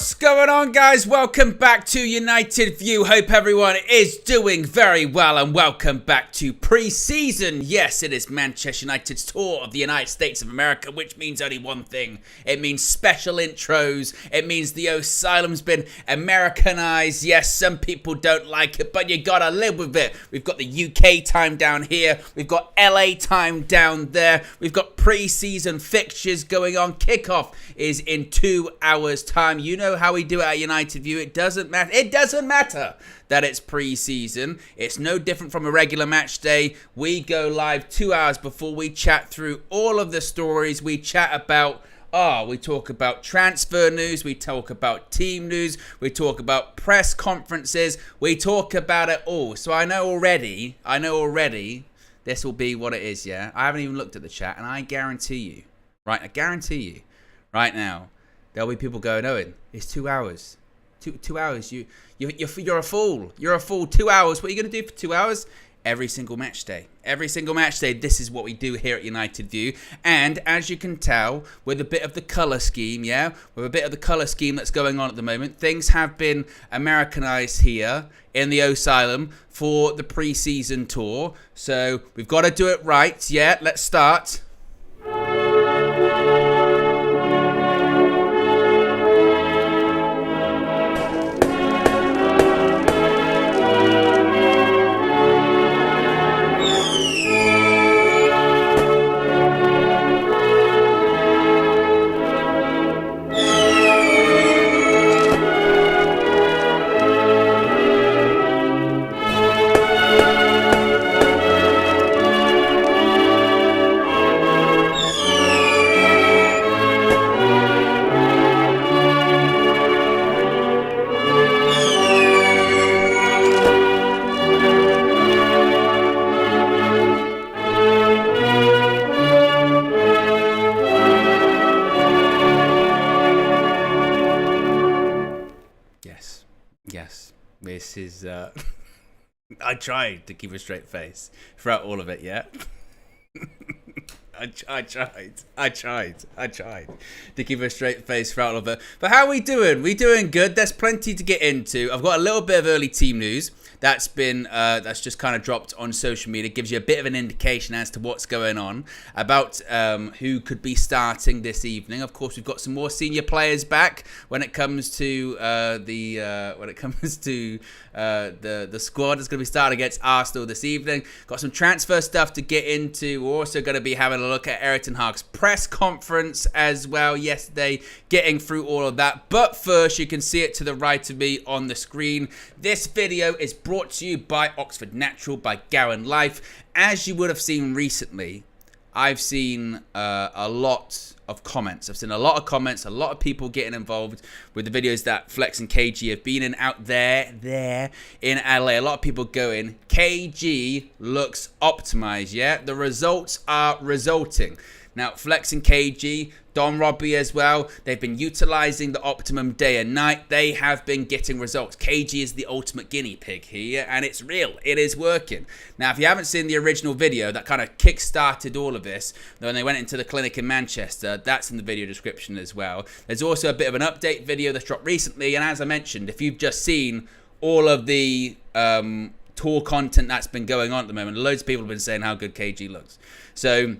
What's going on, guys? Welcome back to United View. Hope everyone is doing very well, and welcome back to pre-season. Yes, it is Manchester United's tour of the United States of America, which means only one thing. It means special intros. It means the asylum's been Americanized. Yes, some people don't like it, but you gotta live with it. We've got the UK time down here. We've got LA time down there. We've got pre-season fixtures going on. Kickoff is in 2 hours' time. You know how we do it at United View. It doesn't matter. It doesn't matter that it's pre-season. It's no different from a regular match day. We go live 2 hours before. We chat through all of the stories. We chat about, we talk about transfer news. We talk about team news. We talk about press conferences. We talk about it all. So I know already this will be what it is, yeah? I haven't even looked at the chat, and I guarantee you, right now, there'll be people going, Owen, it's 2 hours. Two hours. You're a fool. You're a fool. 2 hours. What are you going to do for 2 hours? Every single match day. Every single match day, this is what we do here at United View. And as you can tell, with a bit of the colour scheme, that's going on at the moment, things have been Americanized here in the asylum for the pre-season tour. So we've got to do it right. Yeah, let's start. This is, I tried to keep a straight face throughout all of it, yeah? I tried to keep a straight face throughout all of it. But how are we doing? We doing good. There's plenty to get into. I've got a little bit of early team news that's been that's just kind of dropped on social media. It gives you a bit of an indication as to what's going on about who could be starting this evening. Of course, we've got some more senior players back when it comes to the squad that's going to be starting against Arsenal this evening. Got some transfer stuff to get into. We're also going to be having a look at Eriksen's press conference as well yesterday, getting through all of that. But first, you can see it to the right of me on the screen. This video is brought to you by Oxford Natural, by Gowan Life. As you would have seen recently, I've seen a lot of comments. I've seen a lot of comments, a lot of people getting involved with the videos that Flex and KG have been in out there in LA. A lot of people going, KG looks optimized, yeah? The results are resulting. Now, Flex and KG, Don Robbie as well, they've been utilizing the Optimum Day and Night. They have been getting results. KG is the ultimate guinea pig here, and it's real. It is working. Now, if you haven't seen the original video that kind of kick-started all of this, when they went into the clinic in Manchester, that's in the video description as well. There's also a bit of an update video that's dropped recently, and as I mentioned, if you've just seen all of the tour content that's been going on at the moment, loads of people have been saying how good KG looks. So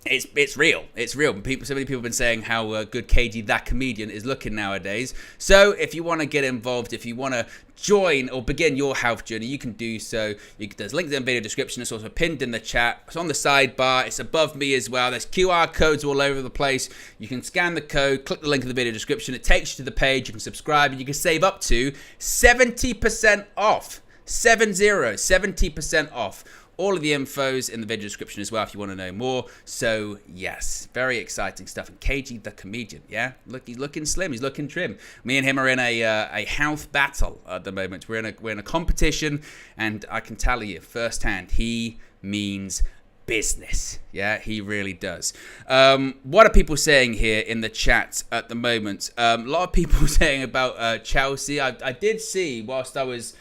it's real. It's real. So many people have been saying how good KG, that comedian, is looking nowadays. So if you want to get involved, if you want to join or begin your health journey, you can do so. There's links in the video description. It's also pinned in the chat. It's on the sidebar. It's above me as well. There's QR codes all over the place. You can scan the code, click the link in the video description. It takes you to the page. You can subscribe, and you can save up to 70% off. 70% off. All of the info's in the video description as well if you want to know more. So, yes, very exciting stuff. And KG, the comedian, yeah? Look, he's looking slim. He's looking trim. Me and him are in a health battle at the moment. We're in a competition, and I can tell you firsthand, he means business. Yeah, he really does. What are people saying here in the chat at the moment? A lot of people saying about Chelsea. I did see, whilst I was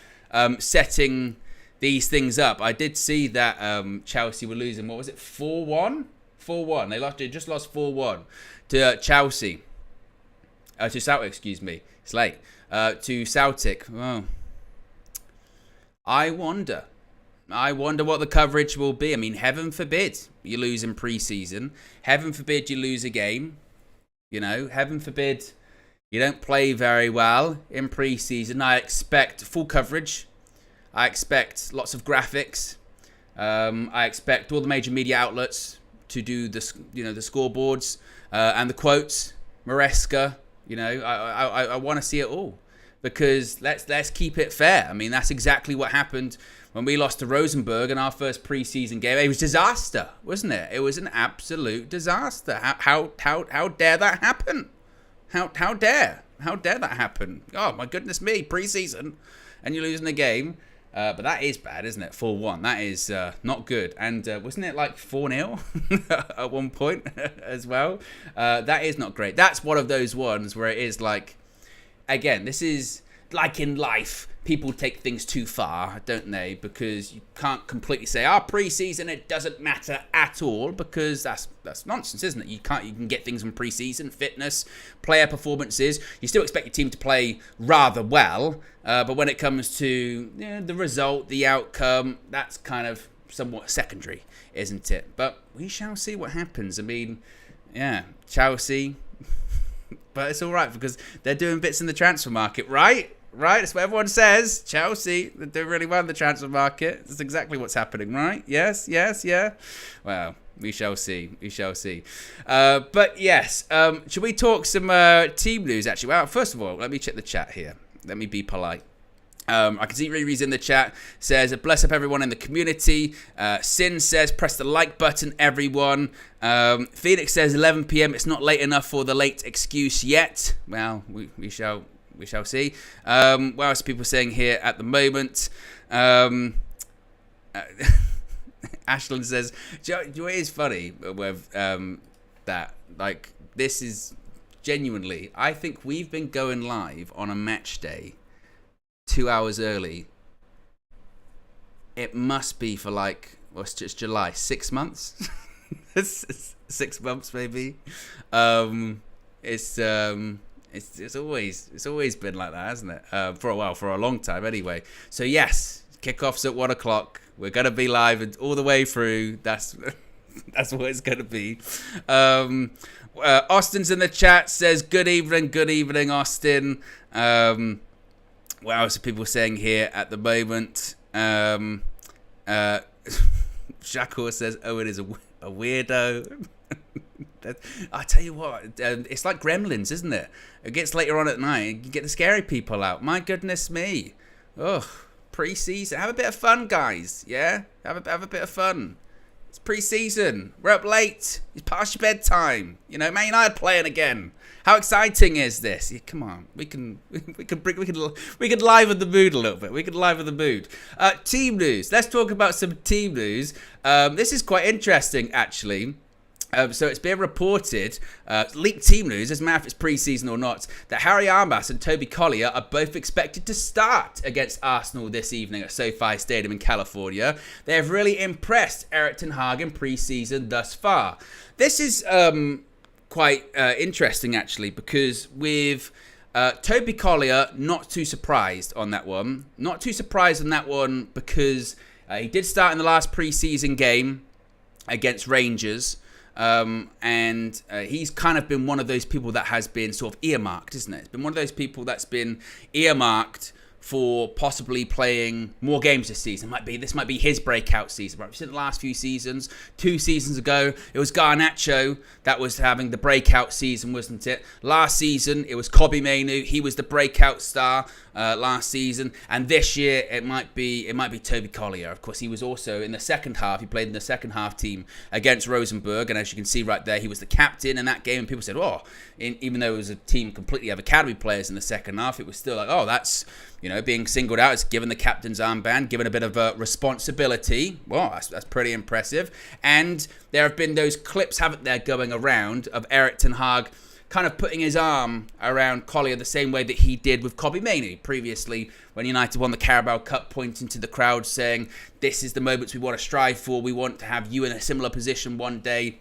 setting these things up, I did see that Chelsea were losing, what was it, 4-1? 4-1. They just lost 4-1 to Chelsea. To Celtic, excuse me. It's late. To Celtic. Oh. I wonder what the coverage will be. I mean, heaven forbid you lose in pre-season. Heaven forbid you lose a game. You know, heaven forbid you don't play very well in pre-season. I expect full coverage. I expect lots of graphics. I expect all the major media outlets to do the scoreboards and the quotes. Maresca, I want to see it all, because let's keep it fair. I mean, that's exactly what happened when we lost to Rosenborg in our first pre-season game. It was disaster, wasn't it? It was an absolute disaster. How dare that happen? How dare that happen? Oh my goodness me, pre-season, and you're losing the game. But that is bad, isn't it? 4-1. That is not good. And wasn't it like 4-0 at one point as well? That is not great. That's one of those ones where it is like, again, this is like in life. People take things too far, don't they? Because you can't completely say, pre-season, it doesn't matter at all, because that's nonsense, isn't it? You can get things from pre-season, fitness, player performances. You still expect your team to play rather well, but when it comes to the result, the outcome, that's kind of somewhat secondary, isn't it? But we shall see what happens. I mean, yeah, Chelsea, but it's all right because they're doing bits in the transfer market, right? Right, that's what everyone says. Chelsea, they're doing really well in the transfer market. That's exactly what's happening, right? Yes, yeah. Well, we shall see. But yes, should we talk some team news, actually? Well, first of all, let me check the chat here. Let me be polite. I can see Riri's in the chat. Says, bless up everyone in the community. Sin says, press the like button, everyone. Phoenix says, 11 p.m. It's not late enough for the late excuse yet. Well, we shall see. What else are people saying here at the moment? Ashland says, do you know what is funny with that? Like, this is genuinely, I think we've been going live on a match day 2 hours early. It must be for like, what's just July, 6 months? 6 months maybe. It's always been like that, hasn't it? For a long time anyway. So yes, kickoff's at 1 o'clock. We're gonna be live all the way through. That's what it's gonna be. Austin's in the chat, says good evening, Austin. What else are people saying here at the moment? Shakur says Owen is a weirdo. I tell you what, it's like Gremlins, isn't it? It gets later on at night, you get the scary people out. My goodness me. Ugh, pre-season. Have a bit of fun, guys. Yeah? Have a bit of fun. It's pre-season. We're up late. It's past your bedtime. Man United playing again. How exciting is this? Yeah, come on. We can liven the mood a little bit. We can liven the mood. Team news. Let's talk about some team news. This is quite interesting, actually. So it's been reported, leaked team news, doesn't matter if it's pre-season or not, that Harry Armas and Toby Collier are both expected to start against Arsenal this evening at SoFi Stadium in California. They have really impressed Erik ten Hag in pre-season thus far. This is quite interesting, actually, because with Toby Collier, not too surprised on that one. Not too surprised on that one because he did start in the last pre-season game against Rangers. And he's kind of been one of those people that has been sort of earmarked, isn't it? It's been one of those people that's been earmarked for possibly playing more games this season. This might be his breakout season. Right? We've seen the last few seasons. 2 seasons ago, it was Garnacho that was having the breakout season, wasn't it? Last season, it was Kobbie Mainoo. He was the breakout star last season. And this year, it might be Toby Collier. Of course, he was also in the second half. He played in the second half team against Rosenborg. And as you can see right there, he was the captain in that game. And people said, even though it was a team completely of academy players in the second half, it was still like, that's... being singled out, it's given the captain's armband, given a bit of responsibility. Well, that's pretty impressive. And there have been those clips, haven't there, going around of Erik ten Hag kind of putting his arm around Collier the same way that he did with Kobbie Mainoo previously when United won the Carabao Cup, pointing to the crowd saying, this is the moments we want to strive for. We want to have you in a similar position one day.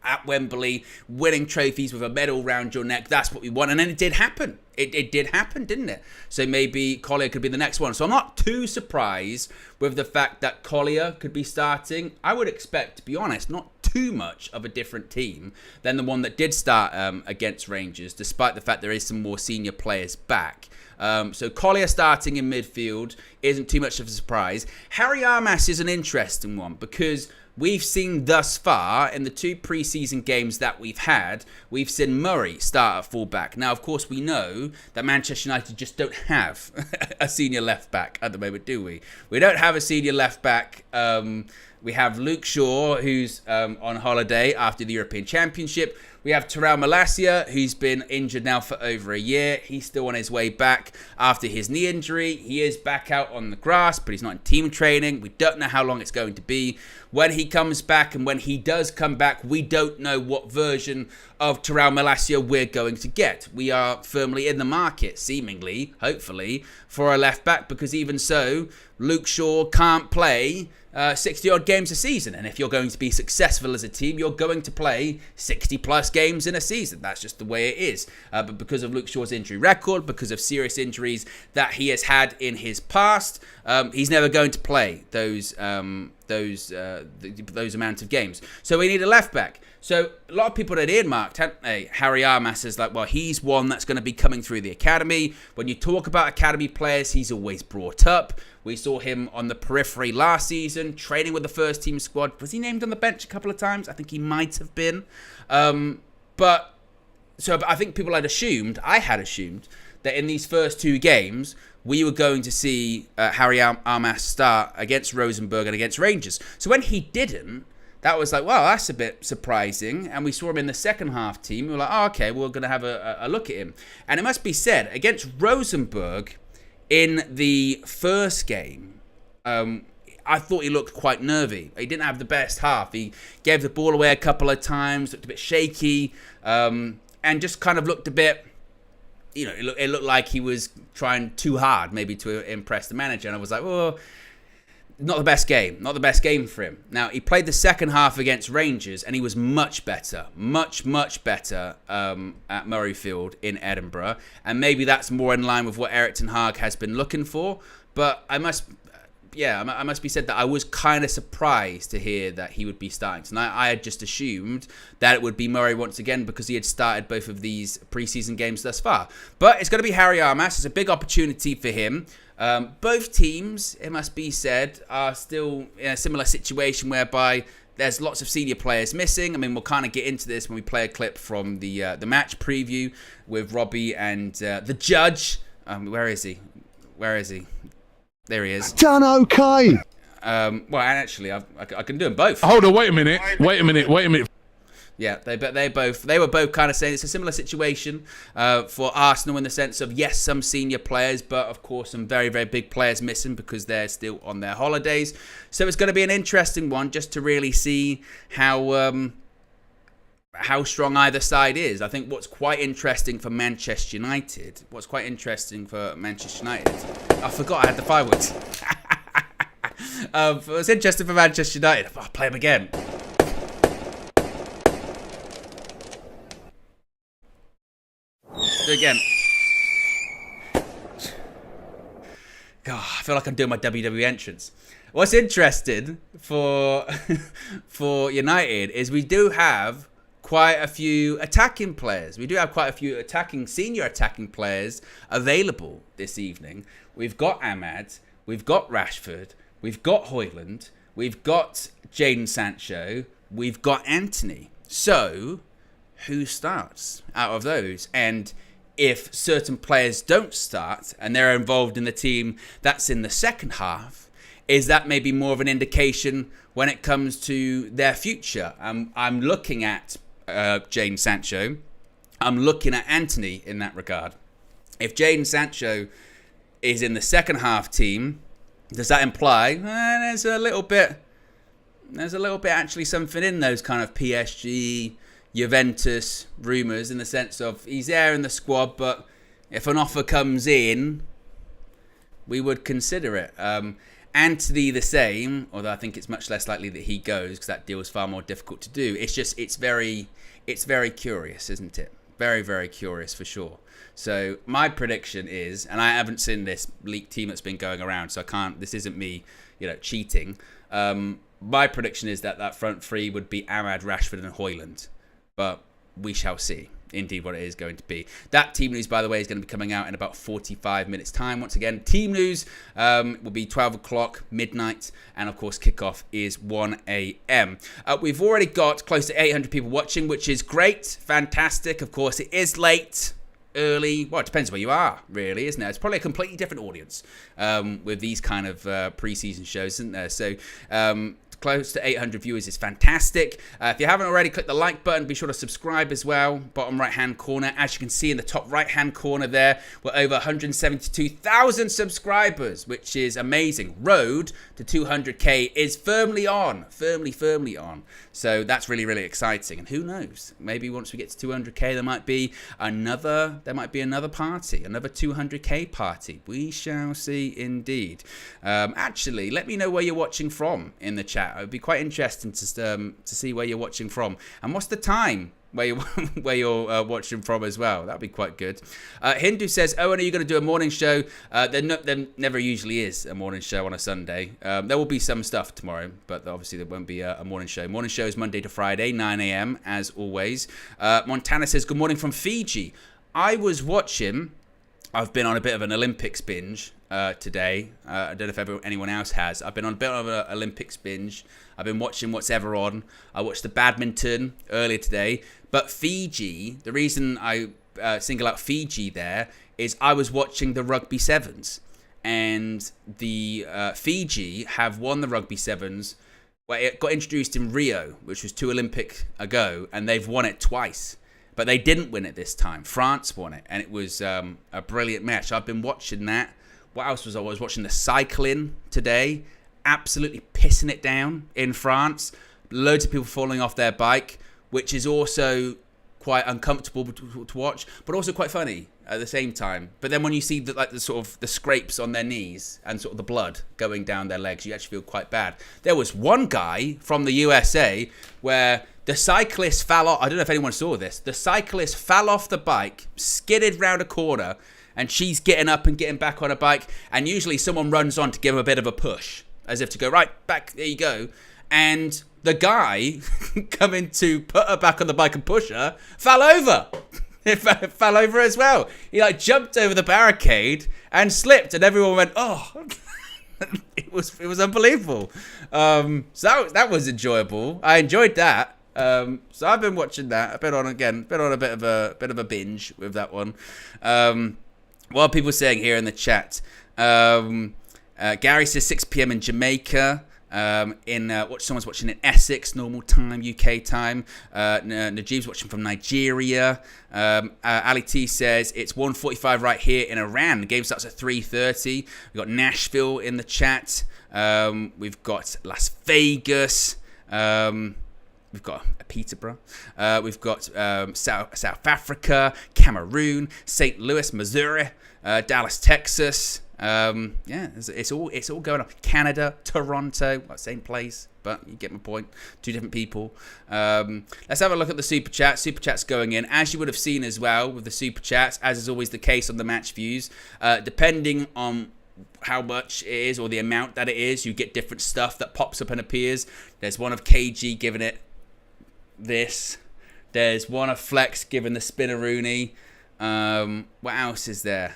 at Wembley, winning trophies with a medal round your neck. That's what we want. And then it did happen. It did happen, didn't it? So maybe Collier could be the next one. So I'm not too surprised with the fact that Collier could be starting. I would expect, to be honest, not too much of a different team than the one that did start against Rangers, despite the fact there is some more senior players back. So Collier starting in midfield isn't too much of a surprise. Harry Armas is an interesting one because we've seen thus far in the 2 preseason games that we've had, we've seen Murray start at fullback. Now, of course, we know that Manchester United just don't have a senior left back at the moment, do we? We don't have a senior left back. We have Luke Shaw, who's on holiday after the European Championship. We have Terrell Malacia, who's been injured now for over a year. He's still on his way back after his knee injury. He is back out on the grass, but he's not in team training. We don't know how long it's going to be. When he comes back, and when he does come back, we don't know what version of Terrell Malacia we're going to get. We are firmly in the market, seemingly, hopefully, for a left back, because even so, Luke Shaw can't play 60-odd games a season. And if you're going to be successful as a team, you're going to play 60-plus games in a season. That's just the way it is. But because of Luke Shaw's injury record, because of serious injuries that he has had in his past, he's never going to play those amount of games. So we need a left back. So a lot of people had earmarked Harry Armas as like, well, he's one that's going to be coming through the academy. When you talk about academy players, he's always brought up. We saw him on the periphery last season, training with the first team squad. Was he named on the bench a couple of times? I think he might have been. But I think people had assumed, I had assumed, that in these first 2 games, we were going to see Harry Armas start against Rosenborg and against Rangers. So when he didn't, that was like, wow, that's a bit surprising. And we saw him in the second half team. We were like, oh, okay, we're going to have a look at him. And it must be said, against Rosenborg in the first game, I thought he looked quite nervy. He didn't have the best half. He gave the ball away a couple of times, looked a bit shaky, and just kind of looked a bit, it looked like he was trying too hard maybe to impress the manager. And I was like, oh, not the best game for him. Now, he played the second half against Rangers and he was much better at Murrayfield in Edinburgh. And maybe that's more in line with what Erik ten Hag has been looking for. But I must be said that I was kind of surprised to hear that he would be starting tonight. I had just assumed that it would be Murray once again because he had started both of these preseason games thus far. But it's going to be Harry Armas. It's a big opportunity for him. Both teams, it must be said, are still in a similar situation whereby there's lots of senior players missing. I mean, we'll kind of get into this when we play a clip from the match preview with Robbie and the judge. Where is he? There he is. Done okay. Well, actually, I can do them both. Hold on, wait a minute. Yeah, they were both kind of saying it's a similar situation for Arsenal in the sense of, yes, some senior players, but of course some very, very big players missing because they're still on their holidays. So it's going to be an interesting one just to really see how strong either side is. I think what's quite interesting for Manchester United, I forgot I had the fireworks. What's interesting for Manchester United, I'll play them again. Again. God, I feel like I'm doing my WWE entrance. What's interesting for United is we do have quite a few attacking players. We do have quite a few senior attacking players available this evening. We've got Ahmad, we've got Rashford, we've got Højlund, we've got Jadon Sancho, we've got Anthony. So, who starts out of those? And if certain players don't start and they're involved in the team that's in the second half, is that maybe more of an indication when it comes to their future? I'm looking at Jadon Sancho. I'm looking at Anthony in that regard. If Jadon Sancho is in the second half team, does that imply there's a little bit actually something in those kind of PSG, Juventus rumours in the sense of he's there in the squad, but if an offer comes in, we would consider it. Anthony the same, although I think it's much less likely that he goes because that deal is far more difficult to do. It's very curious, isn't it? Very, very curious for sure. So my prediction is, and I haven't seen this leaked team that's been going around, so I can't. This isn't me, cheating. My prediction is that front three would be Ahmad, Rashford, and Højlund, but we shall see. Indeed, what it is going to be. That team news, by the way, is going to be coming out in about 45 minutes time. Once again, team news will be 12 o'clock, midnight, and of course, kickoff is 1 a.m. We've already got close to 800 people watching, which is great, fantastic. Of course, it is late, early. Well, it depends where you are, really, isn't it? It's probably a completely different audience with these kind of pre-season shows, isn't there? So, close to 800 viewers is fantastic. If you haven't already, click the like button. Be sure to subscribe as well. Bottom right-hand corner. As you can see in the top right-hand corner there, we're over 172,000 subscribers, which is amazing. Road to 200k is firmly on. Firmly on. So that's really, really exciting. And who knows? Maybe once we get to 200k, there might be another party, another 200k party. We shall see indeed. Actually, let me know where you're watching from in the chat. It would be quite interesting to see where you're watching from, and what's the time where you're watching from as well. That'd be quite good. Hindu says, "Owen, are you going to do a morning show?" There never usually is a morning show on a Sunday. There will be some stuff tomorrow, but obviously there won't be a morning show. Morning show is Monday to Friday, 9 a.m. as always. Montana says, "Good morning from Fiji." I've been on a bit of an Olympics binge today. I don't know if anyone else has. I've been on a bit of an Olympics binge. I've been watching what's ever on. I watched the badminton earlier today. But Fiji, the reason I single out Fiji there is I was watching the rugby sevens. And the Fiji have won the rugby sevens. Well, it got introduced in Rio, which was 2 Olympics ago. And they've won it twice. But they didn't win it this time. France won it, and it was a brilliant match. I've been watching that. What else was I was watching? The cycling today. Absolutely pissing it down in France. Loads of people falling off their bike, which is also quite uncomfortable to watch, but also quite funny at the same time. But then when you see the sort of the scrapes on their knees and sort of the blood going down their legs, you actually feel quite bad. There was one guy from the USA where the cyclist fell off. I don't know if anyone saw this. The cyclist fell off the bike, skidded round a corner, and she's getting up and getting back on a bike. And usually someone runs on to give her a bit of a push, as if to go, right, back, there you go. And the guy coming to put her back on the bike and push her fell over. It fell over as well. He jumped over the barricade and slipped, and everyone went, oh. It was unbelievable. So that was enjoyable. I enjoyed that. So I've been watching that. I've been on a bit of a binge with that one. What are people saying here in the chat? Gary says 6 p.m. in Jamaica. Someone's watching in Essex, normal time, UK time. Najib's watching from Nigeria. Ali T says it's 1:45 right here in Iran. The game starts at 3:30. We've got Nashville in the chat. We've got Las Vegas. We've got Peterborough. We've got South Africa, Cameroon, St. Louis, Missouri, Dallas, Texas. It's all going on. Canada, Toronto, same place, but you get my point. 2 different people. Let's have a look at the super chat. Super chat's going in, as you would have seen as well with the super chats, as is always the case on the match views. Depending on how much it is or the amount that it is, you get different stuff that pops up and appears. There's one of KG giving it this. There's one of Flex giving the Spinneroonie. What else is there?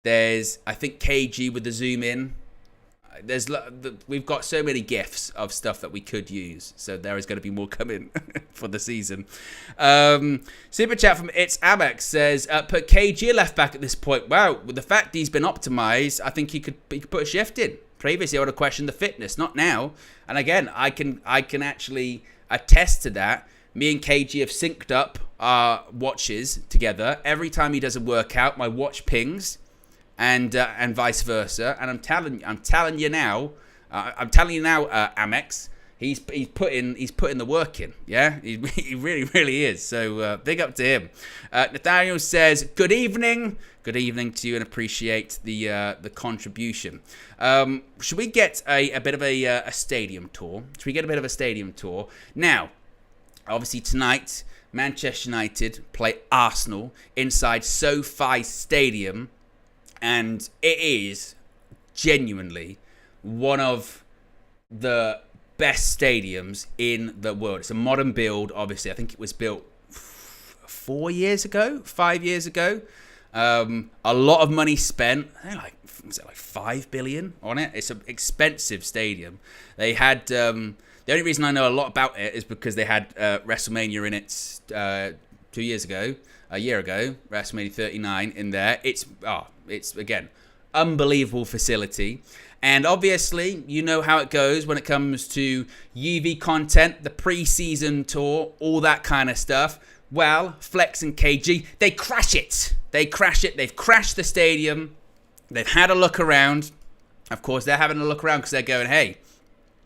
There's, I think, KG with the zoom in. We've got so many GIFs of stuff that we could use. So there is going to be more coming for the season. Super chat from It's Amex says, put KG left back at this point. Wow, with the fact he's been optimized, I think he could put a shift in. Previously, I would have questioned the fitness, not now. And again, I can actually attest to that. Me and KG have synced up our watches together. Every time he does a workout, my watch pings. And vice versa, and I'm telling you now, Amex, he's putting the work in. Yeah, he really is. So big up to him. Nathaniel says, "Good evening." Good evening to you, and appreciate the contribution. Should we get a bit of a stadium tour? Should we get a bit of a stadium tour now? Obviously tonight, Manchester United play Arsenal inside SoFi Stadium, and it is genuinely one of the best stadiums in the world. It's a modern build, obviously. I think it was built 5 years ago. A lot of money spent. I think was it like 5 billion on it? It's an expensive stadium. They had the only reason I know a lot about it is because they had WrestleMania in it 2 years ago, a year ago, WrestleMania 39 in there. It's again, unbelievable facility. And obviously, you know how it goes when it comes to UV content, the pre-season tour, all that kind of stuff. Well, Flex and KG, they crash it. They've crashed the stadium. They've had a look around. Of course, they're having a look around because they're going, hey,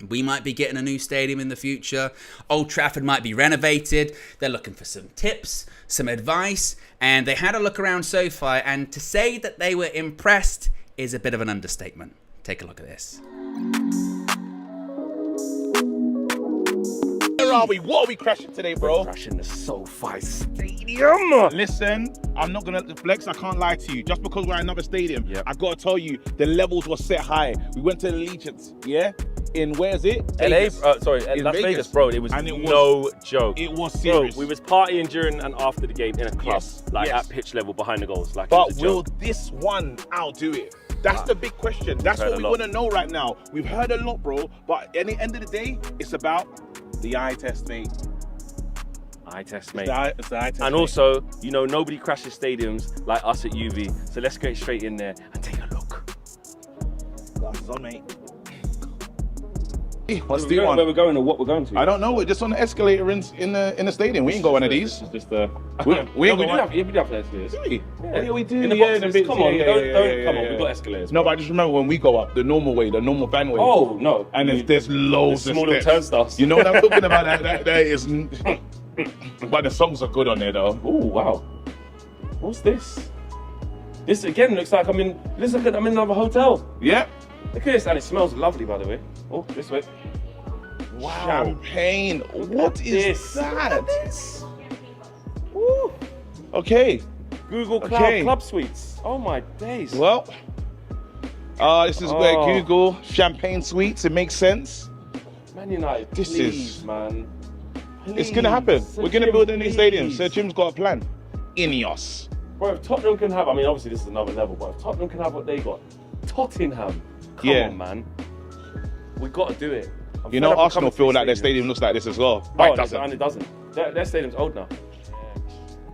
we might be getting a new stadium in the future. Old Trafford might be renovated. They're looking for some tips, some advice. And they had a look around SoFi. And to say that they were impressed is a bit of an understatement. Take a look at this. Where are we? What are we crashing today, bro? We're crashing the SoFi Stadium. Listen, I'm not gonna Flex. I can't lie to you. Just because we're at another stadium, I gotta tell you, the levels were set high. We went to the Allegiance, in where is it? Vegas. Las Vegas, bro. It was no joke. It was serious. Bro, we was partying during and after the game in a club, at pitch level behind the goals. Like, but will this one outdo it? That's the big question. That's what we want to know right now. We've heard a lot, bro. But at the end of the day, it's about the eye test, mate. Eye test, mate. It's the eye test, and mate. also, you know, nobody crashes stadiums like us at UV. So let's get straight in there and take a look. Glasses on, mate. What's the one? Where we're going or what we're going to? I don't know. We're just on the escalator in the stadium. We ain't go one of these. This is just the. We do have escalators. Really? Yeah, we do. In the boxes. Come on, come on. We've got escalators. No, but I just remember when we go up the normal way, the normal van way. Oh no! And there's loads of smaller turnstiles. You know what I'm talking about? That is. But the songs are good on there though. Oh wow! What's this? This again looks like I'm in. Looks like I'm in another hotel. Yeah. Look at this, and it smells lovely, by the way. Oh, this way. Wow. Champagne. What is that? Look at this. Woo. Okay. Google Cloud Club Suites. Oh my days. Well, this is where Google Champagne Suites. It makes sense. Man United, please, man. Please. It's gonna happen. We're gonna build a new stadium. Sir Jim's got a plan. Ineos. Bro, if Tottenham can have, I mean, obviously this is another level, but if Tottenham can have what they got, Tottenham. Come on, man. We got to do it. You know, Arsenal feel like their stadium looks like this as well. Oh, and it doesn't. Their stadium's old now.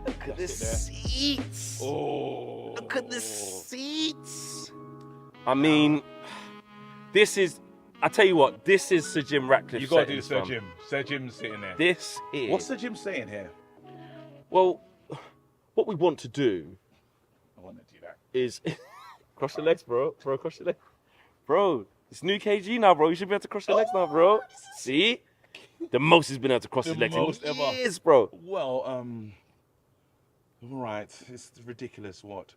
Look at the seats. Oh. Look at the seats. I mean, this is, I tell you what, this is Sir Jim Ratcliffe. You got to do Sir Jim. Sir Jim's sitting there. This is. What's Sir Jim saying here? Well, what we want to do. I want to do that. Is cross your legs, bro. Bro, cross your legs. Bro, it's new KG now, bro. You should be able to cross your legs now, bro. See? The most he's been able to cross his legs in years, bro. Well, all right. It's ridiculous what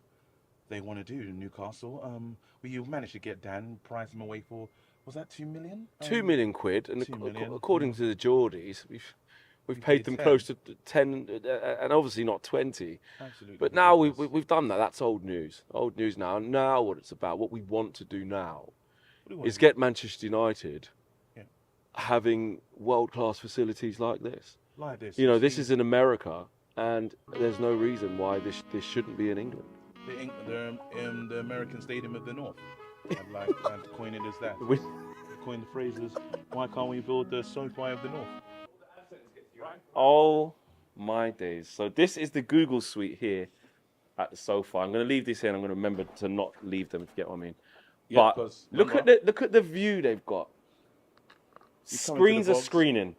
they want to do in Newcastle. Well, you managed to get Dan, price him away for, was that 2 million? 2 million quid. And 2 million. according to the Geordies, we've paid them 10. close to 10, and obviously not 20. Absolutely. But now we've done that. That's old news. Old news now. Now what it's about, what we want to do now, is get Manchester United having world-class facilities like this. Like this. You know, this is in America, and there's no reason why this shouldn't be in England. The American Stadium of the North. I'd like to coin it as that. Coin the phrase as, why can't we build the SoFi of the North? Oh my days. So this is the Google suite here at the SoFi. I'm going to leave this here and I'm going to remember to not leave them, if you get what I mean. Yeah, but look at the view they've got. Screens are screening.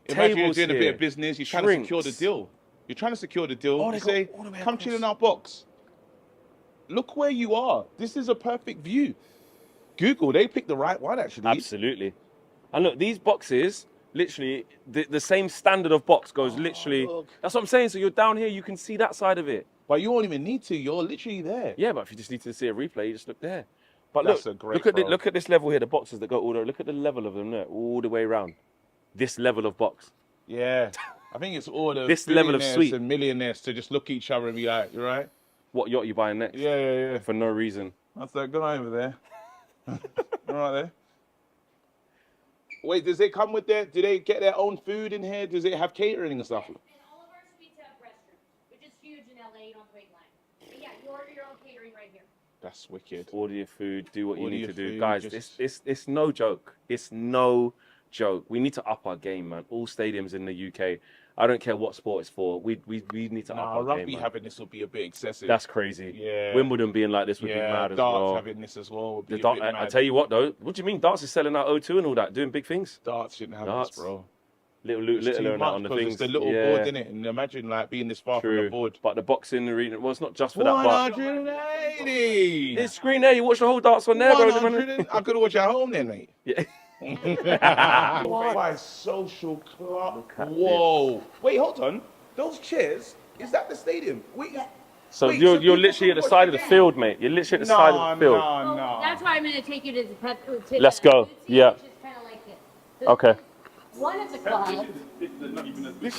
Imagine you're Tables doing a here. bit of business, you're trying to secure the deal. You're trying to secure the deal. You say, come chill in our box. Look where you are. This is a perfect view. Google, they picked the right one, actually. Absolutely. And look, these boxes, literally, the same standard of box goes literally. Look. That's what I'm saying. So you're down here, you can see that side of it. But you won't even need to. You're literally there. Yeah, but if you just need to see a replay, you just look there. But That's look, a great look at this level here. The boxes that go all the way. Look at the level of them there, all the way around. This level of box. Yeah. I think it's all the This level of suite and millionaires to just look at each other and be like, "You right? What yacht you buying next? Yeah. For no reason. That's that guy over there. Right there. Wait, does it come with their? Do they get their own food in here? Does it have catering and stuff? And all of our suites have restrooms, which is huge in LA. You don't have to wait in line. But yeah, you order your own catering right here. That's wicked. Order your food. Do what you Order need your to do, food, guys. just- It's no joke. It's no joke. We need to up our game, man. All stadiums in the UK. I don't care what sport it's for. We need to up our rugby game. Man. having this will be a bit excessive. That's crazy. Yeah. Wimbledon being like this would be mad as darts well. having this as well would be The a dart, bit I mad. tell you what though, what do you mean darts is selling out O2 and all that, doing big things? Darts shouldn't have Darts. this, bro. Little It's too and that on much the 'cause things. it's the little board, innit? And imagine like being this far from True. the board. But the boxing arena, well, it's not just for that. But 180. this screen there, you watch the whole darts on there, bro. 100. I could watch at home then, mate. Yeah. Why social club? at Whoa! Wait, hold on. Those chairs, is that the stadium? Wait. So Wait, you're people literally at the can side of watch the the field, mate. You're literally at the side of the field. Well, that's why I'm going to take you to the Let's go. Yeah. Which is kind of like it. So Okay. One of the clubs. This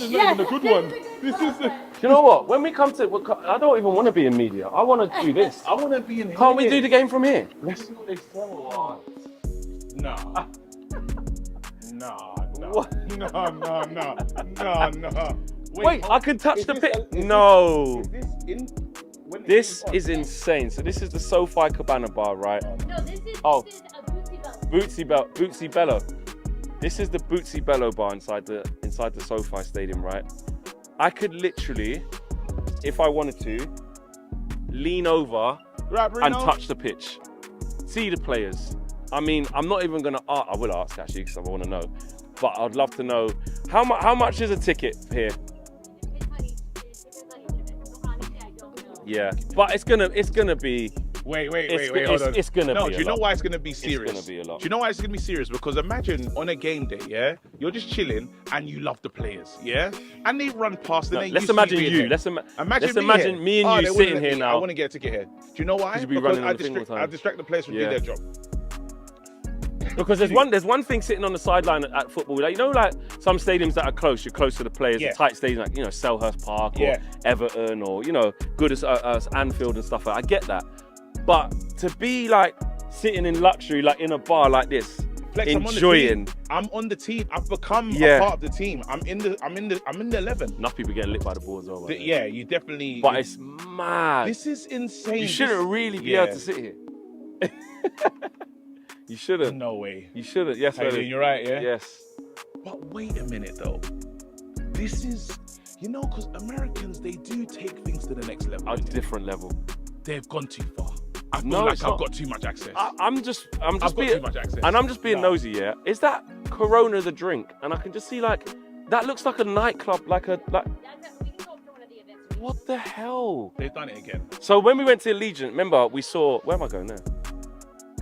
is not even a good one. This is the. You know what? When we come to, I don't even want to be in media. I want to do this. I want to be in here. Can't we do the game from here? Let's see what they sell. No. No. What? No. Wait, I can touch is the this pit. a- is No. Is this in? When This on? is insane. So this is the SoFi Cabana bar, right? No, this is Oh. a Bootsy Belt. Bootsy Bello. This is the Bootsy Bello bar inside the SoFi Stadium, right? I could literally, if I wanted to, lean over Right, Bruno? and touch the pitch, see the players. I mean, I'm not even gonna ask. I will ask actually because I want to know, but I'd love to know how much is a ticket here? Honestly, I don't know. Yeah, but it's gonna be. Wait, It's- hold on. it's gonna no, be do a you know lot. why it's gonna be serious? gonna be a lot. Do you know why it's gonna be serious? Because imagine on a game day, yeah, you're just chilling and you love the players, yeah, and they run past. No, And then let's see imagine being you. here. Let's Imagine imagine me and you they wouldn't sitting let here me. now. I want to get a ticket here. Do you know why? Because you'd be Because running on the thing all the time. I distract the players from Yeah. doing their job. Because there's one thing sitting on the sideline at football, like like some stadiums that are close, you're close to the players, Yeah. a tight stadium like Selhurst Park or Yeah. Everton or good as Anfield and stuff like that. I get that, but to be like sitting in luxury, like in a bar like this, Flex, enjoying. I'm on the team. I've become Yeah. a part of the team. I'm in the 11. Enough people getting lit by the ball as well. by the way. Yeah, you definitely. But it's mad. This is insane. You shouldn't really be able to sit here. You shouldn't. No way. You shouldn't. Yes, Hey, Eddie. you're right. Yeah. Yes. But wait a minute though. This is, because Americans, they do take things to the next level. A different level. They've gone too far. I feel No, like it's I've not. got too much access. I'm just I've got being too much access. and I'm just being No. nosy. Yeah, is that Corona the drink? And I can just see that looks like a nightclub, We can go for one of the events. what the hell? They've done it again. So when we went to Allegiant, remember we saw where am I going now?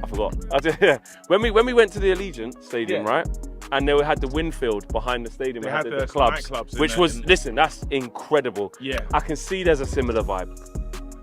I forgot. Yeah. When we went to the Allegiant Stadium, Yeah. right? And they had the Winfield behind the stadium. They It had had the the clubs, nightclubs in which there, was and- listen, that's incredible. Yeah. I can see there's a similar vibe.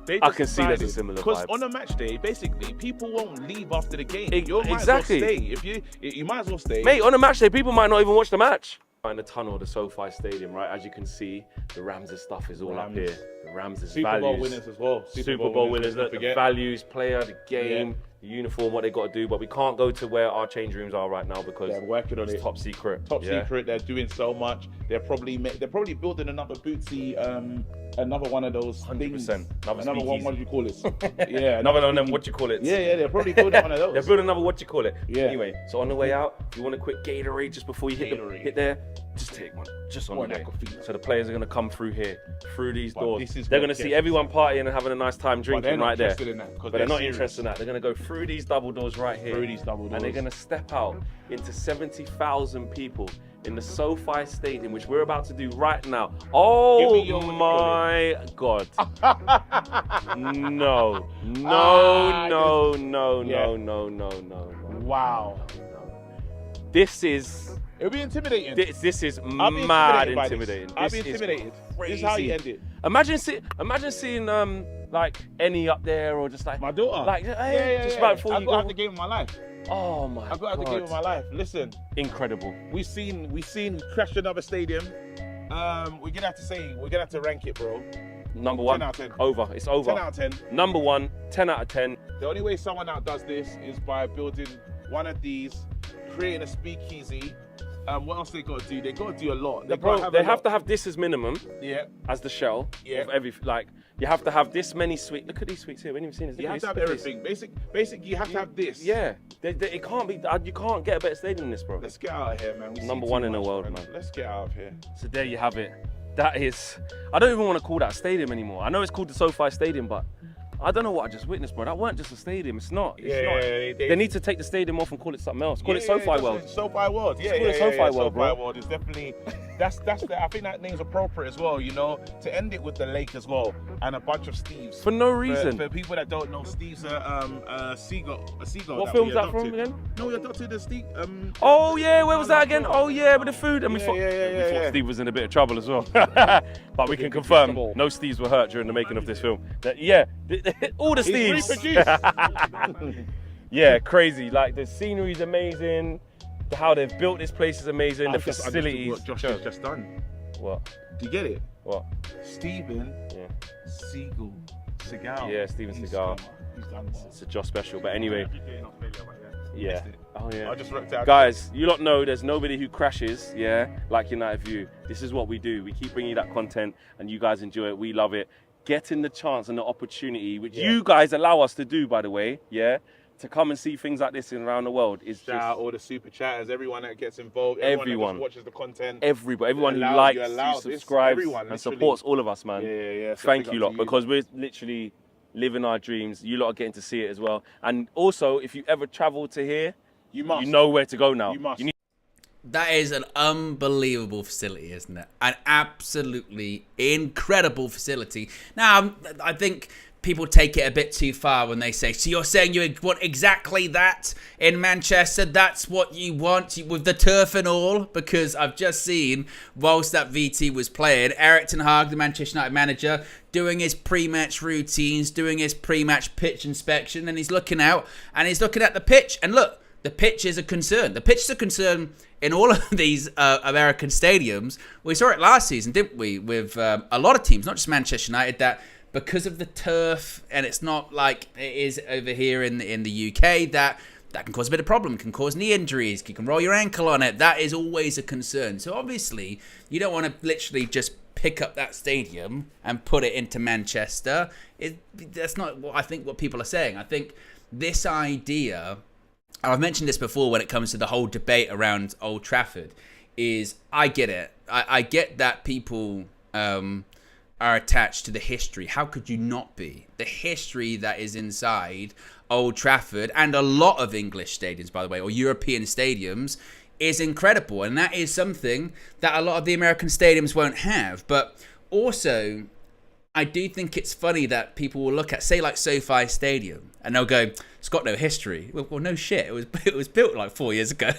They I can see there's a similar Because vibe. on a match day, basically, people won't leave after the game. Ex- You might exactly. as well stay. You might as well stay. Mate, on a match day, people might not even watch the match. In the tunnel of the SoFi Stadium, right? As you can see, the Rams' stuff is all up Rams. here. The Rams' Super values. Bowl winners as well. Super Bowl winners, don't the forget. values, player, the game, Yeah. the uniform, what they got to do. But we can't go to where our change rooms are right now because They're working on it's it. top secret. Top Yeah. secret. They're doing so much. They're probably building another Bootsy, another one of those 100%. things. Another Another one. speakeasy. What do you call it? Yeah. Another one of them, what you call it? Yeah. They're probably building one of those. They're building another, what you call it? Yeah. Anyway, so on the way out, if you want a quick Gatorade just before you Gatorade. hit there, just take one. Just on One the way. Aquafina. So the players are going to come through here, through these But doors. this is They're what going to see gets- everyone partying and having a nice time But drinking they're not right there. interested in that. But they're not interested in that. They're going to go through these double doors right here. Through these double And they're doors. going to step out into 70,000 people in the SoFi Stadium, which we're about to do right now. Give Oh me your- my God. No. Ah, No, no, no, Yeah. no, no, no, no, no. Wow. This is It'll be intimidating. this is I'll be mad intimidated by intimidating. this. I'll be This is intimidated. This is how you crazy. end it. Imagine seeing like Annie up there, or just like My daughter. like hey, just right before I've you got to go. have the game of my life. Oh my I've got to have the game of my life. Listen, Incredible. we crashed another stadium. We're gonna have to rank it, bro. Number 10 one. out of 10. Over. It's over. 10 out of 10. Number 1. 10 out of 10. The only way someone outdoes this is by building one of these, creating a speakeasy. What else they got to do? They got to do a lot. They Have to have this as minimum, Yeah. as the shell Yeah. of every like. You have to have this many sweets. Look at these sweets here. We haven't even seen this. You Look have at to have this. everything. Basic. You have to have this. Yeah, it can't be. You can't get a better stadium than this, bro. Let's get out of here, man. We see Number too 1 in the much, world, man. Let's get out of here. So there you have it. That is. I don't even want to call that a stadium anymore. I know it's called the SoFi Stadium, but I don't know what I just witnessed, bro. That weren't just a stadium. It's not. It's not. They need to take the stadium off and call it something else. Call it SoFi World. SoFi World. Yeah, call it SoFi World, bro. SoFi World is definitely. I think that name's appropriate as well. You know, to end it with the lake as well and a bunch of Steves. For no reason. For people that don't know, Steve's a seagull. What film's that from again? No, we adopted a Steve. Oh yeah, where was that again? Oh yeah, with the food. And we thought yeah. Steve was in a bit of trouble as well. But we can confirm trouble. no Steves were hurt during the making of this film. All the Steves. Yeah, crazy. Like the scenery's amazing. How they've built this place is amazing. The facilities. What Josh has just done. What? Do you get it? What? Steven Yeah. Seagal. Yeah, Steven Seagal. He's done well. It's a Josh special. But anyway, yeah. Missed it. Oh yeah. I just worked out. Guys, you lot know there's nobody who crashes, yeah, like United View. This is what we do. We keep bringing you that content and you guys enjoy it. We love it. Getting the chance and the opportunity, which you guys allow us to do, by the way, yeah, to come and see things like this in around the world is Shout out just all the super chatters, everyone that gets involved, Everyone. that just watches the content. everyone who You're likes, allowed who this, subscribes, everyone, and literally. supports all of us, man. Yeah. So Thank big you up lot, to because we're literally living our dreams. You lot are getting to see it as well. And also, if you ever travel to here, You must. you know where to go now. You must. need That is an unbelievable facility, isn't it? An absolutely incredible facility. Now, I think people take it a bit too far when they say, so you're saying you want exactly that in Manchester? That's what you want with the turf and all? Because I've just seen, whilst that VT was playing, Eriksen, the Manchester United manager, doing his pre-match routines, doing his pre-match pitch inspection, and he's looking out and he's looking at the pitch. And look, the pitch is a concern. The pitch is a concern in all of these American stadiums. We saw it last season, didn't we? With a lot of teams, not just Manchester United, that because of the turf, and it's not like it is over here in the UK, that can cause a bit of problem, can cause knee injuries, you can roll your ankle on it. That is always a concern. So obviously, you don't want to literally just pick up that stadium and put it into Manchester. That's not what people are saying. I think this idea, and I've mentioned this before when it comes to the whole debate around Old Trafford, is I get it. I get that people are attached to the history. How could you not be? The history that is inside Old Trafford, and a lot of English stadiums, by the way, or European stadiums, is incredible. And that is something that a lot of the American stadiums won't have. But also, I do think it's funny that people will look at, say, like SoFi Stadium, and they'll go, it's got no history. Well, no shit. It was built like 4 years ago.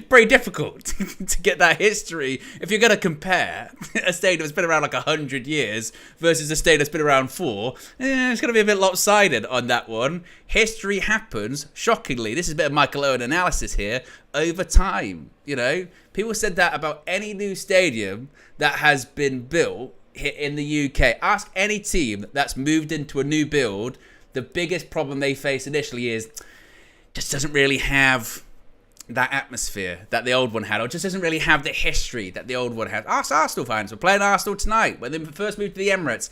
Pretty difficult to get that history. If you're going to compare a stadium that's been around like 100 years versus a stadium that's been around 4, it's going to be a bit lopsided on that one. History happens, shockingly, this is a bit of Michael Owen analysis here, over time. You know, people said that about any new stadium that has been built in the UK. Ask any team that's moved into a new build. The biggest problem they face initially is just doesn't really have that atmosphere that the old one had, or just doesn't really have the history that the old one had. Ask Arsenal fans. We're playing Arsenal tonight. When they first moved to the Emirates,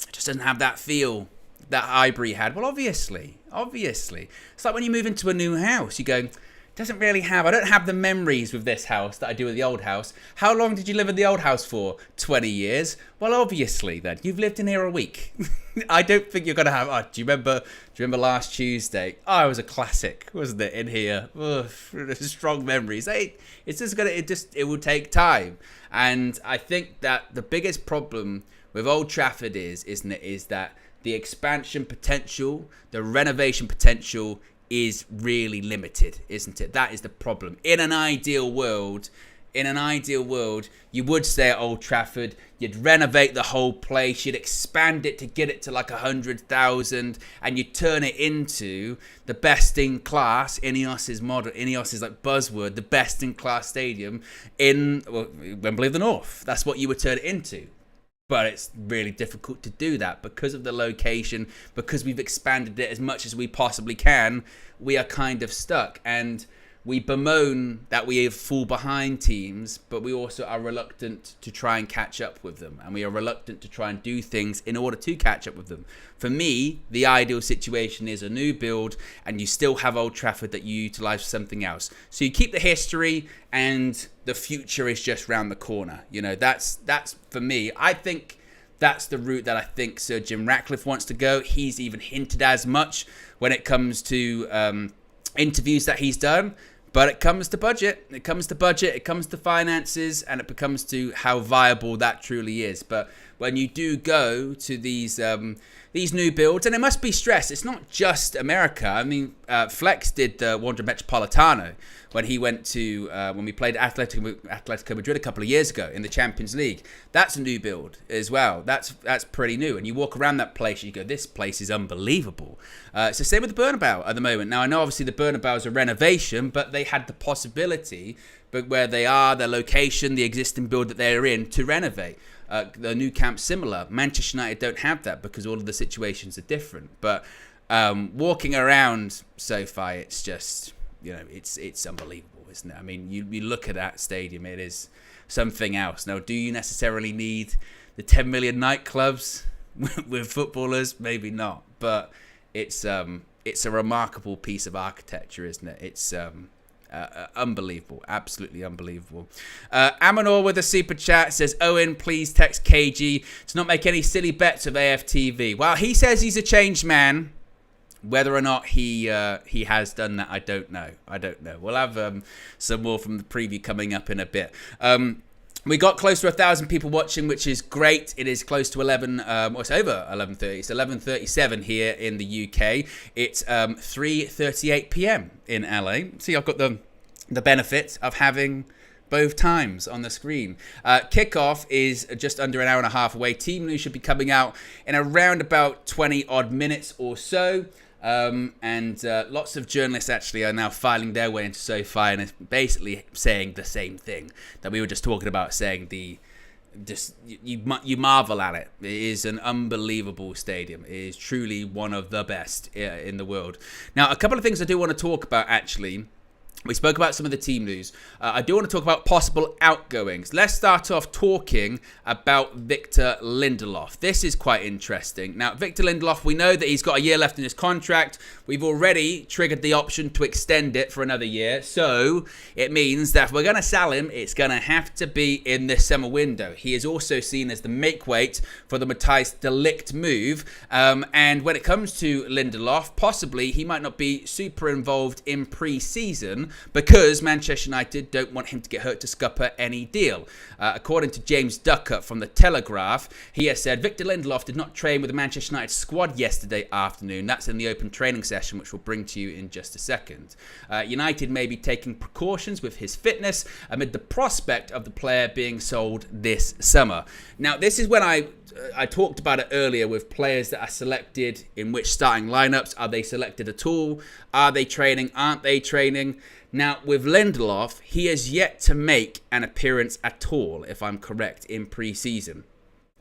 it just doesn't have that feel that Highbury had. Well, obviously. It's like when you move into a new house, you go, I don't have the memories with this house that I do with the old house. How long did you live in the old house for? 20 years? Well, obviously then. You've lived in here a week. I don't think you're going to have... do you remember last Tuesday? Oh, it was a classic, wasn't it, in here? Strong memories. It will take time. And I think that the biggest problem with Old Trafford is that the expansion potential, the renovation potential is really limited, isn't it? That is the problem. In an ideal world, you would stay at Old Trafford, you'd renovate the whole place, you'd expand it to get it to like 100,000, and you'd turn it into the best in class, Ineos's model, Ineos's like buzzword, the best in class stadium in Wembley of the North. That's what you would turn it into. But it's really difficult to do that because of the location, because we've expanded it as much as we possibly can. We are kind of stuck, and we bemoan that we fall behind teams, but we also are reluctant to try and catch up with them, and we are reluctant to try and do things in order to catch up with them. For me, the ideal situation is a new build, and you still have Old Trafford that you utilise for something else. So you keep the history, and the future is just round the corner. You know, that's for me. I think that's the route that I think Sir Jim Ratcliffe wants to go. He's even hinted as much when it comes to interviews that he's done. But it comes to budget, it comes to finances, and it becomes to how viable that truly is. But when you do go to these new builds, and it must be stressed, it's not just America. I mean, Flex did the Wanda Metropolitano when he went to, when we played Atletico Madrid a couple of years ago in the Champions League. That's a new build as well. That's pretty new. And you walk around that place, you go, this place is unbelievable. It's the same with the Bernabeu at the moment. Now, I know obviously the Bernabeu is a renovation, but they had the possibility, but where they are, their location, the existing build that they're in, to renovate. The new camp's similar. Manchester United don't have that because all of the situations are different. But walking around SoFi, it's just, you know, it's unbelievable, isn't it? I mean, you look at that stadium, it is something else. Now, do you necessarily need the 10 million nightclubs with footballers? Maybe not. But it's a remarkable piece of architecture, isn't it? It's unbelievable, absolutely unbelievable. Amanor with a super chat says, Owen, please text KG to not make any silly bets of AFTV. Well, he says he's a changed man. Whether or not he has done that, I don't know. We'll have some more from the preview coming up in a bit. We got close to 1,000 people watching, which is great. It is close to 11, it's over 11:30. It's 11:37 here in the UK. It's 3:38 p.m. in LA. See, I've got the benefit of having both times on the screen. Kickoff is just under an hour and a half away. Team news should be coming out in around about 20 odd minutes or so. And lots of journalists actually are now filing their way into SoFi and basically saying the same thing that we were just talking about, saying you marvel at it. It is an unbelievable stadium. It is truly one of the best in the world. Now, a couple of things I do want to talk about actually. We spoke about some of the team news. I do want to talk about possible outgoings. Let's start off talking about Victor Lindelof. This is quite interesting. Now, Victor Lindelof, we know that he's got a year left in his contract. We've already triggered the option to extend it for another year. So it means that if we're going to sell him, it's going to have to be in this summer window. He is also seen as the make weight for the Matthijs de Ligt move. And when it comes to Lindelof, possibly he might not be super involved in pre-season, because Manchester United don't want him to get hurt to scupper any deal. According to James Ducker from The Telegraph, he has said Victor Lindelof did not train with the Manchester United squad yesterday afternoon. That's in the open training session, which we'll bring to you in just a second. United may be taking precautions with his fitness amid the prospect of the player being sold this summer. Now, this is when I talked about it earlier with players that are selected in which starting lineups. Are they selected at all? Are they training? Aren't they training? Now, with Lindelof, he has yet to make an appearance at all, if I'm correct, in pre-season.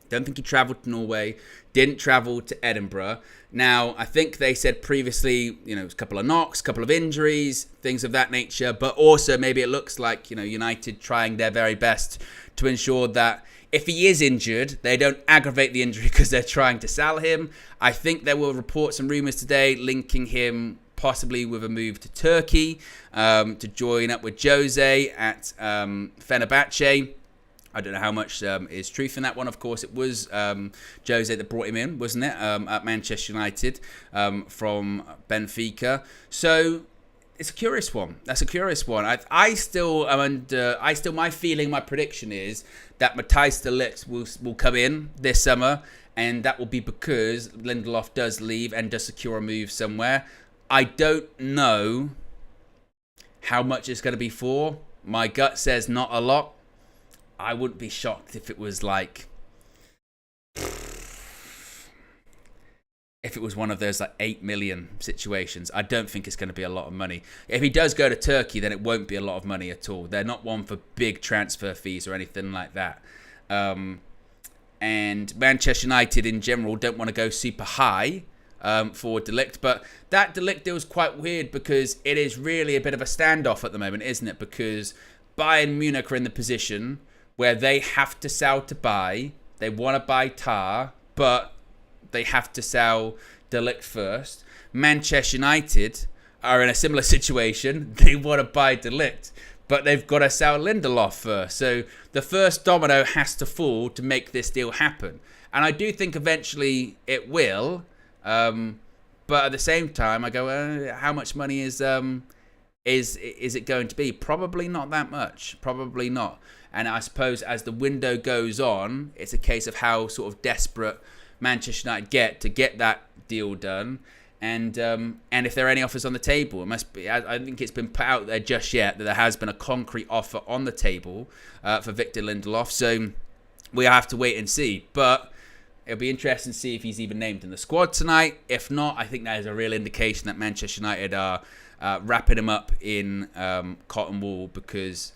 Don't think he travelled to Norway, didn't travel to Edinburgh. Now, I think they said previously, you know, a couple of knocks, a couple of injuries, things of that nature. But also maybe it looks like, you know, United trying their very best to ensure that if he is injured, they don't aggravate the injury because they're trying to sell him. I think there were reports and rumours today linking him possibly with a move to Turkey to join up with Jose at Fenerbahce. I don't know how much is truth in that one. Of course, it was Jose that brought him in, wasn't it, at Manchester United from Benfica. So it's a curious one. That's a curious one. I still am under. My feeling, my prediction is that Matthijs de Ligt will come in this summer, and that will be because Lindelof does leave and does secure a move somewhere. I don't know how much it's going to be for. My gut says not a lot. I wouldn't be shocked if it was like, if it was one of those like 8 million situations. I don't think it's going to be a lot of money. If he does go to Turkey, then it won't be a lot of money at all. They're not one for big transfer fees or anything like that. And Manchester United in general don't want to go super high for De Ligt. But that De Ligt deal is quite weird because it is really a bit of a standoff at the moment, isn't it? Because Bayern Munich are in the position where they have to sell to buy. They want to buy Tar, but they have to sell De Ligt first. Manchester United are in a similar situation. They want to buy De Ligt, but they've got to sell Lindelof first. So the first domino has to fall to make this deal happen. And I do think eventually it will. But at the same time, I go, how much money is it going to be? Probably not that much. Probably not. And I suppose as the window goes on, it's a case of how sort of desperate Manchester United get to get that deal done, and if there are any offers on the table. It must be. I don't think it's been put out there just yet that there has been a concrete offer on the table for Victor Lindelof. So we have to wait and see. But it'll be interesting to see if he's even named in the squad tonight. If not, I think that is a real indication that Manchester United are wrapping him up in cotton wool because.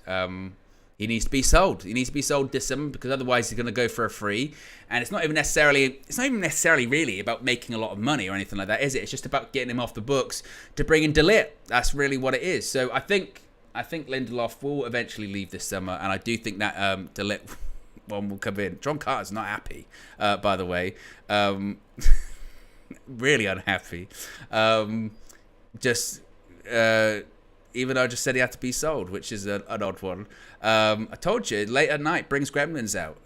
He needs to be sold. He needs to be sold this summer because otherwise he's going to go for a free. And it's not even necessarily really about making a lot of money or anything like that, is it? It's just about getting him off the books to bring in De Ligt. That's really what it is. So I think Lindelof will eventually leave this summer, and I do think that De Ligt one will come in. John Carter's not happy, by the way. Really unhappy. Even though I just said he had to be sold, which is an odd one. I told you, late at night brings gremlins out.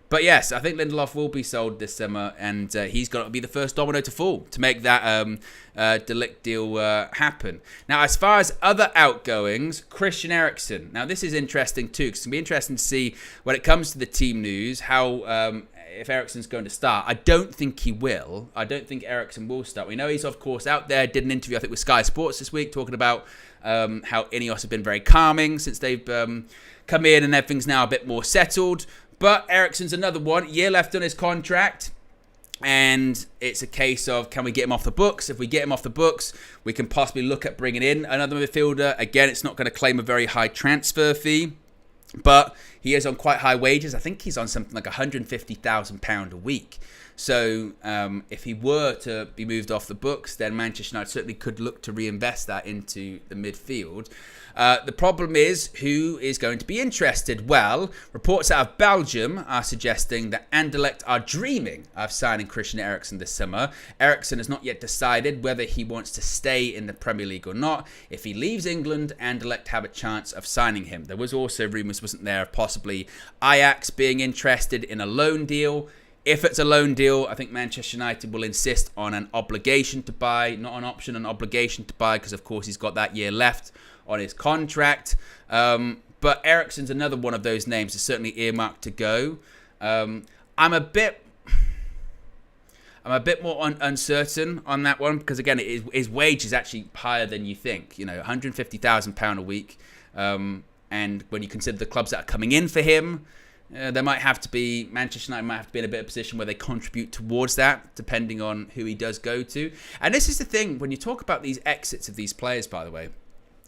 But yes, I think Lindelof will be sold this summer, and he's got to be the first domino to fall to make that De Ligt deal happen. Now, as far as other outgoings, Christian Eriksen. Now, this is interesting too, because it's going to be interesting to see when it comes to the team news, how if Eriksen's going to start. I don't think he will. I don't think Eriksen will start. We know he's, of course, out there, did an interview, I think, with Sky Sports this week, talking about how Ineos have been very calming since they've come in and everything's now a bit more settled. But Eriksen's another one. Year left on his contract. And it's a case of, can we get him off the books? If we get him off the books, we can possibly look at bringing in another midfielder. Again, it's not going to claim a very high transfer fee. But he is on quite high wages. I think he's on something like £150,000 a week. So if he were to be moved off the books, then Manchester United certainly could look to reinvest that into the midfield. The problem is, who is going to be interested? Well, reports out of Belgium are suggesting that Anderlecht are dreaming of signing Christian Eriksen this summer. Eriksen has not yet decided whether he wants to stay in the Premier League or not. If he leaves England, Anderlecht have a chance of signing him. There was also rumours, wasn't there, of possibly Ajax being interested in a loan deal. If it's a loan deal, I think Manchester United will insist on an obligation to buy, not an option, an obligation to buy, because of course he's got that year left on his contract. But Eriksen's another one of those names that's certainly earmarked to go. I'm a bit more uncertain on that one because, again, his wage is actually higher than you think. You know, £150,000 a week. And when you consider the clubs that are coming in for him, there might have to be, Manchester United might have to be in a bit of a position where they contribute towards that, depending on who he does go to. And this is the thing, when you talk about these exits of these players, by the way,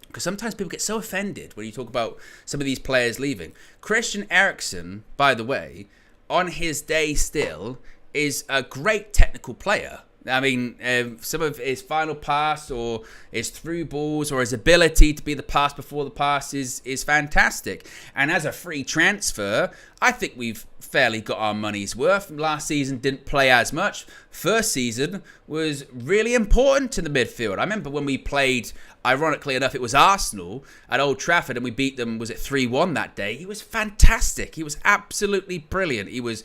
because sometimes people get so offended when you talk about some of these players leaving. Christian Eriksen, by the way, on his day still, is a great technical player. I mean, some of his final pass or his through balls or his ability to be the pass before the pass is fantastic. And as a free transfer, I think we've fairly got our money's worth. Last season didn't play as much. First season was really important to the midfield. I remember when we played, ironically enough, it was Arsenal at Old Trafford and we beat them, was it 3-1 that day? He was fantastic. He was absolutely brilliant. He was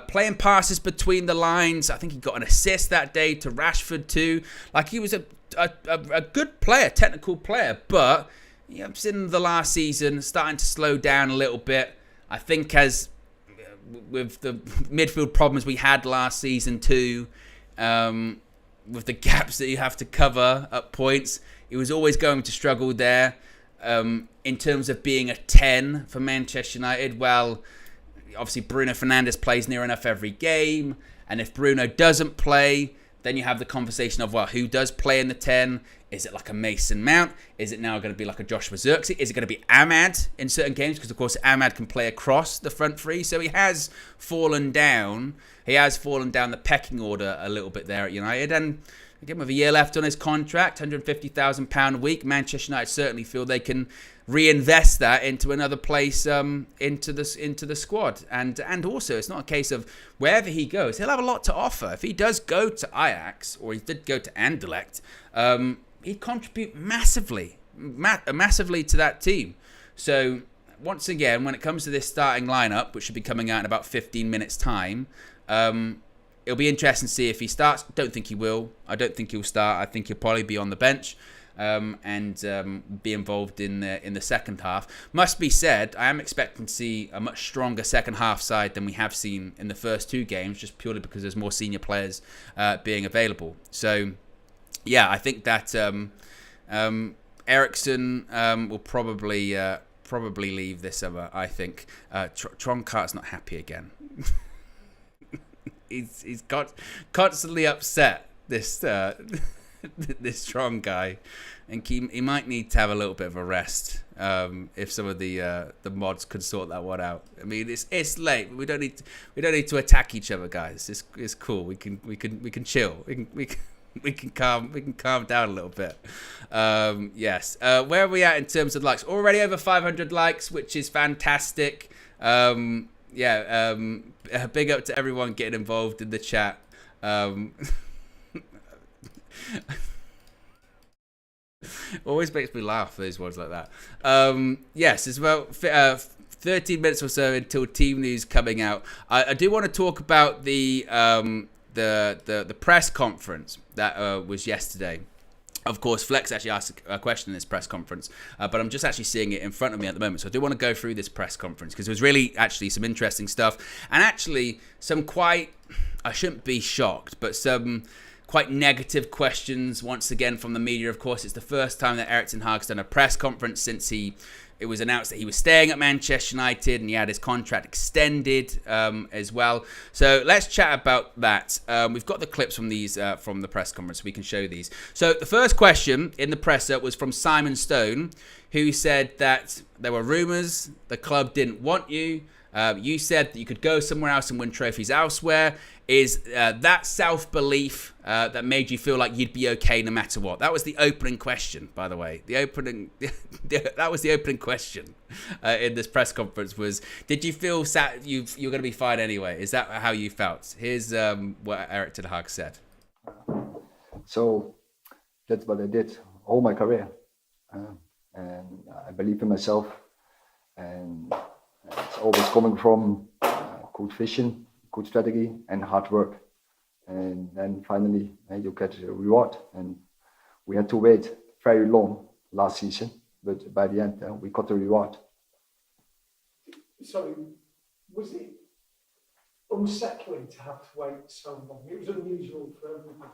playing passes between the lines. I think he got an assist that day to Rashford too. Like, he was a good player, technical player, but in the last season starting to slow down a little bit. I think as with the midfield problems we had last season too, with the gaps that you have to cover at points. He was always going to struggle there. In terms of being a 10 for Manchester United, well, obviously Bruno Fernandes plays near enough every game, and if Bruno doesn't play, then you have the conversation of, well, who does play in the 10? Is it like a Mason Mount? Is it now going to be like a Joshua Zirkzee? Is it going to be Ahmad in certain games? Because, of course, Ahmad can play across the front three. So he has fallen down. He has fallen down the pecking order a little bit there at United. And again, with a year left on his contract, £150,000 a week, Manchester United certainly feel they can reinvest that into another place, into the squad. And also, it's not a case of wherever he goes, he'll have a lot to offer. If he does go to Ajax, or he did go to Anderlecht, he'd contribute massively to that team. So once again, when it comes to this starting lineup, which should be coming out in about 15 minutes time, it'll be interesting to see if he starts. Don't think he will. I don't think he'll start. I think he'll probably be on the bench and be involved in the second half. Must be said, I am expecting to see a much stronger second half side than we have seen in the first two games, just purely because there's more senior players being available. So yeah, I think that Eriksen will probably leave this summer. I think Tronkart's not happy again. he's got constantly upset, this this strong guy, and he might need to have a little bit of a rest. If some of the mods could sort that one out. I mean, it's late. We don't need to attack each other, guys. It's cool. We can chill. We can calm down a little bit. Yes. Where are we at in terms of likes? Already over 500 likes, which is fantastic. Yeah. Big up to everyone getting involved in the chat. Always makes me laugh, those ones like that. Yes, it's about 13 minutes or so until team news coming out. I do want to talk about the press conference that was yesterday. Of course, Flex actually asked a question in this press conference, but I'm just actually seeing it in front of me at the moment. So I do want to go through this press conference because there was really actually some interesting stuff, and actually some quite, I shouldn't be shocked, but some quite negative questions once again from the media. Of course, it's the first time that Erik ten Hag's done a press conference since it was announced that he was staying at Manchester United and he had his contract extended as well. So let's chat about that. We've got the clips from these from the press conference. We can show these. So the first question in the presser was from Simon Stone, who said that there were rumours the club didn't want you. You said that you could go somewhere else and win trophies elsewhere. Is that self-belief that made you feel like you'd be okay no matter what? That was the opening question, by the way. That was the opening question in this press conference was, did you feel you're going to be fine anyway? Is that how you felt? Here's what Erik ten Hag said. So that's what I did all my career. And I believe in myself. And it's always coming from good vision, good strategy, and hard work. And then finally, you get a reward. And we had to wait very long last season, but by the end, we got the reward. So, was it unsettling to have to wait so long? It was unusual for everyone.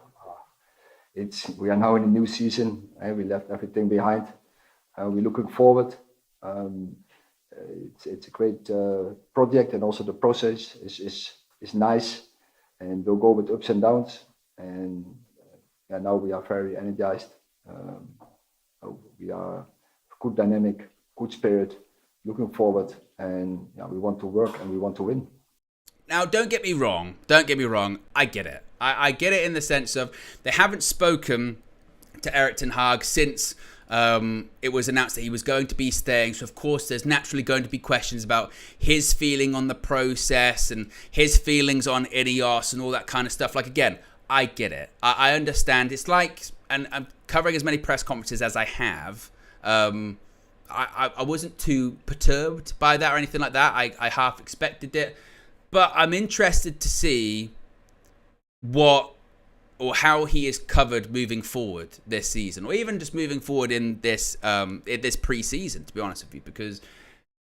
We are now in a new season. We left everything behind. We're looking forward. It's a great project, and also the process is nice, and we'll go with ups and downs. And now we are very energized. We are good dynamic, good spirit, looking forward, and we want to work and we want to win. Now, don't get me wrong. I get it. I get it in the sense of they haven't spoken to Erik ten Hag since it was announced that he was going to be staying. So, of course, there's naturally going to be questions about his feeling on the process and his feelings on Ineos and all that kind of stuff. Like, again, I get it. I understand. It's like, and I'm covering as many press conferences as I have. I wasn't too perturbed by that or anything like that. I half expected it. But I'm interested to see what or how he is covered moving forward this season, or even just moving forward in this pre-season, to be honest with you, because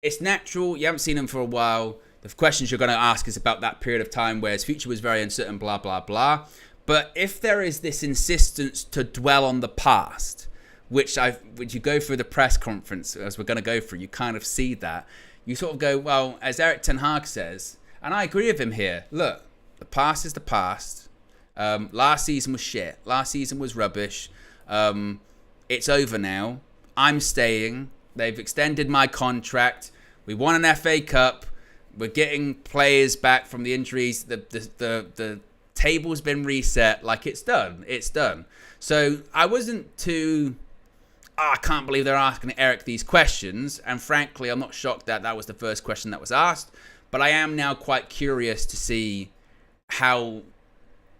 it's natural. You haven't seen him for a while. The questions you're going to ask is about that period of time where his future was very uncertain, blah, blah, blah. But if there is this insistence to dwell on the past, which you go through the press conference, as we're going to go through, you kind of see that. You sort of go, well, as Erik ten Hag says, and I agree with him here, look, the past is the past. Last season was shit. Last season was rubbish. It's over now. I'm staying. They've extended my contract. We won an FA Cup. We're getting players back from the injuries. The table's been reset. Like, it's done. It's done. So I wasn't too... I can't believe they're asking Erik these questions. And frankly, I'm not shocked that that was the first question that was asked. But I am now quite curious to see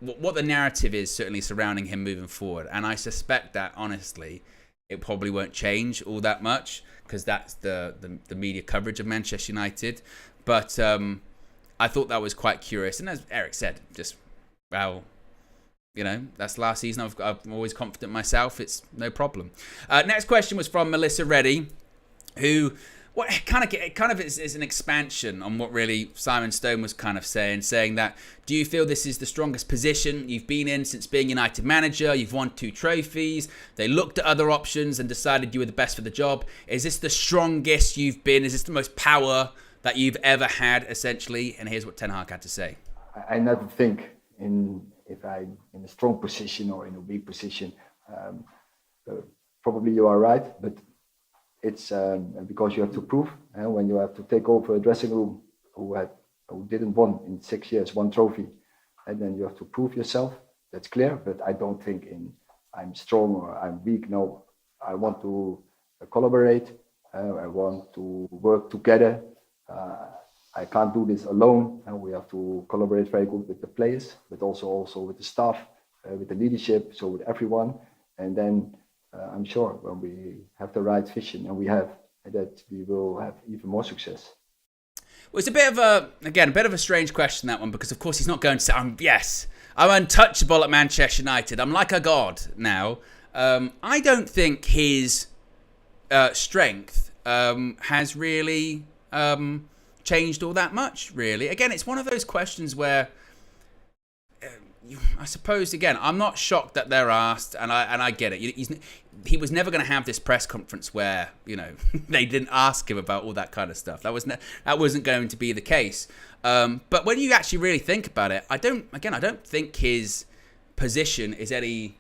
what the narrative is, certainly surrounding him moving forward. And I suspect that, honestly, it probably won't change all that much, because that's the media coverage of Manchester United. But I thought that was quite curious. And as Erik said, just, well, you know, that's last season. I'm always confident myself. It's no problem. Next question was from Melissa Reddy, who... What kind of is an expansion on what really Simon Stone was kind of saying that, do you feel this is the strongest position you've been in since being United manager? You've won 2 trophies. They looked at other options and decided you were the best for the job. Is this the strongest you've been? Is this the most power that you've ever had, essentially? And here's what Ten Hag had to say. I never think if I'm in a strong position or in a weak position. Probably you are right, but it's because you have to prove, and when you have to take over a dressing room who didn't won in 6 years 1 trophy, and then you have to prove yourself. That's clear, but I don't think I'm strong or I'm weak. No, I want to collaborate. I want to work together. I can't do this alone, and we have to collaborate very good with the players, but also with the staff, with the leadership, so with everyone, and then. I'm sure when we have the right vision, and we have, that we will have even more success. Well, it's a bit of a strange question, that one, because of course he's not going to say, I'm untouchable at Manchester United. I'm like a god now. I don't think his strength has really changed all that much, really. Again, it's one of those questions where I suppose, again, I'm not shocked that they're asked, and I get it. He was never going to have this press conference where, you know, they didn't ask him about all that kind of stuff. That wasn't going to be the case. But when you actually really think about it, I don't think his position is any...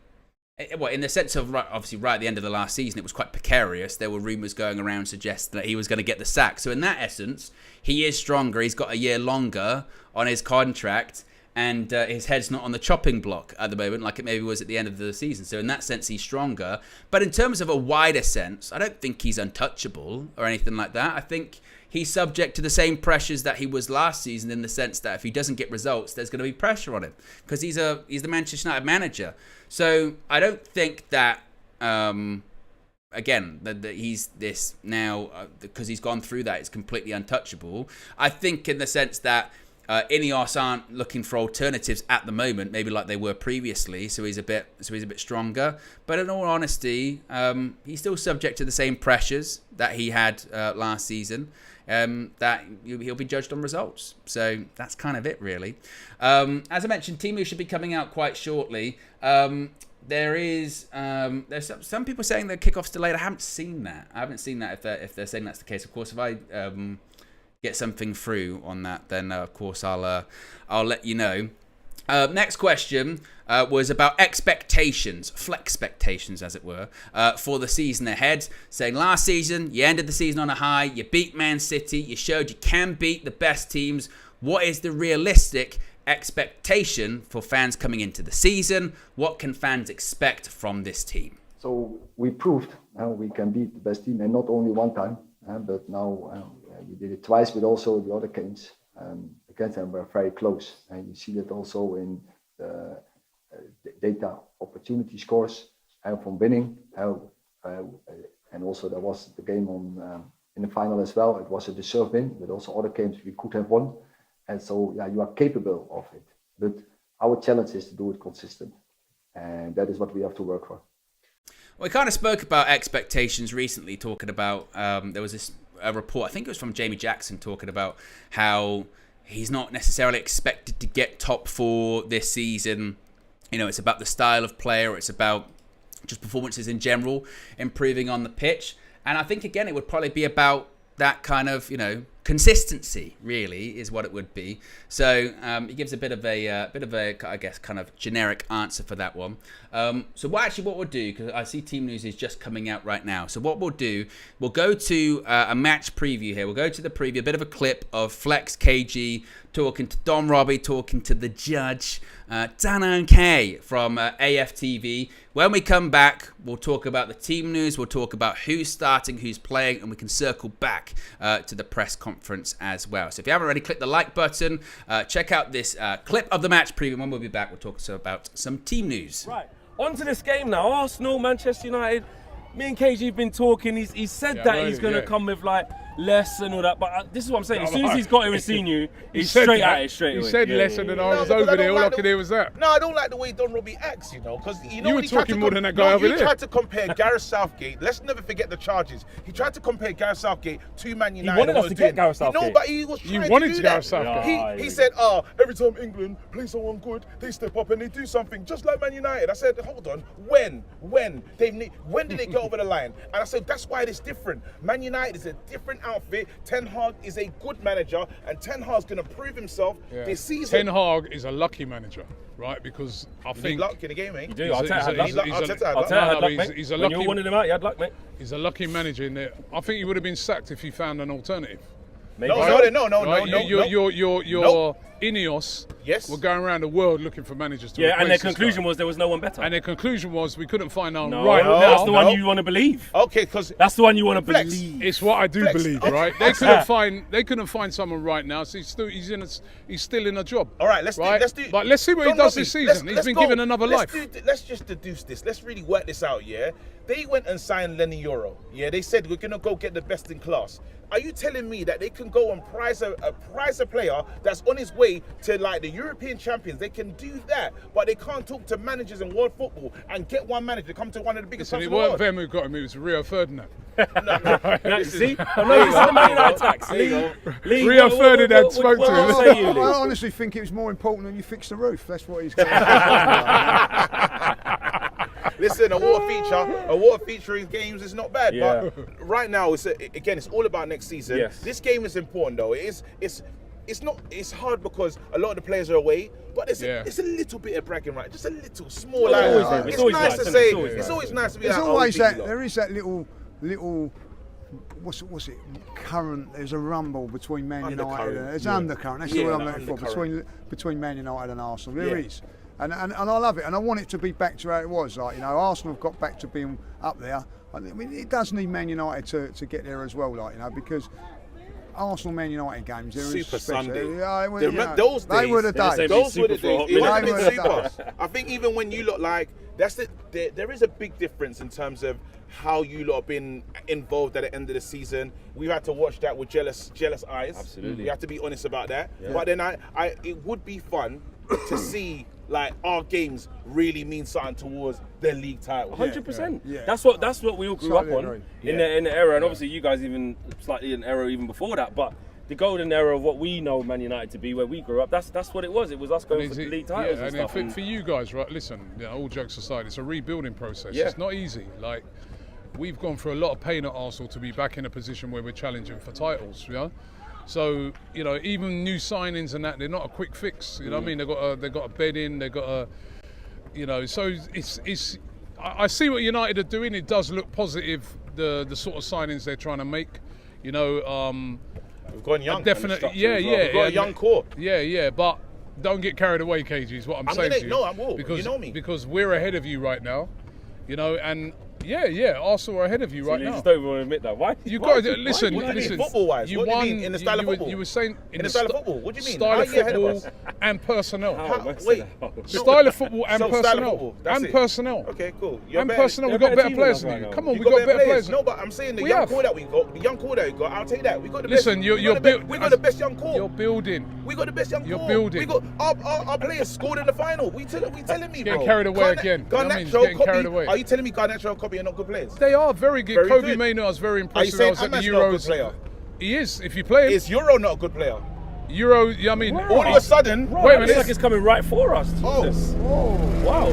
Well, in the sense of, obviously, right at the end of the last season, it was quite precarious. There were rumours going around suggesting that he was going to get the sack. So in that essence, he is stronger. He's got a year longer on his contract. And his head's not on the chopping block at the moment, like it maybe was at the end of the season. So in that sense, he's stronger. But in terms of a wider sense, I don't think he's untouchable or anything like that. I think he's subject to the same pressures that he was last season, in the sense that if he doesn't get results, there's going to be pressure on him, because he's the Manchester United manager. So I don't think that, again, that he's this now, because he's gone through that, it's completely untouchable. I think in the sense that Ineos aren't looking for alternatives at the moment, maybe like they were previously. So he's a bit stronger. But in all honesty, he's still subject to the same pressures that he had last season. That he'll be judged on results. So that's kind of it, really. As I mentioned, Timu should be coming out quite shortly. There's some people saying the kickoff's delayed. I haven't seen that. If they're saying that's the case. Of course, if I get something through on that, then of course I'll let you know. Next question was about expectations, flexpectations as it were, for the season ahead. Saying last season you ended the season on a high, you beat Man City, you showed you can beat the best teams. What is the realistic expectation for fans coming into the season? What can fans expect from this team? So we proved we can beat the best team, and not only one time, but now we did it twice, but also the other games against them were very close. And you see that also in the data opportunity scores from winning. And also there was the game in the final as well. It was a deserved win, but also other games we could have won. And so, you are capable of it. But our challenge is to do it consistent. And that is what we have to work for. We kind of spoke about expectations recently, talking about, there was a report, I think it was from Jamie Jackson, talking about how he's not necessarily expected to get top 4 this season. it's about the style of player, it's about just performances in general, improving on the pitch. And I think, again, it would probably be about that kind of, consistency, really, is what it would be. So he gives a bit of a, I guess, kind of generic answer for that one. So what we'll do, because I see team news is just coming out right now. So what we'll do, we'll go to a match preview here. We'll go to the preview, a bit of a clip of Flex KG talking to Dom Robbie, talking to the judge, Dana and Kay from AFTV. When we come back, we'll talk about the team news, we'll talk about who's starting, who's playing, and we can circle back to the press conference as well. So if you haven't already, click the like button, check out this clip of the match preview. When we'll be back, we'll talk about some team news. Right, on to this game now. Arsenal, Manchester United. Me and KG have been talking. He's said that he's going to come with less and all that. But this is what I'm saying. As soon as he's got here and seen you, he's straight at it straight away. He said less, and then I was over there. All I could hear was that. No, I don't like the way Don Robbie acts, because you were talking more than that guy over there. He tried to compare Gareth Southgate. Let's never forget the charges. He tried to compare Gareth Southgate to Man United. He wanted us to get Gareth Southgate. No, but he was trying to do that. You wanted Gareth Southgate. He said, every time England play someone good, they step up and they do something just like Man United. I said, hold on, when did they get over the line? And I said, that's why it's different. Man United is a different outfit. Ten Hag is a good manager, and Ten Hag's going to prove himself this season. Ten Hag is a lucky manager, right? Because I think luck in the game, mate. You do. Arteta had luck, mate. He's a when lucky. you wanted him out, you had luck, mate. He's a lucky manager in there. I think he would have been sacked if he found an alternative. Maybe. No. Your Ineos yes. were going around the world looking for managers to replace replace and their this conclusion guy. was there was no one better. And their conclusion was we couldn't find one No, right now. that's the one you want to believe. Okay, because that's the one you want to Flex. believe. It's what I do Flex. believe, Okay. right? They couldn't find someone right now, so he's still in a job. All right, let's do. But let's see what he does this season. He's been given another life. Let's just deduce this. Let's really work this out. Yeah, they went and signed Lenny Euro. Yeah, they said we're gonna go get the best in class. Are you telling me that they can go and prize a player that's on his way to the European champions? They can do that, but they can't talk to managers in world football and get one manager to come to one of the biggest clubs in the world. It weren't them who got him, it was Rio Ferdinand. See? I know this is the Man United tax. Rio Ferdinand spoke to him. I honestly think it was more important than you fix the roof. That's what he's going Listen, a water feature in games is not bad. Yeah. But right now, it's all about next season. Yes. This game is important, though. It's hard because a lot of the players are away, but it's a little bit of bragging right, just a little small. It's nice to say. It's always nice to be. There's always that. There is that little. What's it? Current. There's a rumble between Man United. There's undercurrent. That's what I'm looking for between Man United and Arsenal. There is. And I love it, and I want it to be back to how it was. Arsenal have got back to being up there. I mean, it does need Man United to get there as well, because Arsenal Man United games, they're Super Sunday. Yeah, those days, they were the days. Those were the days. It They was were super. the I think even when you look there is a big difference in terms of how you lot have been involved at the end of the season. We've had to watch that with jealous eyes. Absolutely. We have to be honest about that. Yeah. But then it would be fun to see our games really mean something towards their league title. 100%. Yeah. That's what we all grew up on agree. in the era, and obviously you guys even slightly an era even before that. But the golden era of what we know Man United to be, where we grew up, that's what it was. It was us going for the league titles and stuff. For you guys, right? Listen, all jokes aside, it's a rebuilding process. Yeah. It's not easy. We've gone through a lot of pain at Arsenal to be back in a position where we're challenging for titles. So even new signings and that, they're not a quick fix. You know what I mean? They've got a bed in. They've got a, so it's. I see what United are doing. It does look positive. The sort of signings they're trying to make. We've gone young. Definitely, We've got a young core. Yeah. But don't get carried away, KG. Is what I'm saying to you. No, I will. Because, you know me. Because we're ahead of you right now. And. Yeah, Arsenal are ahead of you right now. You just don't want to admit that. Why? You got to listen. What do you listen. mean, football-wise? What do you mean, in the style of football? You were saying in the style of football. What do you mean? Style How of are you ahead of football us? and personnel. Style of football and personnel. Personnel. Okay, cool. Personnel. We've got better players than you. Come on, we've got better players. No, but I'm saying the young core that we got, I'll take that. We got the best. Listen, we got the best young core. You're building. We got the best young core. You're building. We got our players scored in the final. We telling me, bro. Getting carried away again. Garnacho, Copy. Are you telling me Garnacho and Copy are not good players? They are very good. Very Kobe good. Mainoo is very Are you impressive. saying I was at the Ahmad's not a good Euros. player? He is. If you play him. Is Euro not a good player? Euro, I mean, all of a sudden, wait a minute. It's like it's coming right for us. Jesus. Wow.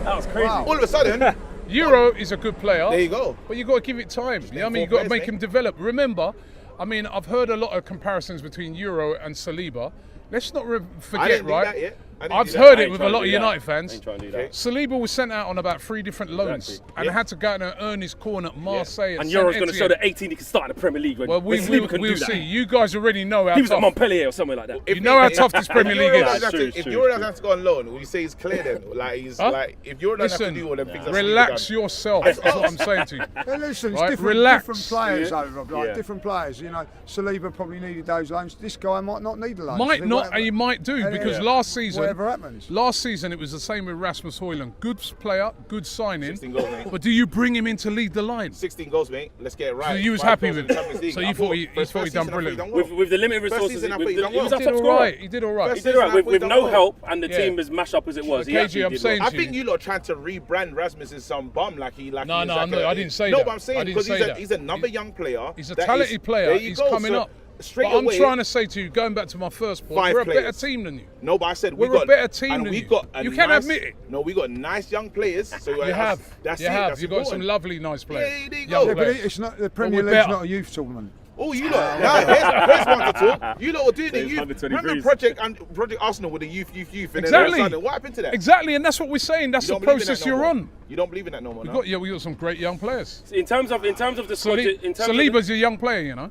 That was crazy. all of a sudden, Euro is a good player. there you go. But you got to give it time. You know what I mean? You got to make him develop. Remember, I mean, I've heard a lot of comparisons between Euro and Saliba. Let's not forget, right? I've heard it with a lot of United fans. Saliba was sent out on about 3 different loans and had to go out and earn his corn at Marseille. And Euro's going to show that 18 he can start in the Premier League. Well, we'll see. You guys already know how he was tough. at Montpellier or somewhere like that. You know how tough this Premier League is. If Euro doesn't have to go on loan, will you say he's clear then? Like he's like, if Euro doesn't have to do all them things, relax yourself. That's what I'm saying to you. Hey, listen, it's Right, different, relax. different players over, like different players. You know, Saliba probably needed those loans. This guy might not need the loans. Might not, and he might do, because last season, whatever happens. last season it was the same with Rasmus Højlund. Good player, good signing. 16 goals, mate. But do you bring him in to lead the line? 16 goals, mate. Let's get it right. So you was 5 happy goals with in the Champions it. League. So I you thought he first done season, I thought he brilliant. done well. With the limited First resources, season, I he thought he done was well. our top scorer. He did all right. He did all right. With no help and the Yeah. team as mashed up as it was. He KG, actually I'm did saying well. I think you lot are trying to rebrand Rasmus as some bum, like he, like No, he's no, like no, I didn't say no, that. but I'm saying I didn't because say that. he's another young player. He's a that talented is- player. there you He's go. coming So up. Straight But I'm away, trying to say to you, going back to my first point, 5 we're a better players. team than you. No, but I said We're we got a better team and than we you. got a You can nice, admit it. No, we got nice young players. So You have. That's you it. have. That's You've got some important. lovely, nice players. Yeah, there you Young go. Yeah, but players. it's not the Premier we're League's better. not a youth tournament. Oh, you lot. Now, here's one to talk. You lot were doing the There's youth. under 23s. Remember Project Arsenal with the youth, and Exactly. then all of a sudden, what happened to that? Exactly, and that's what we're saying. That's You the don't believe in process that no you're more? on. You don't believe in that no more. We no? got some great young players. In terms of the squad, in terms of Saliba's a young player, you know.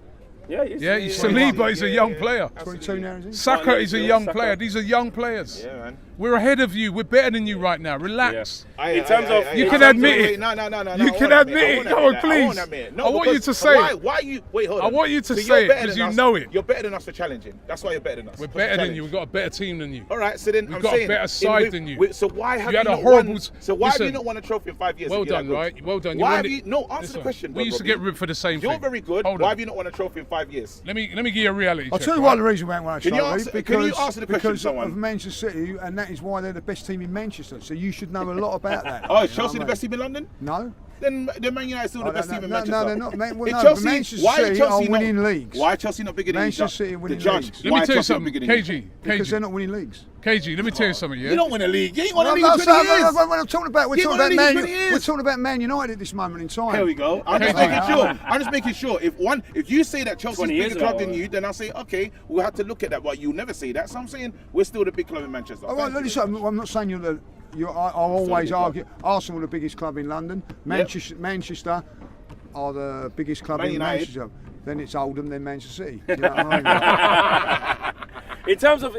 yeah, he is. Yeah, He is. Saliba is a young player. 22 now, is he? Saka is a young Saka. player. These are young players. Yeah, man. We're ahead of you. We're better than you right now. Relax. In terms of- You in can terms admit it. No. You can admit it. Come on, please. I want you to say it. Why you? Wait, hold on. I want you to So say you're it better because than you us. know it. You're better than us for challenging. That's why you're better than us. We're for better than challenge. you. We've got a better team than you. All right, so then We've I'm got a saying, better side than you. So why have You you had a not horrible- won? So why have you listen. not won a trophy in 5 years? Well if you're done, that good? right? Well done. You Why won have it. you? No, answer Listen, the question. we used to get ripped for the same You're thing. very good. Hold Why on. have you not won a trophy in 5 years? Let me give you a reality I'll check. tell you right? why the reason we haven't won a Can you trophy, answer- because, can you answer the question, because someone? of Manchester City, and that is why they're the best team in Manchester. So you should know a lot about that. Oh, You is know Chelsea what the I best team in London? mean? No. Then Man United is still the best team in Manchester. No, they're not. Well, Is no, Chelsea, but Manchester why is City Chelsea are not- winning leagues. Why is Chelsea not bigger than Manchester you? City are winning the judge. leagues. Let Why me is tell you Chelsea not something, bigger than you? KG. Because they're KG. not winning leagues. KG. Let me tell you something. Yeah. You don't win a league. You ain't won a league in No, 20 years. we're talking about You won a league in 20 years. we're talking about Man United at this moment in time. Here we go. I'm just Okay. making sure. I'm just making sure. If you say that Chelsea's 20 a years bigger club ago, than you, then I'll say, okay, we'll have to look at that. But you never say that. So I'm saying we're still the big club in Manchester. All right, listen, I'm not saying you're the. I'll always argue Arsenal are the biggest club in London. Manchester are the biggest club Man in United. Manchester. Then it's Oldham, then Manchester City. You know what I mean? In terms of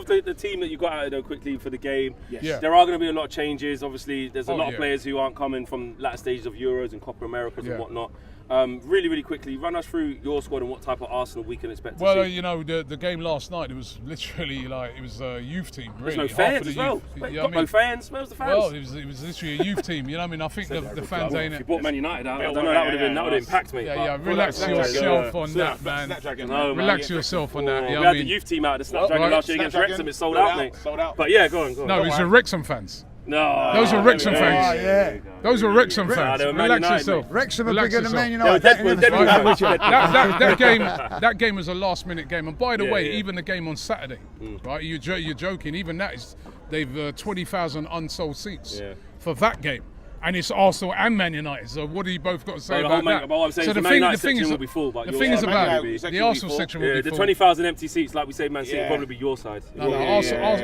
the team that you got out of there quickly for the game, Yeah. there are going to be a lot of changes. Obviously, there's a Oh, lot of yeah. players who aren't coming from latter stages of Euros and Copa Americas Yeah. and whatnot. Really, really quickly, run us through your squad and what type of Arsenal we can expect to Well, see. you know, the game last night, it was literally like, it was a youth team, really. There's no Half fans of the as well. youth. You know Got what I no mean? fans. Where's the fans? Well, it was literally a youth team, you know what I mean? I think the fans ain't if you it. brought Man United out, I don't know, that would have impacted me. Yeah, but- relax yourself on that, man. Snapdragon. No, man. Relax yourself on that, you We know what had I the mean? youth team out of the Snapdragon Right. last year against Snapdragon. Wrexham. It's sold Sold out, out, mate. sold out. But yeah, go on. No, it was the Wrexham fans. No. Those are Wrexham there we go. fans. Yeah. Those are Wrexham fans. they were Man Relax United, yourself. mate. Wrexham are Relax bigger than Man yourself. United. we're dead That game was a last-minute game, and by the Yeah, way, yeah. even the game on Saturday, right? You're joking. Even that is, they've 20,000 unsold seats for that game, and it's Arsenal and Man United. So what do you both got to say Well, the about whole that? Man- but what I'm saying so is the the Man thing, United the thing section is, will be full, but the yours- thing is Man about United it, section the will be Arsenal full. section will Yeah, be the full. 20,000 empty seats, like we say, Man City, Yeah. will probably be your side. No, Arsenal's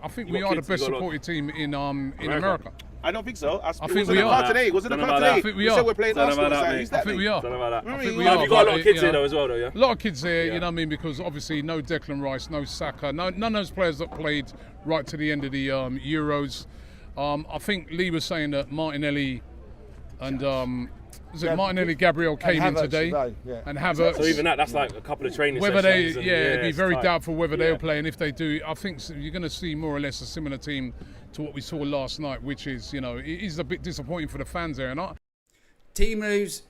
I think we You are got the kids, you best got a lot. supported team in America. I don't think so. think it was we in the are. car today. It was in the Don't know car about that. today. I think we We are. said we're playing Don't know Arsenal. about that, Like, mate. who's I that, think we mate? are. Don't know about that. I think You've we You've are. got a lot but, of kids you here know, though as well, though, yeah? A lot of kids there, you know what I mean, because obviously no Declan Rice, no Saka, none of those players that played right to the end of the Euros. I think Lee was saying that Martinelli and Martinelli Gabriel came in Havertz today, yeah. and Havertz. So even that's like a couple of training Whether they, sessions. it'd be very doubtful whether Yeah. they'll play, and if they do, I think you're going to see more or less a similar team to what we saw last night, which is, it is a bit disappointing for the fans there, and Team news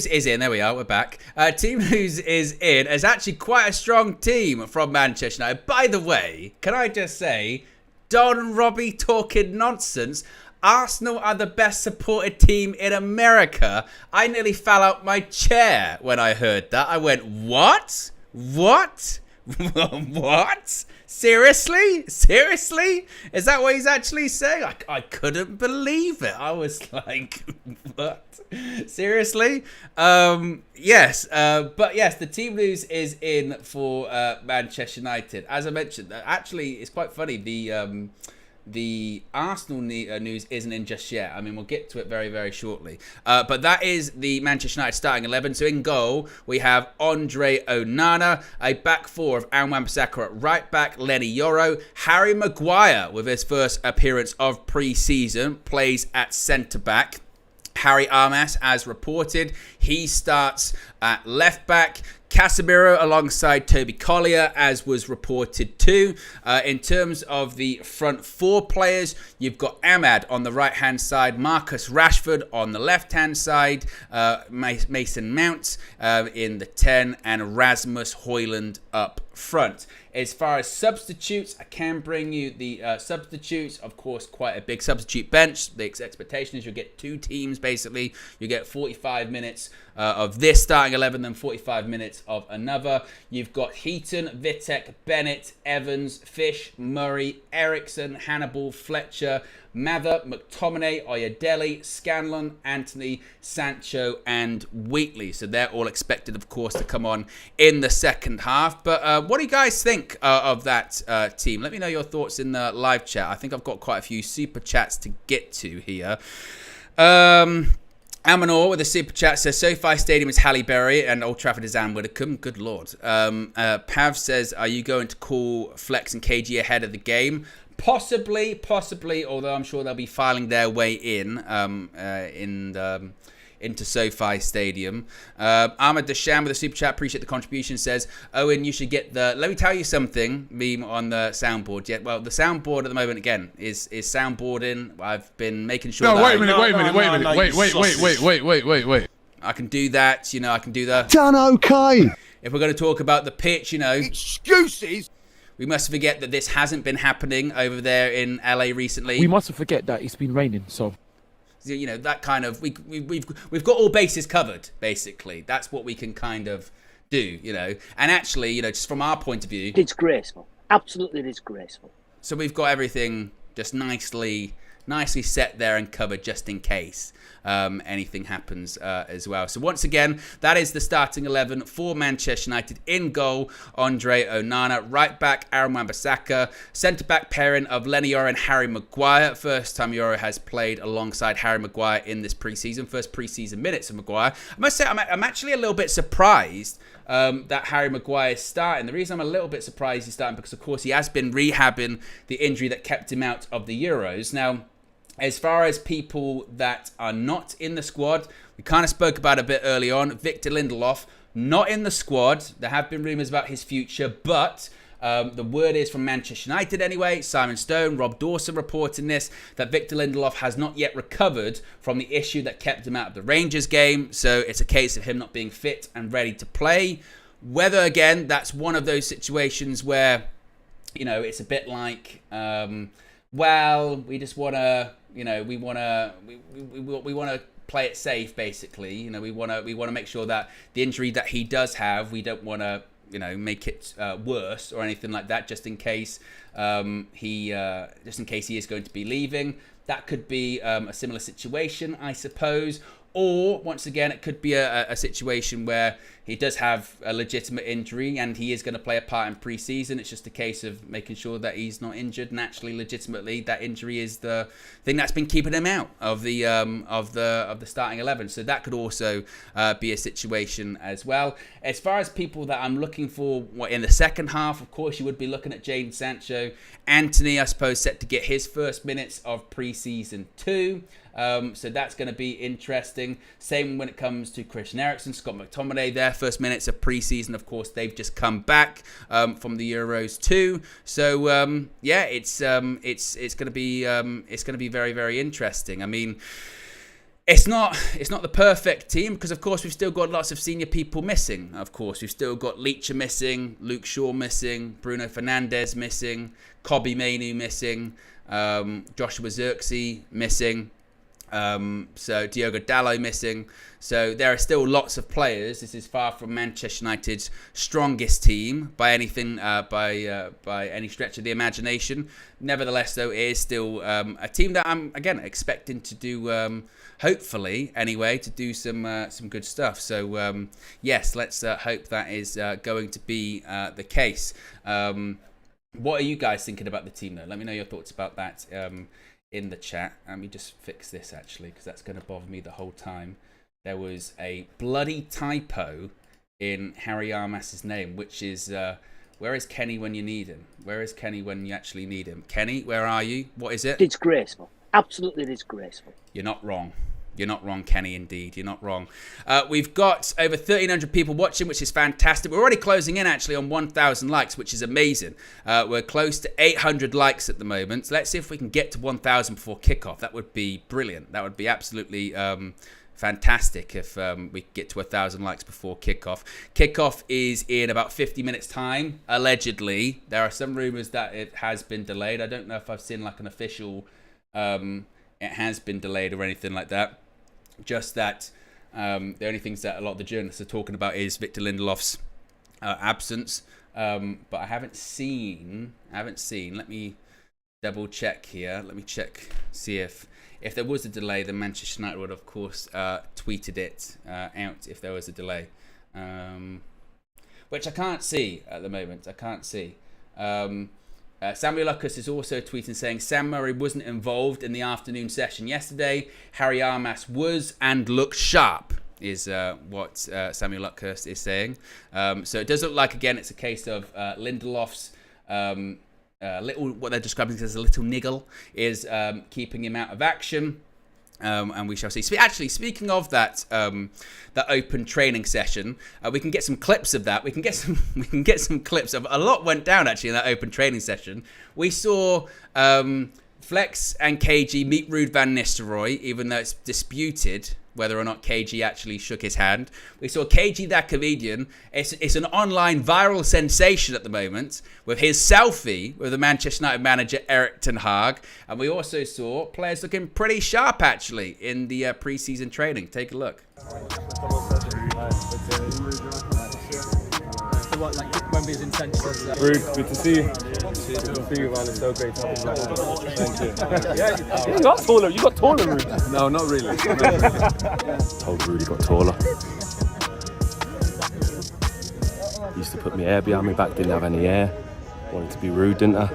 is in. There we are. We're back. Team news is in. It's actually quite a strong team from Manchester United. By the way, can I just say, Don and Robbie talking nonsense. Arsenal are the best supported team in America. I nearly fell out my chair when I heard that. I went, what? What? What? Seriously? Seriously? Is that what he's actually saying? I couldn't believe it. I was like, what? Seriously? Yes. But yes, the team news is in for Manchester United. As I mentioned, actually, it's quite funny. The Arsenal news isn't in just yet. I mean, we'll get to it very, very shortly. But that is the Manchester United starting 11. So in goal, we have Andre Onana, a back four of Wan-Bissaka at right back, Lenny Yoro. Harry Maguire, with his first appearance of pre-season, plays at centre back. Harry Armas, as reported, he starts at left back. Casemiro alongside Toby Collier, as was reported too. In terms of the front four players, you've got Ahmad on the right-hand side, Marcus Rashford on the left-hand side, Mason Mount in the 10, and Rasmus Højlund up front. As far as substitutes, I can bring you the substitutes. Of course, quite a big substitute bench. The expectation is you'll get two teams, basically. You get 45 minutes of this starting 11, then 45 minutes of another. You've got Heaton, Vitek, Bennett, Evans, Fish, Murray, Eriksen, Hannibal, Fletcher, Mather, McTominay, Oyedele, Scanlon, Anthony, Sancho, and Wheatley. So they're all expected, of course, to come on in the second half. But what do you guys think of that team? Let me know your thoughts in the live chat. I think I've got quite a few super chats to get to here. Amanor with a super chat says SoFi Stadium is Halle Berry and Old Trafford is Anne Widdecombe. Good lord. Pav says, are you going to call Flex and KG ahead of the game? Possibly, although I'm sure they'll be filing their way in into SoFi Stadium. Ahmed Desham with a super chat, appreciate the contribution, says, Owen, you should get the, let me tell you something, meme on the soundboard. Yeah, well, the soundboard at the moment, again, is soundboarding. I've been making sure wait a minute. I can do that, you know, I can do the... Done okay. If we're going to talk about the pitch, you know... Excuses! We must forget that this hasn't been happening over there in LA recently. We mustn't forget that it's been raining, so... You know, that kind of... We've got all bases covered, basically. That's what we can kind of do, you know. And actually, you know, just from our point of view... Disgraceful. Absolutely disgraceful. So we've got everything just nicely set there and covered just in case anything happens as well. So once again, that is the starting 11 for Manchester United. In goal, Andre Onana. Right back, Wan-Bissaka. Centre-back pairing of Lenny Yoro and Harry Maguire. First time Yoro has played alongside Harry Maguire in this pre-season. First pre-season minutes of Maguire. I must say, I'm actually a little bit surprised that Harry Maguire is starting. The reason I'm a little bit surprised he's starting because, of course, he has been rehabbing the injury that kept him out of the Euros. Now, as far as people that are not in the squad, we kind of spoke about it a bit early on. Victor Lindelof, not in the squad. There have been rumours about his future, but the word is from Manchester United anyway. Simon Stone, Rob Dawson reporting this, that Victor Lindelof has not yet recovered from the issue that kept him out of the Rangers game. So it's a case of him not being fit and ready to play. Whether, again, that's one of those situations where, you know, it's a bit like, well, we just want to... You know, we want to play it safe, basically. You know, we want to make sure that the injury that he does have, we don't want to, you know, make it worse or anything like that, just in case he is going to be leaving. That could be a similar situation, I suppose. Or, once again, it could be a situation where he does have a legitimate injury and he is going to play a part in pre-season. It's just a case of making sure that he's not injured. And actually, legitimately, that injury is the thing that's been keeping him out of the starting 11. So that could also be a situation as well. As far as people that I'm looking for in the second half, of course, you would be looking at Jadon Sancho. Anthony, I suppose, set to get his first minutes of pre-season too. So that's going to be interesting. Same when it comes to Christian Eriksen, Scott McTominay. Their first minutes of pre-season, of course, they've just come back from the Euros too. So yeah, it's going to be very, very interesting. I mean, It's not the perfect team because, of course, we've still got lots of senior people missing. Of course, we've still got Leacher missing, Luke Shaw missing, Bruno Fernandes missing, Kobbie Mainoo missing, Joshua Zirkzee missing, so Diogo Dalot missing. So there are still lots of players. This is far from Manchester United's strongest team by anything, by any stretch of the imagination. Nevertheless, though, it is still a team that I'm again expecting to do. Hopefully, anyway, to do some good stuff. So yes, let's hope that is going to be the case. What are you guys thinking about the team, though? Let me know your thoughts about that in the chat. Let me just fix this actually, because that's going to bother me the whole time. There was a bloody typo in Harry Armas's name, which is where is Kenny when you need him? Where is Kenny when you actually need him? Kenny, where are you? What is it? Disgraceful. Absolutely disgraceful. You're not wrong. You're not wrong, Kenny, indeed. You're not wrong. We've got over 1,300 people watching, which is fantastic. We're already closing in, actually, on 1,000 likes, which is amazing. We're close to 800 likes at the moment. So let's see if we can get to 1,000 before kickoff. That would be brilliant. That would be absolutely fantastic if we could get to 1,000 likes before kickoff. Kickoff is in about 50 minutes' time, allegedly. There are some rumours that it has been delayed. I don't know if I've seen like an official... it has been delayed or anything like that. Just that the only things that a lot of the journalists are talking about is Victor Lindelof's absence. But I haven't seen. Let me double check here. Let me check, see if there was a delay, then Manchester United would, of course, tweeted it out if there was a delay. Which I can't see at the moment. I can't see. Samuel Lucas is also tweeting saying Sam Murray wasn't involved in the afternoon session yesterday. Harry Armas was and looked sharp, is what Samuel Lucas is saying. So it does look like, again, it's a case of Lindelof's little, what they're describing as a little niggle, is keeping him out of action. And we shall see. Actually, speaking of that open training session, we can get some clips of that. We can get some clips of a lot went down actually in that open training session. We saw Flex and KG meet Ruud van Nistelrooy, even though it's disputed whether or not KG actually shook his hand. We saw KG that comedian. It's an online viral sensation at the moment with his selfie with the Manchester United manager Erik ten Hag. And we also saw players looking pretty sharp actually in the pre-season training. Take a look. Ruud, good to see you. Good to see you, man. It's so great to have you back. Thank you. Yeah, you got taller. You got taller, Ruud. No, not really. Told Ruud he got taller. He used to put my hair behind my back, didn't have any hair. Wanted to be Ruud, didn't I?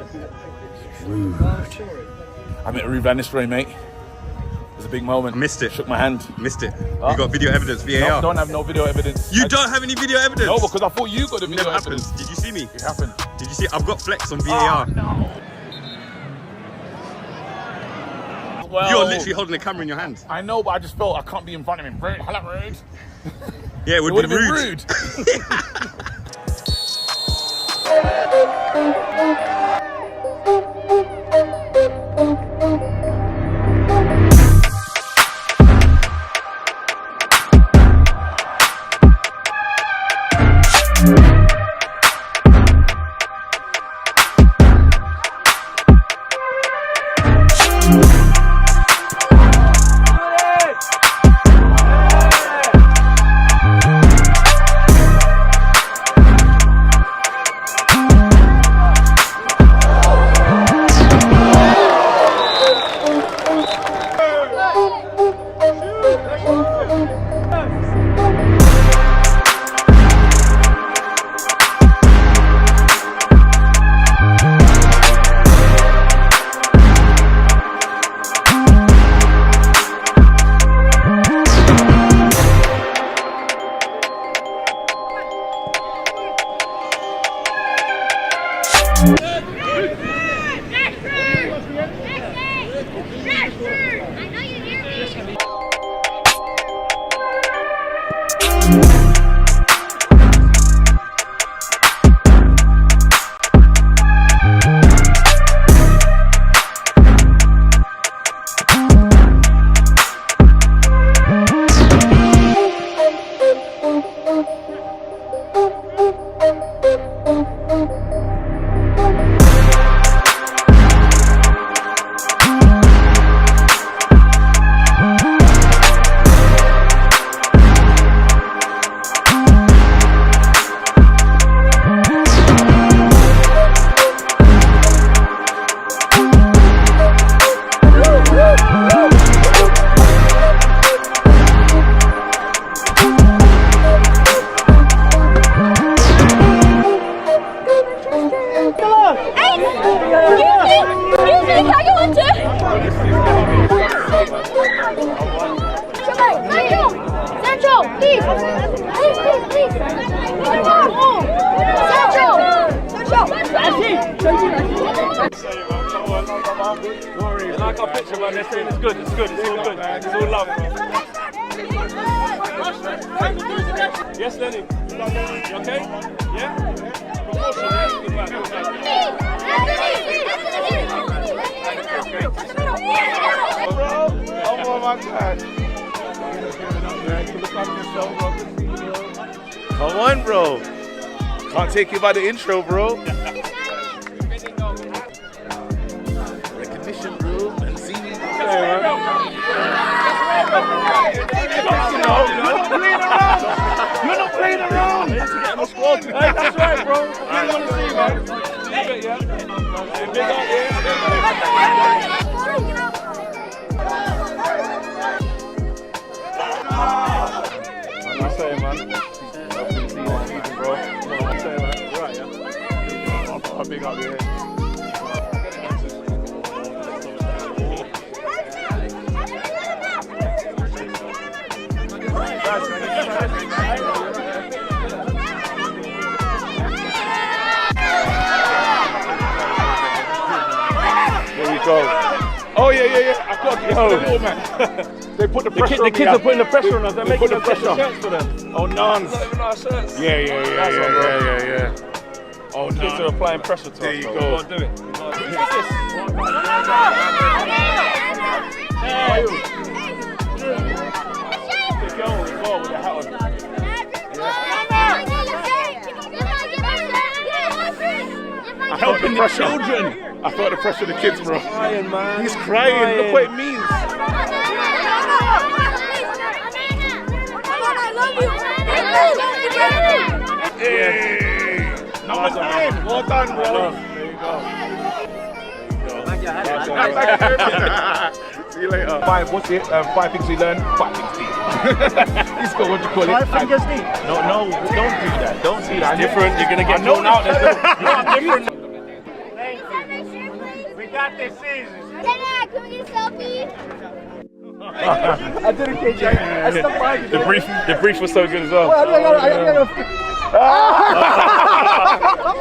Ruud. I met Ruud van Nistelrooy, mate. It was a big moment. Missed it. Shook my hand. Missed it. You got video evidence, VAR? No, don't have no video evidence. You don't have any video evidence? No, because I thought you got the video evidence. Did you see me? It happened. Did you see? I've got Flex on VAR. Oh, no. Well, you're literally holding the camera in your hand. I know, but I just felt I can't be in front of him. Ruud. Yeah, it would be rude. Excuse me, can I go into? Central, please. Please. You like our picture, man? They're saying it's good. It's all good. It's all love. Yes, Lenny. You okay? Yeah? Proportion, yeah? Good man. Oh my God. Come on, bro. Can't take you by the intro, bro. Recognition room and see me. You're not playing around. Hey, that's right, bro. We want to see you, man. Big up, I'm saying, man. Bro. I'm saying, man. Right, yeah. I'm big up here. There we go. Oh yeah. I got the little man. They put the pressure on me. The kids are putting the pressure on us. They're making us pressure. shirts for them. Oh, nuns. Not even our shirts. Yeah. Oh, kids are applying pressure to there us. You Bro. go. We've got to do it. What's The girl as well with the hat on. I helping the children. I felt the pressure of the kids, bro. Crying, man. He's crying. Look what it means. Hey. Number 9. Well done, bro. There you go. See you later. 5, what's it? 5 things we learned, 5 things deep. He's got what you call it. 5 fingers deep. No, don't do that. Don't do that. It's different. You're going to get thrown out. Different. We got this season. Can we get a selfie? I didn't catch you. I stopped by you. The brief was so good as well.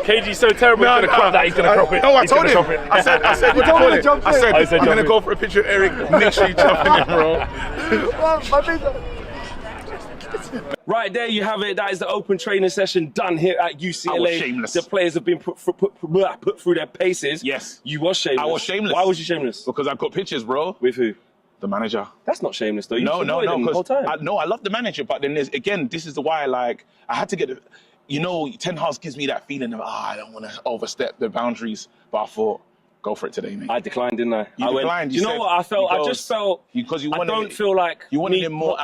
KG's so terrible. He's going to crop that. He's going to crop it. No, I told him. I said, what do you call it? I said, I'm going to go for a picture of Eric. Make sure you jump in there, bro. Right, there you have it. That is the open training session done here at UCLA. I was shameless. The players have been put through their paces. Yes. You was shameless. I was shameless. Why was you shameless? Because I've got pictures, bro. With who? The manager. That's not shameless, though. You No. the whole time. I love the manager, but then this is why, like, I had to get it. You know, Ten Hag gives me that feeling of, I don't want to overstep the boundaries, but I thought, go for it today, mate. I declined, didn't I? You declined. You know what I felt? I just felt because you I wanted. don't feel like you wanted him more.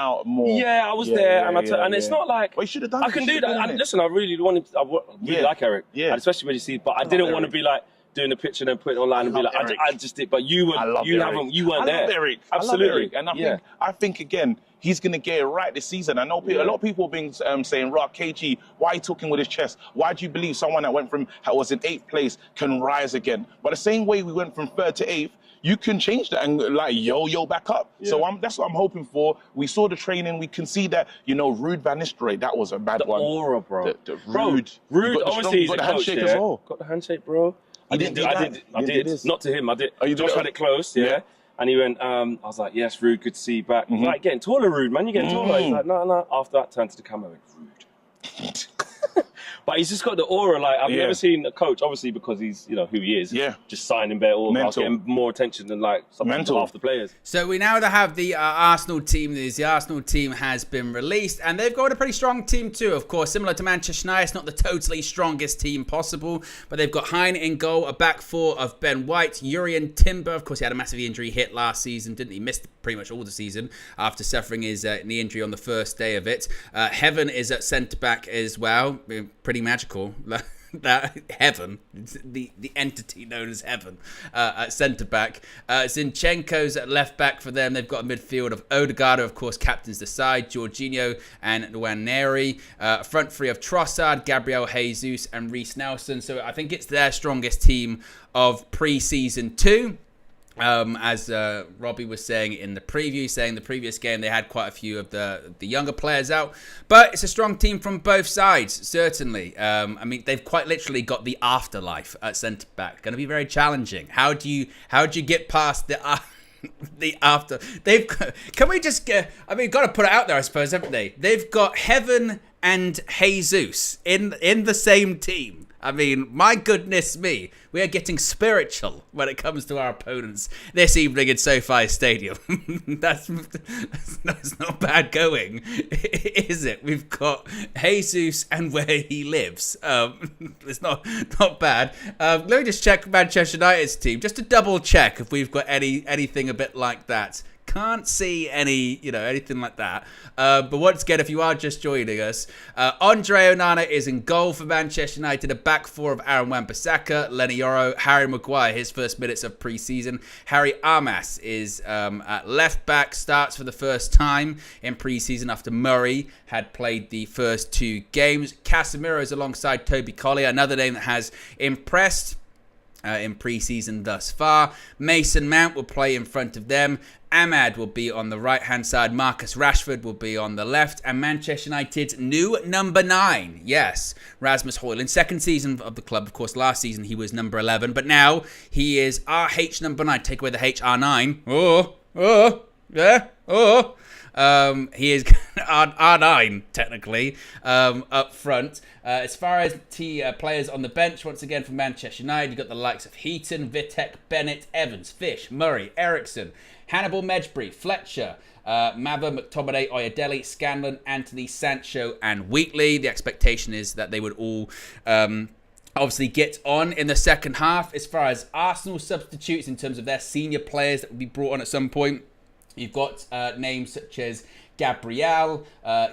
Yeah, I was there, and it's not like. Well, you should have done. I can do that. And listen, I really wanted. I really like Eric. Yeah. And especially when you see, but I didn't want to be like doing the picture and then put it online and be like, I just did. But you weren't there. I love Eric. Absolutely. And I think again, he's going to get it right this season. I know a lot of people have been saying, "Rock, KG, why are you talking with his chest? Why do you believe someone that was in 8th place can rise again?" But the same way we went from 3rd to 8th, you can change that and like yo back up. Yeah. So that's what I'm hoping for. We saw the training. We can see that, Ruud van Nistelrooy, that was a bad one. The aura, bro. The Ruud. Ruud, obviously he's a coach, as well. Got the handshake, bro. I did. Not to him. I did. Oh, you Josh had it close, yeah. And he went, I was like, yes, Ruud, good to see you back. He's like, getting taller, Ruud, man. You're getting taller. He's like, no. After that, turned to the camera and went, Ruud. But he's just got the aura. Like, I've never seen a coach, obviously, because he's, who he is. Yeah. Just signing better. I was getting more attention than, like, half the players. So we now have the Arsenal team. The Arsenal team has been released, and they've got a pretty strong team too, of course. Similar to Manchester United, it's not the totally strongest team possible, but they've got Heine in goal, a back four of Ben White, Jurrien Timber. Of course, he had a massive injury hit last season, didn't he? Missed pretty much all the season after suffering his knee injury on the first day of it. Heaven is at centre-back as well. Pretty magical. that Heaven, the entity known as Heaven, at centre back. Zinchenko's at left back for them. They've got a midfield of Odegaard, who of course captains the side, Jorginho and Nwaneri. Front three of Trossard, Gabriel Jesus and Reece Nelson. So I think it's their strongest team of pre-season 2. As Robbie was saying in the preview, saying the previous game they had quite a few of the younger players out, but it's a strong team from both sides, certainly. I mean, they've quite literally got the afterlife at centre back. Going to be very challenging. How do you get past the after? Can we just get? I mean, got to put it out there, I suppose, haven't they? They've got Heaven and Jesus in the same team. I mean, my goodness me, we are getting spiritual when it comes to our opponents this evening in SoFi Stadium. that's not bad going, is it? We've got Jesus and where he lives. It's not bad. Let me just check Manchester United's team, just to double check if we've got anything a bit like that. Can't see anything like that. But once again, if you are just joining us, Andre Onana is in goal for Manchester United. A back four of Aaron Wan-Bissaka, Lenny Yoro, Harry Maguire, his first minutes of pre-season. Harry Armas is at left back, starts for the first time in pre-season after Murray had played the first 2 games. Casemiro is alongside Toby Collier, another name that has impressed in pre-season thus far. Mason Mount will play in front of them. Ahmad will be on the right-hand side. Marcus Rashford will be on the left. And Manchester United's new number 9. Yes, Rasmus Højlund. Second season of the club. Of course, last season he was number 11. But now he is RH number 9. Take away the HR9. He is R9, technically, up front. As far as players on the bench, once again, for Manchester United, you've got the likes of Heaton, Vitek, Bennett, Evans, Fish, Murray, Eriksen, Hannibal Mejbri, Fletcher, Mava, McTominay, Oyedele, Scanlon, Anthony, Sancho, and Wheatley. The expectation is that they would all obviously get on in the second half. As far as Arsenal substitutes in terms of their senior players that will be brought on at some point, you've got names such as Gabriel,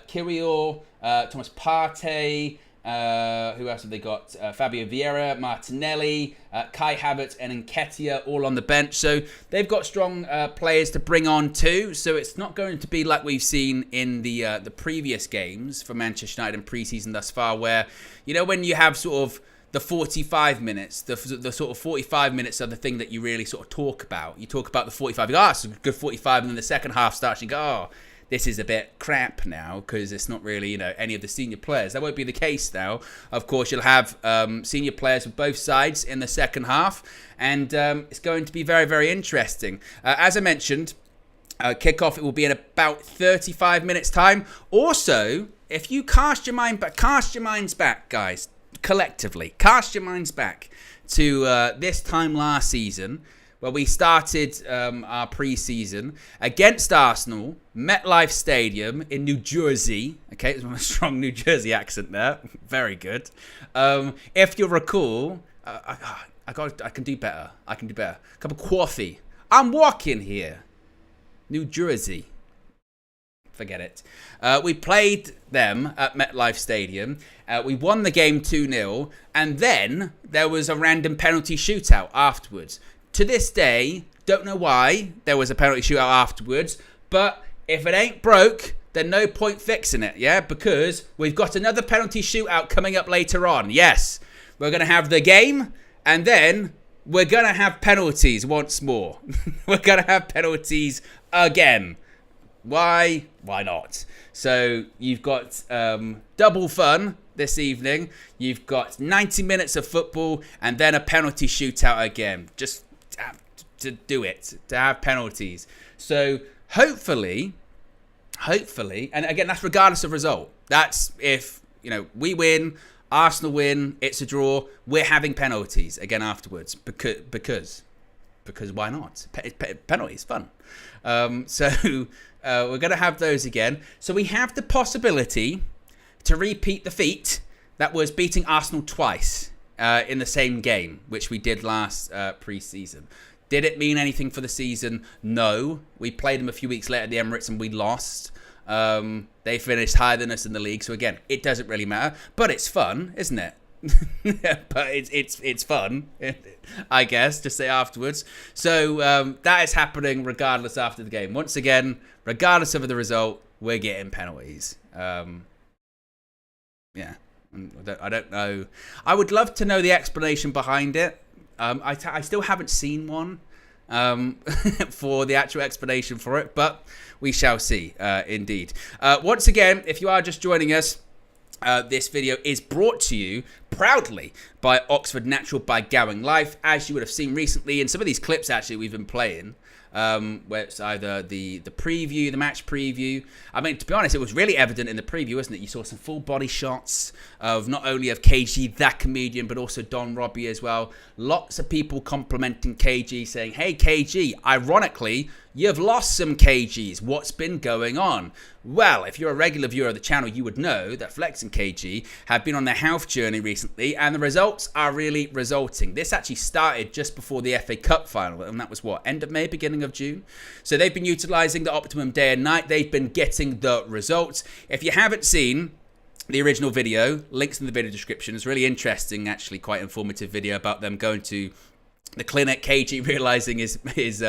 Kirill, Thomas Partey. Who else have they got? Fabio Vieira, Martinelli, Kai Havertz, and Nketiah all on the bench. So they've got strong players to bring on too. So it's not going to be like we've seen in the previous games for Manchester United in pre-season thus far, where when you have sort of the 45 minutes, the sort of 45 minutes are the thing that you really sort of talk about. You talk about the 45, you go, it's a good 45, and then the second half starts, and you go, this is a bit crap now because it's not really, any of the senior players. That won't be the case now. Of course, you'll have senior players with both sides in the second half, and it's going to be very, very interesting. As I mentioned, kickoff, it will be in about 35 minutes' time. Also, if you cast your minds back, guys, collectively, cast your minds back to this time last season, where we started our pre-season against Arsenal, MetLife Stadium in New Jersey. Okay, it's a strong New Jersey accent there. Very good. If you recall, I can do better. A cup of coffee. I'm walking here. New Jersey. Forget it. We played them at MetLife Stadium. We won the game 2-0. And then there was a random penalty shootout afterwards. To this day, don't know why there was a penalty shootout afterwards. But if it ain't broke, then no point fixing it, yeah? Because we've got another penalty shootout coming up later on. Yes, we're going to have the game, and then we're going to have penalties once more. We're going to have penalties again. Why? Why not? So you've got double fun this evening. You've got 90 minutes of football and then a penalty shootout again. Just to do it, to have penalties. So hopefully, and again, that's regardless of result. That's if, we win, Arsenal win, it's a draw, we're having penalties again afterwards. Because why not? Penalties, fun. So we're going to have those again. So we have the possibility to repeat the feat that was beating Arsenal twice in the same game, which we did last pre-season. Did it mean anything for the season? No. We played them a few weeks later at the Emirates and we lost. They finished higher than us in the league. So again, it doesn't really matter. But it's fun, isn't it? but it's fun, I guess, to say afterwards. So that is happening regardless after the game. Once again, regardless of the result, we're getting penalties. Yeah, I don't know. I would love to know the explanation behind it. I still haven't seen one for the actual explanation for it, but we shall see, indeed. Once again, if you are just joining us, this video is brought to you proudly by Oxford Natural by Going Life. As you would have seen recently in some of these clips, actually, we've been playing, where it's either the preview, the match preview. I mean, to be honest, it was really evident in the preview, wasn't it? You saw some full body shots of not only of KG, that comedian, but also Don Robbie as well. Lots of people complimenting KG, saying, hey, KG, ironically, you've lost some kgs. What's been going on? Well, if you're a regular viewer of the channel, you would know that Flex and KG have been on their health journey recently, and the results are really resulting. This actually started just before the FA Cup final, and that was what, end of May, beginning of June? So they've been utilising the Optimum Day and Night. They've been getting the results. If you haven't seen the original video, links in the video description. It's really interesting, actually, quite informative video about them going to the clinic, KG realizing his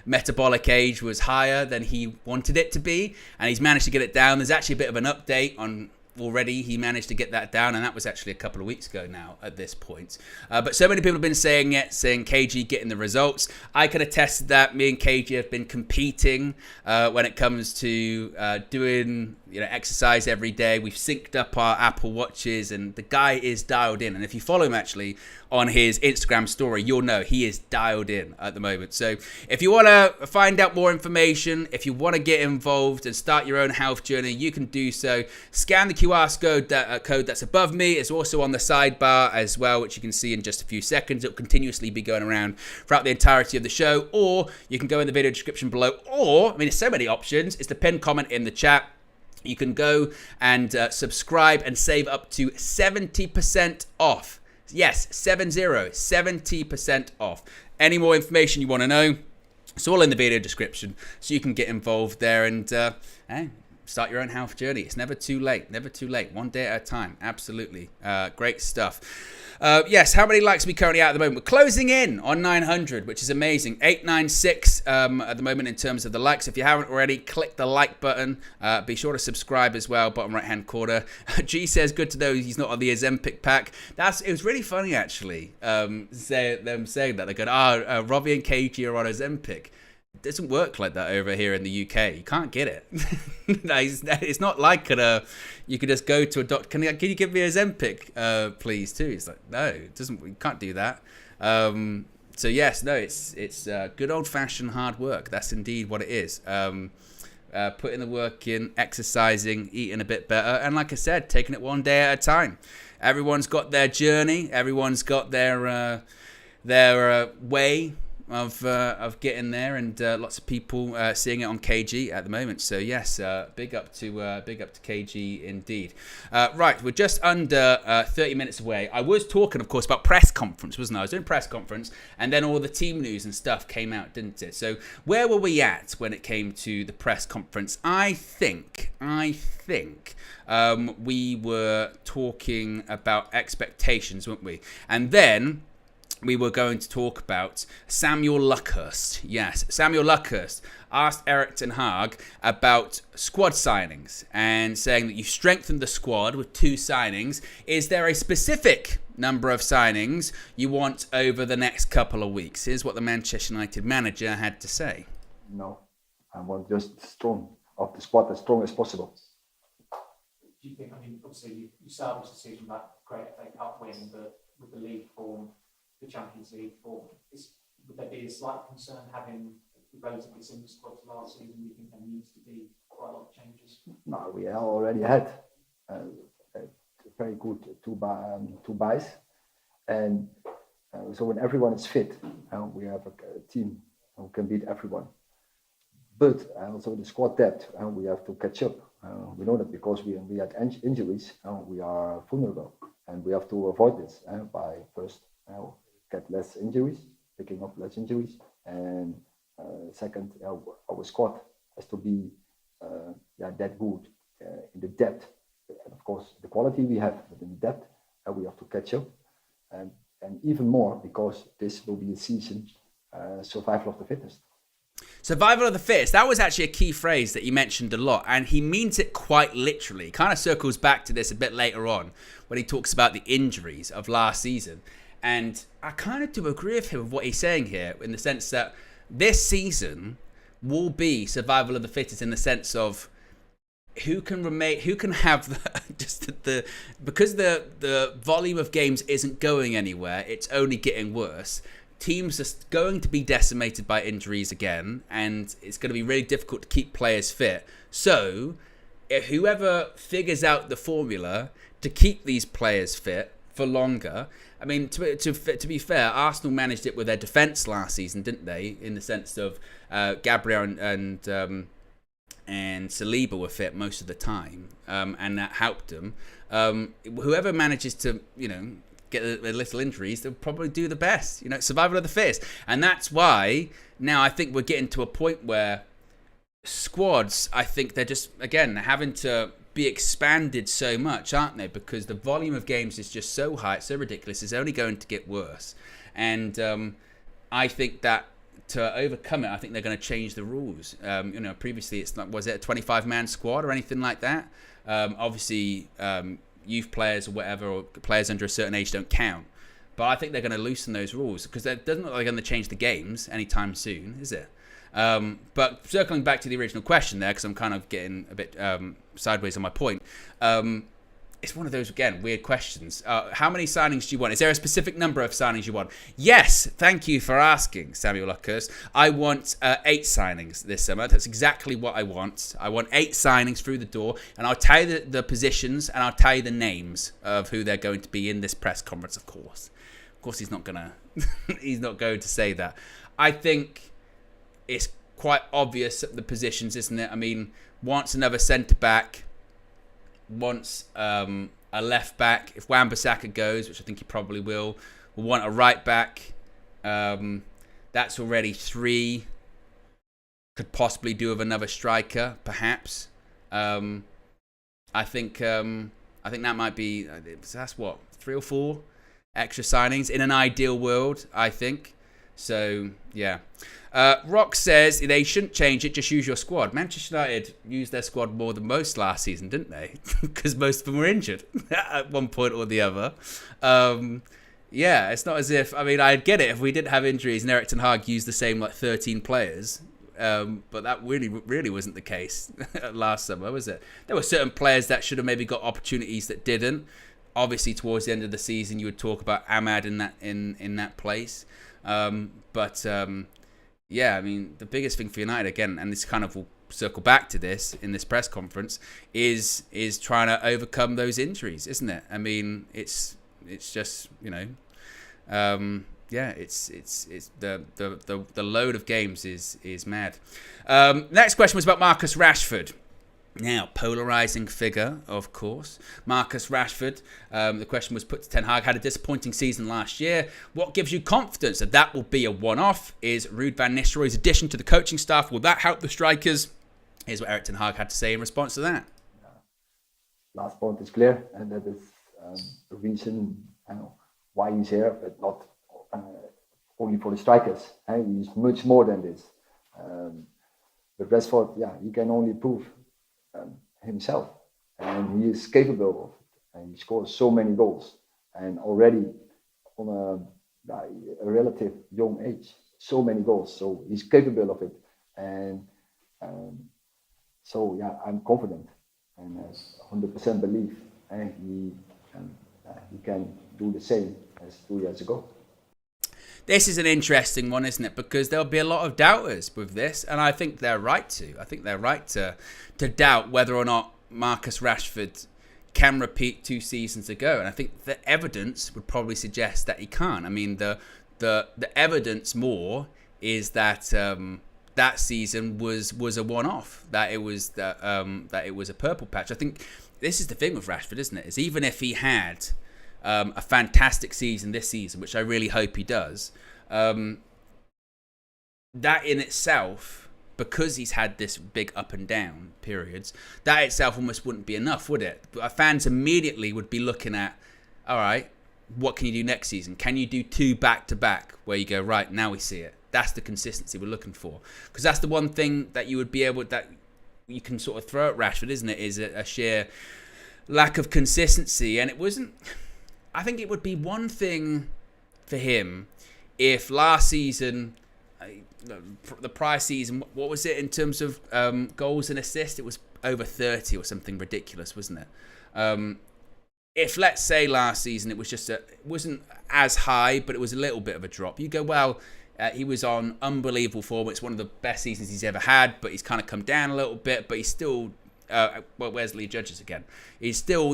metabolic age was higher than he wanted it to be, and he's managed to get it down. There's actually a bit of an update on already. He managed to get that down, and that was actually a couple of weeks ago now at this point. But so many people have been saying it, saying KG getting the results. I can attest to that. Me and KG have been competing when it comes to doing exercise every day. We've synced up our Apple Watches, and the guy is dialed in. And if you follow him actually on his Instagram story, you'll know he is dialed in at the moment. So if you want to find out more information, if you want to get involved and start your own health journey, you can do so. Scan the QR code that's above me. It's also on the sidebar as well, which you can see in just a few seconds. It'll continuously be going around throughout the entirety of the show, or you can go in the video description below, or, I mean, there's so many options. It's the pinned comment in the chat. You can go and subscribe and save up to 70% off. Yes, 70% off. Any more information you want to know, it's all in the video description, so you can get involved there and start your own health journey. It's never too late, never too late. One day at a time, absolutely. Great stuff. Yes, how many likes are we currently at the moment? We're closing in on 900, which is amazing. 896 at the moment in terms of the likes. If you haven't already, click the like button. Be sure to subscribe as well, bottom right hand corner. G says, good to know he's not on the Ozempic pack. It was really funny, actually, them saying that. They're going, Robbie and KG are on Ozempic. It doesn't work like that over here in the UK. You can't get it. It's not like you could just go to a doctor. Can you give me a Ozempic, please, too? It's like, no, it doesn't. We can't do that. So yes, no, it's good old fashioned hard work. That's indeed what it is. Putting the work in, exercising, eating a bit better, and like I said, taking it one day at a time. Everyone's got their journey. Everyone's got their way of getting there, and lots of people seeing it on KG at the moment. So yes, big up to KG indeed. Right, we're just under 30 minutes away. I was talking, of course, about press conference, wasn't I? I was doing press conference, and then all the team news and stuff came out, didn't it? So where were we at when it came to the press conference? I think we were talking about expectations, weren't we? And then we were going to talk about Samuel Luckhurst. Yes, Samuel Luckhurst asked Erik ten Hag about squad signings and saying that you strengthened the squad with 2 signings. Is there a specific number of signings you want over the next couple of weeks? Here's what the Manchester United manager had to say. No, I want just strong of the squad as strong as possible. Do you think, I mean, obviously you salvaged the season that great FA Cup win, but with the league form, the Champions League form, would there be a slight concern having relatively similar squad to last season? Do you think there needs to be quite a lot of changes? No, we already had very good two buys, and so when everyone is fit, we have a team who can beat everyone. But also the squad depth, we have to catch up. We know that because we had injuries, we are vulnerable, and we have to avoid this by first get less injuries, picking up less injuries, and second, our squad has to be that good in the depth, and of course the quality we have, but in the depth we have to catch up, and even more because this will be a season survival of the fittest. Survival of the fittest. That was actually a key phrase that he mentioned a lot, and he means it quite literally. Kind of circles back to this a bit later on when he talks about the injuries of last season. And I kind of do agree with him with what he's saying here, in the sense that this season will be survival of the fittest, in the sense of who can have because the volume of games isn't going anywhere, it's only getting worse. Teams are going to be decimated by injuries again, and it's going to be really difficult to keep players fit. So, whoever figures out the formula to keep these players fit for longer. I mean, to be fair, Arsenal managed it with their defence last season, didn't they? In the sense of Gabriel and Saliba were fit most of the time, and that helped them. Whoever manages to, get the little injuries, they'll probably do the best. Survival of the fittest. And that's why now I think we're getting to a point where squads, I think they're just, again, having to be expanded so much, aren't they? Because the volume of games is just so high, it's so ridiculous, it's only going to get worse. And I think that to overcome it, I think they're going to change the rules. Previously, it's not, was it a 25-man squad or anything like that? Obviously, youth players or whatever, or players under a certain age don't count. But I think they're going to loosen those rules, because it doesn't look like they're going to change the games anytime soon, is it? But circling back to the original question there, because I'm kind of getting a bit sideways on my point. It's one of those, again, weird questions. How many signings do you want? Is there a specific number of signings you want? Yes, thank you for asking, Samuel Luckhurst. I want 8 signings this summer. That's exactly what I want. I want 8 signings through the door, and I'll tell you the positions, and I'll tell you the names of who they're going to be in this press conference, of course. Of course, he's not going to say that. I think it's quite obvious at the positions, isn't it? I mean, wants another centre-back, wants a left back. If Wan-Bissaka goes, which I think he probably will want a right back. That's already 3. Could possibly do with another striker, perhaps. I think that might be. That's what, 3 or 4 extra signings in an ideal world, I think. So yeah. Rock says they shouldn't change it, just use your squad. Manchester United used their squad more than most last season, didn't they? Because most of them were injured at one point or the other. Yeah, it's not as if, I mean, I'd get it if we didn't have injuries and Eriksen used the same 13 players. But that really wasn't the case last summer, was it? There were certain players that should have maybe got opportunities that didn't. Obviously, towards the end of the season, you would talk about Ahmad in that place. Yeah, I mean, the biggest thing for United, again, and this kind of will circle back to this in this press conference, is trying to overcome those injuries, isn't it? I mean, it's just, it's the load of games is mad. Next question was about Marcus Rashford. Now, polarising figure, of course. Marcus Rashford, the question was put to Ten Hag, had a disappointing season last year. What gives you confidence that will be a one-off? Is Ruud van Nistelrooy's addition to the coaching staff, will that help the strikers? Here's what Erik Ten Hag had to say in response to that. Last point is clear, and that is the reason why he's here, but not only for the strikers. He's much more than this. But Rashford, he can only prove himself, and he is capable of it, and he scores so many goals, and already on a relative young age, so many goals, so he's capable of it, and I'm confident and 100% believe, and he can do the same as 2 years ago. This is an interesting one, isn't it? Because there'll be a lot of doubters with this, and I think they're right to. I think they're right to doubt whether or not Marcus Rashford can repeat 2 seasons ago. And I think the evidence would probably suggest that he can't. I mean, the evidence more is that that season was a one-off. That it was a purple patch. I think this is the thing with Rashford, isn't it? Is even if he had a fantastic season this season, which I really hope he does, that in itself, because he's had this big up and down periods, that itself almost wouldn't be enough, would it? Our fans immediately would be looking at all right, what can you do next season? Can you do 2 back-to-back where you go, right, now we see it? That's the consistency we're looking for. Because that's the one thing that you would be able, that you can sort of throw at Rashford, isn't it? Is a sheer lack of consistency. And it wasn't, I think it would be one thing for him if last season, the prior season, what was it in terms of goals and assists? It was over 30 or something ridiculous, wasn't it? If, let's say, last season it was just it wasn't as high, but it was a little bit of a drop, you go, well, he was on unbelievable form. It's one of the best seasons he's ever had, but he's kind of come down a little bit, but he's still, well, where's Lee Judges again? He's still,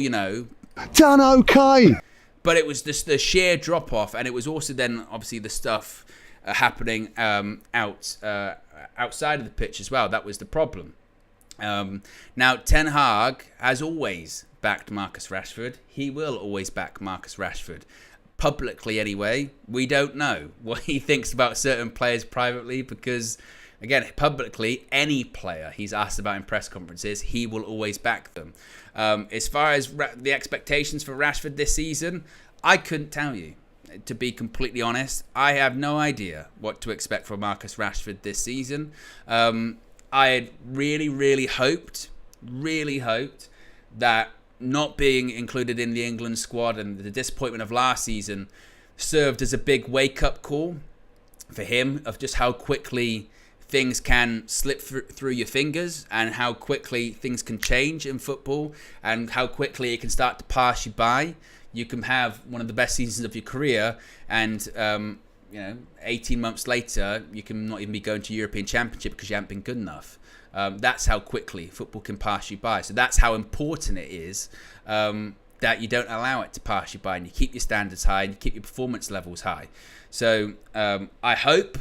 done okay. But it was just the sheer drop-off, and it was also then, obviously, the stuff happening outside of the pitch as well. That was the problem. Now, Ten Hag has always backed Marcus Rashford. He will always back Marcus Rashford. Publicly, anyway, we don't know what he thinks about certain players privately because, again, publicly, any player he's asked about in press conferences, he will always back them. As far as the expectations for Rashford this season, I couldn't tell you. To be completely honest, I have no idea what to expect from Marcus Rashford this season. I had really hoped that not being included in the England squad and the disappointment of last season served as a big wake-up call for him of just how quickly things can slip through your fingers and how quickly things can change in football and how quickly it can start to pass you by. You can have one of the best seasons of your career and 18 months later you can not even be going to European Championship because you haven't been good enough. That's how quickly football can pass you by. So that's how important it is that you don't allow it to pass you by and you keep your standards high and you keep your performance levels high. So I hope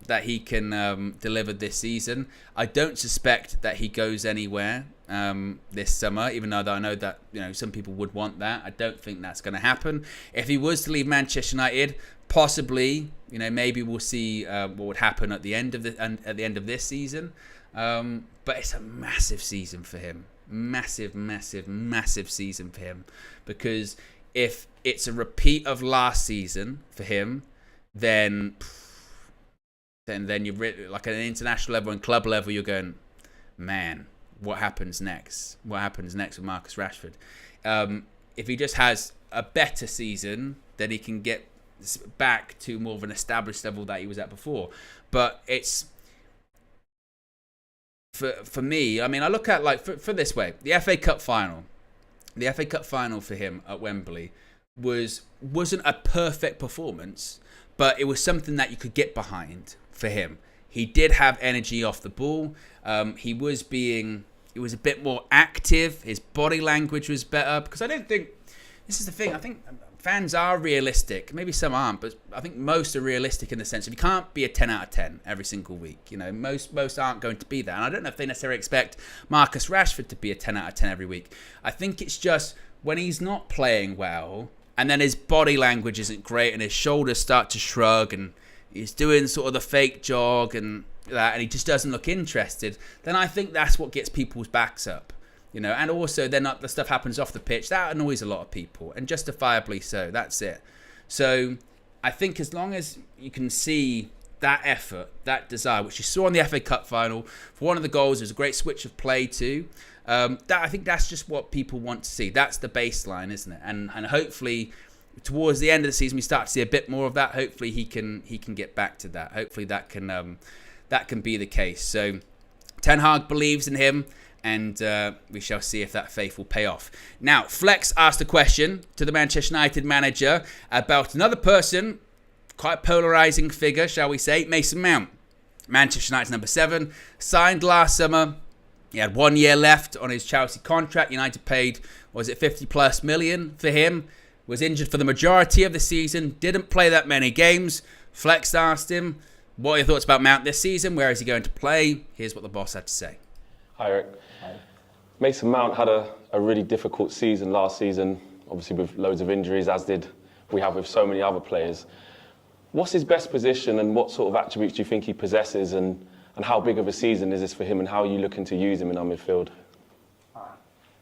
that he can deliver this season. I don't suspect that he goes anywhere this summer, even though I know that some people would want that. I don't think that's going to happen. If he was to leave Manchester United, possibly, maybe we'll see what would happen at the end of this season. But it's a massive season for him. Massive season for him. Because if it's a repeat of last season for him, then you're like at an international level and club level, you're going, man, what happens next? What happens next with Marcus Rashford? If he just has a better season, then he can get back to more of an established level that he was at before. But it's for me, I mean, I look at for this way, the FA Cup final for him at Wembley wasn't a perfect performance, but it was something that you could get behind for him. He did have energy off the ball. He was a bit more active. His body language was better because I don't think, this is the thing, I think fans are realistic. Maybe some aren't, but I think most are realistic in the sense of you can't be a 10 out of 10 every single week. Most aren't going to be that. And I don't know if they necessarily expect Marcus Rashford to be a 10 out of 10 every week. I think it's just when he's not playing well and then his body language isn't great and his shoulders start to shrug and he's doing sort of the fake jog and that, and he just doesn't look interested, then I think that's what gets people's backs up. And also then the stuff happens off the pitch. That annoys a lot of people, and justifiably so. That's it. So I think as long as you can see that effort, that desire, which you saw in the FA Cup final, for one of the goals, there's a great switch of play too. I think that's just what people want to see. That's the baseline, isn't it? And hopefully towards the end of the season, we start to see a bit more of that. Hopefully he can get back to that. Hopefully that can be the case. So Ten Hag believes in him. And we shall see if that faith will pay off. Now, Flex asked a question to the Manchester United manager about another person, quite polarising figure, shall we say, Mason Mount. Manchester United's number 7, signed last summer. He had 1 year left on his Chelsea contract. United paid, $50+ million for him. Was injured for the majority of the season. Didn't play that many games. Flex asked him, what are your thoughts about Mount this season? Where is he going to play? Here's what the boss had to say. Hi, Eric. Hi. Mason Mount had a really difficult season last season, obviously with loads of injuries, as did we have with so many other players. What's his best position and what sort of attributes do you think he possesses and how big of a season is this for him and how are you looking to use him in our midfield?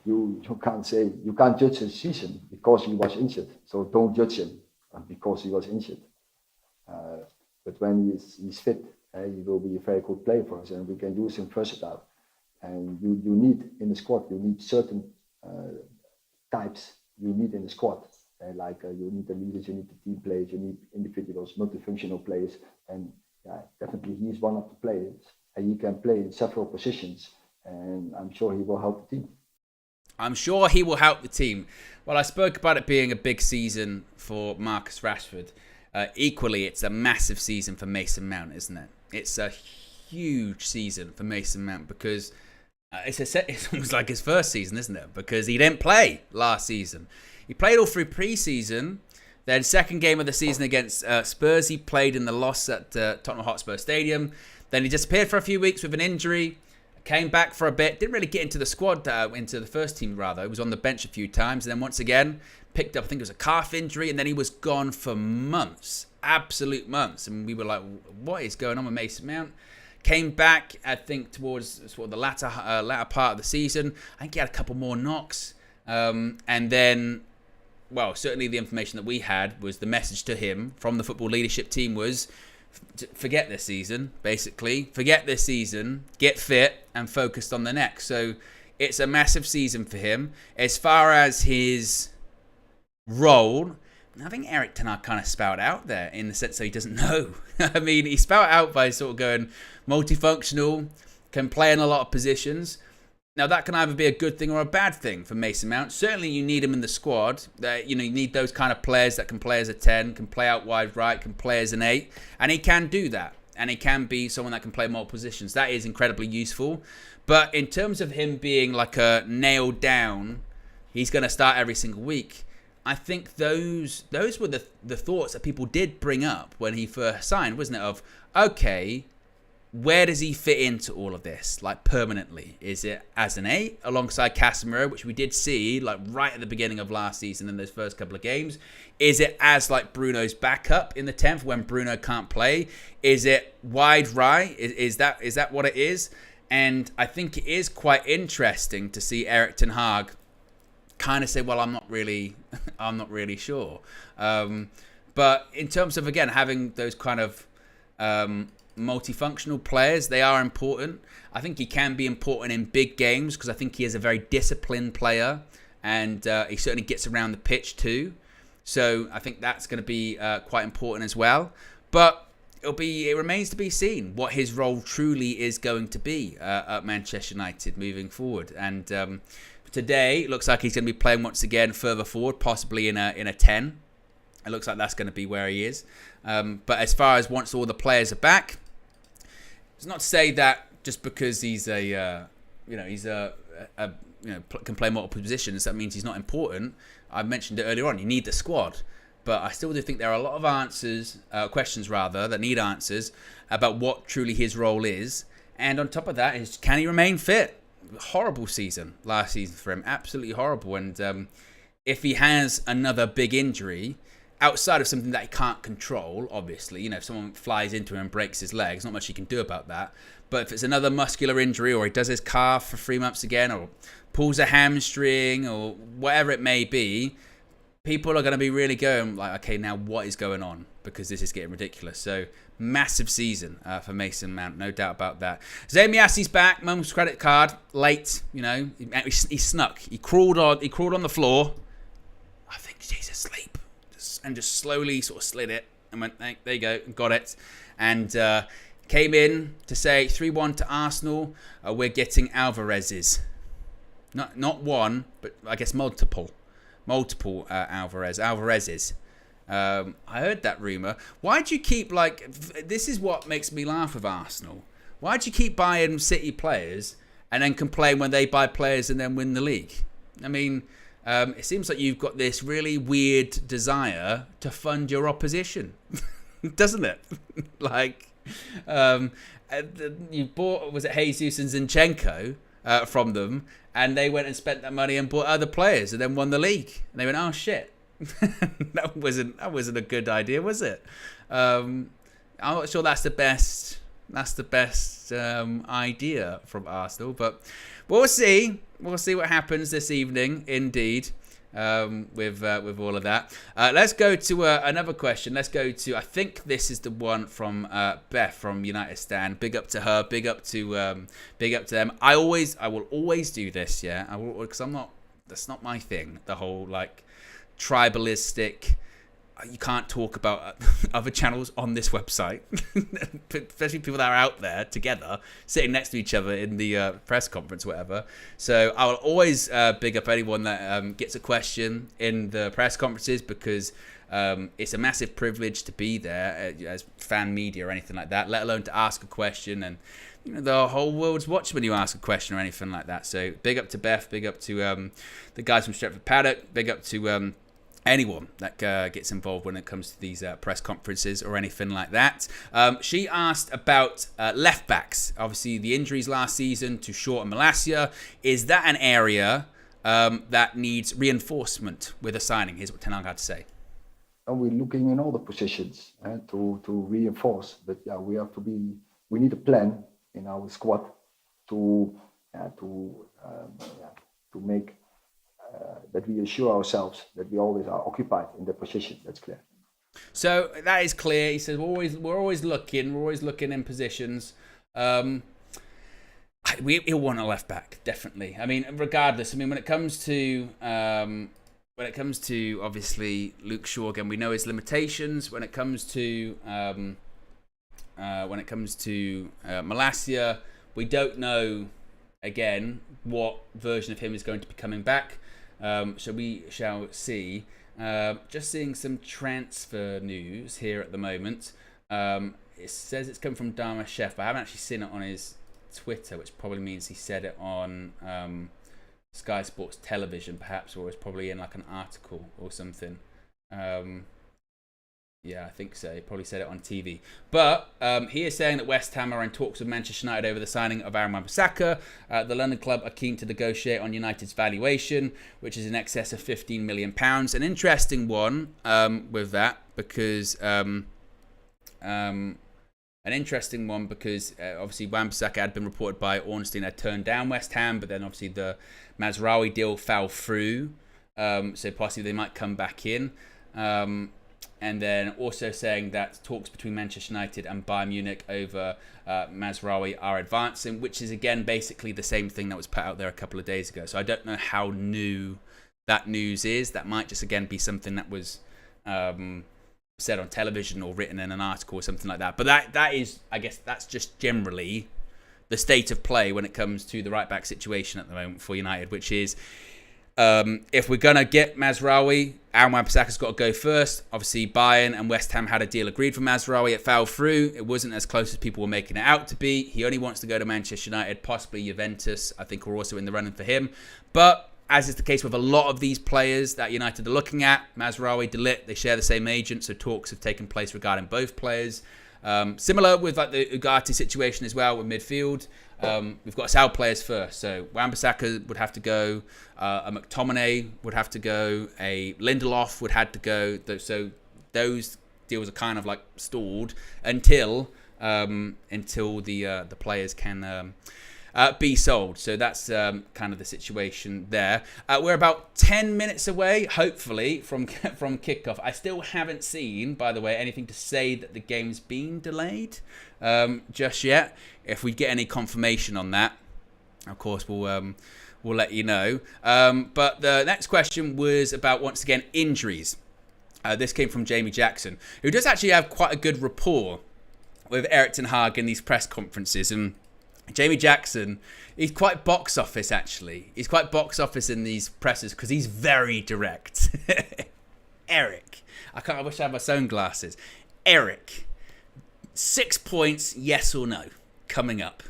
you can't judge his season because he was injured. So don't judge him because he was injured. But when he's fit, he will be a very good player for us, and we can use him versatile. And you need in the squad, you need certain types you need in the squad. You need the leaders, you need the team players, you need individuals, multifunctional players. And definitely he's one of the players, and he can play in several positions. And I'm sure he will help the team. I'm sure he will help the team. Well, I spoke about it being a big season for Marcus Rashford. Equally, it's a massive season for Mason Mount, isn't it? It's a huge season for Mason Mount because it's almost like his first season, isn't it? Because he didn't play last season. He played all through pre-season. Then second game of the season against Spurs, he played in the loss at Tottenham Hotspur Stadium. Then he disappeared for a few weeks with an injury. Came back for a bit, didn't really get into the squad, into the first team rather. He was on the bench a few times, and then once again picked up, I think it was a calf injury, and then he was gone for months, absolute months. And we were like, what is going on with Mason Mount? Came back, I think, towards sort of the latter part of the season. I think he had a couple more knocks, and then, well, certainly the information that we had was the message to him from the football leadership team was, forget this season, basically. Forget this season, get fit, and focused on the next. So it's a massive season for him. As far as his role, I think Erik ten Hag kind of spelled out there in the sense that he doesn't know. I mean, he spelled out by sort of going multifunctional, can play in a lot of positions. Now, that can either be a good thing or a bad thing for Mason Mount. Certainly, you need him in the squad. You need those kind of players that can play as a 10, can play out wide right, can play as an 8. And he can do that. And he can be someone that can play multiple positions. That is incredibly useful. But in terms of him being like a nailed down, he's going to start every single week. I think those were the thoughts that people did bring up when he first signed, wasn't it? Of, okay, where does he fit into all of this, like permanently? Is it as an 8 alongside Casemiro, which we did see like right at the beginning of last season in those first couple of games? Is it as like Bruno's backup in the 10th when Bruno can't play? Is it wide right? Is that what it is? And I think it is quite interesting to see Erik ten Hag kind of say, well, I'm not really sure. But in terms of, again, having those kind of multifunctional players, they are important. I think he can be important in big games because I think he is a very disciplined player, and he certainly gets around the pitch too. So I think that's going to be quite important as well. But it remains to be seen what his role truly is going to be at Manchester United moving forward. And today it looks like he's going to be playing once again further forward, possibly in a 10. It looks like that's going to be where he is. But as far as once all the players are back, it's not to say that just because he's can play multiple positions, that means he's not important. I mentioned it earlier on. You need the squad, but I still do think there are a lot of questions that need answers about what truly his role is. And on top of that is, can he remain fit? Horrible season last season for him, absolutely horrible. And if he has another big injury, outside of something that he can't control, obviously, if someone flies into him and breaks his legs, not much he can do about that. But if it's another muscular injury, or he does his calf for 3 months again, or pulls a hamstring, or whatever it may be, people are going to be really going like, okay, now what is going on? Because this is getting ridiculous. So massive season for Mason Mount, no doubt about that. Zemiasi's back, mum's credit card, late, he snuck. He crawled on the floor. I think he's asleep. And just slowly sort of slid it and went, there you go, got it. And came in to say 3-1 to Arsenal. We're getting Alvarez's. Not one, but I guess multiple Alvarez's. I heard that rumour. Why'd you keep, this is what makes me laugh with Arsenal. Why'd you keep buying City players and then complain when they buy players and then win the league? I mean, it seems like you've got this really weird desire to fund your opposition, doesn't it? You bought, was it Jesus and Zinchenko from them, and they went and spent that money and bought other players and then won the league. And they went, oh shit, that wasn't a good idea, was it? I'm not sure that's the best that's the best idea from Arsenal. But we'll see. We'll see what happens this evening, indeed, with all of that. Let's go to another question. Let's go to, I think this is the one from Beth from United Stand. Big up to her. Big up to them. I will always do this, yeah. Because that's not my thing. The whole like tribalistic. You can't talk about other channels on this website, especially people that are out there together, sitting next to each other in the press conference, or whatever. So I will always big up anyone that gets a question in the press conferences, because it's a massive privilege to be there as fan media or anything like that, let alone to ask a question. And the whole world's watching when you ask a question or anything like that. So big up to Beth, big up to the guys from Stretford Paddock, big up to anyone that gets involved when it comes to these press conferences or anything like that. She asked about left backs. Obviously, the injuries last season to Shaw and Malacia. Is that an area that needs reinforcement with a signing? Here's what Ten Hag had to say. And we're looking in all the positions to reinforce. But yeah, we need a plan in our squad to make. That we assure ourselves that we always are occupied in the position. That's clear. So that is clear. He says we're always looking in positions. He'll want a left back, definitely. I mean, regardless. I mean, when it comes to obviously Luke Shaw, again, we know his limitations. When it comes to Malacia, we don't know again what version of him is going to be coming back. So we shall see. Just seeing some transfer news here at the moment. It says it's come from Dharma Chef, but I haven't actually seen it on his Twitter, which probably means he said it on Sky Sports Television, perhaps, or it's probably in like an article or something. Yeah, I think so. He probably said it on TV. But he is saying that West Ham are in talks with Manchester United over the signing of Aaron Wan-Bissaka. The London club are keen to negotiate on United's valuation, which is in excess of £15 million. An interesting one with that, because obviously Wan-Bissaka had been reported by Ornstein had turned down West Ham, but then obviously the Mazraoui deal fell through. So possibly they might come back in. And then also saying that talks between Manchester United and Bayern Munich over Mazraoui are advancing, which is again basically the same thing that was put out there a couple of days ago. So I don't know how new that news is. That might just again be something that was said on television or written in an article or something like that. But that is, I guess, that's just generally the state of play when it comes to the right back situation at the moment for United, which is. If we're going to get Mazraoui, Aaron Wan-Bissaka's got to go first. Obviously, Bayern and West Ham had a deal agreed for Mazraoui. It fell through. It wasn't as close as people were making it out to be. He only wants to go to Manchester United, possibly Juventus. I think we're also in the running for him. But as is the case with a lot of these players that United are looking at, Mazraoui, De Ligt, they share the same agent, so talks have taken place regarding both players. Similar with like the Ugarte situation as well with midfield. We've got to sell players first. So Wan-Bissaka would have to go. A McTominay would have to go. A Lindelof would have to go. So those deals are kind of like stalled until the players can be sold. So that's kind of the situation there. We're about 10 minutes away, hopefully, from kickoff. I still haven't seen, by the way, anything to say that the game's been delayed just yet. If we get any confirmation on that, of course, we'll let you know. But the next question was about, once again, injuries. This came from Jamie Jackson, who does actually have quite a good rapport with Erik ten Hag in these press conferences. And Jamie Jackson, he's quite box office, actually. He's quite box office in these presses because he's very direct. Eric. I wish I had my sunglasses. Eric. 6 points, yes or no, coming up.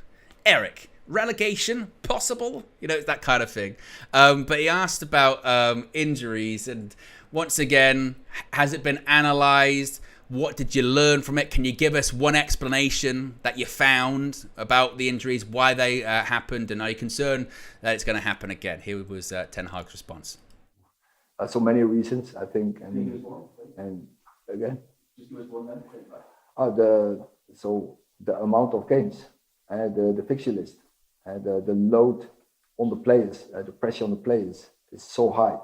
Eric. Relegation, possible? You know, it's that kind of thing. But he asked about injuries. And once again, has it been analysed? What did you learn from it? Can you give us one explanation that you found about the injuries, why they happened, and are you concerned that it's going to happen again? Here was Ten Hag's response. So many reasons, I think, and again. So the amount of games, the fixture list, the load on the players, the pressure on the players is so high.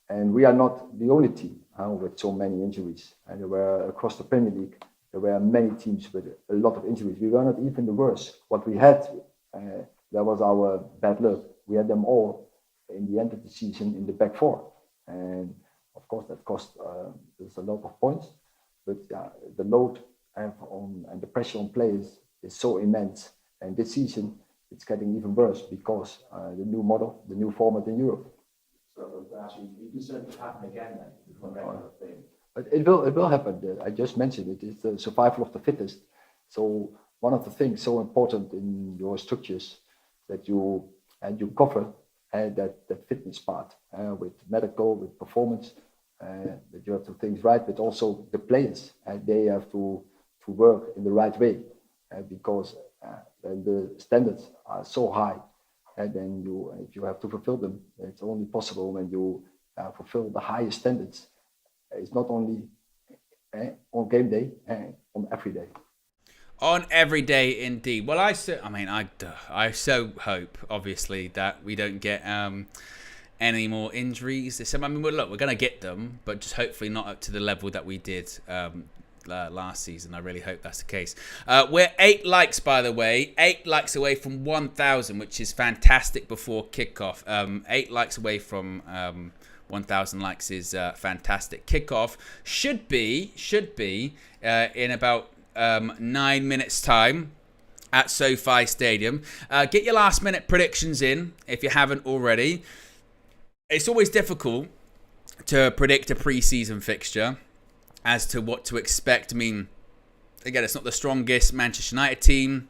And we are not the only team with so many injuries. And there were across the Premier League, there were many teams with a lot of injuries. We were not even the worst. What we had, that was our bad luck. We had them all in the end of the season in the back four. And of course, that cost us a lot of points. But the load and the pressure on players is so immense. And this season, it's getting even worse because the new model, the new format in Europe. So actually, you concerned it happen again then? But it will happen. I just mentioned it. It's the survival of the fittest. So one of the things so important in your structures that you cover that fitness part with medical, with performance, that you have to things right, but also the players they have to work in the right way because the standards are so high. And then if you have to fulfill them, it's only possible when you fulfill the highest standards. It's not only on game day, on every day. On every day, indeed. Well, I so hope, obviously, that we don't get any more injuries. I mean, look, we're going to get them, but just hopefully not up to the level that we did last season. I really hope that's the case. We're 8 likes, by the way. 8 likes away from 1,000, which is fantastic before kickoff. 8 likes away from 1,000 likes is fantastic. Kickoff should be in about 9 minutes time at SoFi Stadium. Get your last minute predictions in if you haven't already. It's always difficult to predict a pre-season fixture as to what to expect. I mean, again, it's not the strongest Manchester United team.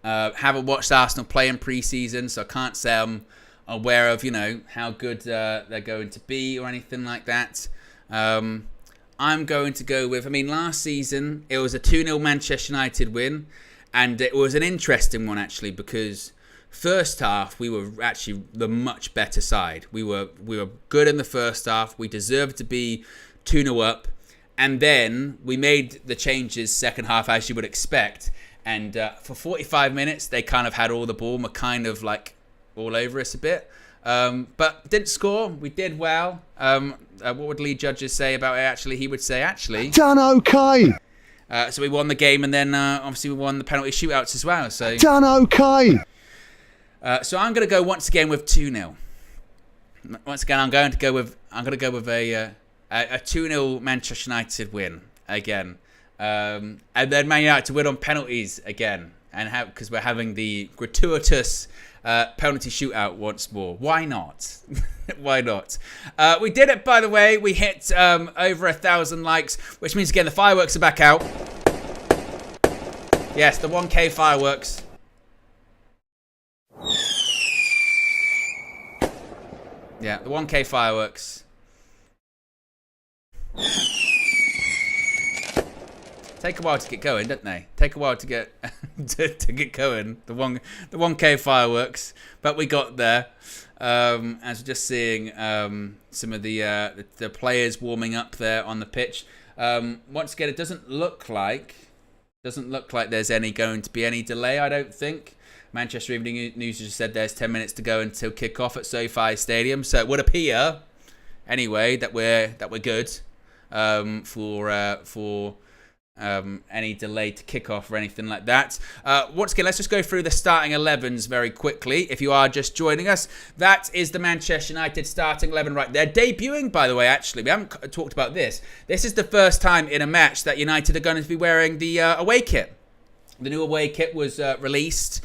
Haven't watched Arsenal play in pre-season, so I can't say I'm aware of, how good they're going to be or anything like that. I'm going to go with, last season, it was a 2-0 Manchester United win, and it was an interesting one, actually, because first half, we were actually the much better side. We were good in the first half. We deserved to be 2-0 up. And then we made the changes second half, as you would expect. And for 45 minutes, they kind of had all the ball, were kind of like all over us a bit. But didn't score. We did well. What would lead judges say about it, actually? He would say, done okay. So we won the game, and then obviously we won the penalty shootouts as well. So done okay. So I'm going to go once again with 2-0. Once again, I'm going to go with a 2-0 Manchester United win again, and then Man United to win on penalties again, and because we're having the gratuitous penalty shootout once more. Why not? Why not? We did it, by the way. We hit over 1,000 likes, which means again the fireworks are back out. Yes, the 1K fireworks. Yeah, the 1K fireworks. Take a while to get going, don't they? Take a while to get to get going. The 1K fireworks, but we got there. As we're just seeing some of the players warming up there on the pitch. Once again, it doesn't look like there's going to be any delay. I don't think. Manchester Evening News just said there's 10 minutes to go until kick-off at SoFi Stadium, so it would appear, anyway, that we're good for any delay to kick-off or anything like that. Once again, let's just go through the starting 11s very quickly. If you are just joining us, that is the Manchester United starting 11 right there. Debuting, by the way, actually, we haven't talked about this. This is the first time in a match that United are going to be wearing the away kit. The new away kit was released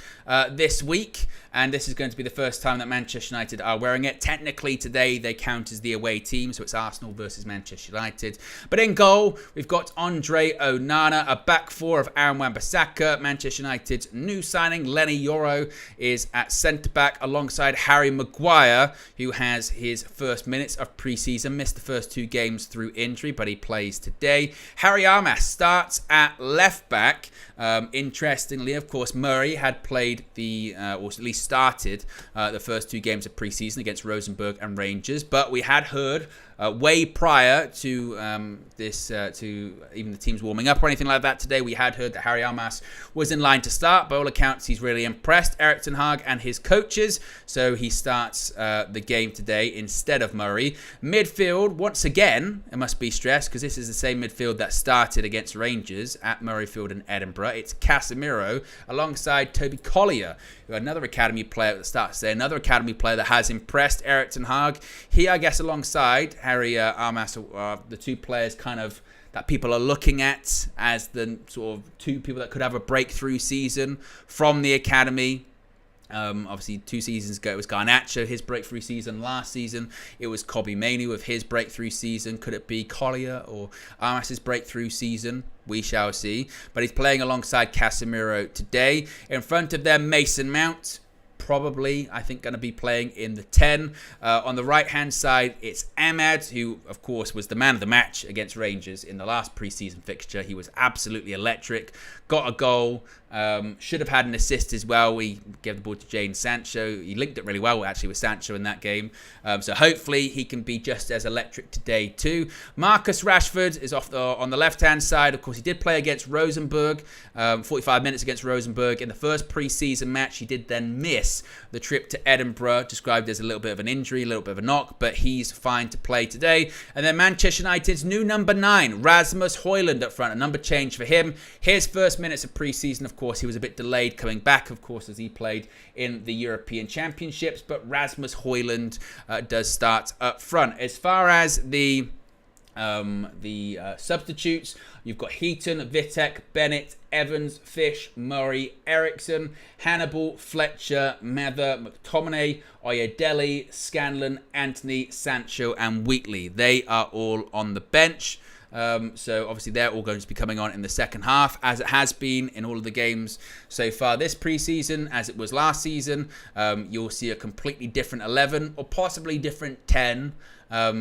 this week, and this is going to be the first time that Manchester United are wearing it. Technically, today they count as the away team, so it's Arsenal versus Manchester United. But in goal, we've got Andre Onana, a back four of Aaron Wan-Bissaka. Manchester United's new signing, Lenny Yoro, is at centre-back alongside Harry Maguire, who has his first minutes of pre-season, missed the first 2 games through injury, but he plays today. Harry Armas starts at left-back. Interestingly, of course, Murray had played or at least started the first 2 games of pre-season against Rosenborg and Rangers, but we had heard way prior to to even the teams warming up or anything like that today. We had heard that Harry Elmas was in line to start. By all accounts, he's really impressed Eriksen and his coaches, so he starts the game today instead of Murray. Midfield, once again, it must be stressed because this is the same midfield that started against Rangers at Murrayfield in Edinburgh. It's Casemiro alongside Toby Collier, another academy player that starts there, another academy player that has impressed Erik ten Hag. He, I guess, alongside Harry Elmas, the two players kind of that people are looking at as the sort of two people that could have a breakthrough season from the academy. Obviously, 2 seasons ago, it was Garnacho, his breakthrough season. Last season, it was Kobbie Mainoo with his breakthrough season. Could it be Collier or Armas's breakthrough season? We shall see. But he's playing alongside Casemiro today. In front of them, Mason Mount. Probably, I think, going to be playing in the 10. On the right-hand side, it's Ahmad, who, of course, was the man of the match against Rangers in the last pre-season fixture. He was absolutely electric. Got a goal. Should have had an assist as well. We gave the ball to Jadon Sancho. He linked it really well, actually, with Sancho in that game. So hopefully he can be just as electric today too. Marcus Rashford is on the left-hand side. Of course, he did play against Rosenborg, 45 minutes against Rosenborg. In the first pre-season match, he did then miss the trip to Edinburgh, described as a little bit of an injury, a little bit of a knock, but he's fine to play today. And then Manchester United's new number 9, Rasmus Højlund up front, a number change for him. His first minutes of pre-season, of course, he was a bit delayed coming back, of course, as he played in the European Championships, but Rasmus Højlund does start up front. As far as the substitutes, you've got Heaton, Vitek, Bennett, Evans, Fish, Murray, Eriksen, Hannibal, Fletcher, Mather, McTominay, Oyedele, Scanlon, Anthony, Sancho, and Wheatley. They are all on the bench. So obviously they're all going to be coming on in the second half, as it has been in all of the games so far this preseason, as it was last season. You'll see a completely different 11 or possibly different 10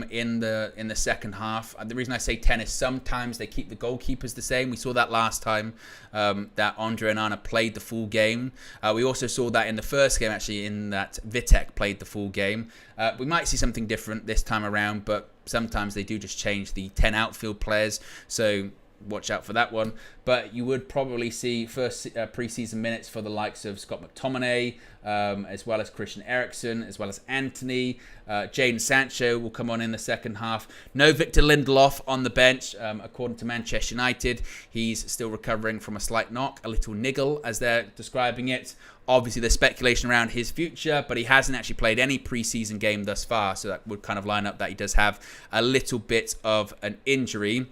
in the second half. The reason I say 10 is sometimes they keep the goalkeepers the same. We saw that last time that Andre Onana played the full game. We also saw that in the first game, actually, in that Vitek played the full game. We might see something different this time around, but sometimes they do just change the 10 outfield players, so watch out for that one. But you would probably see first preseason minutes for the likes of Scott McTominay, as well as Christian Eriksen, as well as Anthony. Jadon Sancho will come on in the second half. No Victor Lindelof on the bench. According to Manchester United, he's still recovering from a slight knock, a little niggle, as they're describing it. Obviously, there's speculation around his future, but he hasn't actually played any preseason game thus far, so that would kind of line up that he does have a little bit of an injury.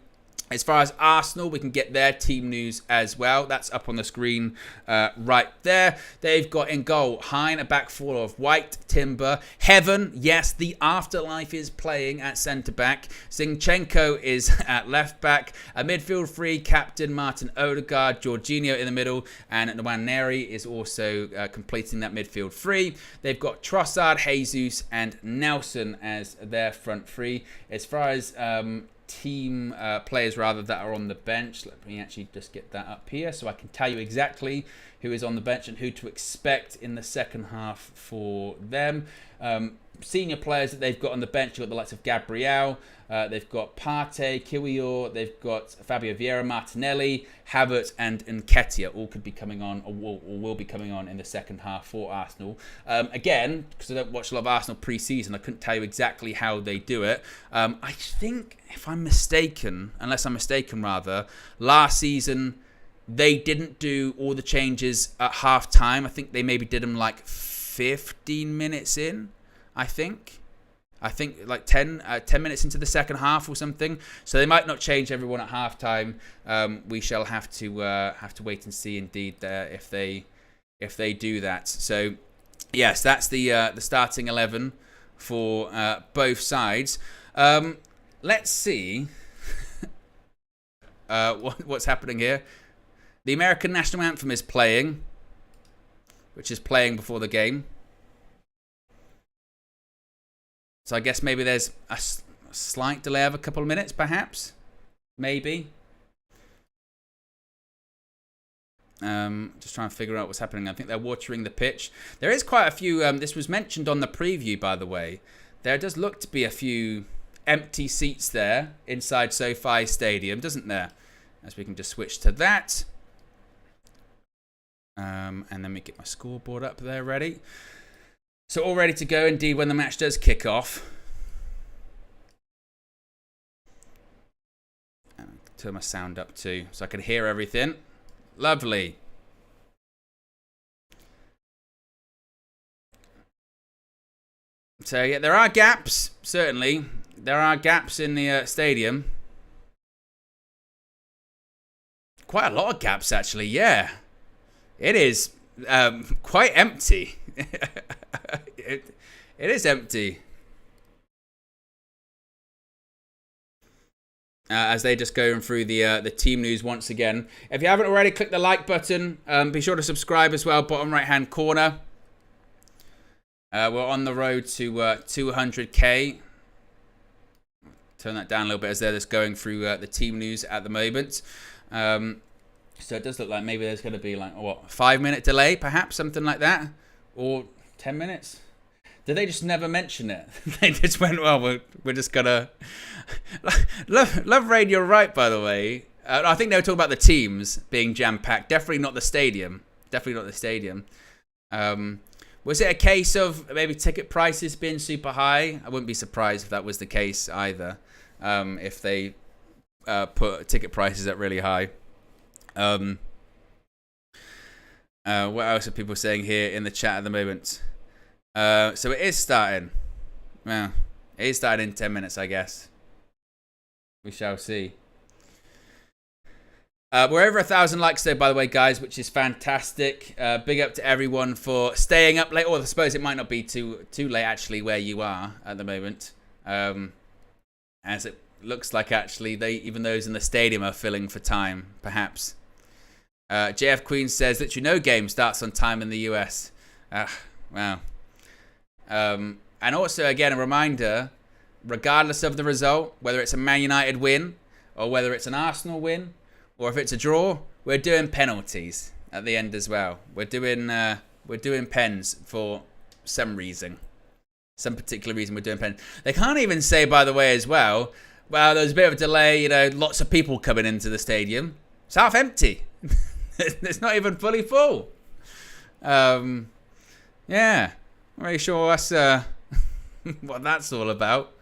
As far as Arsenal, we can get their team news as well. That's up on the screen right there. They've got in goal Hein, a back four of White, Timber, Heaven. Yes, the afterlife is playing at centre-back. Zinchenko is at left-back. A midfield three, Captain Martin Odegaard, Jorginho in the middle, and Nwaneri is also completing that midfield three. They've got Trossard, Jesus, and Nelson as their front three. As far as team players rather that are on the bench, let me actually just get that up here so I can tell you exactly who is on the bench and who to expect in the second half for them. Senior players that they've got on the bench, you've got the likes of Gabriel, they've got Partey, Kiwior, they've got Fabio Vieira, Martinelli, Havertz, and Nketiah. All could be coming on, or will be coming on in the second half for Arsenal. Again, because I don't watch a lot of Arsenal pre-season, I couldn't tell you exactly how they do it. I think, if I'm mistaken, last season they didn't do all the changes at half time. I think they maybe did them like 15 minutes in. I think like 10 minutes into the second half or something. So they might not change everyone at halftime. We shall have to wait and see indeed if they do that. So yes, that's the starting 11 for both sides. Let's see what's happening here. The American national anthem is playing, which is playing before the game. So I guess maybe there's a slight delay of a couple of minutes, perhaps. Maybe. Just trying to figure out what's happening. I think they're watering the pitch. There is quite a few... this was mentioned on the preview, by the way. There does look to be a few empty seats there inside SoFi Stadium, doesn't there? As we can just switch to that. And then we get my scoreboard up there ready. So all ready to go indeed when the match does kick off. And turn my sound up too so I can hear everything. Lovely. So yeah, there are gaps, certainly. There are gaps in the stadium. Quite a lot of gaps, actually, yeah. It is quite empty. it is empty. As they just going through the team news once again. If you haven't already, click the like button. Be sure to subscribe as well, bottom right-hand corner. We're on the road to 200k. Turn that down a little bit as they're just going through the team news at the moment. So it does look like maybe there's going to be like, what, 5-minute delay, perhaps, something like that? Or 10 minutes? Did they just never mention it? They just went, well, we're just going to... Love Raid, you're right, by the way. I think they were talking about the teams being jam-packed. Definitely not the stadium. Definitely not the stadium. Was it a case of maybe ticket prices being super high? I wouldn't be surprised if that was the case either. If they put ticket prices at really high. What else are people saying here in the chat at the moment? So it is starting. Well, it is starting in 10 minutes, I guess. We shall see. We're over 1,000 likes though, by the way, guys, which is fantastic. Big up to everyone for staying up late. Or I suppose it might not be too late, actually, where you are at the moment. As it looks like, actually, even those in the stadium are filling for time, perhaps. JF Queen says that no game starts on time in the US. Wow. And also, again, a reminder, regardless of the result, whether it's a Man United win or whether it's an Arsenal win or if it's a draw, we're doing penalties at the end as well. We're doing pens for some reason. Some particular reason we're doing pens. They can't even say, by the way, as well, well, there's a bit of a delay, lots of people coming into the stadium. It's half empty. It's not even fully full. Yeah, not really sure that's what that's all about.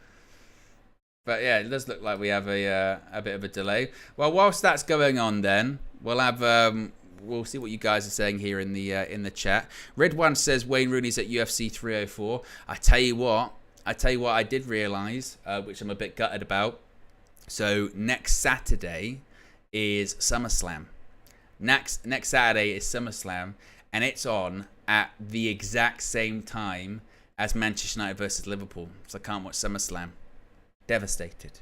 But yeah, it does look like we have a bit of a delay. Well, whilst that's going on, then we'll have we'll see what you guys are saying here in the chat. Red1 says Wayne Rooney's at UFC 304. I tell you what, I did realise, which I'm a bit gutted about. So next Saturday is SummerSlam. Next Saturday is SummerSlam, and it's on at the exact same time as Manchester United versus Liverpool. So I can't watch SummerSlam. Devastated.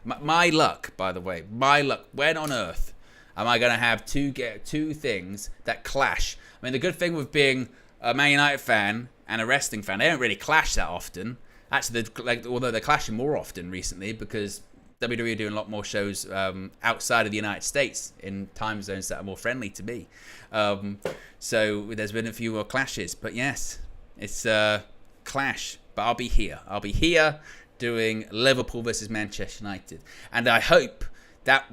My luck, by the way. My luck. When on earth am I going to have two things that clash? I mean, the good thing with being a Man United fan and a wrestling fan, they don't really clash that often. Actually, although they're clashing more often recently because WWE are doing a lot more shows outside of the United States in time zones that are more friendly to me. So there's been a few more clashes. But yes, it's a clash. But I'll be here. I'll be here doing Liverpool versus Manchester United. And I hope that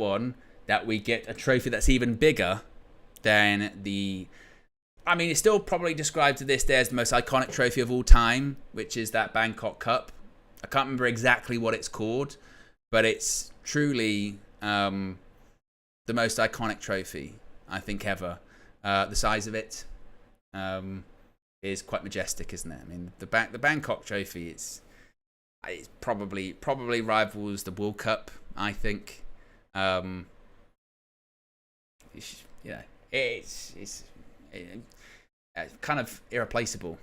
we get a trophy that's even bigger than the... I mean, it's still probably described to this day as the most iconic trophy of all time, which is that Bangkok Cup. I can't remember exactly what it's called, but it's truly the most iconic trophy, I think, ever. The size of it is quite majestic, isn't it? I mean, the Bangkok Trophy, it's probably rivals the World Cup, I think. It's kind of irreplaceable,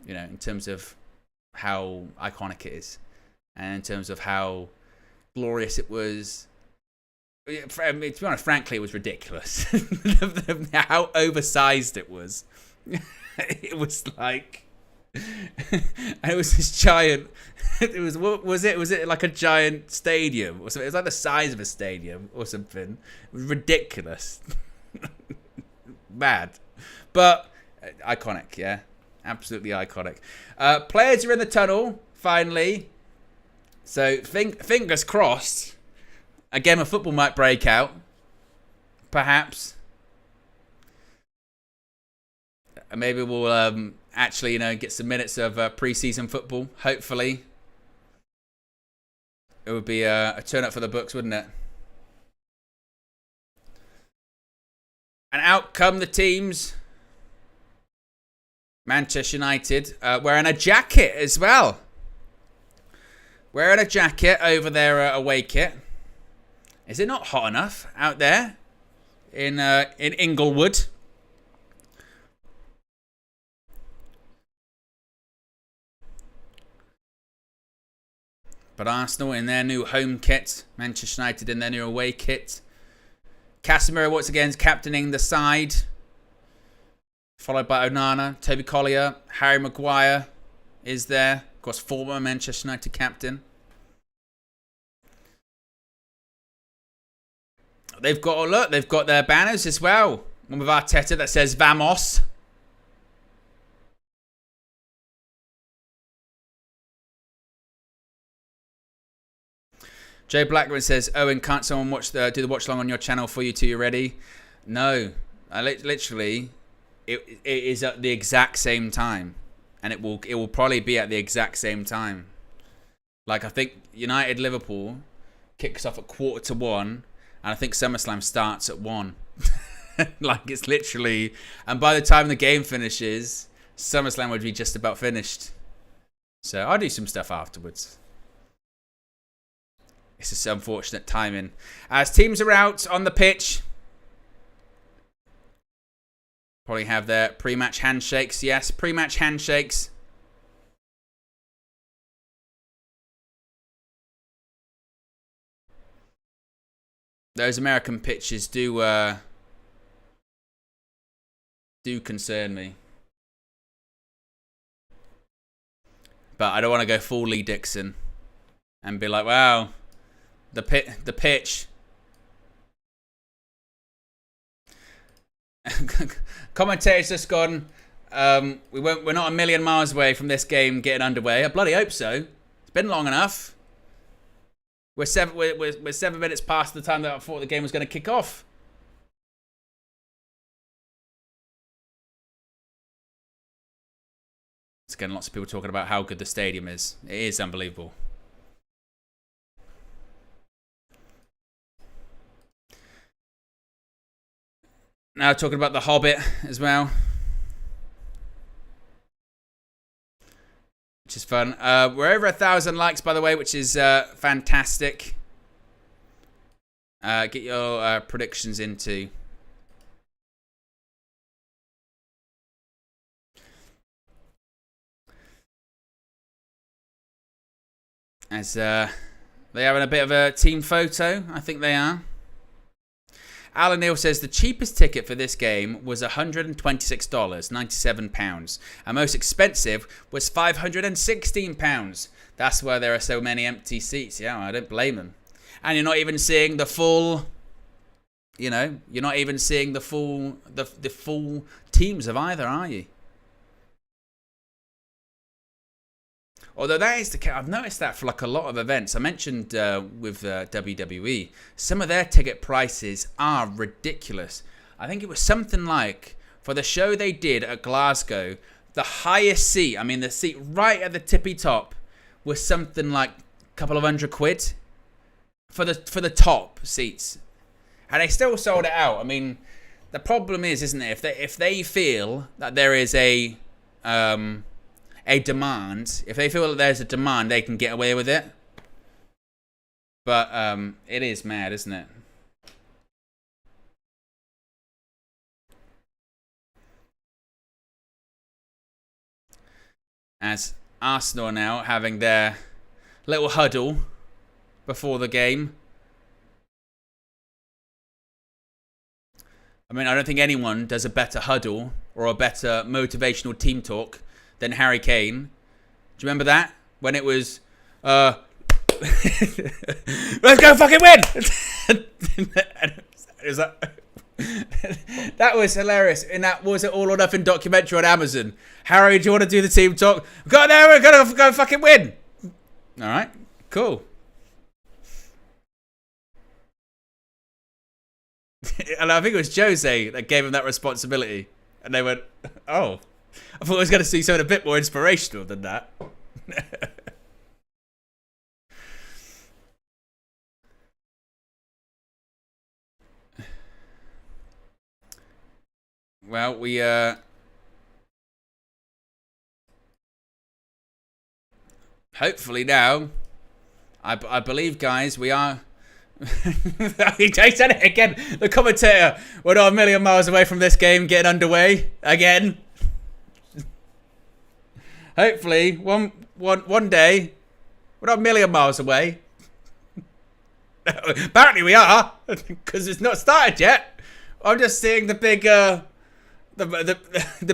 in terms of how iconic it is, and in terms of how glorious it was. To be honest, frankly, it was ridiculous. How oversized it was. It was like, and it was this giant. It was, what was it? Was it like a giant stadium or something? It was like the size of a stadium or something. It was ridiculous, mad, but iconic. Yeah, absolutely iconic. Players are in the tunnel finally. So fingers crossed. A game of football might break out. Perhaps. And maybe we'll actually, get some minutes of pre-season football. Hopefully. It would be a turn up for the books, wouldn't it? And out come the teams. Manchester United wearing a jacket as well. Wearing a jacket over their away kit. Is it not hot enough out there in Inglewood? But Arsenal in their new home kit. Manchester United in their new away kit. Casemiro once again is captaining the side. Followed by Onana, Toby Collier, Harry Maguire is there. Of course, former Manchester United captain. They've got their banners as well. One with Arteta that says Vamos. Joe Blackman says, Owen, can't someone do the watch along on your channel for you till you're ready? No. Literally, it is at the exact same time. And it will probably be at the exact same time. Like, I think United-Liverpool kicks off at 1:45. And I think SummerSlam starts at 1. Like, it's literally... And by the time the game finishes, SummerSlam would be just about finished. So I'll do some stuff afterwards. It's just unfortunate timing. As teams are out on the pitch. Probably have their pre-match handshakes. Yes, pre-match handshakes. Those American pitches do concern me. But I don't want to go full Lee Dixon and be like, wow, the pitch. Commentator's just gone. We're not a million miles away from this game getting underway. I bloody hope so. It's been long enough. We're 7 minutes past the time that I thought the game was going to kick off. It's again lots of people talking about how good the stadium is. It is unbelievable. Now talking about The Hobbit as well, which is fun. We're over 1,000 likes, by the way, which is fantastic. Get your predictions into. As they're having a bit of a team photo, I think they are. Alan Neal says the cheapest ticket for this game was $126, £97. And most expensive was £516. That's why there are so many empty seats. Yeah, I don't blame them. And you're not even seeing the full, you're not even seeing the full teams of either, are you? Although that is the case, I've noticed that for like a lot of events. I mentioned with WWE, some of their ticket prices are ridiculous. I think it was something like, for the show they did at Glasgow, the highest seat, I mean the seat right at the tippy top, was something like a couple of £100 for the top seats. And they still sold it out. I mean, the problem is, isn't it, if they feel that there is a demand, if they feel that there's a demand, they can get away with it. But it is mad, isn't it? As Arsenal now having their little huddle before the game. I mean, I don't think anyone does a better huddle or a better motivational team talk than Harry Kane. Do you remember that? When it was, let's go fucking win! That was hilarious. And that was an All or Nothing documentary on Amazon. Harry, do you want to do the team talk? We're going to go fucking win! Alright. Cool. And I think it was Jose that gave him that responsibility. And they went, oh, I thought I was going to see something a bit more inspirational than that. Well, we hopefully now, I believe, guys, we are. He said it again. The commentator, we're not a million miles away from this game getting underway again. Hopefully, one day, we're not a million miles away. Apparently, we are, because it's not started yet. I'm just seeing the big, the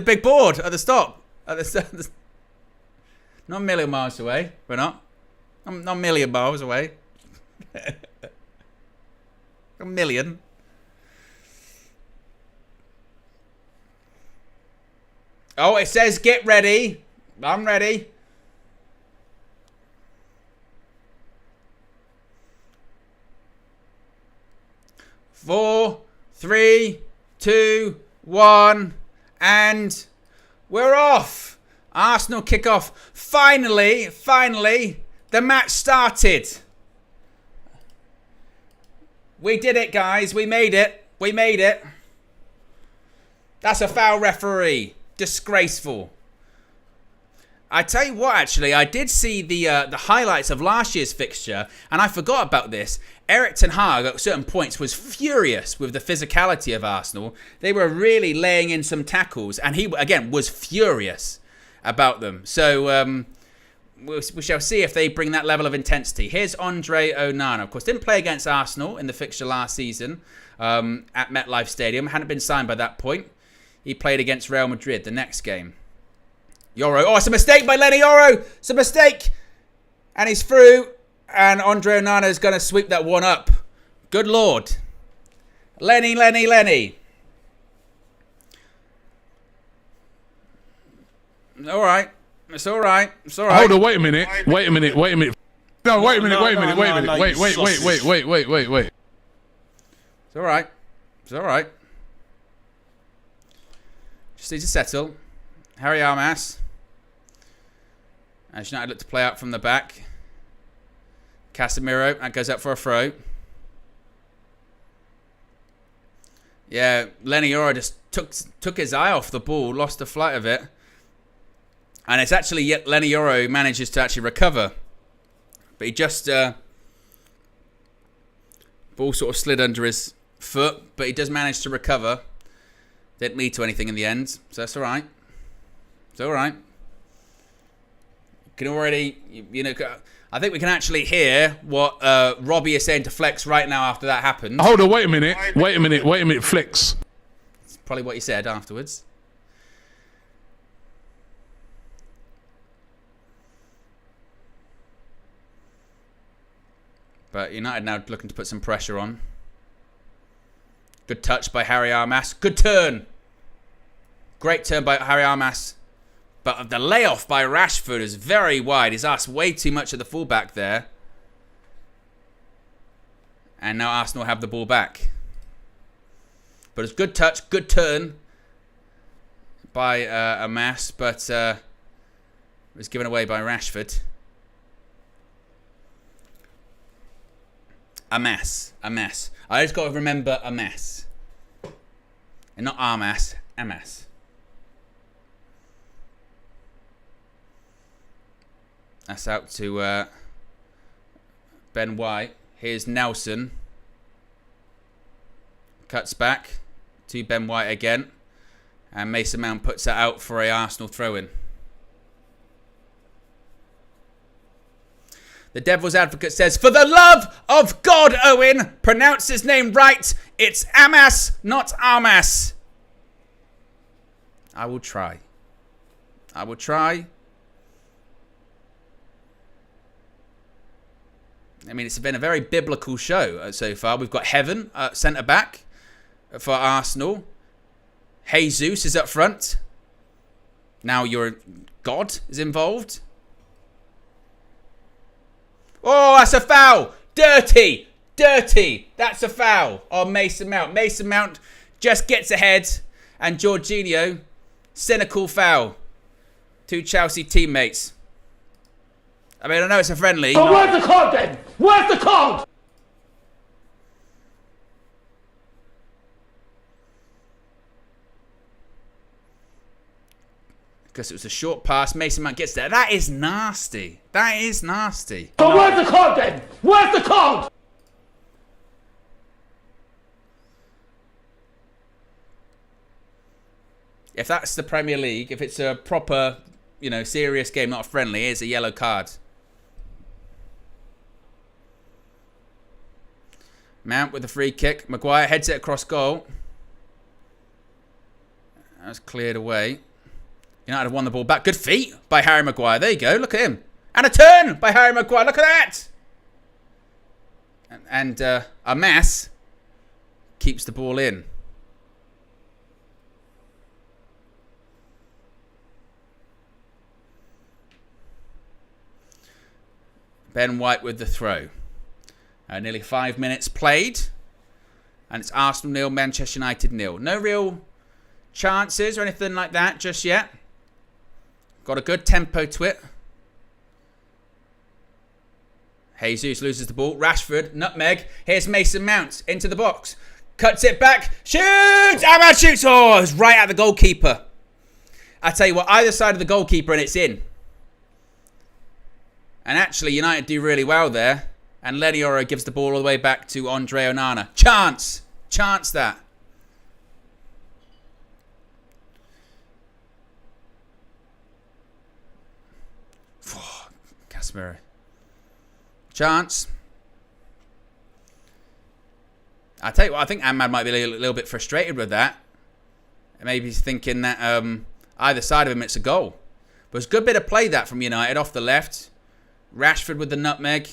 big board at the stop. Not a million miles away. We're not. I'm not a million miles away. A million. Oh, it says get ready. I'm ready. Four, 3, 2, 1, and we're off. Arsenal kick off. Finally, the match started. We did it, guys. We made it. We made it. That's a foul referee. Disgraceful. I tell you what, actually, I did see the highlights of last year's fixture, and I forgot about this. Erik ten Hag at certain points was furious with the physicality of Arsenal. They were really laying in some tackles, and he, again, was furious about them. So we shall see if they bring that level of intensity. Here's Andre Onana. Of course, didn't play against Arsenal in the fixture last season at MetLife Stadium. Hadn't been signed by that point. He played against Real Madrid the next game. Yoro. Oh, it's a mistake by Lenny Yoro. It's a mistake. And he's through. And Andre Onana is going to sweep that one up. Good Lord. Lenny. All right. It's all right. It's all right. Hold on, wait a minute. No, wait a minute. Wait. It's all right. It's all right. Just need to settle. Harry Armas. As United look to play out from the back. Casemiro, that goes up for a throw. Yeah, Lenny Yoro just took his eye off the ball, lost the flight of it. And it's actually Lenny Yoro who manages to actually recover. But he just... ball sort of slid under his foot, but he does manage to recover. Didn't lead to anything in the end, so that's all right. It's all right. You can already, you know, I think we can actually hear what Robbie is saying to Flex right now after that happened. Hold on, wait a minute, Flex. It's probably what he said afterwards. But United now looking to put some pressure on. Good touch by Harry Armas. Good turn. Great turn by Harry Armas. But the layoff by Rashford is very wide. He's asked way too much of the fullback there. And now Arsenal have the ball back. But it's good touch, good turn by Armas. But it was given away by Rashford. Amas. I just got to remember Amas. And not Armas, Amas. That's out to Ben White. Here's Nelson. Cuts back to Ben White again. And Mason Mount puts that out for a Arsenal throw-in. The Devil's Advocate says, for the love of God, Owen, pronounce his name right. It's Amas, not Armas. I will try. I will try. I mean, it's been a very biblical show so far. We've got Heaven at centre-back for Arsenal. Jesus is up front. Now your God is involved. Oh, that's a foul. Dirty. Dirty. That's a foul on Mason Mount. Mason Mount just gets ahead. And Jorginho, cynical foul. 2 Chelsea teammates. I mean, I know it's a friendly. But where's the card then? Where's the card? Because it was a short pass. Mason Mount gets there. That is nasty. That is nasty. But where's the card then? Where's the card? If that's the Premier League, if it's a proper, you know, serious game, not a friendly, it's a yellow card. Mount with the free kick. Maguire heads it across goal. That was cleared away. United have won the ball back. Good feet by Harry Maguire. There you go. Look at him. And a turn by Harry Maguire. Look at that. And Amas keeps the ball in. Ben White with the throw. Nearly 5 minutes played. And it's Arsenal 0, Manchester United 0. No real chances or anything like that just yet. Got a good tempo to it. Jesus loses the ball. Rashford, nutmeg. Here's Mason Mount into the box. Cuts it back. Shoots! Ahmad shoots! Oh, it's right at the goalkeeper. I tell you what, either side of the goalkeeper and it's in. And actually, United do really well there. And Lenioro gives the ball all the way back to Andre Onana. Chance! Chance that. Casemiro. Chance. I tell you what, I think Ahmad might be a little bit frustrated with that. Maybe he's thinking that either side of him it's a goal. But it's a good bit of play that from United off the left. Rashford with the nutmeg.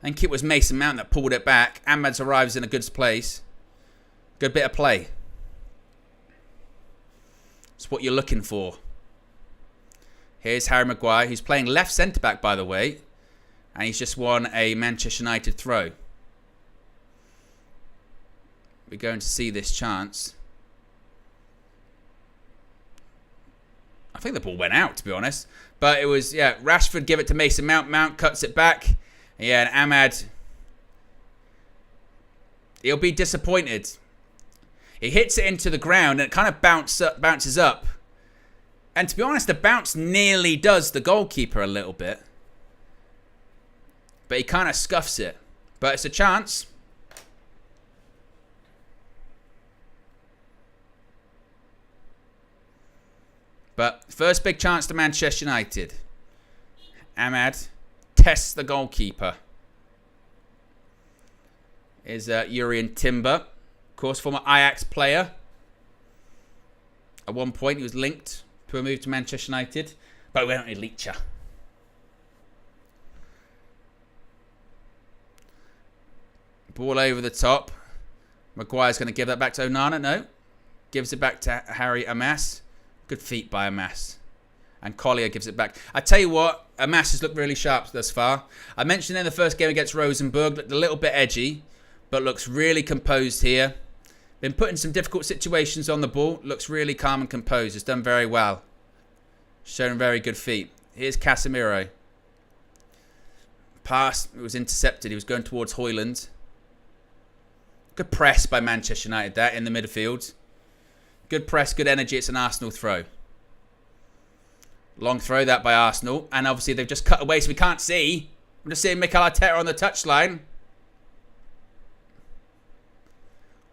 I think it was Mason Mount that pulled it back. Ahmad arrives in a good place. Good bit of play. It's what you're looking for. Here's Harry Maguire, who's playing left centre-back, by the way. And he's just won a Manchester United throw. We're going to see this chance. I think the ball went out, to be honest. But it was, yeah, Rashford give it to Mason Mount. Mount cuts it back. Yeah, and Ahmad, he'll be disappointed. He hits it into the ground and it kind of bounces up. And to be honest, the bounce nearly does the goalkeeper a little bit. But he kind of scuffs it. But it's a chance. But first big chance to Manchester United. Ahmad tests the goalkeeper. Is Urian Timber. Of course, former Ajax player. At one point, he was linked to a move to Manchester United. But we don't need Leacher. Ball over the top. Maguire's going to give that back to Onana. No. Gives it back to Harry Amas. Good feet by Amas. And Collier gives it back. I tell you what, Amas has looked really sharp thus far. I mentioned in the first game against Rosenborg, looked a little bit edgy, but looks really composed here. Been put in some difficult situations on the ball. Looks really calm and composed. Has done very well. Shown very good feet. Here's Casemiro. Pass. It was intercepted. He was going towards Højlund. Good press by Manchester United there in the midfield. Good press, good energy. It's an Arsenal throw. Long throw that by Arsenal. And obviously they've just cut away so we can't see. I'm just seeing Mikel Arteta on the touchline.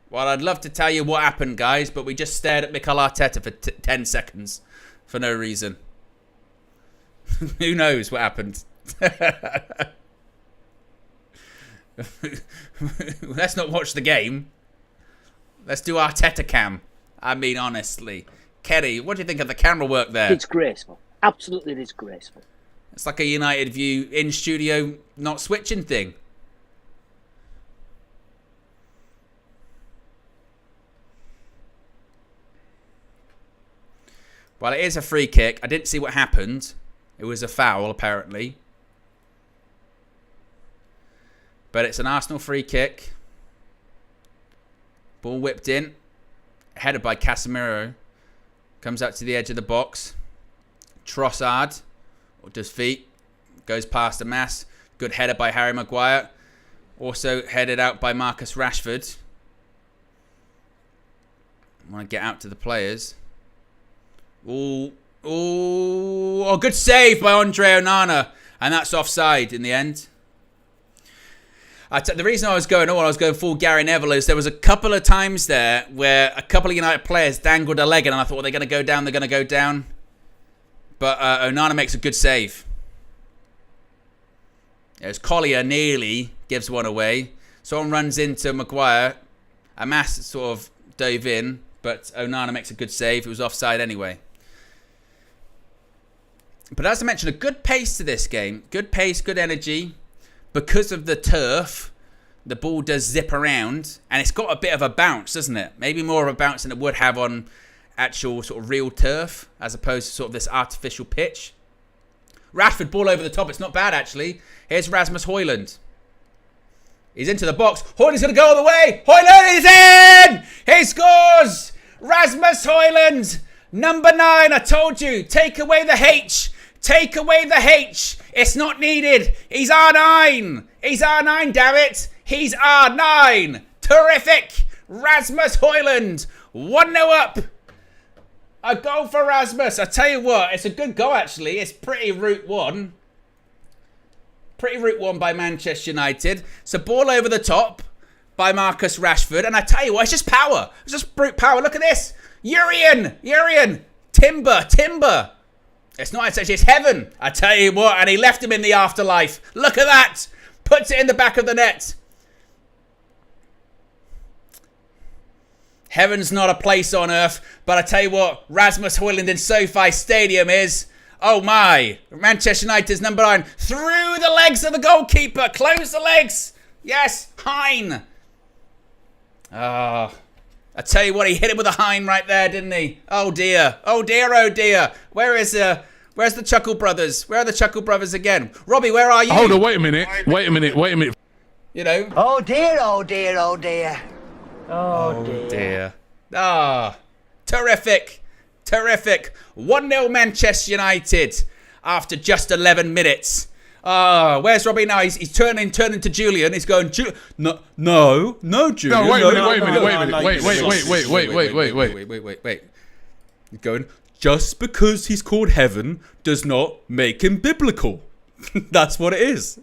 Well, I'd love to tell you what happened, guys, but we just stared at Mikel Arteta for 10 seconds for no reason. Who knows what happened? Let's not watch the game. Let's do Arteta cam. I mean, honestly. Kerry, what do you think of the camera work there? It's graceful. Absolutely disgraceful. It's like a United View in-studio not switching thing. Well, it is a free kick. I didn't see what happened. It was a foul, apparently. But it's an Arsenal free kick. Ball whipped in. Headed by Casemiro. Comes out to the edge of the box. Trossard. Or does feet. Goes past Amas. Good header by Harry Maguire. Also headed out by Marcus Rashford. I want to get out to the players. Ooh. Ooh. Oh, good save by Andre Onana. And that's offside in the end. The reason I was going full Gary Neville is there was a couple of times there where a couple of United players dangled a leg in and I thought, well, they're going to go down, they're going to go down. But Onana makes a good save. As Collier nearly gives one away. Someone runs into Maguire. Amas sort of dove in, but Onana makes a good save. It was offside anyway. But as I mentioned, a good pace to this game. Good pace, good energy. Because of the turf, the ball does zip around. And it's got a bit of a bounce, doesn't it? Maybe more of a bounce than it would have on actual sort of real turf, as opposed to sort of this artificial pitch. Rashford, ball over the top. It's not bad, actually. Here's Rasmus Højlund. He's into the box. Højlund's going to go all the way. Højlund is in! He scores! Rasmus Højlund, number 9. I told you, take away the H. Take away the H. It's not needed. He's R9. He's R9, damn it. He's R9. Terrific. Rasmus Højlund. 1-0 up. A goal for Rasmus. I tell you what, it's a good goal, actually. It's pretty route one. Pretty route one by Manchester United. It's a ball over the top by Marcus Rashford. And I tell you what, it's just power. It's just brute power. Look at this. Urian. Timber. It's not, it's heaven. I tell you what, and he left him in the afterlife. Look at that. Puts it in the back of the net. Heaven's not a place on earth, but I tell you what, Rasmus Højlund in SoFi Stadium is, oh my, Manchester United's number 9, through the legs of the goalkeeper, close the legs, yes, Hein. I tell you what, he hit him with a Hein right there, didn't he? Oh dear. Where's the Chuckle Brothers? Where are the Chuckle Brothers again? Robbie, where are you? Hold on, wait a minute. You know? Oh dear. Oh dear. Terrific. 1-0 Manchester United after just 11 minutes. Where's Robbie now? He's turning to Julian. He's going, no, Julian. No, wait a minute. Wait. He's going, just because he's called heaven does not make him biblical. That's what it is.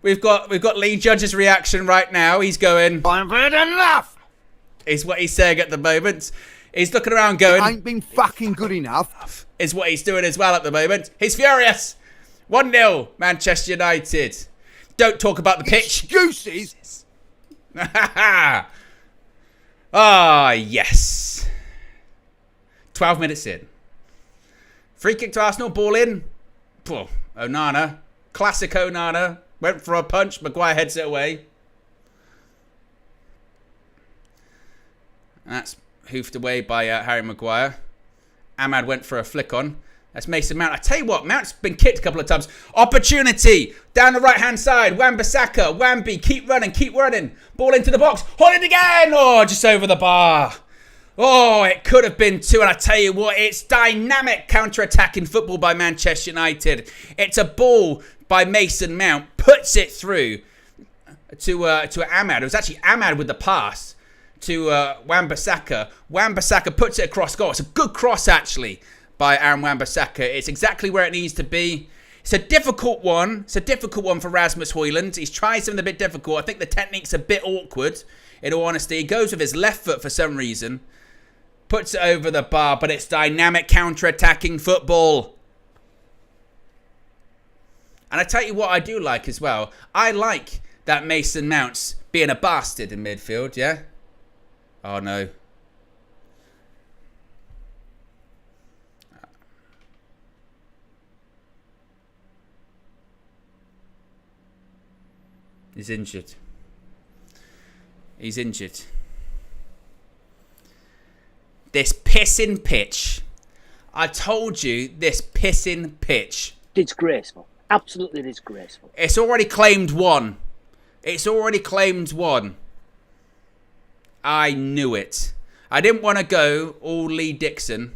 We've got Lee Judge's reaction right now. He's going, I'm heard enough. Is what he's saying at the moment. He's looking around going, ain't been fucking good enough. Is what he's doing as well at the moment. He's furious. 1-0 Manchester United. Don't talk about the pitch. Excuses. Yes. 12 minutes in. Free kick to Arsenal. Ball in. Onana. Classic Onana. Went for a punch. Maguire heads it away. That's hoofed away by Harry Maguire. Ahmad went for a flick on. That's Mason Mount. I tell you what, Mount's been kicked a couple of times. Opportunity. Down the right-hand side. Wan-Bissaka. Wamby. Keep running. Ball into the box. Højlund again. Oh, just over the bar. Oh, it could have been 2. And I tell you what, it's dynamic counter-attacking football by Manchester United. It's a ball by Mason Mount. Puts it through to Ahmad. It was actually Ahmad with the pass to Wan-Bissaka. Wan-Bissaka puts it across goal. It's a good cross, actually, by Aaron Wan-Bissaka. It's exactly where it needs to be. It's a difficult one. It's a difficult one for Rasmus Højlund. He's tried something a bit difficult. I think the technique's a bit awkward, in all honesty. He goes with his left foot for some reason. Puts it over the bar, but it's dynamic counter-attacking football. And I tell you what I do like as well. I like that Mason Mount's being a bastard in midfield, yeah? Oh, no. He's injured. This pissing pitch. I told you, this pissing pitch. Disgraceful. Absolutely disgraceful. It's already claimed one. It's already claimed one. I knew it. I didn't want to go all Lee Dixon.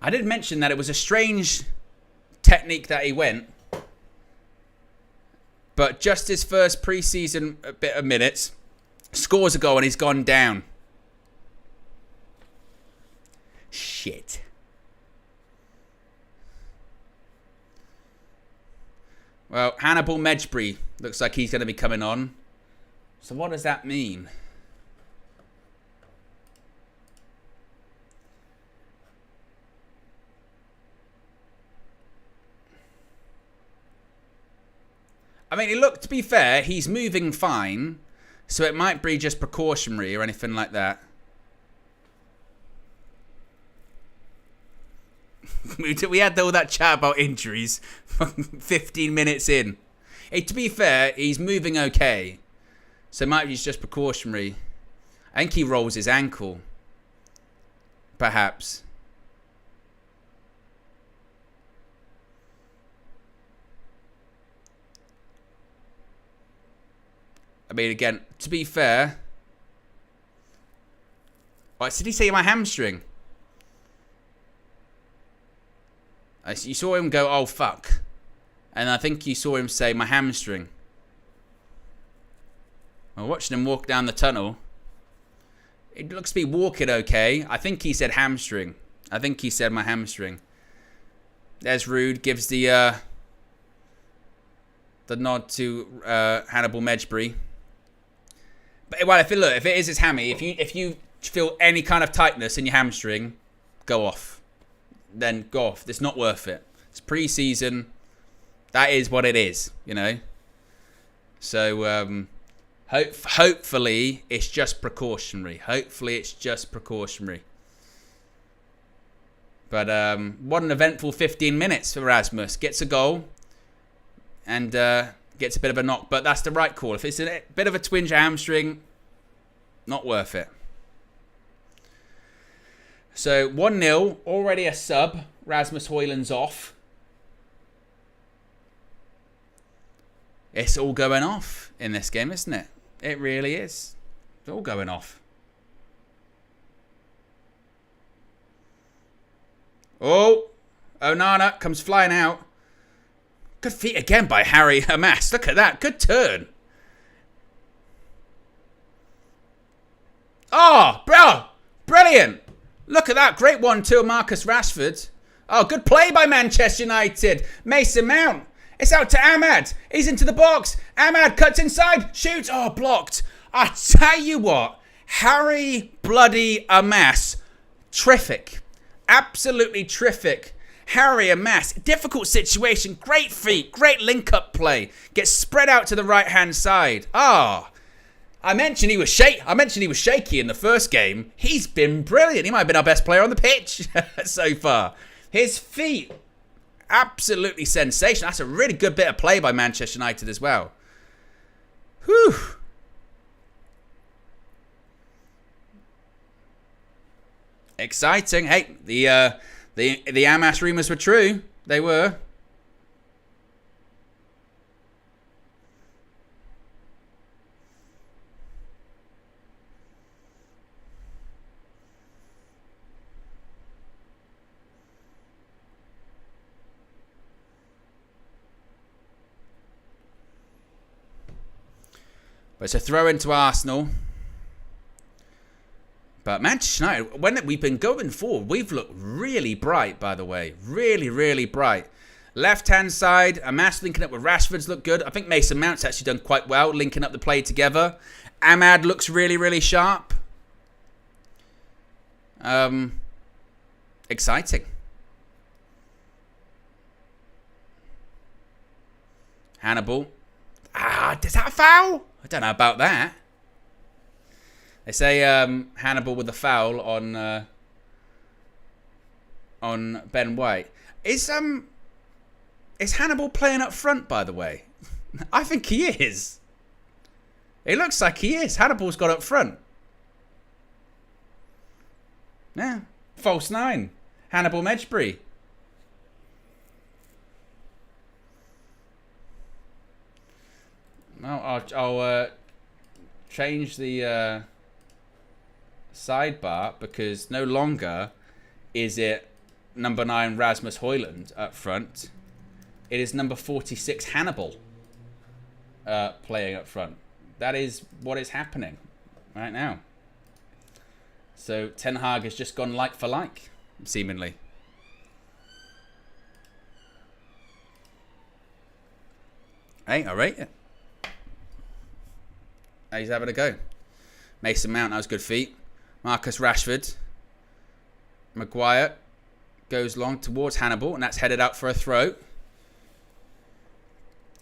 I did mention that it was a strange technique that he went. But just his first pre-season bit of minutes, scores a goal and he's gone down. Shit. Well, Hannibal Medjbury looks like he's going to be coming on. So what does that mean? I mean, to be fair, he's moving fine. So it might be just precautionary or anything like that. We had all that chat about injuries 15 minutes in. Hey, to be fair, he's moving okay. So it might be just precautionary. I think he rolls his ankle. Perhaps. I mean, again, to be fair... What did he say? My hamstring? You saw him go, oh, fuck. And I think you saw him say, my hamstring. Well, watching him walk down the tunnel. It looks to be walking okay. I think he said hamstring. I think he said my hamstring. There's Rude. Gives the nod to Hannibal Medjbury. But well, if it is his hammy, if you feel any kind of tightness in your hamstring, go off. Then go off. It's not worth it. It's pre-season. That is what it is, you know. So hopefully it's just precautionary. Hopefully it's just precautionary. But what an eventful 15 minutes for Rasmus. Gets a goal and gets a bit of a knock. But that's the right call. If it's a bit of a twinge hamstring, not worth it. So 1-0, already a sub. Rasmus Højlund's off. It's all going off in this game, isn't it? It really is. It's all going off. Oh, Onana comes flying out. Good feet again by Harry Hamas. Look at that. Good turn. Oh, bro. Brilliant. Look at that. Great 1-2, Marcus Rashford. Oh, good play by Manchester United. Mason Mount. It's out to Ahmad. He's into the box. Ahmad cuts inside. Shoots. Oh, blocked. I tell you what. Harry bloody Hamas. Terrific. Absolutely terrific. Harry Hamas. Difficult situation. Great feet. Great link-up play. Gets spread out to the right-hand side. Ah. I mentioned he was shaky in the first game. He's been brilliant. He might have been our best player on the pitch so far. His feet, absolutely sensational. That's a really good bit of play by Manchester United as well. Whew. Exciting. Hey, the Hamas rumours were true. They were. But it's a throw into Arsenal. But Manchester United, when we've been going forward, we've looked really bright, by the way. Really, really bright. Left-hand side, Hamas linking up with Rashford's looked good. I think Mason Mount's actually done quite well, linking up the play together. Ahmad looks really, really sharp. Exciting. Hannibal. Is that a foul? I don't know about that. They say Hannibal with a foul on Ben White. Is Hannibal playing up front, by the way? I think he is. It looks like he is. Hannibal's got up front. Yeah. False 9. Hannibal Mejbri. Well, I'll change the sidebar because no longer is it number 9 Rasmus Højlund up front. It is number 46 Hannibal playing up front. That is what is happening right now. So Ten Hag has just gone like for like, seemingly. Hey, I rate it. He's having a go. Mason Mount, that was good feet. Marcus Rashford. Maguire goes long towards Hannibal, and that's headed out for a throw.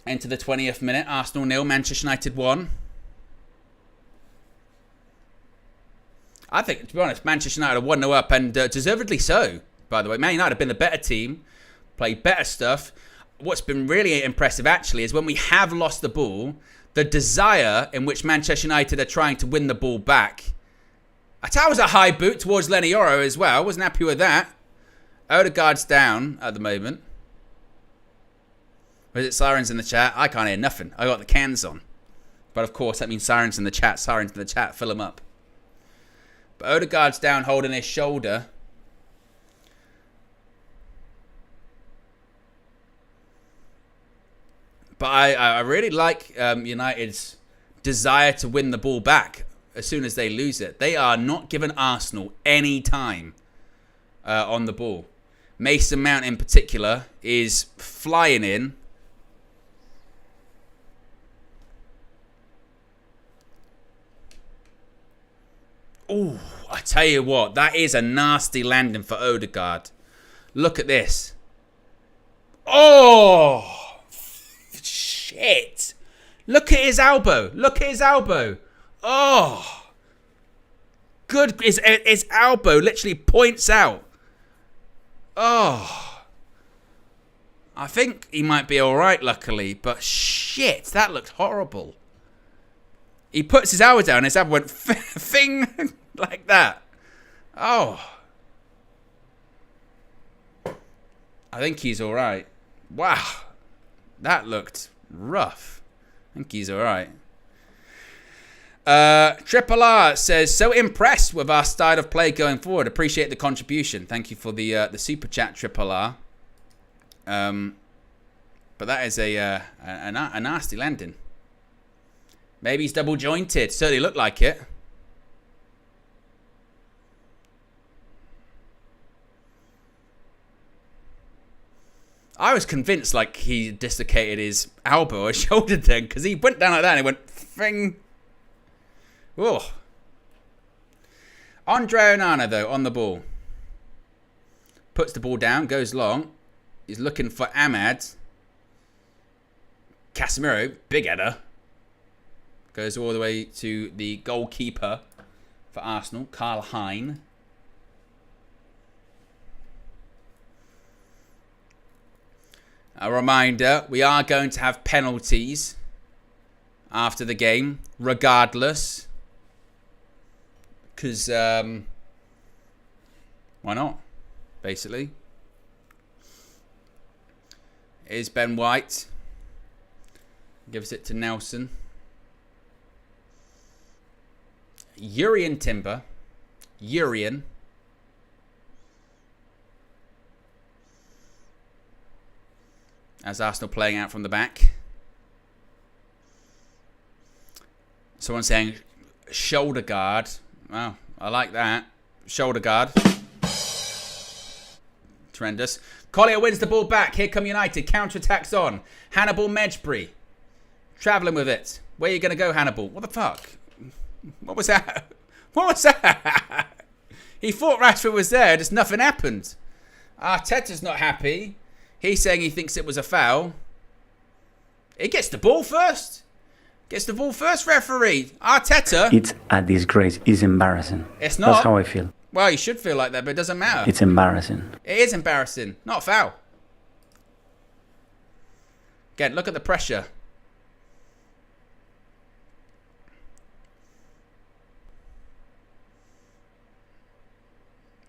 Into the 20th minute. Arsenal 0, Manchester United 1. I think, to be honest, Manchester United are 1-0 up, and deservedly so, by the way. Man United have been the better team, played better stuff. What's been really impressive, actually, is when we have lost the ball, the desire in which Manchester United are trying to win the ball back. That was a high boot towards Lenny Yoro as well. Wasn't happy with that. Odegaard's down at the moment. Was it sirens in the chat? I can't hear nothing. I got the cans on. But of course, that means sirens in the chat. Sirens in the chat. Fill them up. But Odegaard's down holding his shoulder. But I really like United's desire to win the ball back as soon as they lose it. They are not giving Arsenal any time on the ball. Mason Mount in particular is flying in. Oh, I tell you what, that is a nasty landing for Odegaard. Look at this. Oh, shit. Look at his elbow. Look at his elbow. Oh. Good. His elbow literally points out. Oh. I think he might be alright, luckily. But shit, that looked horrible. He puts his elbow down, his elbow went thing like that. Oh. I think he's alright. Wow. That looked rough. I think he's alright. Triple R says, so impressed with our style of play going forward. Appreciate the contribution. Thank you for the super chat, Triple R. But that is a nasty landing. Maybe he's double jointed. Certainly looked like it. I was convinced like he dislocated his elbow or shoulder thing because he went down like that and he went thing. Oh. Andre Onana though on the ball. Puts the ball down, goes long. He's looking for Ahmad. Casemiro, big header. Goes all the way to the goalkeeper for Arsenal, Karl Hein. A reminder, we are going to have penalties after the game, regardless. Because, why not, basically. Here's Ben White. Gives it to Nelson. Urian Timber. Urian. As Arsenal playing out from the back. Someone saying shoulder guard. Wow, I like that. Shoulder guard. Tremendous. Collier wins the ball back. Here come United. Counter-attacks on. Hannibal Mejbri. Travelling with it. Where are you going to go, Hannibal? What the fuck? What was that? What was that? He thought Rashford was there. Just nothing happened. Arteta's not happy. He's saying he thinks it was a foul. He gets the ball first. Gets the ball first, referee. Arteta. It's a disgrace. It's embarrassing. It's not. That's how I feel. Well, you should feel like that, but it doesn't matter. It's embarrassing. It is embarrassing. Not a foul. Again, look at the pressure.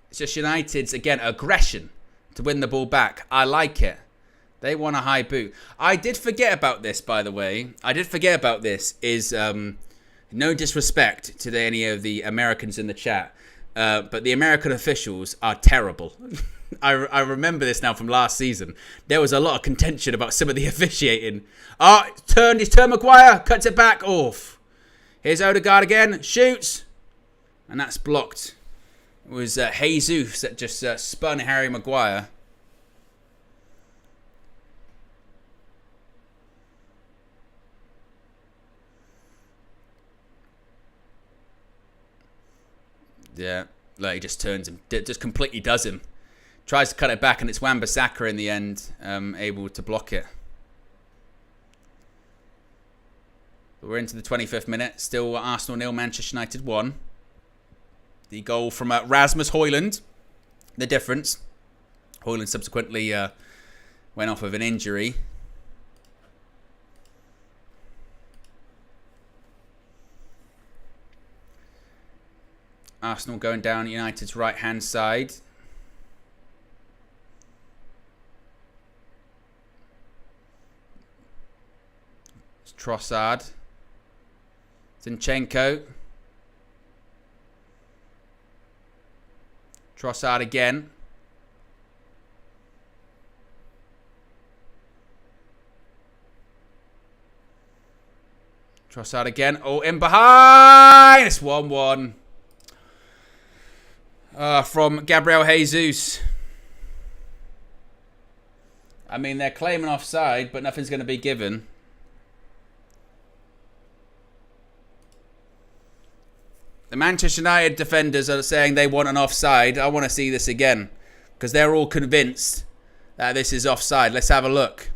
It's just United's, again, aggression to win the ball back. I like it. They want a high boot. I did forget about this, by the way. Is no disrespect to any of the Americans in the chat, but the American officials are terrible. I remember this now from last season. There was a lot of contention about some of the officiating. He's turned Maguire, cuts it back off. Here's Odegaard again, shoots, and that's blocked. It was Jesus that just spun Harry Maguire. Yeah, like he just turns him, just completely does him. Tries to cut it back, and it's Wan-Bissaka in the end, able to block it. But we're into the 25th minute. Still Arsenal 0, Manchester United 1. The goal from Rasmus Højlund. The difference. Højlund subsequently went off with an injury. Arsenal going down United's right-hand side. It's Trossard. Zinchenko. Trossard again. Trossard again. Oh, in behind. It's 1-1. From Gabriel Jesus. I mean, they're claiming offside, but nothing's going to be given. The Manchester United defenders are saying they want an offside. I want to see this again, because they're all convinced that this is offside. Let's have a look.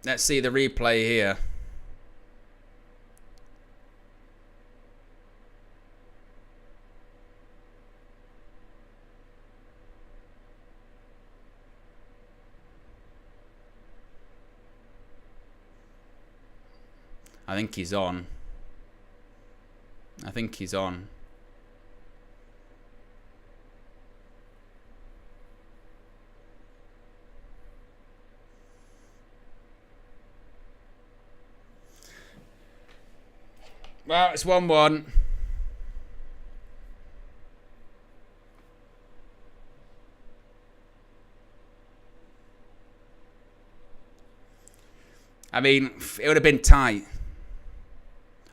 Let's see the replay here. I think he's on. I think he's on. Well, it's 1-1. I mean, it would have been tight.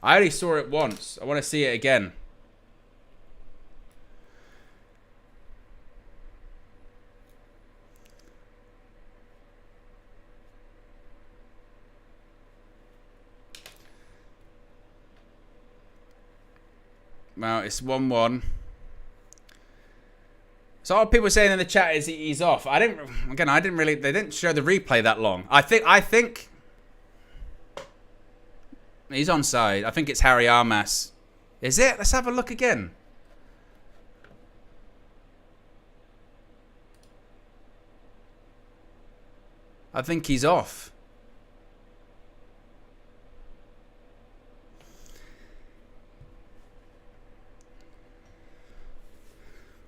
I only saw it once. I want to see it again. Well, it's 1-1. So all people saying in the chat is he's off. I didn't really. They didn't show the replay that long. I think he's onside. I think it's Harry Armas. Is it? Let's have a look again. I think he's off.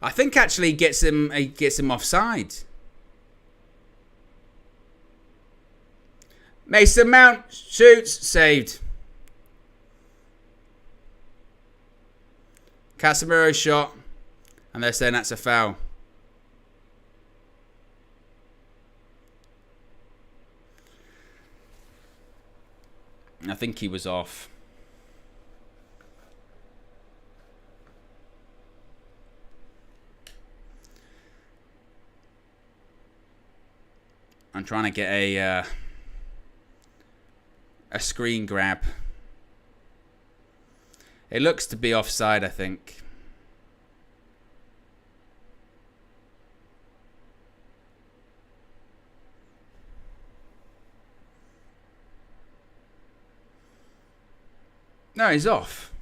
I think actually he gets him offside. Mason Mount shoots, saved. Casemiro shot, and they're saying that's a foul. I think he was off. I'm trying to get a screen grab. It looks to be offside, I think. No, he's off.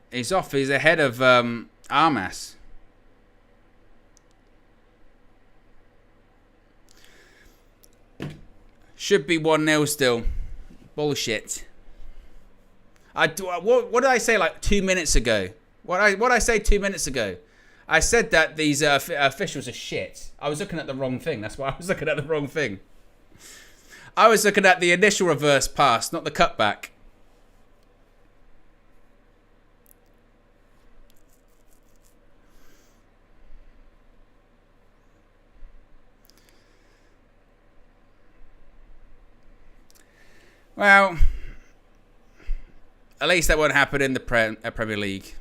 He's off. He's ahead of Armas. Should be 1-0 still. Bullshit. What did I say like 2 minutes ago? What did I say 2 minutes ago? I said that these officials are shit. I was looking at the wrong thing. That's why I was looking at the wrong thing. I was looking at the initial reverse pass, not the cutback. Well, at least that won't happen in the Premier League.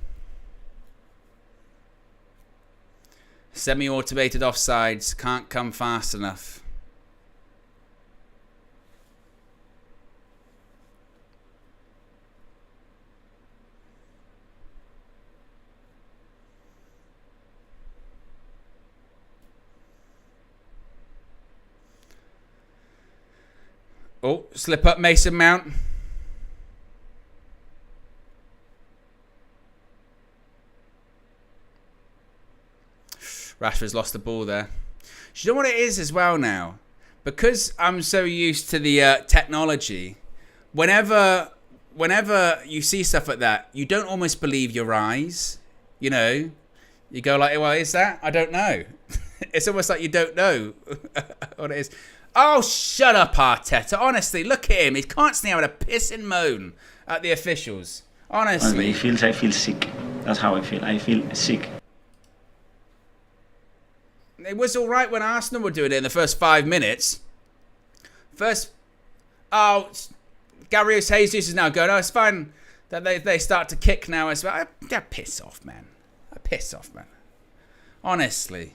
Semi-automated offsides can't come fast enough. Oh, slip up Mason Mount. Rashford's lost the ball there. Do you know what it is as well now? Because I'm so used to the technology, whenever you see stuff like that, you don't almost believe your eyes. You know, you go like, well, is that? I don't know. It's almost like you don't know what it is. Oh, shut up, Arteta. Honestly, look at him. He's constantly having a piss and moan at the officials. Honestly. I feel sick. That's how I feel. I feel sick. It was all right when Arsenal were doing it in the first 5 minutes. Oh, Gabriel Jesus is now going, oh, it's fine that they start to kick now as well. Piss off, man. Piss off, man. Honestly.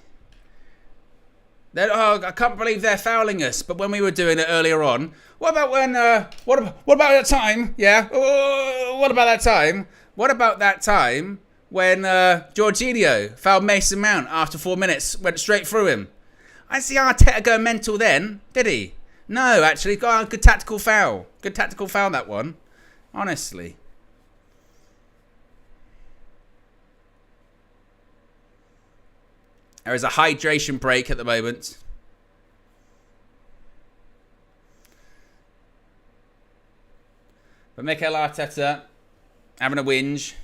I can't believe they're fouling us. But when we were doing it earlier on, what about when? What about that time? Yeah. What about that time? What about that time when Jorginho fouled Mason Mount after 4 minutes, went straight through him? I see Arteta go mental then, did he? No, actually, got a good tactical foul. Good tactical foul, that one. Honestly. There is a hydration break at the moment. But Mikel Arteta having a whinge.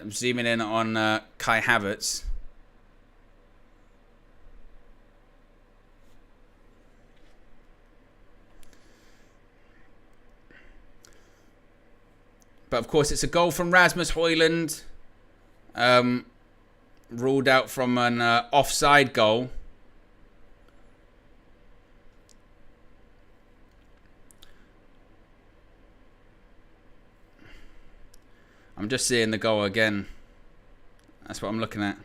Zooming in on Kai Havertz. But of course, it's a goal from Rasmus Højlund. Ruled out from an offside goal. I'm just seeing the goal again. That's what I'm looking at.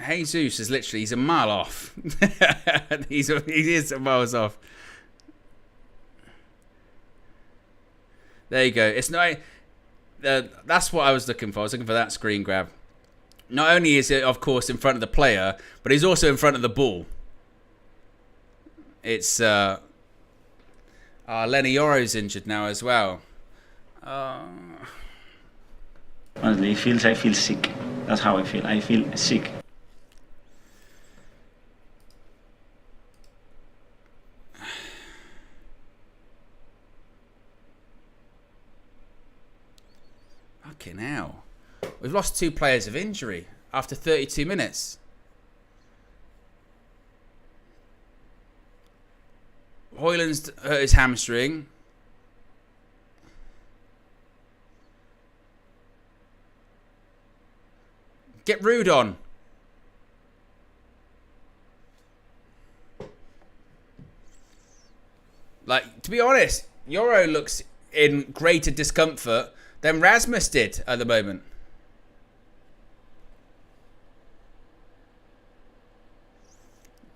Jesus is literally, he's a mile off. He is a miles off. There you go. It's not. That's what I was looking for. I was looking for that screen grab. Not only is it, of course, in front of the player, but he's also in front of the ball. It's Lenny Yoro's injured now as well. Honestly, I feel sick. That's how I feel. I feel sick. Fucking hell. We've lost 2 players of injury after 32 minutes. Højlund's hurt his hamstring. Get Rude on. Like, to be honest, Yoro looks in greater discomfort than Rasmus did at the moment.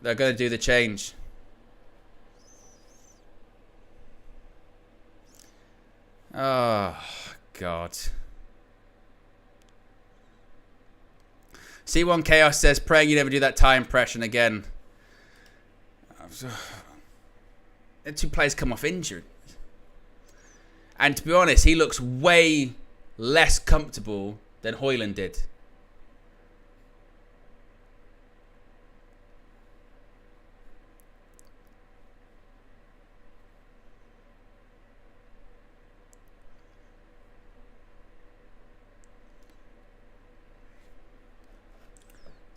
They're going to do the change. Oh, God. C1 Chaos says, praying you never do that tie impression again. The 2 players come off injured. And to be honest, he looks way less comfortable than Højlund did.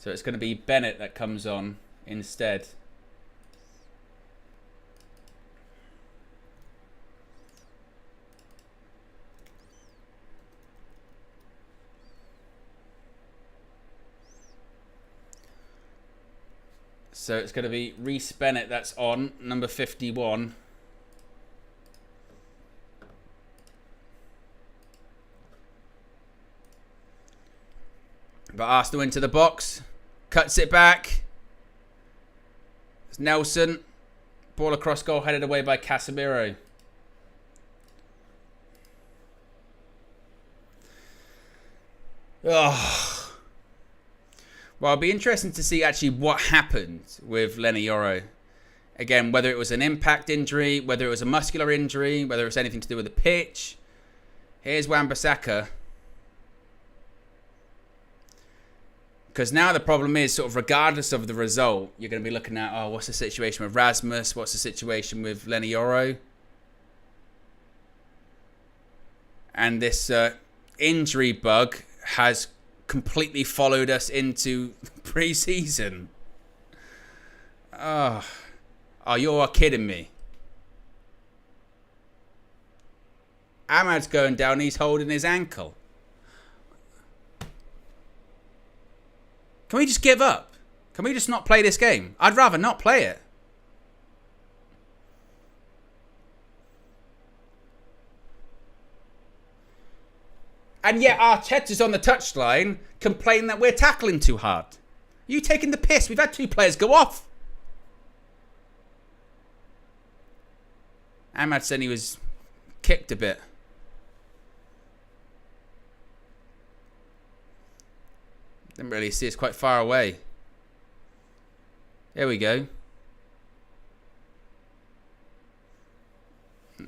So it's going to be Bennett that comes on instead. So it's going to be Reece Bennett that's on, number 51. But Arsenal into the box. Cuts it back. It's Nelson. Ball across goal, headed away by Casemiro. Oh. Well, it'll be interesting to see actually what happened with Lenny Yoro. Again, whether it was an impact injury, whether it was a muscular injury, whether it was anything to do with the pitch. Here's Wan-Bissaka. Because now the problem is, sort of regardless of the result, you're going to be looking at, oh, what's the situation with Rasmus? What's the situation with Lenny Yoro? And this injury bug has completely followed us into pre-season. Oh, you're kidding me. Ahmad's going down, he's holding his ankle. Can we just give up? Can we just not play this game? I'd rather not play it. And yet Arteta's on the touchline complaining that we're tackling too hard. You taking the piss? We've had 2 players go off. Ahmad said he was kicked a bit. Didn't really see, it's quite far away. There we go.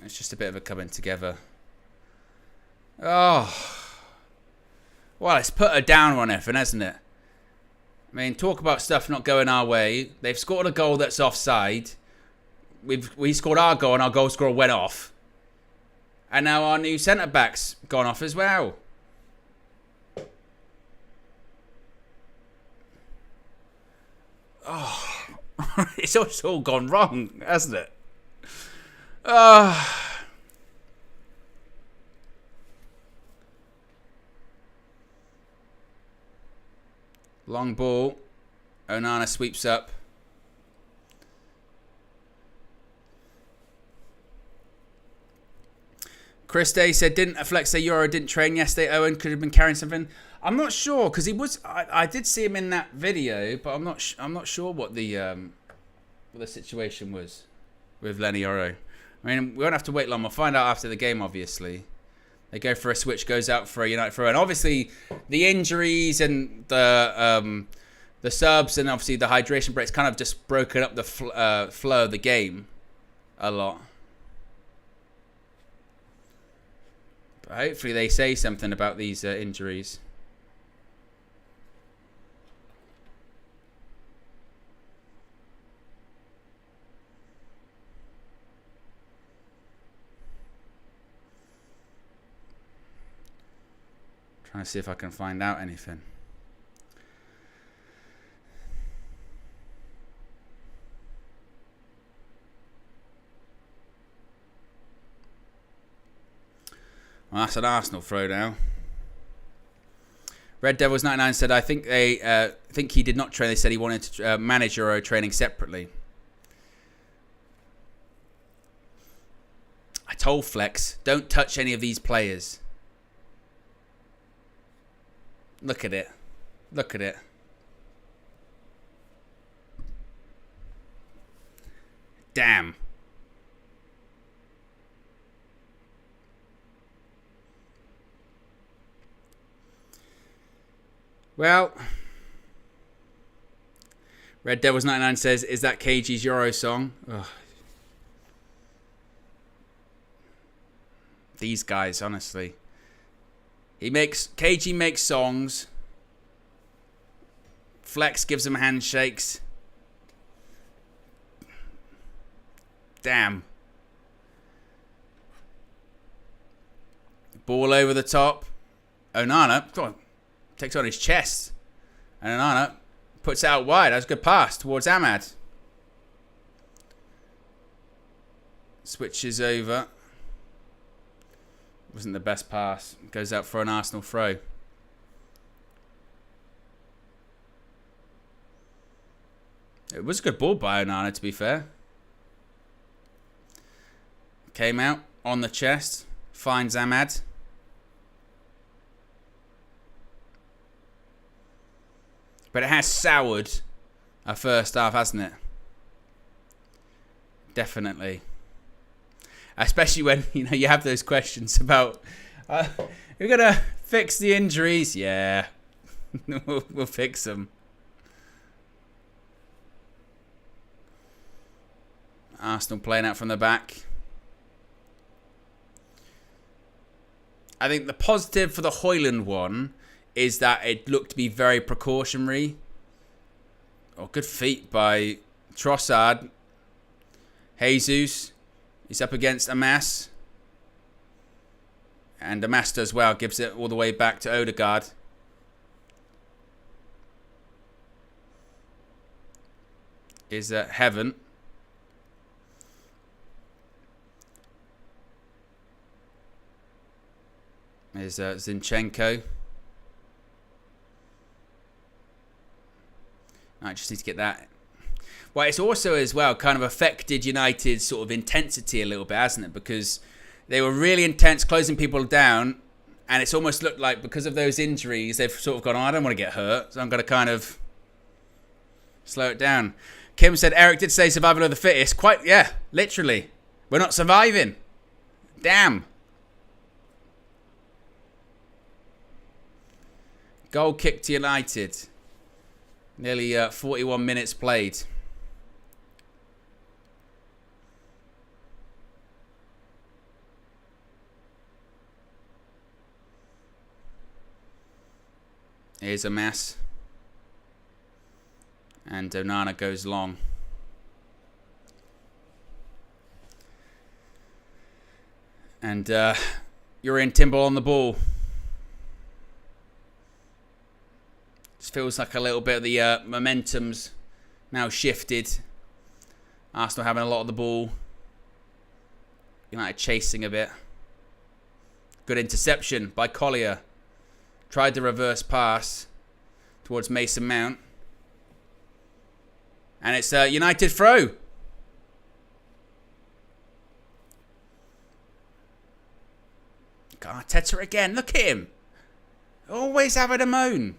It's just a bit of a coming together. Oh. Well, it's put a downer on everything, hasn't it? I mean, talk about stuff not going our way. They've scored a goal that's offside. We scored our goal and our goal scorer went off. And now our new centre-back's gone off as well. Oh, it's all gone wrong, hasn't it? Long ball. Onana sweeps up. Chris Day said, didn't Flex say Euro didn't train yesterday? Owen could have been carrying something. I'm not sure because he was. I did see him in that video, but I'm not sure what the situation was with Lenny Yoro. I mean, we won't have to wait long. We'll find out after the game. Obviously, they go for a switch, goes out for a United throw, and obviously the injuries and the subs and obviously the hydration breaks kind of just broken up the flow of the game a lot. But hopefully they say something about these injuries. Trying to see if I can find out anything. Well, that's an Arsenal throw now. Red Devils 99 said, I think they think he did not train. They said he wanted to manage Euro training separately. I told Flex, don't touch any of these players. Look at it. Look at it. Damn. Well, Red Devils 99 says, is that KG's Euro song? Ugh. These guys, honestly. KG makes songs. Flex gives them handshakes. Damn. Ball over the top. Onana. Takes on his chest. And Onana puts it out wide. That's a good pass towards Ahmad. Switches over. Wasn't the best pass. Goes out for an Arsenal throw. It was a good ball by Onana, to be fair. Came out on the chest. Finds Ahmad. But it has soured our first half, hasn't it? Definitely. Especially when, you know, you have those questions about, we're going to fix the injuries. Yeah, we'll fix them. Arsenal playing out from the back. I think the positive for the Højlund one is that it looked to be very precautionary. Oh, good feet by Trossard. Jesus. He's up against Amas. And Amas does well. Gives it all the way back to Odegaard. Is Heaven. Is Zinchenko. I just need to get that. Well, it's also as well kind of affected United's sort of intensity a little bit, hasn't it? Because they were really intense, closing people down, and it's almost looked like because of those injuries, they've sort of gone, oh, I don't want to get hurt, so I'm going to kind of slow it down. Kim said, Eric did say survival of the fittest. Quite, yeah, literally. We're not surviving. Damn. Goal kick to United. Nearly 41 minutes played. Here's a mess. And Onana goes long. And Urian Timber on the ball. Just feels like a little bit of the momentum's now shifted. Arsenal having a lot of the ball. United chasing a bit. Good interception by Collier. Tried the reverse pass towards Mason Mount. And it's a United throw. Arteta again. Look at him. Always having a moan.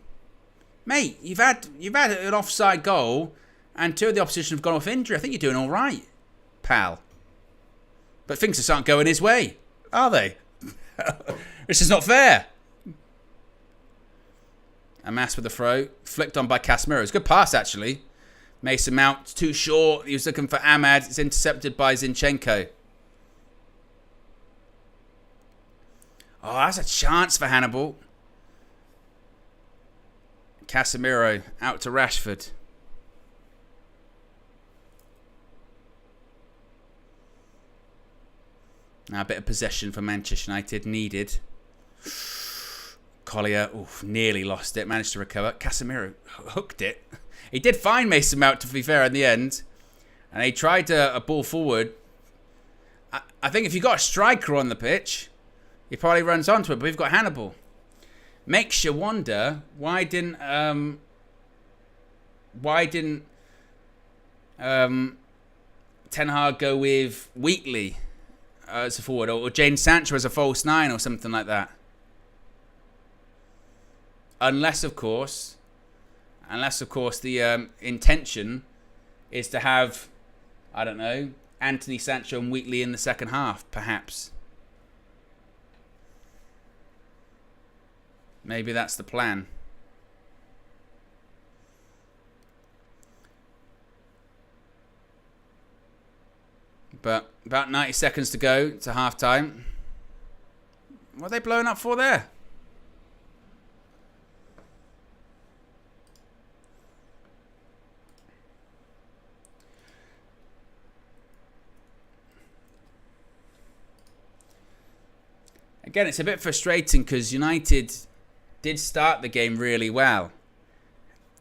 Mate, you've had an offside goal and two of the opposition have gone off injury. I think you're doing all right, pal. But things just aren't going his way, are they? This is not fair. Amas with the throw. Flicked on by Casemiro. It's a good pass, actually. Mason Mount, too short. He was looking for Ahmad. It's intercepted by Zinchenko. Oh, that's a chance for Hannibal. Casemiro out to Rashford. Now a bit of possession for Manchester United needed. Collier, oof, nearly lost it. Managed to recover. Casemiro hooked it. He did find Mason Mount, to be fair, in the end. And he tried a ball forward. I think if you've got a striker on the pitch, he probably runs onto it. But we've got Hannibal. Makes you wonder why didn't Ten Hag go with Wheatley as a forward or Jadon Sancho as a false nine or something like that? Unless of course the intention is to have, I don't know, Anthony Sancho and Wheatley in the second half, perhaps. Maybe that's the plan. But about 90 seconds to go to half time. What are they blowing up for there? Again, it's a bit frustrating because United did start the game really well.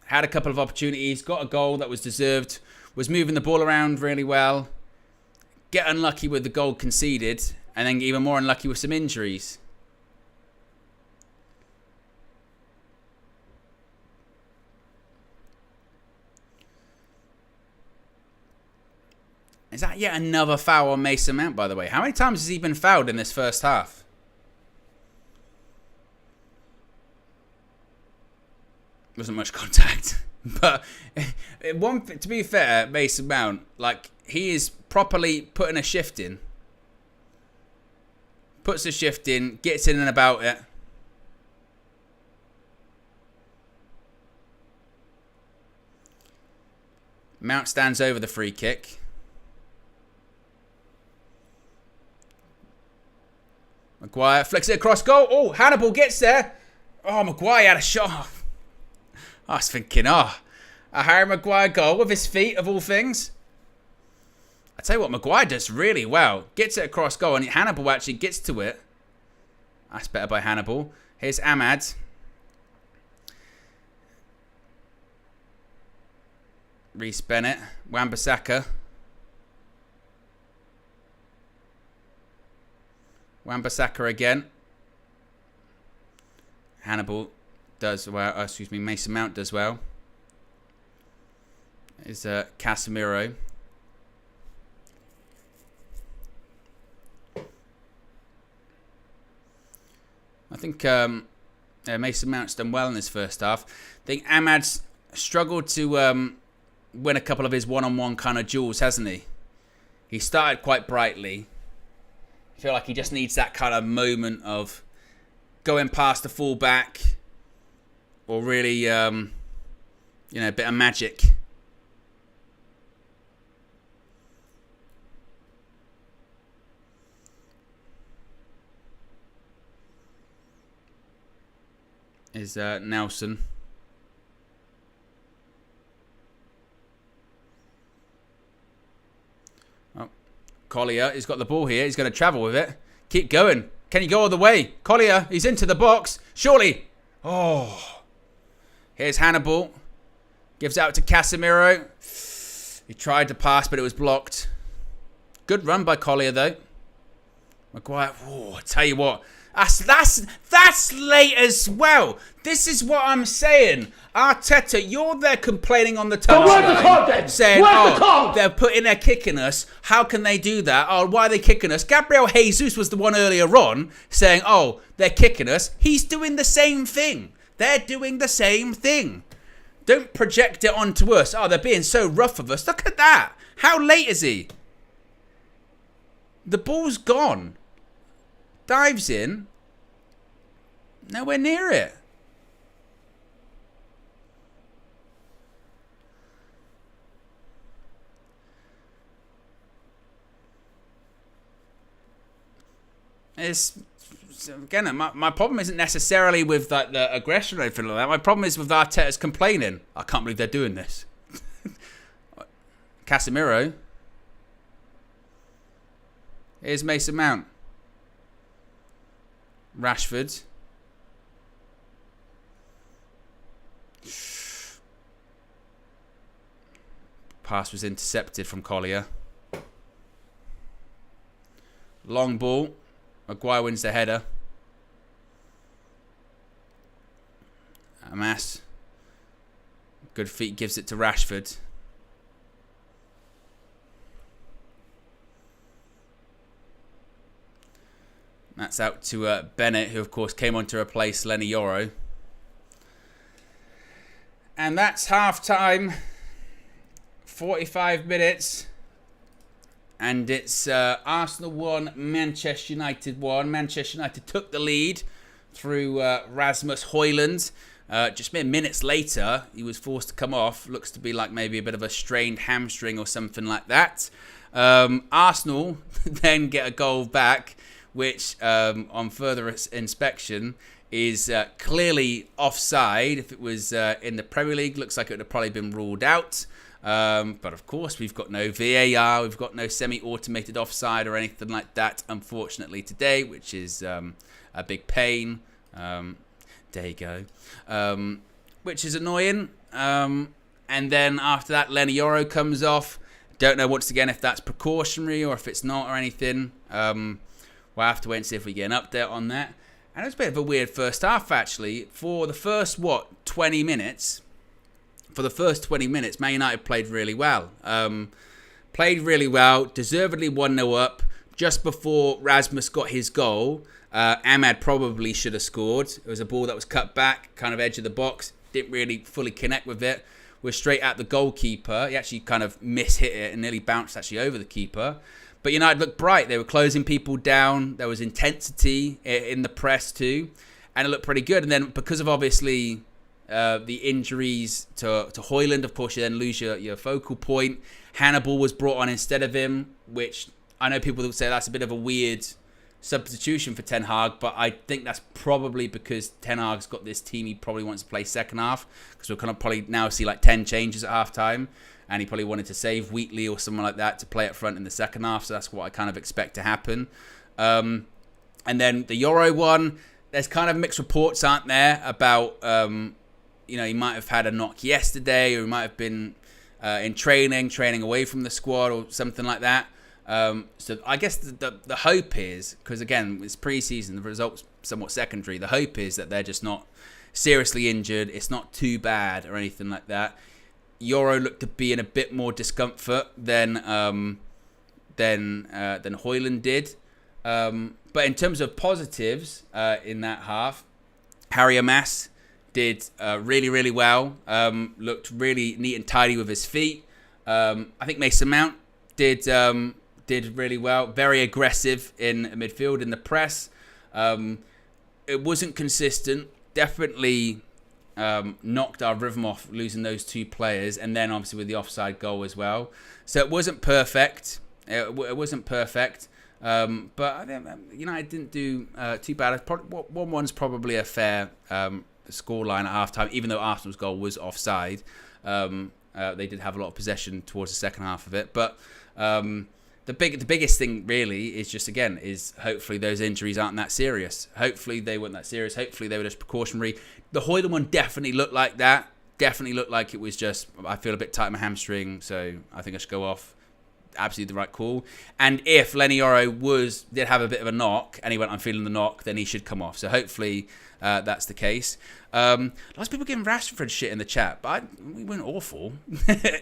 had a couple of opportunities, got a goal that was deserved, was moving the ball around really well, get unlucky with the goal conceded, and then even more unlucky with some injuries. Is that yet another foul on Mason Mount, by the way? How many times has he been fouled in this first half? Wasn't much contact. But to be fair, Mason Mount, like, he is properly putting a shift in. Puts a shift in, gets in and about it. Mount stands over the free kick. Maguire flicks it across goal. Oh, Hannibal gets there. Oh, Maguire had a shot. I was thinking, a Harry Maguire goal with his feet, of all things. I tell you what, Maguire does really well. Gets it across goal, and Hannibal actually gets to it. That's better by Hannibal. Here's Ahmad. Reece Bennett. Wan-Bissaka. Wan-Bissaka again. Hannibal does well. Excuse me, Mason Mount does well. Is Casemiro. I think Mason Mount's done well in this first half. I think Ahmad's struggled to win a couple of his one-on-one kind of duels, hasn't he? He started quite brightly. I feel like he just needs that kind of moment of going past the fullback, or really, a bit of magic. Is Nelson. Oh, Collier, he's got the ball here. He's going to travel with it. Keep going. Can he go all the way? Collier, he's into the box. Surely. Oh. Here's Hannibal. Gives out to Casemiro. He tried to pass, but it was blocked. Good run by Collier, though. Maguire. Oh, I tell you what. That's late as well. This is what I'm saying. Arteta, you're there complaining on the touchline, saying, they're putting their kick in us. How can they do that? Oh, why are they kicking us? Gabriel Jesus was the one earlier on saying, oh, they're kicking us. He's doing the same thing. They're doing the same thing. Don't project it onto us. Oh, they're being so rough with us. Look at that. How late is he? The ball's gone. Dives in. Nowhere near it. Again, my problem isn't necessarily with like the aggression or anything like that. My problem is with Arteta's complaining. I can't believe they're doing this. Casemiro. Here's Mason Mount. Rashford. Pass was intercepted from Collier. Long ball. Maguire wins the header. Amas. Good feet, gives it to Rashford. That's out to Bennett, who of course came on to replace Lenny Yoro. And that's half time. 45 minutes. And it's Arsenal 1, Manchester United 1. Manchester United took the lead through Rasmus Højlund. Just mere minutes later, he was forced to come off. Looks to be like maybe a bit of a strained hamstring or something like that. Arsenal then get a goal back, which on further inspection is clearly offside. If it was in the Premier League, looks like it would have probably been ruled out. But of course, we've got no VAR, we've got no semi-automated offside or anything like that, unfortunately, today, which is a big pain. There you go. which is annoying. And then after that, Lenny Yoro comes off. Don't know once again if that's precautionary or if it's not or anything. We'll have to wait and see if we get an update on that. And it was a bit of a weird first half, actually. For the first, 20 minutes? For the first 20 minutes, Man United played really well. Deservedly 1-0 up. Just before Rasmus got his goal, Ahmad probably should have scored. It was a ball that was cut back, kind of edge of the box. Didn't really fully connect with it. Was straight at the goalkeeper. He actually kind of mishit it and nearly bounced actually over the keeper. But United looked bright. They were closing people down. There was intensity in the press too. And it looked pretty good. And then because of obviously the injuries to Højlund, of course, you then lose your focal point. Hannibal was brought on instead of him, which I know people would say that's a bit of a weird substitution for Ten Hag, but I think that's probably because Ten Hag's got this team he probably wants to play second half, because we'll kind of probably now see like 10 changes at half time, and he probably wanted to save Wheatley or someone like that to play up front in the second half, so that's what I kind of expect to happen. And then the Euro one, there's kind of mixed reports, aren't there, about he might have had a knock yesterday, or he might have been in training away from the squad or something like that. So I guess the hope is, because again, it's pre-season, the results somewhat secondary. The hope is that they're just not seriously injured. It's not too bad or anything like that. Euro looked to be in a bit more discomfort than Højlund did. But in terms of positives in that half, Harry Amas did really, really well. Looked really neat and tidy with his feet. I think Mason Mount did really well. Very aggressive in midfield in the press. It wasn't consistent. Definitely knocked our rhythm off losing those two players, and then obviously with the offside goal as well. So it wasn't perfect. It wasn't perfect. But I think United didn't do too bad. 1-1's probably a fair scoreline at half-time, even though Arsenal's goal was offside. They did have a lot of possession towards the second half of it. But the biggest thing really is just, again, is hopefully those injuries aren't that serious. Hopefully they weren't that serious. Hopefully they were just precautionary. The Højlund one definitely looked like that. Definitely looked like it was just, I feel a bit tight in my hamstring, so I think I should go off. Absolutely the right call. And if Lenny Yoro did have a bit of a knock, and he went, I'm feeling the knock, then he should come off. So hopefully that's the case. Lots of people giving Rashford shit in the chat, but we weren't awful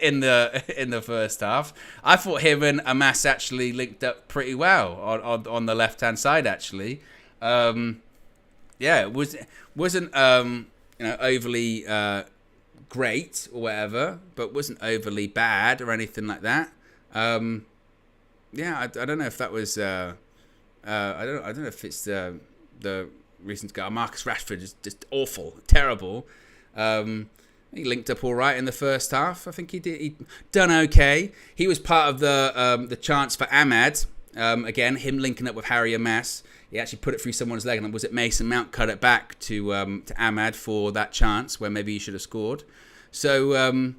in the first half. I thought him and Amas actually linked up pretty well on the left hand side. Actually, it wasn't overly great or whatever, but wasn't overly bad or anything like that. I don't know if that was. I don't know if it's the reason to go. Marcus Rashford is just awful, terrible. He linked up all right in the first half. I think he done okay. He was part of the chance for Ahmad. Again, him linking up with Harry Amas. He actually put it through someone's leg, and was it Mason Mount cut it back to Ahmad for that chance where maybe he should have scored. So I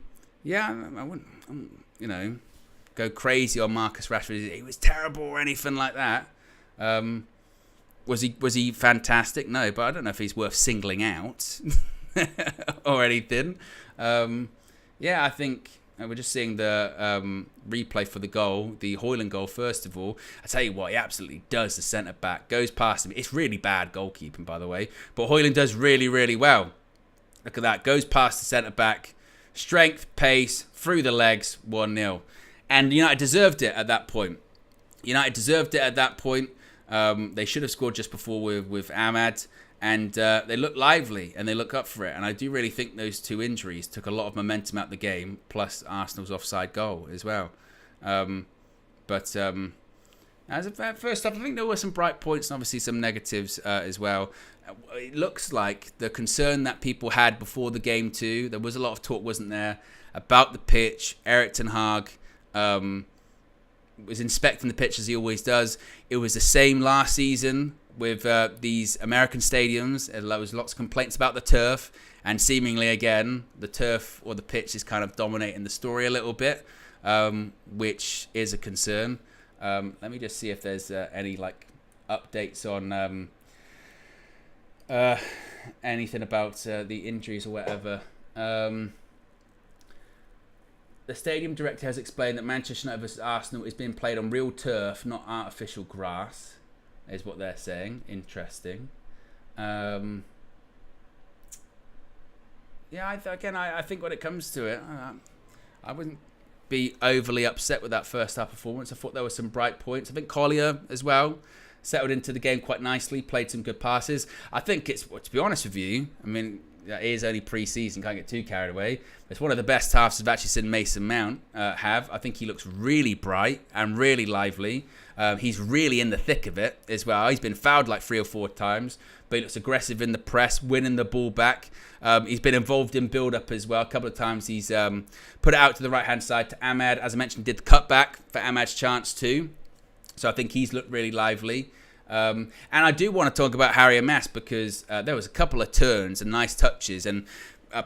wouldn't, go crazy on Marcus Rashford. He was terrible or anything like that. Was he fantastic? No, but I don't know if he's worth singling out or anything. I think we're just seeing the replay for the goal, the Højlund goal. First of all, I tell you what, he absolutely does. The centre back goes past him. It's really bad goalkeeping, by the way, but Højlund does really, really well. Look at that, goes past the centre back, strength, pace, through the legs, 1-0. And United deserved it at that point. They should have scored just before with Ahmad. And they look lively and they look up for it. And I do really think those two injuries took a lot of momentum out of the game, plus Arsenal's offside goal as well. As a first off, I think there were some bright points and obviously some negatives as well. It looks like the concern that people had before the game too, there was a lot of talk, wasn't there, about the pitch. Eriksen was inspecting the pitch as he always does. It was the same last season with these American stadiums. There was lots of complaints about the turf, and seemingly again the turf or the pitch is kind of dominating the story a little bit, which is a concern. Let me just see if there's any updates on anything about the injuries or whatever The stadium director has explained that Manchester United vs Arsenal is being played on real turf, not artificial grass, is what they're saying. Interesting. Yeah, I think when it comes to it, I wouldn't be overly upset with that first half performance. I thought there were some bright points. I think Collier as well settled into the game quite nicely, played some good passes. I think it's, to be honest with you, I mean, it is only pre-season, can't get too carried away. It's one of the best halves I've actually seen Mason Mount have. I think he looks really bright and really lively. He's really in the thick of it as well. He's been fouled like 3 or 4 times, but he looks aggressive in the press, winning the ball back. He's been involved in build-up as well. A couple of times he's put it out to the right-hand side to Ahmad. As I mentioned, did the cutback for Ahmad's chance too. So I think he's looked really lively. And I do want to talk about Harry Amass because there was a couple of turns and nice touches and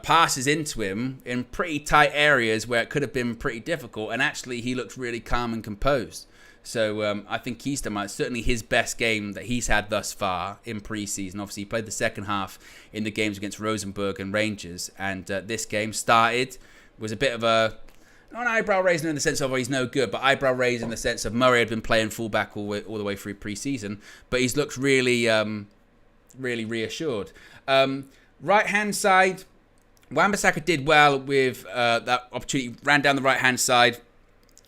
passes into him in pretty tight areas where it could have been pretty difficult. And actually, he looked really calm and composed. So I think he's done certainly his best game that he's had thus far in pre-season. Obviously, he played the second half in the games against Rosenborg and Rangers. And this game was a bit of a, not an eyebrow raising in the sense of he's no good, but eyebrow raising in the sense of Murray had been playing fullback all the way through pre-season. But he's looked really, really reassured. Right-hand side, Wan-Bissaka did well with that opportunity, ran down the right-hand side,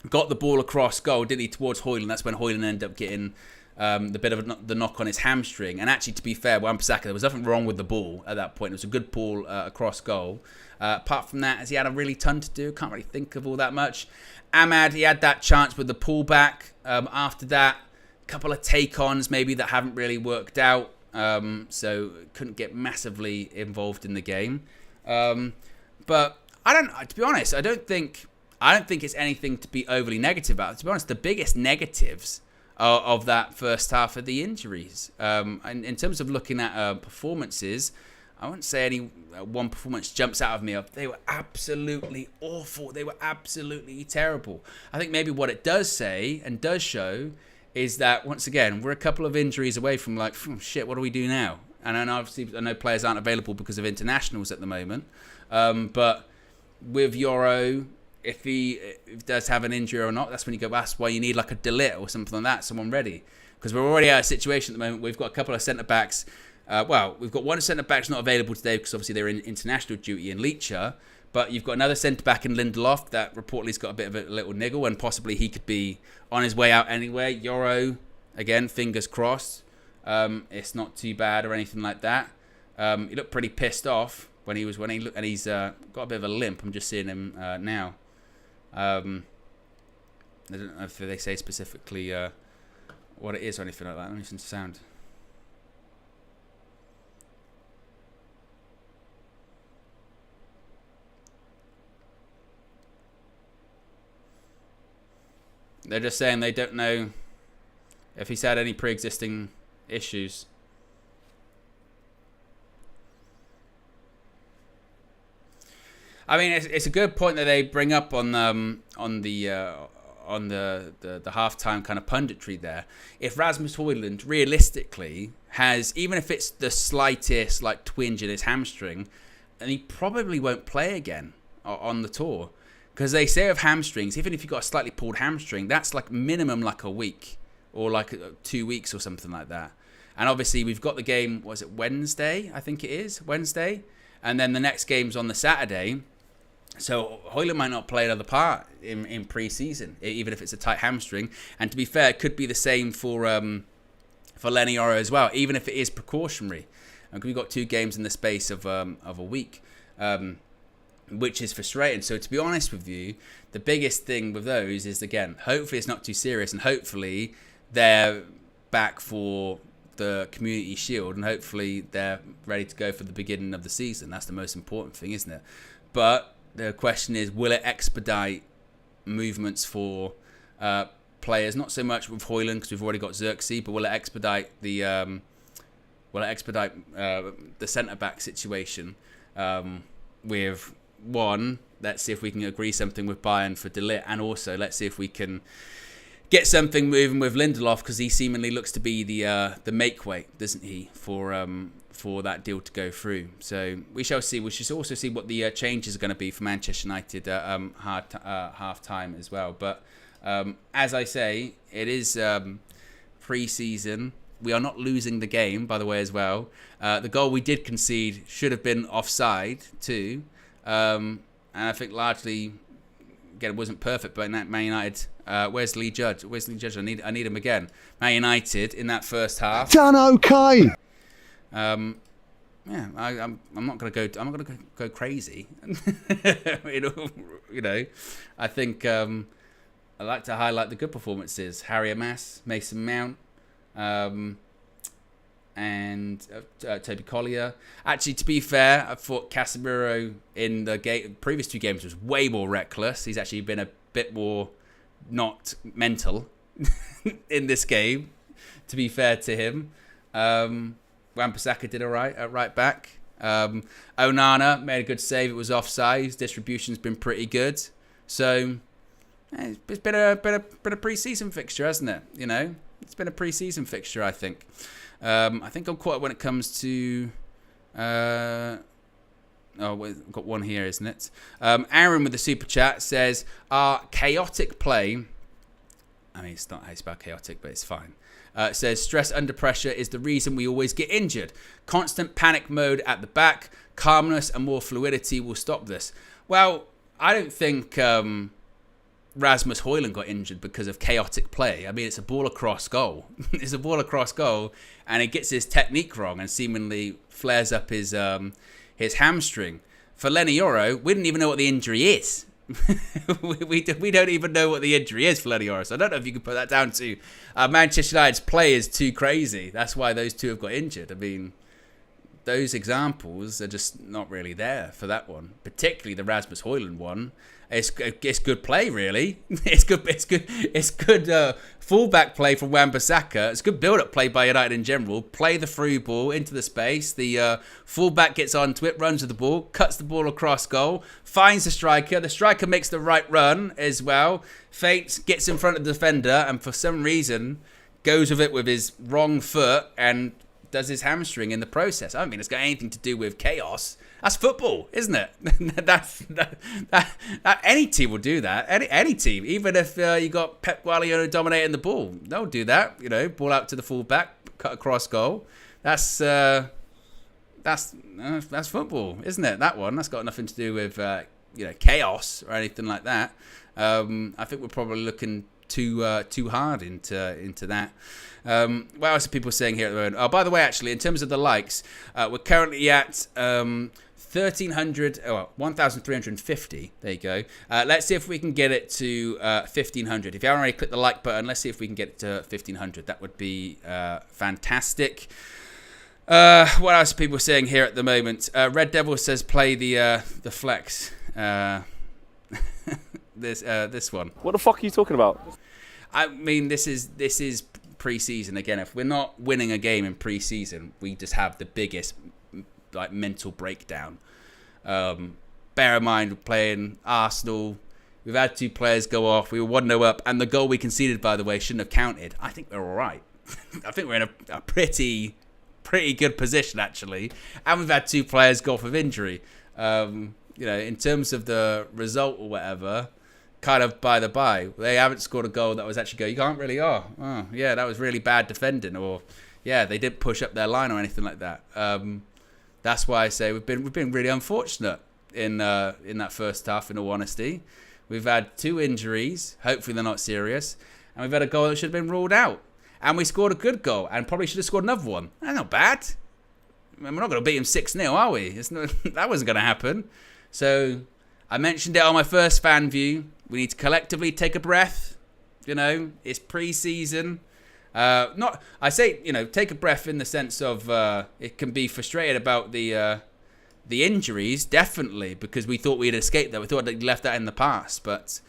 got the ball across goal, didn't he, towards Højlund. That's when Højlund ended up getting the bit of the knock on his hamstring. And actually, to be fair, Wan-Bissaka, there was nothing wrong with the ball at that point. It was a good ball across goal. Apart from that, has he had a really ton to do? Can't really think of all that much. Ahmad, he had that chance with the pullback. After that, a couple of take-ons maybe that haven't really worked out. So couldn't get massively involved in the game. But to be honest, I don't think it's anything to be overly negative about. To be honest, the biggest negatives of that first half are the injuries. And in terms of looking at performances, I wouldn't say any one performance jumps out of me. They were absolutely awful. They were absolutely terrible. I think maybe what it does say and does show is that, once again, we're a couple of injuries away from like, shit, what do we do now? And I know players aren't available because of internationals at the moment. But with Euro, if he does have an injury or not, that's when you go, that's why you need like a De Ligt or something like that, someone ready. Because we're already at a situation at the moment. We've got a couple of centre-backs. We've got one centre-back's not available today because obviously they're in international duty in Leacher. But you've got another centre-back in Lindelof that reportedly's got a bit of a little niggle and possibly he could be on his way out anyway. Euro, again, fingers crossed. It's not too bad or anything like that. He looked pretty pissed off when he looked, and he's got a bit of a limp. I'm just seeing him now. I don't know if they say specifically what it is or anything like that. Let me listen to sound. They're just saying they don't know if he's had any pre-existing issues. I mean, it's a good point that they bring up on the halftime kind of punditry there. If Rasmus Højlund realistically has, even if it's the slightest like twinge in his hamstring, then he probably won't play again on the tour. Because they say of hamstrings, even if you've got a slightly pulled hamstring, that's like minimum like a week or like 2 weeks or something like that. And obviously we've got the game, was it Wednesday? I think it is, Wednesday. And then the next game's on the Saturday. So Højlund might not play another part in pre-season, even if it's a tight hamstring. And to be fair, it could be the same for Lenny Oro as well, even if it is precautionary. And we've got 2 games in the space of a week. Which is frustrating. So to be honest with you, the biggest thing with those is, again, hopefully it's not too serious and hopefully they're back for the Community Shield and hopefully they're ready to go for the beginning of the season. That's the most important thing, isn't it? But the question is, will it expedite movements for players? Not so much with Højlund because we've already got Xerxes, but will it expedite the centre-back situation with... One, let's see if we can agree something with Bayern for De Ligt, and also let's see if we can get something moving with Lindelof, because he seemingly looks to be the make weight, doesn't he, for that deal to go through. So we shall see. We should also see what the changes are going to be for Manchester United half time as well. But as I say, it is pre-season. We are not losing the game, by the way, as well. The goal we did concede should have been offside too, and I think largely, again, it wasn't perfect. But in that Man United, where's Lee Judge? Where's Lee Judge? I need him again. Man United in that first half. Done okay. I'm not gonna go crazy. you know, I think I like to highlight the good performances. Harry Amass, Mason Mount, and Toby Collier. Actually, to be fair, I thought Casemiro in the previous 2 games was way more reckless. He's actually been a bit more not mental in this game, to be fair to him. Wan-Bissaka did all right at right back. Onana made a good save. It was offside. His distribution's been pretty good. So it's been a pre-season fixture, hasn't it? You know, it's been a pre-season fixture, I think. I think I'm quite when it comes to. We've got one here, isn't it? Aaron with the super chat says, "Our chaotic play." I mean, it's not how you spell chaotic, but it's fine. It says, stress under pressure is the reason we always get injured. Constant panic mode at the back, calmness and more fluidity will stop this. Well, I don't think Rasmus Højlund got injured because of chaotic play. I mean, it's a ball across goal. It's a ball across goal, and he gets his technique wrong and seemingly flares up his hamstring. For Lenny Yoro, we didn't even know what the injury is. we don't even know what the injury is for Lenny Yoro. So I don't know if you can put that down to Manchester United's play is too crazy. That's why those 2 have got injured. I mean, those examples are just not really there for that one. Particularly the Rasmus Højlund one. It's good play, really. It's good fullback play from Wan-Bissaka. It's good build-up play by United in general. Play the through ball into the space. The fullback gets onto it, runs with the ball, cuts the ball across goal, finds the striker. The striker makes the right run as well. Feints, gets in front of the defender, and for some reason goes with it with his wrong foot and does his hamstring in the process. I don't think it's got anything to do with chaos. That's football, isn't it? that any team will do that. Any team, even if you got Pep Guardiola dominating the ball, they'll do that. You know, ball out to the fullback, cut across goal. That's football, isn't it? That one. That's got nothing to do with chaos or anything like that. I think we're probably looking too hard into that. What else are people saying here at the moment? Oh, by the way, actually, in terms of the likes, we're currently at 1,350. There you go. Let's see if we can get it to 1,500. If you haven't already clicked the like button, let's see if we can get it to 1,500. That would be fantastic. What else are people saying here at the moment? Red Devil says play the flex. This one. What the fuck are you talking about? I mean, this is pre-season again. If we're not winning a game in pre-season, we just have the biggest mental breakdown. Bear in mind, we're playing Arsenal. We've had 2 players go off. We were 1-0 up, and the goal we conceded, by the way, shouldn't have counted. I think we're all right. I think we're in a pretty good position actually, and we've had 2 players go off with injury. In terms of the result or whatever, kind of by the by, they haven't scored a goal that was actually you can't really, that was really bad defending, or they didn't push up their line or anything like that. That's why I say we've been really unfortunate in that first half, in all honesty. We've had 2 injuries, hopefully they're not serious, and we've had a goal that should have been ruled out, and we scored a good goal and probably should have scored another one. That's not bad. I mean, we're not going to beat him 6-0, are we? That wasn't going to happen. So I mentioned it on my first fan view. We need to collectively take a breath. It's pre-season. Take a breath in the sense of it can be frustrated about the injuries, definitely, because we thought we'd escaped that. We thought they'd left that in the past. But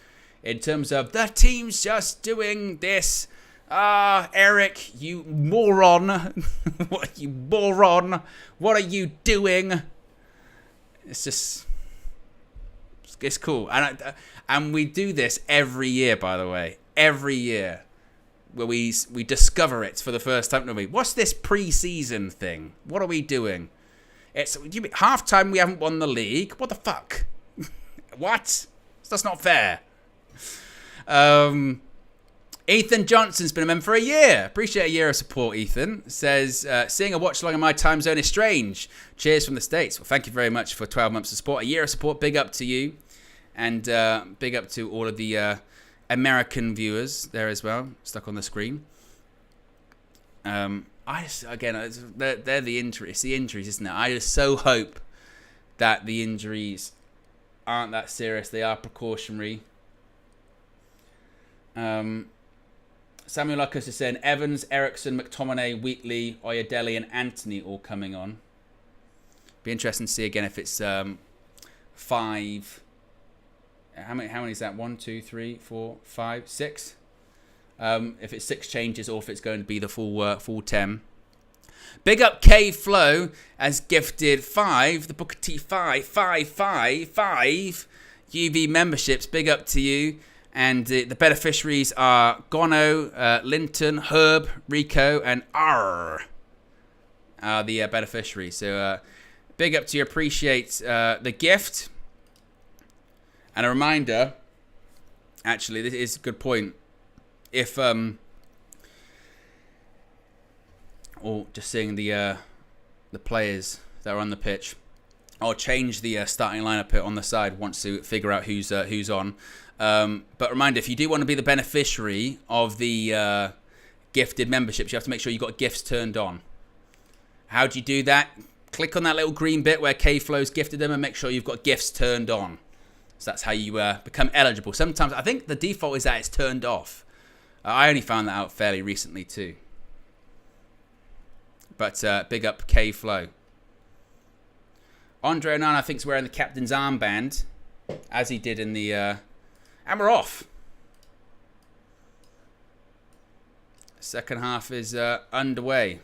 in terms of the team's just doing this, Eric, you moron. You moron. What are you doing? It's just... It's cool. And we do this every year, by the way. Every year. where we discover it for the first time, don't we? What's this pre-season thing? What are we doing? It's half time we haven't won the league. What the fuck? What? That's not fair. Ethan Johnson's been a member for a year. Appreciate a year of support, Ethan. Says, seeing a watch along in my time zone is strange. Cheers from the States. Well, thank you very much for 12 months of support. A year of support. Big up to you. And big up to all of the American viewers there as well, stuck on the screen. They're the injuries. It's the injuries, isn't it? I just so hope that the injuries aren't that serious. They are precautionary. Samuel Lucas is saying Evans, Eriksen, McTominay, Wheatley, Oyedele, and Anthony all coming on. Be interesting to see again if it's 5. How many is that? 1, 2, 3, 4, 5, 6. If it's 6 changes or if it's going to be the full 10. Big up K Flow as gifted 5. The Booker T 5 UV memberships. Big up to you. And the beneficiaries are Gono, Linton, Herb, Rico, and R are the beneficiaries. So big up to you. Appreciate the gift. And a reminder, actually, this is a good point. If or just seeing the players that are on the pitch, I'll change the starting lineup bit on the side once to figure out who's on. But reminder, if you do want to be the beneficiary of the gifted memberships, you have to make sure you've got gifts turned on. How do you do that? Click on that little green bit where K-Flow's gifted them and make sure you've got gifts turned on. So that's how you become eligible. Sometimes I think the default is that it's turned off. I only found that out fairly recently too. But big up K-Flow. Andre Onana thinks wearing the captain's armband, as he did in the... and we're off. Second half is underway.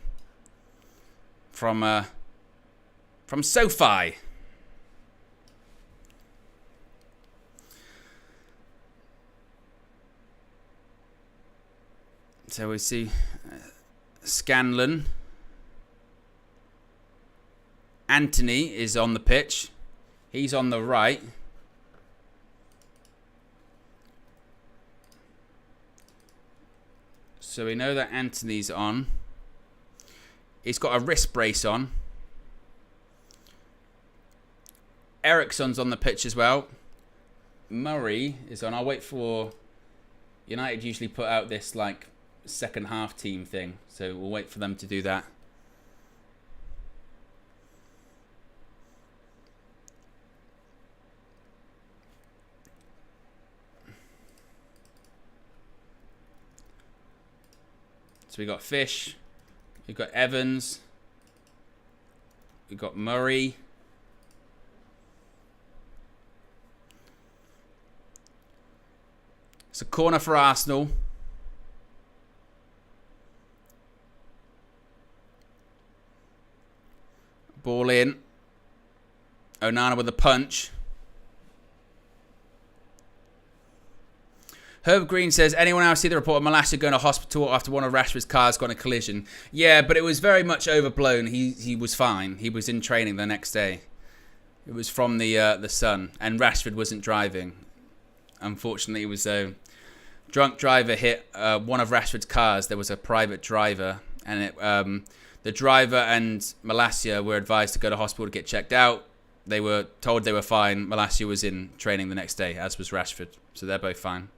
From SoFi. So we see Scanlon. Anthony is on the pitch. He's on the right. So we know that Anthony's on. He's got a wrist brace on. Eriksen's on the pitch as well. Murray is on. I'll wait for... United usually put out this like second half team thing. So we'll wait for them to do that. So we got Fish, we've got Evans, we've got Murray. It's a corner for Arsenal. Ball in. Onana with a punch. Herb Green says, anyone else see the report of Malacia going to hospital after one of Rashford's cars got in a collision? Yeah, but it was very much overblown. He was fine. He was in training the next day. It was from the sun, and Rashford wasn't driving. Unfortunately, it was a drunk driver hit one of Rashford's cars. There was a private driver, and the driver and Malacia were advised to go to hospital to get checked out. They were told they were fine. Malacia was in training the next day, as was Rashford. So they're both fine.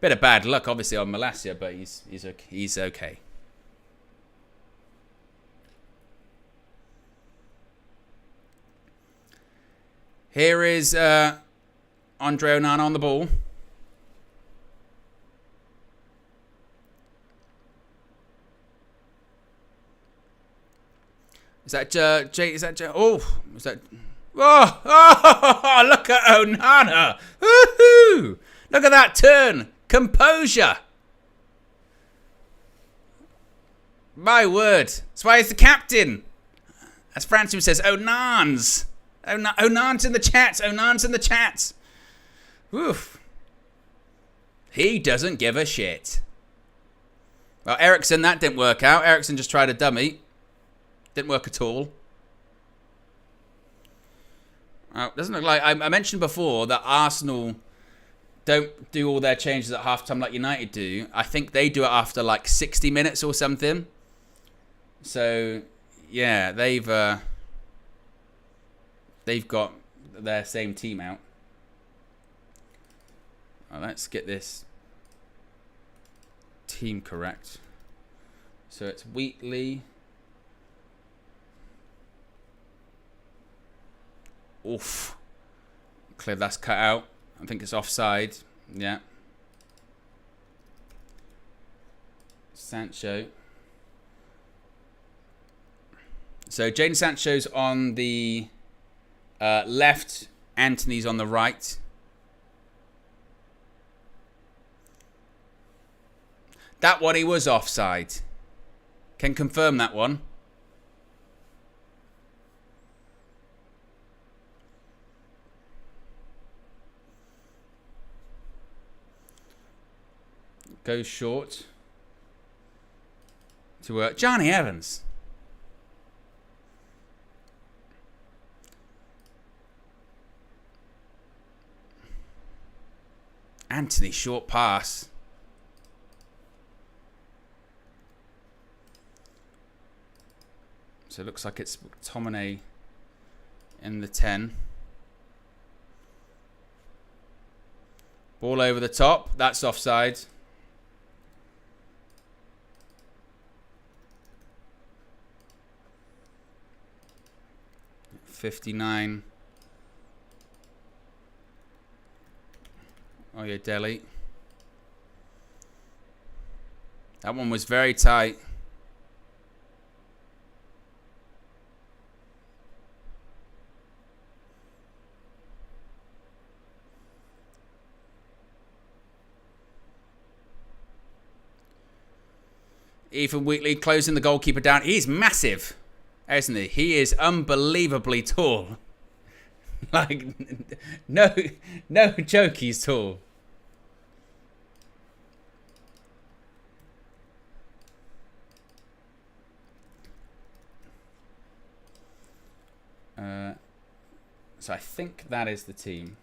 Bit of bad luck, obviously, on Malacia, but he's okay. Here is Andre Onana on the ball. Is that Jay? Is that Jay? Oh, is that? Oh, look at Onana! Woohoo! Look at that turn. Composure. My word. That's why he's the captain. As Francis says, Onans. Onan's in the chat. Onan's in the chat. Oof. He doesn't give a shit. Well, Eriksen, that didn't work out. Eriksen just tried a dummy. Didn't work at all. Doesn't look like... I mentioned before that Arsenal don't do all their changes at halftime like United do. I think they do it after like 60 minutes or something. So, yeah, they've got their same team out. Well, let's get this team correct. So it's Wheatley. Oof. Clear, that's cut out. I think it's offside. Yeah. Sancho. So Jadon Sancho's on the left. Anthony's on the right. That one, he was offside. Can confirm that one. Goes short to Johnny Evans. Anthony, short pass. So it looks like it's McTominay in the 10. Ball over the top. That's offside. $59. Oh yeah, Delhi. That one was very tight. Ethan Wheatley closing the goalkeeper down. He's massive, isn't he? He is unbelievably tall. Like, no joke, he's tall. So I think that is the team.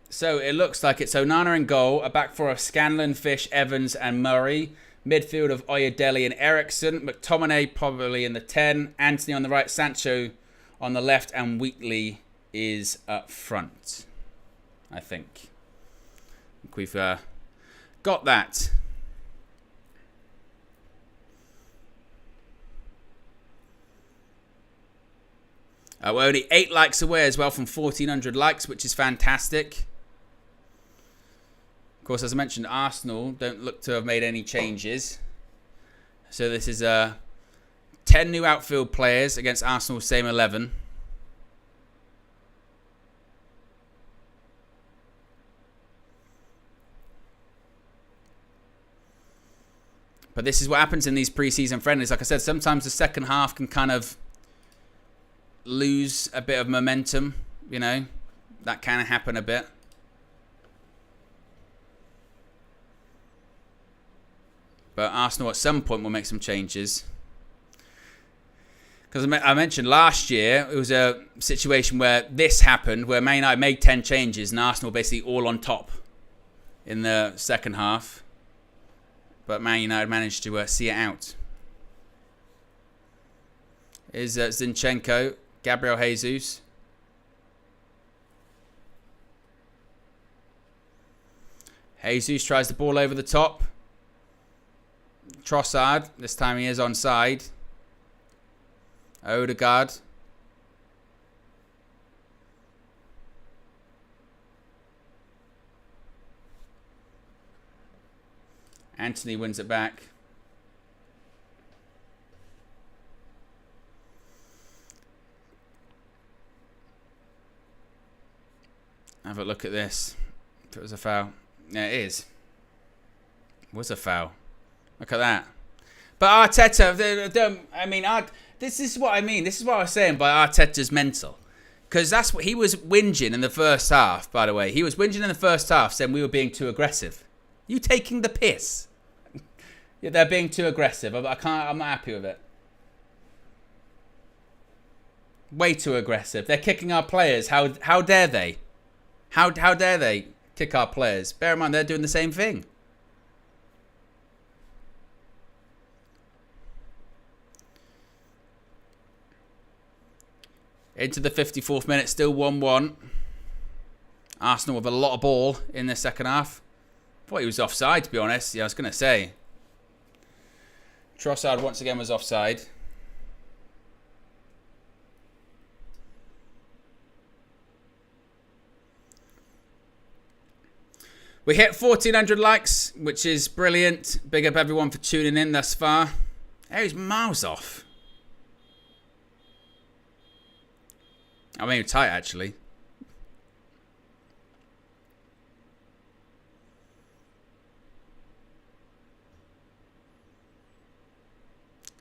So it looks like it's Onana in goal, a back four of Scanlon, Fish, Evans and Murray. Midfield of Oyedele and Eriksen. McTominay probably in the 10. Anthony on the right, Sancho on the left, and Wheatley is up front. I think we've got that. We're only 8 likes away as well from 1,400 likes, which is fantastic. Of course, as I mentioned, Arsenal don't look to have made any changes. So this is 10 new outfield players against Arsenal's same 11. But this is what happens in these pre-season friendlies. Like I said, sometimes the second half can kind of lose a bit of momentum, you know. That can happen a bit. But Arsenal at some point will make some changes. Because I mentioned last year, it was a situation where this happened, where Man United made 10 changes and Arsenal basically all on top in the second half. But Man United managed to see it out. Is Zinchenko, Gabriel Jesus. Jesus tries the ball over the top. Trossard, this time he is onside. Odegaard. Anthony wins it back. have a look at this. If it was a foul. Yeah, it is. It was a foul. Look at that. But Arteta, this is what I mean. This is what I was saying by Arteta's mental. Because that's what he was whinging in the first half, by the way. He was whinging in the first half, saying we were being too aggressive. You taking the piss? Yeah, they're being too aggressive. I'm not happy with it. Way too aggressive. They're kicking our players. How dare they? How dare they kick our players? Bear in mind, they're doing the same thing. Into the 54th minute, still 1-1. Arsenal with a lot of ball in the second half. Thought he was offside, to be honest. Yeah, I was going to say. Trossard once again was offside. We hit 1,400 likes, which is brilliant. Big up everyone for tuning in thus far. Oh, he's miles off. I mean, tight, actually.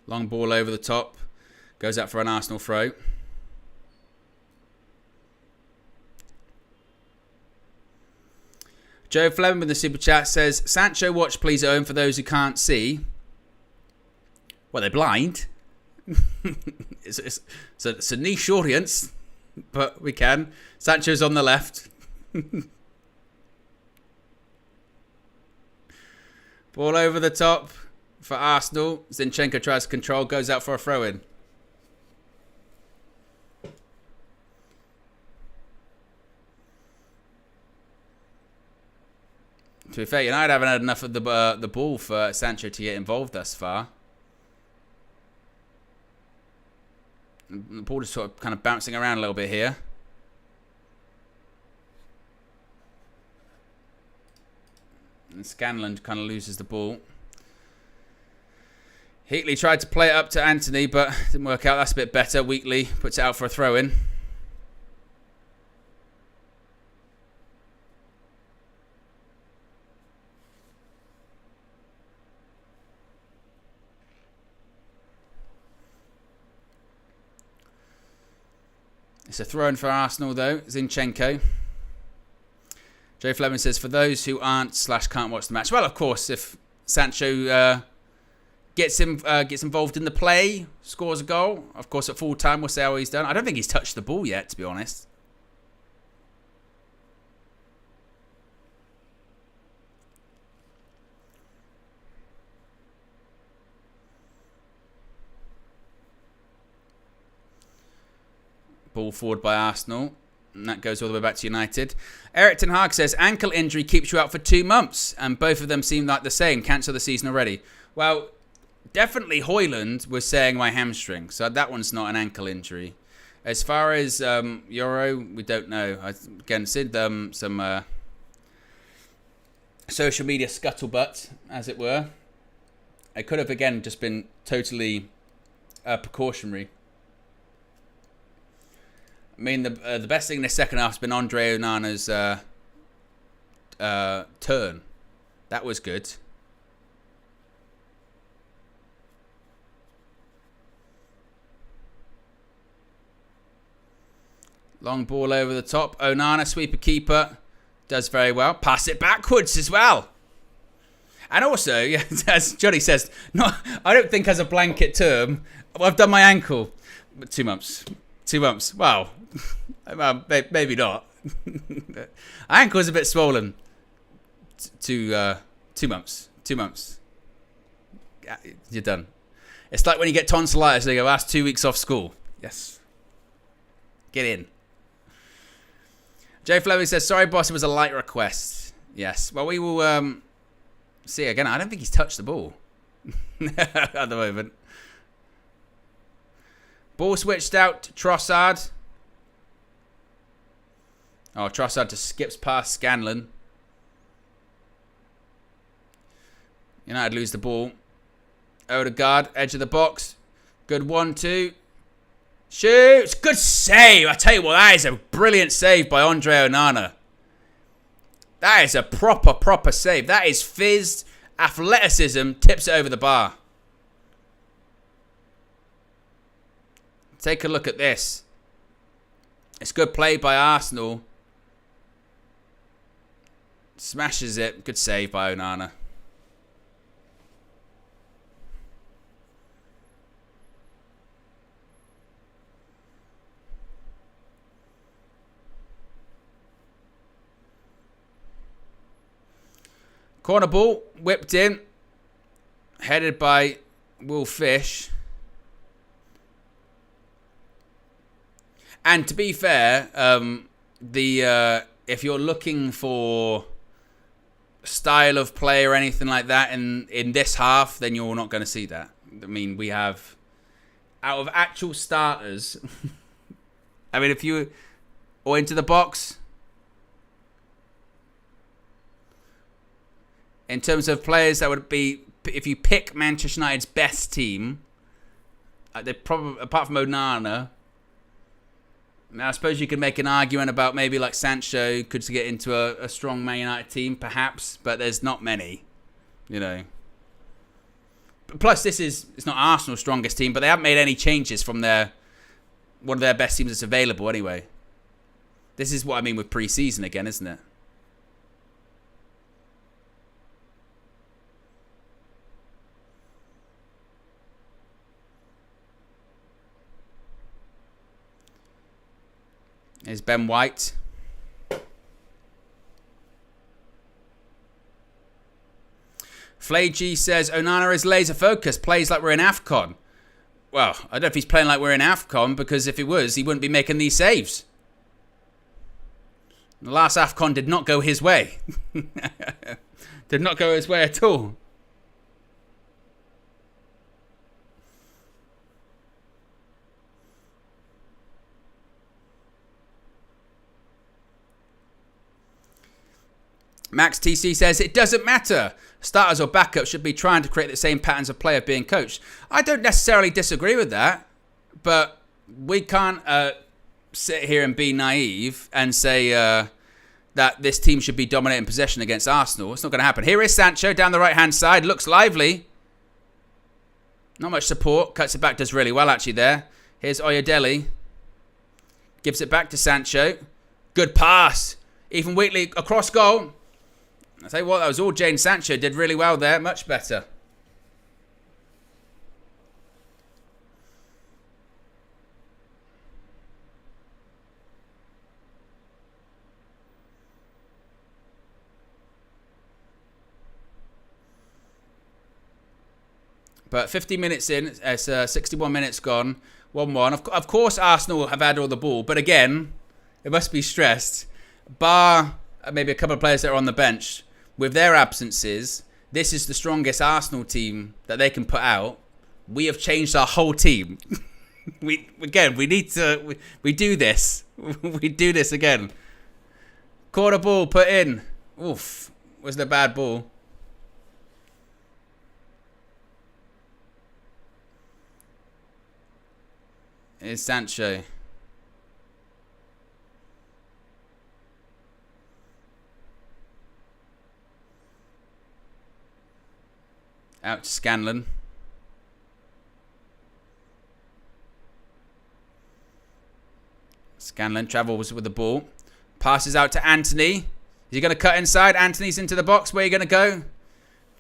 Long ball over the top. Goes out for an Arsenal throw. Joe Fleming with the super chat says, Sancho watch please Owen for those who can't see. Well, they're blind. it's a niche audience. But we can. Sancho's on the left. Ball over the top for Arsenal. Zinchenko tries to control, goes out for a throw-in. To be fair, United haven't had enough of the ball for Sancho to get involved thus far. The ball is sort of kind of bouncing around a little bit here. And Scanlon kind of loses the ball. Heatley tried to play it up to Anthony, but didn't work out. That's a bit better. Wheatley puts it out for a throw-in. It's a throw-in for Arsenal, though. Zinchenko. Joe Fleming says, for those who aren't / can't watch the match. Well, of course, if Sancho gets involved in the play, scores a goal, of course, at full time, we'll say how he's done. I don't think he's touched the ball yet, to be honest. Ball forward by Arsenal. And that goes all the way back to United. Eric Ten Hag says, ankle injury keeps you out for 2 months. And both of them seem like the same. Cancel the season already. Well, definitely Højlund was saying my hamstring. So that one's not an ankle injury. As far as Euro, we don't know. I again seen some social media scuttlebutt, as it were. It could have, again, just been totally precautionary. I mean, the best thing in the second half has been Andre Onana's turn. That was good. Long ball over the top. Onana, sweeper keeper. Does very well. Pass it backwards as well. And also, yeah, as Johnny says, I don't think as a blanket term, I've done my ankle. 2 months. 2 months. Wow. Well, maybe not. Ankle's a bit swollen. 2 months. 2 months. You're done. It's like when you get tonsillitis, they go, that's 2 weeks off school. Yes. Get in. Jay Fleming says, sorry, boss, it was a light request. Yes. Well, we will see again. I don't think he's touched the ball at the moment. Ball switched out to Trossard. Oh, Trossard just skips past Scanlon. United lose the ball. Odegaard, edge of the box. Good 1-2. Shoots. Good save. I tell you what, that is a brilliant save by Andre Onana. That is a proper save. That is fizzed athleticism, tips it over the bar. Take a look at this. It's good play by Arsenal. Smashes it. Good save by Onana. Corner ball, whipped in. Headed by Will Fish. And to be fair, if you're looking for style of play or anything like that in this half, then you're not going to see that. I mean, we have, out of actual starters, I mean, if you, or into the box, in terms of players that would be, if you pick Manchester United's best team, they probably, apart from Onana, now I suppose you could make an argument about maybe like Sancho could get into a strong Man United team, perhaps, but there's not many, you know. Plus, it's not Arsenal's strongest team, but they haven't made any changes from one of their best teams that's available anyway. This is what I mean with pre-season again, isn't it? Here's Ben White. Flay G says, Onana is laser focused, plays like we're in AFCON. Well, I don't know if he's playing like we're in AFCON, because if he was, he wouldn't be making these saves. The last AFCON did not go his way. Did not go his way at all. Max TC says, it doesn't matter. Starters or backups should be trying to create the same patterns of play of being coached. I don't necessarily disagree with that, but we can't sit here and be naive and say that this team should be dominating possession against Arsenal. It's not going to happen. Here is Sancho down the right-hand side. Looks lively. Not much support. Cuts it back. Does really well, actually, there. Here's Oyedele. Gives it back to Sancho. Good pass. Ethan Wheatley across goal. I tell you what, that was all Jadon Sancho. Did really well there. Much better. But 50 minutes in, it's 61 minutes gone. 1-1. Of course, Arsenal have had all the ball. But again, it must be stressed. Bar maybe a couple of players that are on the bench. With their absences, this is the strongest Arsenal team that they can put out. We have changed our whole team. we need to. We do this. We do this again. Corner ball put in. Oof. Was the bad ball. Here's Sancho. Out to Scanlon. Scanlon travels with the ball. Passes out to Anthony. Is he going to cut inside? Anthony's into the box. Where are you going to go?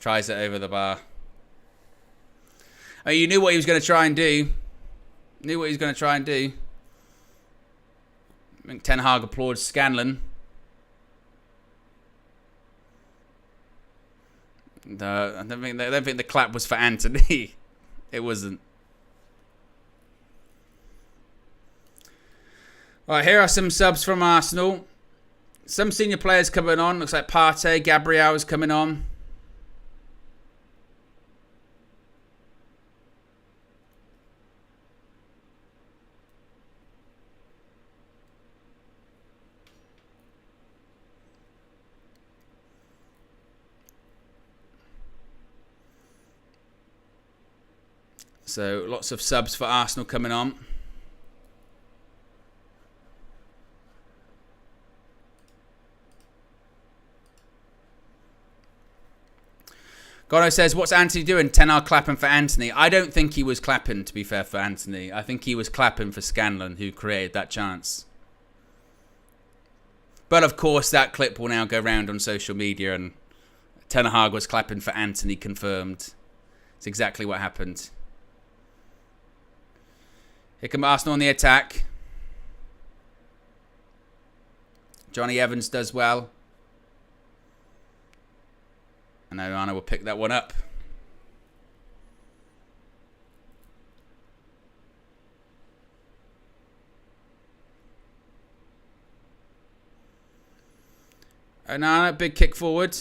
Tries it over the bar. Oh, you knew what he was going to try and do. Knew what he was going to try and do. I think Ten Hag applauds Scanlon. No, I don't think the clap was for Anthony. It wasn't. All right, here are some subs from Arsenal. Some senior players coming on. Looks like Partey, Gabriel is coming on. So lots of subs for Arsenal coming on. Gono says, what's Anthony doing? Ten Hag clapping for Anthony. I don't think he was clapping, to be fair, for Anthony. I think he was clapping for Scanlon, who created that chance. But, of course, that clip will now go round on social media, and Ten Hag was clapping for Anthony, confirmed. It's exactly what happened. Here come Arsenal on the attack. Johnny Evans does well. And Onana will pick that one up. Onana, big kick forward.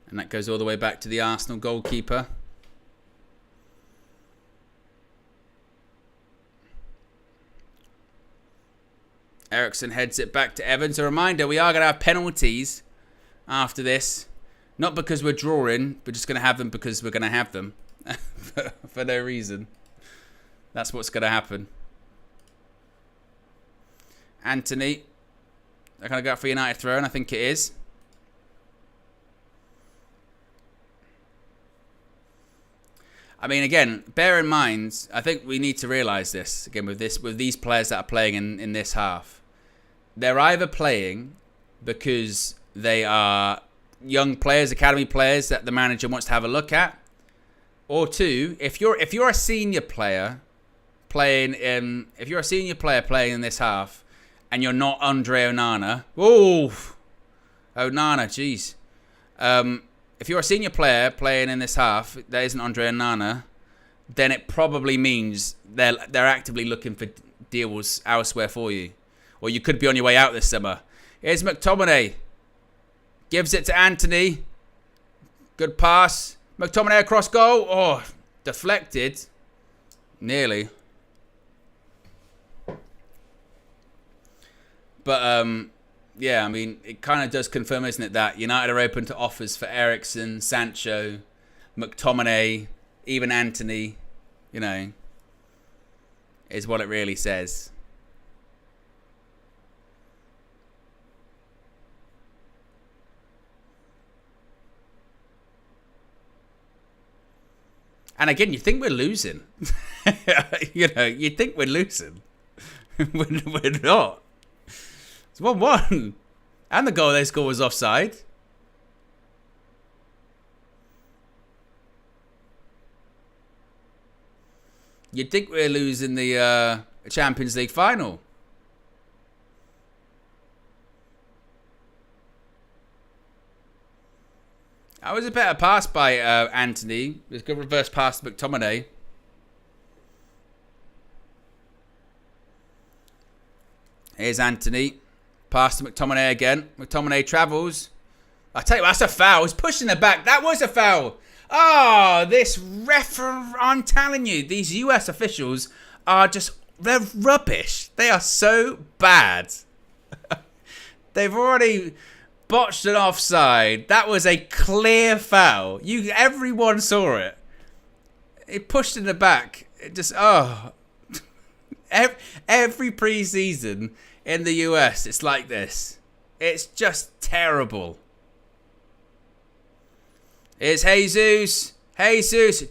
And that goes all the way back to the Arsenal goalkeeper. Eriksen heads it back to Evans. A reminder, we are going to have penalties after this. Not because we're drawing, we're just going to have them because we're going to have them. For no reason. That's what's going to happen. Anthony. They're going to go for United throw, and I think it is. I mean, again, bear in mind, I think we need to realise this, again, with these players that are playing in this half. They're either playing because they are young players, academy players that the manager wants to have a look at, or two, if you're a senior player playing in this half, and you're not Andre Onana, Onana, jeez. If you're a senior player playing in this half that isn't Andre Onana, then it probably means they're actively looking for deals elsewhere for you. Or you could be on your way out this summer. Here's McTominay. Gives it to Anthony. Good pass. McTominay across goal. Oh, deflected. Nearly. But, yeah, I mean, it kind of does confirm, isn't it, that United are open to offers for Eriksen, Sancho, McTominay, even Anthony, you know, is what it really says. And again, you think we're losing. You know, you think we're losing. We're not. It's 1-1. And the goal they scored was offside. You'd think we're losing the Champions League final. That was a better pass by Anthony. It was a good reverse pass to McTominay. Here's Anthony. Pass to McTominay again. McTominay travels. I tell you what, that's a foul. He's pushing the back. That was a foul. Oh, this I'm telling you, these US officials are they're rubbish. They are so bad. They've already botched an offside. That was a clear foul. Everyone saw it. It pushed in the back. It just, every preseason in the US, it's like this. It's just terrible. Here's Jesus.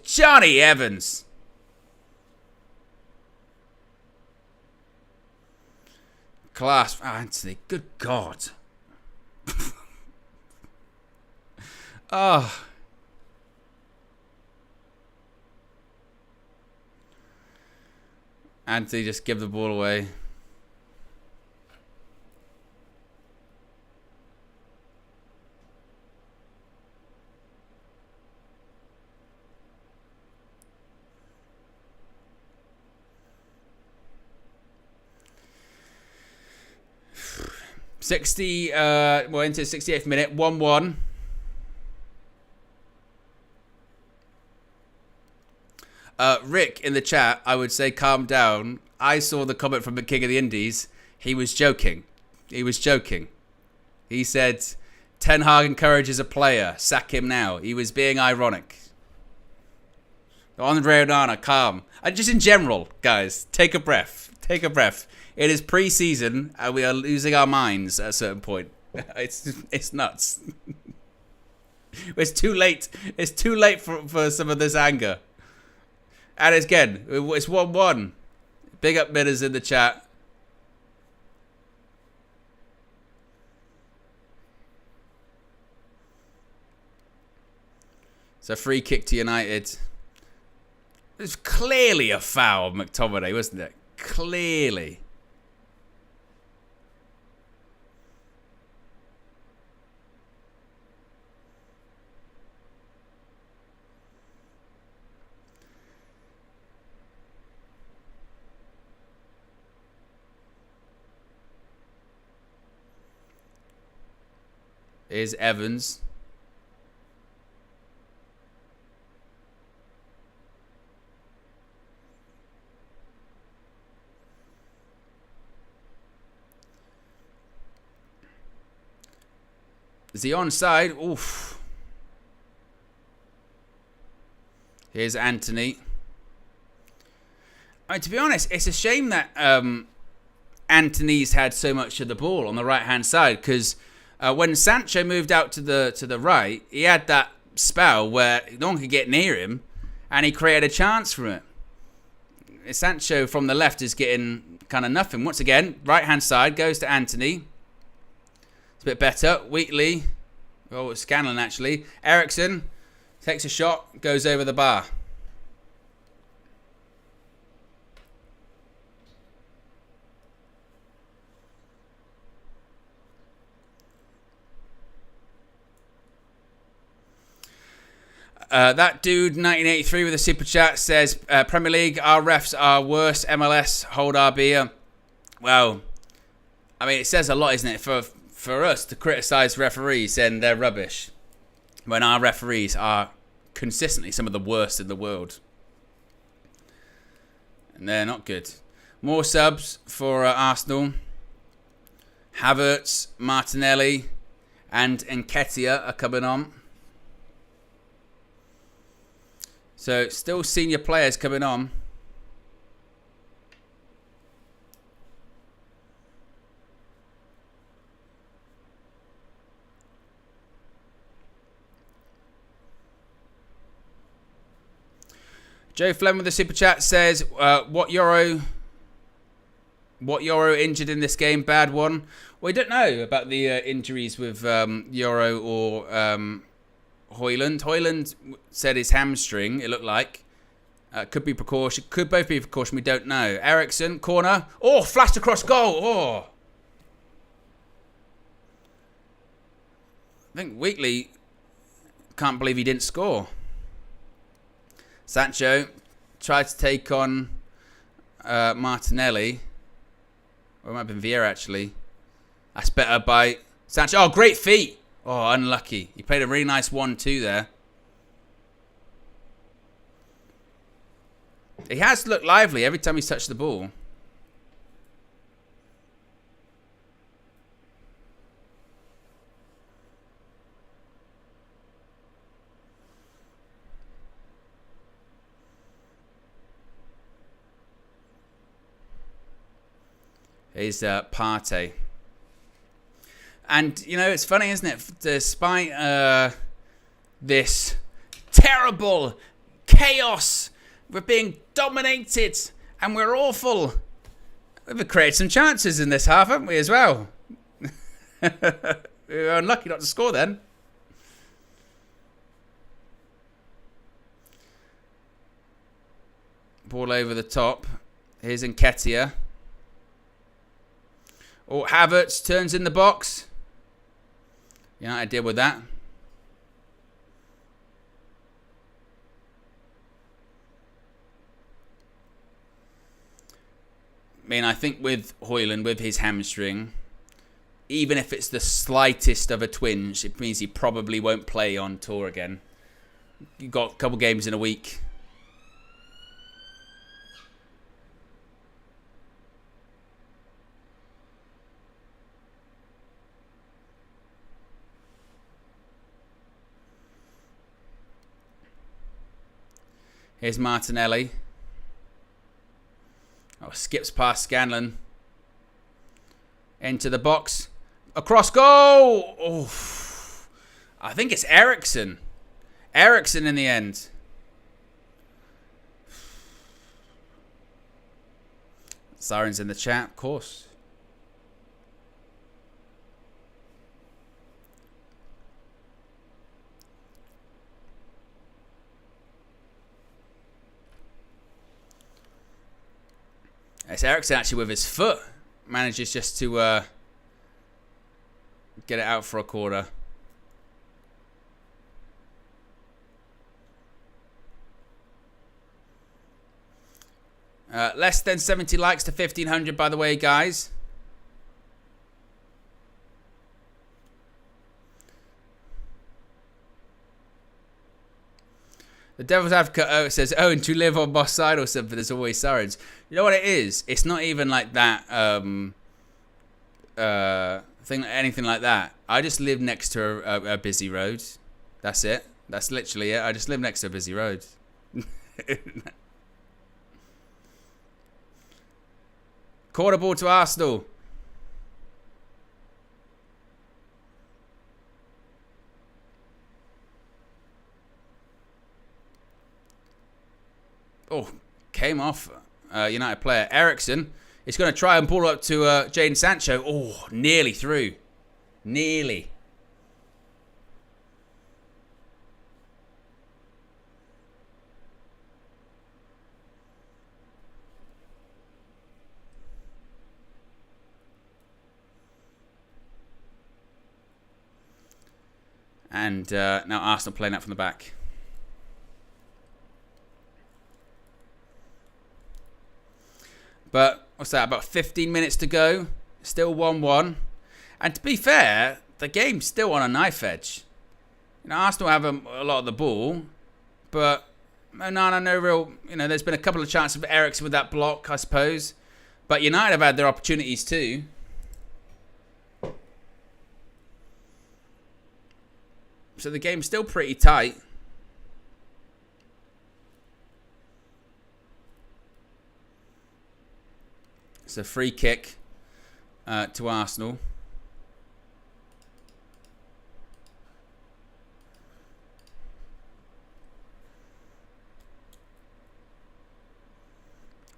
Johnny Evans. Class. Oh, Anthony, good God. Oh. Anthony just give the ball away. We're into the 68th minute, 1-1. Rick in the chat, I would say calm down. I saw the comment from the King of the Indies. He was joking. He said, Ten Hag encourages a player. Sack him now. He was being ironic. Andre Onana, calm. And just in general, guys, take a breath. It is pre-season and we are losing our minds at a certain point. It's nuts. It's too late. It's too late for some of this anger. And again, it's 1-1. Big up Midders in the chat. It's a free kick to United. It was clearly a foul of McTominay, wasn't it? Clearly. Here's Evans. Is he onside? Oof. Here's Anthony. I mean, to be honest, it's a shame that Anthony's had so much of the ball on the right-hand side, because when Sancho moved out to the right, he had that spell where no one could get near him, and he created a chance from it. Sancho from the left is getting kind of nothing. Once again, right-hand side goes to Anthony. It's a bit better. Wheatley. Oh, it's Scanlon actually. Eriksen takes a shot, goes over the bar. That dude, 1983 with a super chat, says, Premier League, our refs are worse. MLS, hold our beer. Well, I mean, it says a lot, isn't it, for us to criticise referees and they're rubbish, when our referees are consistently some of the worst in the world. And they're not good. More subs for Arsenal. Havertz, Martinelli, and Nketiah are coming on. So, still senior players coming on. Joe Flem with the super chat says, what Euro injured in this game? Bad one. We don't know about the injuries with Euro or Højlund. Højlund said his hamstring, it looked like. Could be precaution. Could both be precaution. We don't know. Eriksen, corner. Oh, flashed across goal. Oh. I think Wheatley can't believe he didn't score. Sancho tried to take on Martinelli. Or it might have been Vieira, actually. That's better by Sancho. Oh, great feet. Oh, unlucky. He played a really nice 1-2 there. He has looked lively every time he's touched the ball. Here's Partey. And, you know, it's funny, isn't it? Despite this terrible chaos, we're being dominated and we're awful. We've created some chances in this half, haven't we, as well? We were unlucky not to score then. Ball over the top. Here's Nketiah. Oh, Havertz turns in the box. United deal with that. I mean, I think with Højlund, with his hamstring, even if it's the slightest of a twinge, it means he probably won't play on tour again. You've got a couple games in a week. Here's Martinelli. Oh, skips past Scanlon. Into the box. Across goal. Oof. I think it's Eriksen. Eriksen in the end. Sirens in the chat, of course. It's Eriksen actually with his foot. Manages just to get it out for a corner. Less than 70 likes to 1,500, by the way, guys. The Devil's Advocate says, "Oh, and you live on my side or something? There's always sirens." You know what it is? It's not even like that. Anything like that. I just live next to a busy road. That's it. That's literally it. I just live next to a busy road. Quarter ball to Arsenal. Oh, came off United player. Eriksen is going to try and pull up to Jadon Sancho. Oh, nearly through. Nearly. And now Arsenal playing out from the back. But, what's that, about 15 minutes to go. Still 1-1. And to be fair, the game's still on a knife edge. You know, Arsenal have a lot of the ball. But, no real... You know, there's been a couple of chances for Eriksen with that block, I suppose. But United have had their opportunities too. So the game's still pretty tight. It's a free kick to Arsenal.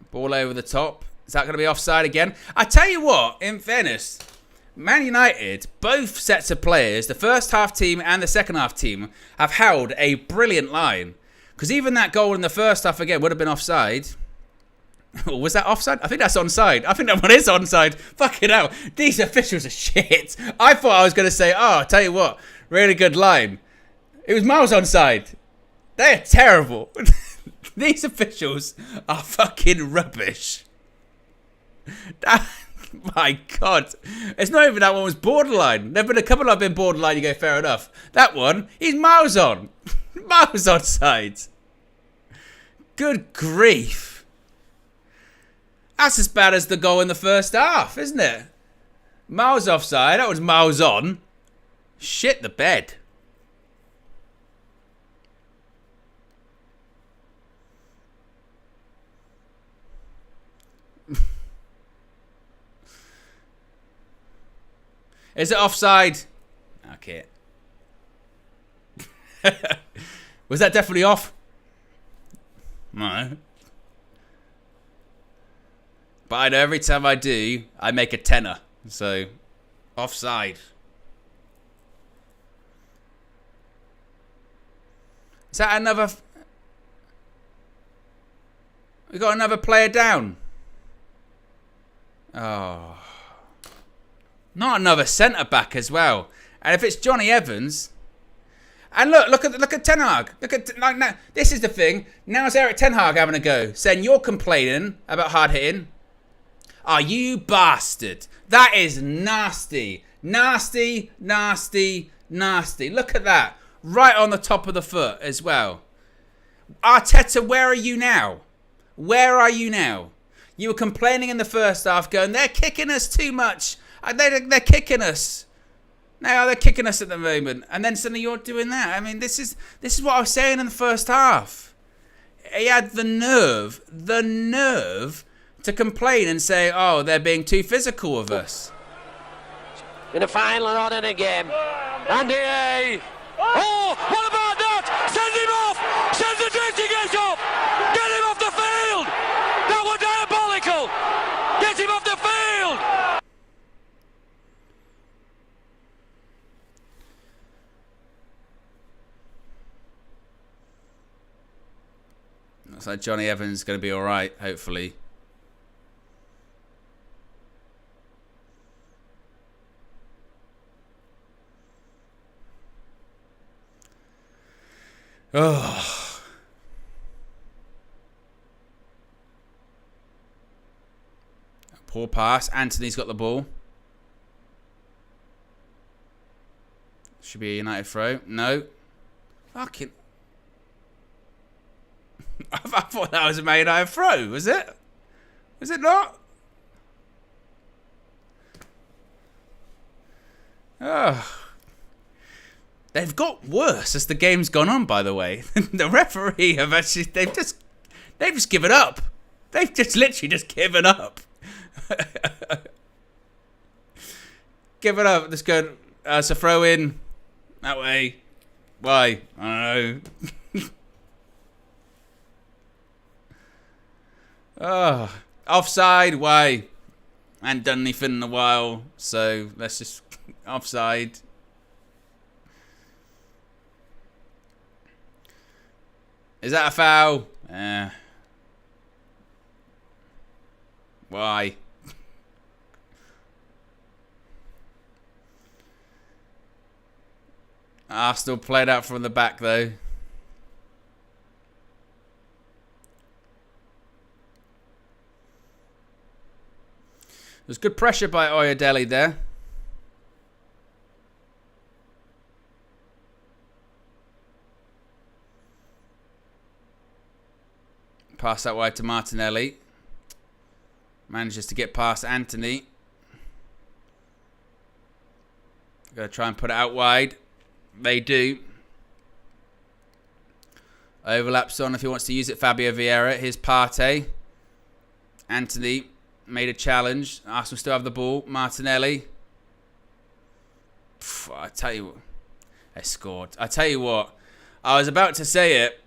Ball over the top. Is that going to be offside again? I tell you what, in fairness, Man United, both sets of players, the first half team and the second half team, have held a brilliant line. Because even that goal in the first half, again, would have been offside. Was that offside? I think that's onside. I think that one is onside. Fucking hell. These officials are shit. I thought I was going to say, oh, I'll tell you what, really good line. It was miles onside. They're terrible. These officials are fucking rubbish. My God. It's not even that one was borderline. There have been a couple I've been borderline, you go, fair enough. That one, he's miles on. Miles onside. Good grief. That's as bad as the goal in the first half, isn't it? Miles offside. That was miles on. Shit the bed. Is it offside? Okay. Was that definitely off? No. But I know every time I do, I make a tenner. So, offside. Is that another... We got another player down. Oh... Not another centre-back as well. And if it's Johnny Evans... And look at Ten Hag. Look at... Like, now, this is the thing. Now's Erik Ten Hag having a go. Saying you're complaining about hard-hitting. Oh, you bastard. That is nasty. Nasty, nasty, nasty. Look at that. Right on the top of the foot as well. Arteta, where are you now? Where are you now? You were complaining in the first half going, they're kicking us too much. They're kicking us. Now they're kicking us at the moment. And then suddenly you're doing that. I mean, this is what I was saying in the first half. He had the nerve to complain and say, oh, they're being too physical with us. in a final run in a game. Andy! Oh, what about that? Send him off! Send the dirty gate off! Get him off the field! That was diabolical! Get him off the field! Looks like Johnny Evans is going to be all right, hopefully. Oh. Poor pass. Anthony's got the ball. Should be a United throw. No. Fucking. I thought that was a Man United throw. Was it? Was it not? Oh. They've got worse as the game's gone on, by the way. The referee have actually, they've just given up. They've just literally just given up. Given up. Let's go. It's a throw in. That way. Why? I don't know. Oh. Offside. Why? I hadn't done anything in a while. So let's just offside. Is that a foul? Why? Arsenal played out from the back though. There's good pressure by Oyedele there. Pass that wide to Martinelli. Manages to get past Anthony. Gonna try and put it out wide. They do. Overlaps on if he wants to use it. Fabio Vieira. Here's Partey. Anthony made a challenge. Arsenal still have the ball. Martinelli. I tell you what. They scored. I tell you what. I was about to say it.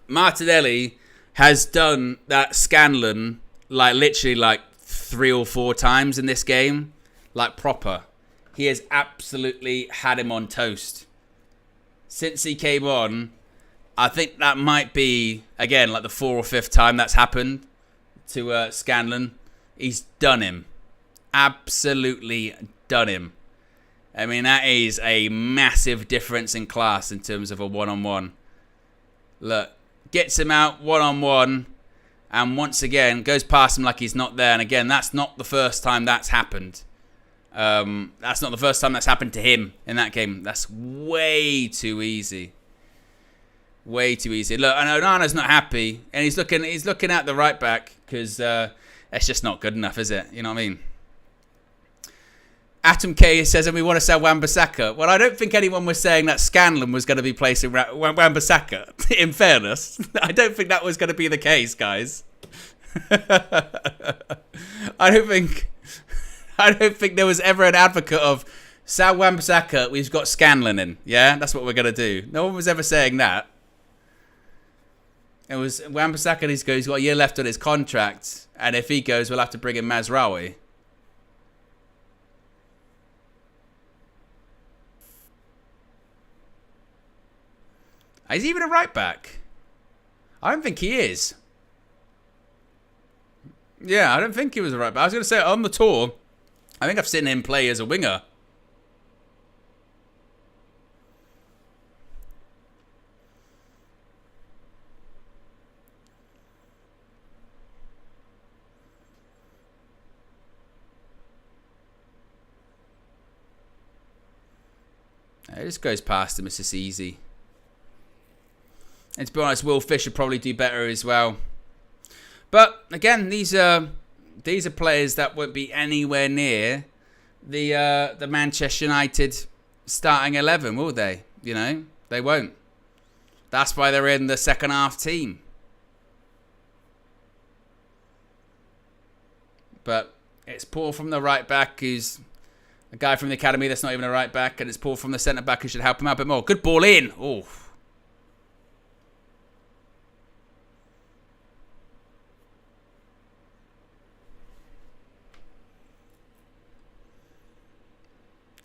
Martinelli has done that Scanlon like literally like 3 or 4 times in this game. Like proper. He has absolutely had him on toast. Since he came on, I think that might be, again, like the 4th or 5th time that's happened to Scanlon. He's done him. Absolutely done him. I mean, that is a massive difference in class in terms of a one-on-one. Look. Gets him out one-on-one, and once again goes past him like he's not there. And again, that's not the first time that's happened. That's not the first time that's happened to him in that game. That's way too easy. Way too easy. Look, I know Onana's not happy, and he's looking at the right back because it's just not good enough, is it? You know what I mean? Atom K says, and we want to sell Wan-Bissaka. Well, I don't think anyone was saying that Scanlon was going to be placing Wan-Bissaka. In fairness, I don't think that was going to be the case, guys. I don't think there was ever an advocate of sell Wan-Bissaka. We've got Scanlon in. Yeah, that's what we're going to do. No one was ever saying that. It was Wan-Bissaka. He's got a year left on his contract, and if he goes, we'll have to bring in Mazraoui. Is he even a right back? I don't think he is. Yeah, I don't think he was a right back. I was going to say, on the tour, I think I've seen him play as a winger. It just goes past him. It's just easy. And to be honest, Will Fisher probably do better as well. But again, these are players that won't be anywhere near the Manchester United starting 11, will they? You know, they won't. That's why they're in the second half team. But it's poor from the right back, who's A guy from the academy that's not even a right back, and it's Paul from the centre back who should help him out a bit more. Good ball in. Oh.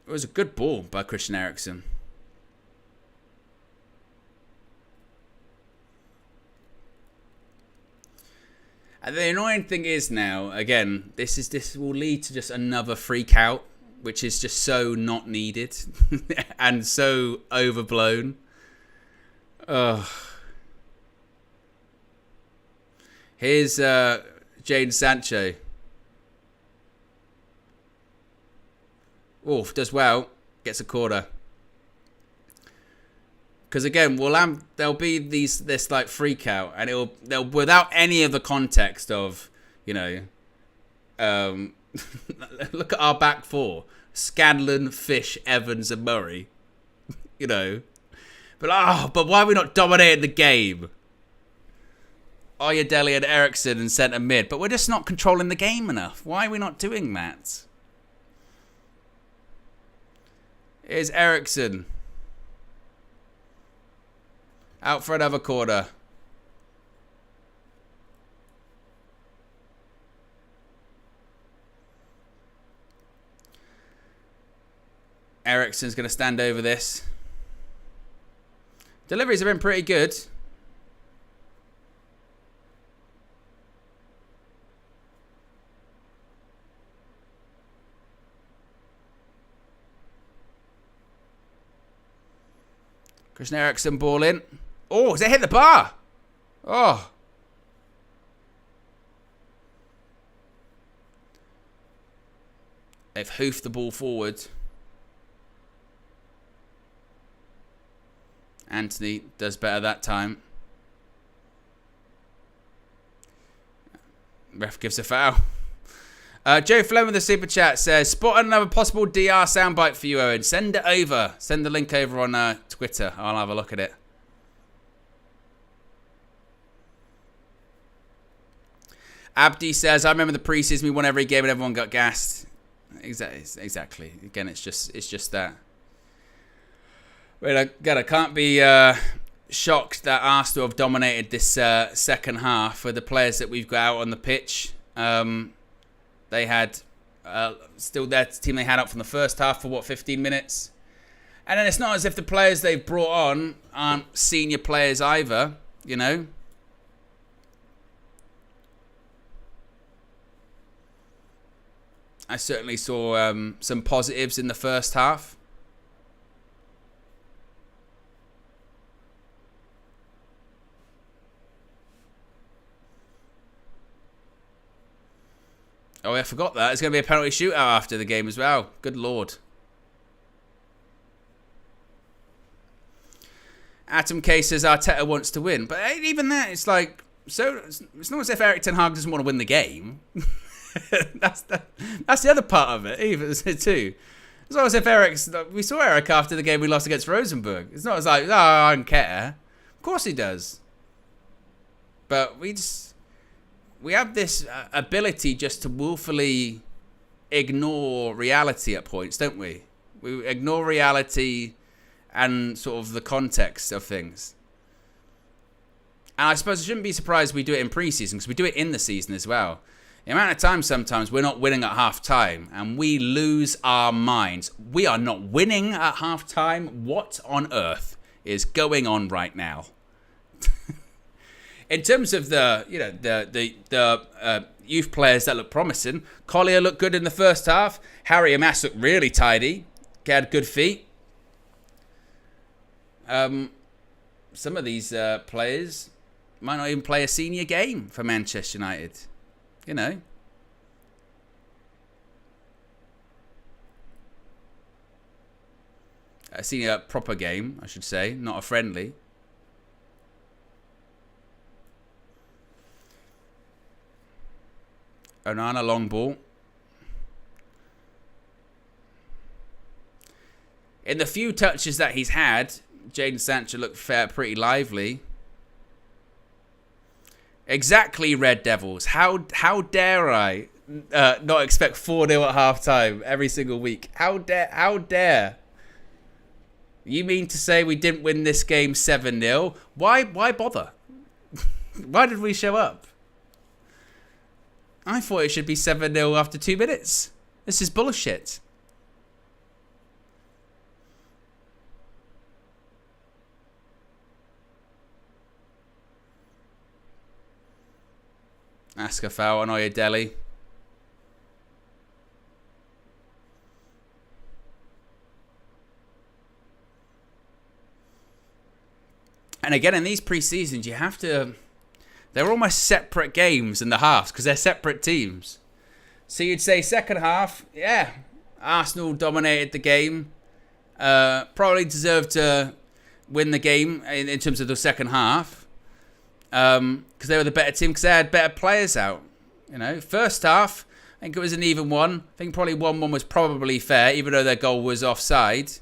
It was a good ball by Christian Eriksen. And the annoying thing is now, again, this will lead to just another freak out, which is just so not needed and so overblown. Ugh. Here's Jadon Sancho. Oof, does well. Gets a quarter. Because again, there'll be this like freak out, and they'll without any of the context of, you know, look at our back four: Scanlon, Fish, Evans, and Murray. You know, but why are we not dominating the game? Oyedele and Eriksen and centre mid, but we're just not controlling the game enough. Why are we not doing that? Here's Eriksen. Out for another quarter. Eriksen's going to stand over this. Deliveries have been pretty good. Christian Eriksen ball in. Oh, has it hit the bar? Oh. They've hoofed the ball forward. Anthony does better that time. Ref gives a foul. Joe Flem with the super chat says, spot another possible DR soundbite for you, Owen. Send it over. Send the link over on Twitter. I'll have a look at it. Abdi says, I remember the preseason we won every game and everyone got gassed. Exactly. Again, it's just that. Well, I can't be shocked that Arsenal have dominated this second half with the players that we've got out on the pitch. They had still their team they had up from the first half for 15 minutes. And then it's not as if the players they've brought on aren't senior players either, you know. I certainly saw some positives in the first half. Oh, I forgot that. It's going to be a penalty shootout after the game as well. Good Lord. Atom K says Arteta wants to win. But even that, it's like, so it's not as if Erik ten Hag doesn't want to win the game. That's the other part of it, even too. It's not as if we saw Erik after the game we lost against Rosenborg. It's not as like, oh, I don't care. Of course he does. But we have this ability just to willfully ignore reality at points, don't we? We ignore reality and sort of the context of things. And I suppose I shouldn't be surprised we do it in pre-season, because we do it in the season as well. The amount of time sometimes we're not winning at half-time and we lose our minds. We are not winning at half-time. What on earth is going on right now? In terms of the youth players that look promising, Collier looked good in the first half. Harry Amass looked really tidy. He had good feet. Some of these players might not even play a senior game for Manchester United. You know. A senior proper game, I should say, not a friendly. Onana long ball. In the few touches that he's had, Jadon Sancho looked pretty lively. Exactly, Red Devils. How dare I not expect 4-0 at half-time every single week. How dare? You mean to say we didn't win this game 7-0? Why bother? Why did we show up? I thought it should be 7-0 after 2 minutes. This is bullshit. Ask a foul on Oyedele. And again, in these pre-seasons, you have to... They're almost separate games in the halves because they're separate teams. So you'd say second half, yeah, Arsenal dominated the game. Probably deserved to win the game in terms of the second half. Because they were the better team, because they had better players out. You know, first half, I think it was an even one. I think probably 1-1 was probably fair, even though their goal was offside.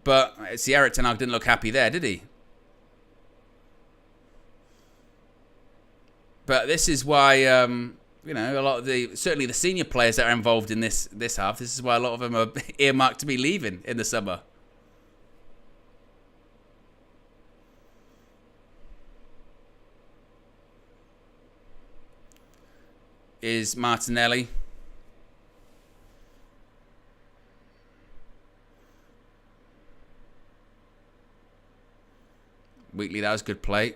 But see, Eriksen didn't look happy there, did he? But this is why, you know, a lot of certainly the senior players that are involved in this half, this is why a lot of them are earmarked to be leaving in the summer. Is Martinelli. Wheatley, that was good play.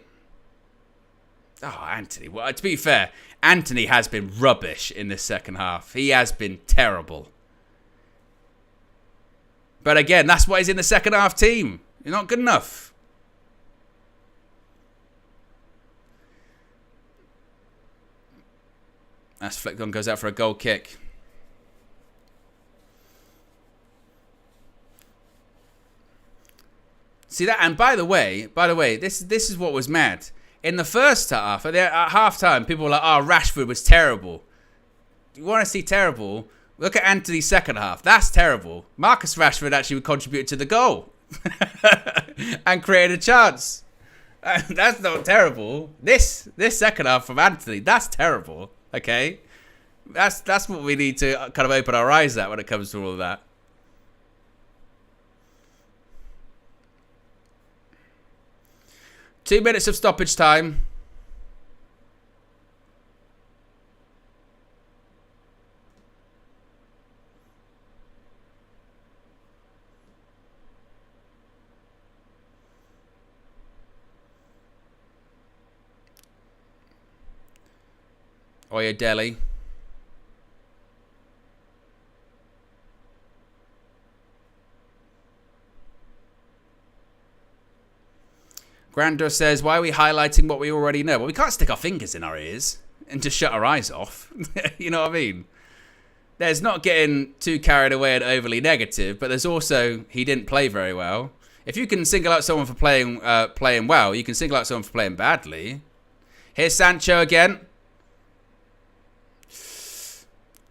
Oh, Anthony. Well, to be fair, Anthony has been rubbish in this second half. He has been terrible. But again, that's why he's in the second half team. He's not good enough. That's flicked on, goes out for a goal kick. See that? And by the way, this is what was mad. In the first half, at half-time, people were like, oh, Rashford was terrible. You want to see terrible? Look at Anthony's second half. That's terrible. Marcus Rashford actually contributed to the goal. And created a chance. That's not terrible. This second half from Anthony, that's terrible. Okay? That's what we need to kind of open our eyes at when it comes to all of that. Two minutes of stoppage time. Oyedele. Grandor says, why are we highlighting what we already know? Well, we can't stick our fingers in our ears and just shut our eyes off. You know what I mean? There's not getting too carried away and overly negative, but there's also, he didn't play very well. If you can single out someone for playing well, you can single out someone for playing badly. Here's Sancho again.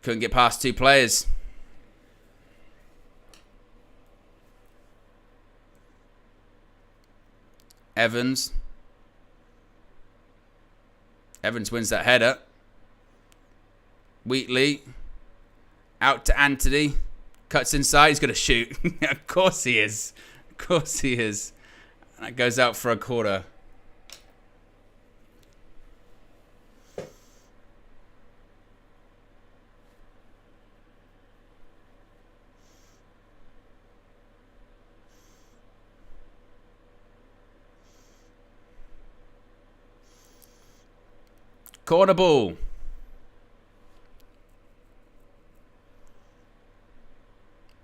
Couldn't get past two players. Evans wins that header. Wheatley. Out to Anthony. Cuts inside. He's going to shoot. Of course he is. Of course he is. That goes out for a corner. Corner ball.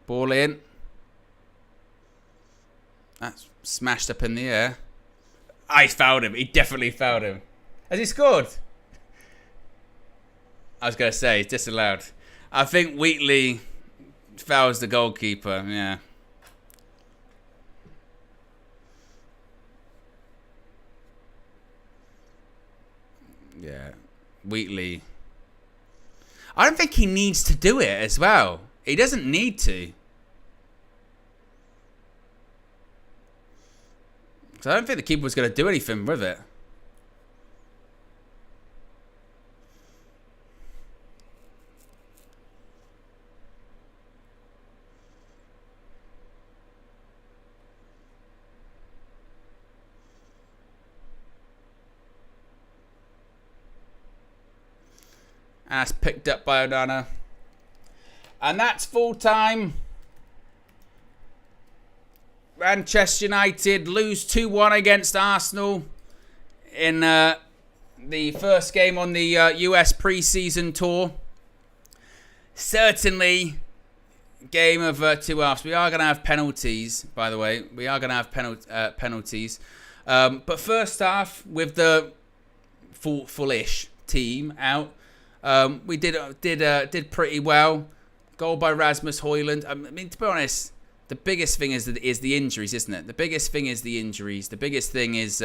Ball in. That's smashed up in the air. I fouled him. He definitely fouled him. Has he scored? I was going to say, he's disallowed. I think Wheatley fouls the goalkeeper. Yeah. Yeah, Wheatley. I don't think he needs to do it as well. He doesn't need to. So I don't think the keeper was going to do anything with it. And that's picked up by Onana. And that's full time. Manchester United lose 2-1 against Arsenal in the first game on the US pre-season tour. Certainly game of two halves. We are going to have penalties, by the way. We are going to have penalties. But first half, with the fullish team out, we did pretty well. Goal by Rasmus Højlund. I mean, to be honest, the biggest thing is the injuries, isn't it? The biggest thing is the injuries. The biggest thing is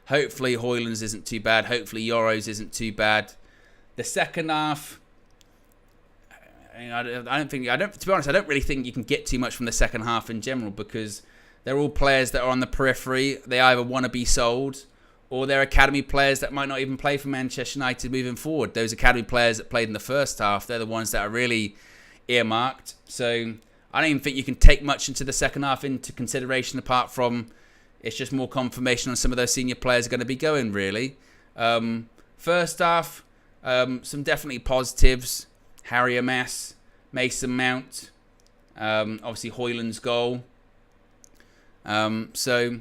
hopefully Højlund's isn't too bad. Hopefully Euro's isn't too bad. The second half, to be honest, I don't really think you can get too much from the second half in general, because they're all players that are on the periphery. They either want to be sold, or they're academy players that might not even play for Manchester United moving forward. Those academy players that played in the first half, they're the ones that are really earmarked. So I don't even think you can take much into the second half into consideration, apart from it's just more confirmation on some of those senior players are going to be going, really. First half, some definitely positives. Harry Amas, Mason Mount, obviously Højlund's goal. Again,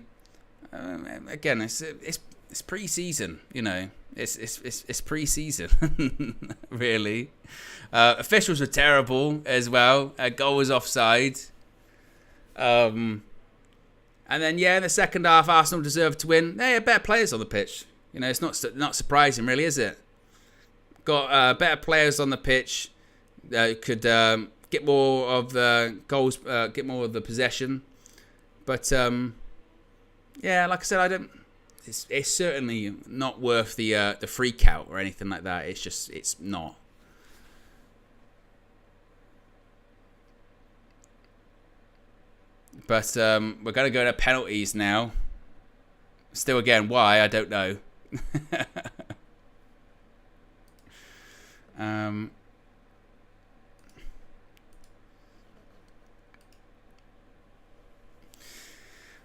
it's pre-season, you know. It's pre-season, really. Officials were terrible as well. A goal was offside. And then, in the second half, Arsenal deserved to win. They had better players on the pitch. You know, it's not surprising, really, is it? Got better players on the pitch. Could get more of the goals, get more of the possession. But like I said, It's certainly not worth the freak out or anything like that. It's not. But we're going to go to penalties now. Still, again, why? I don't know.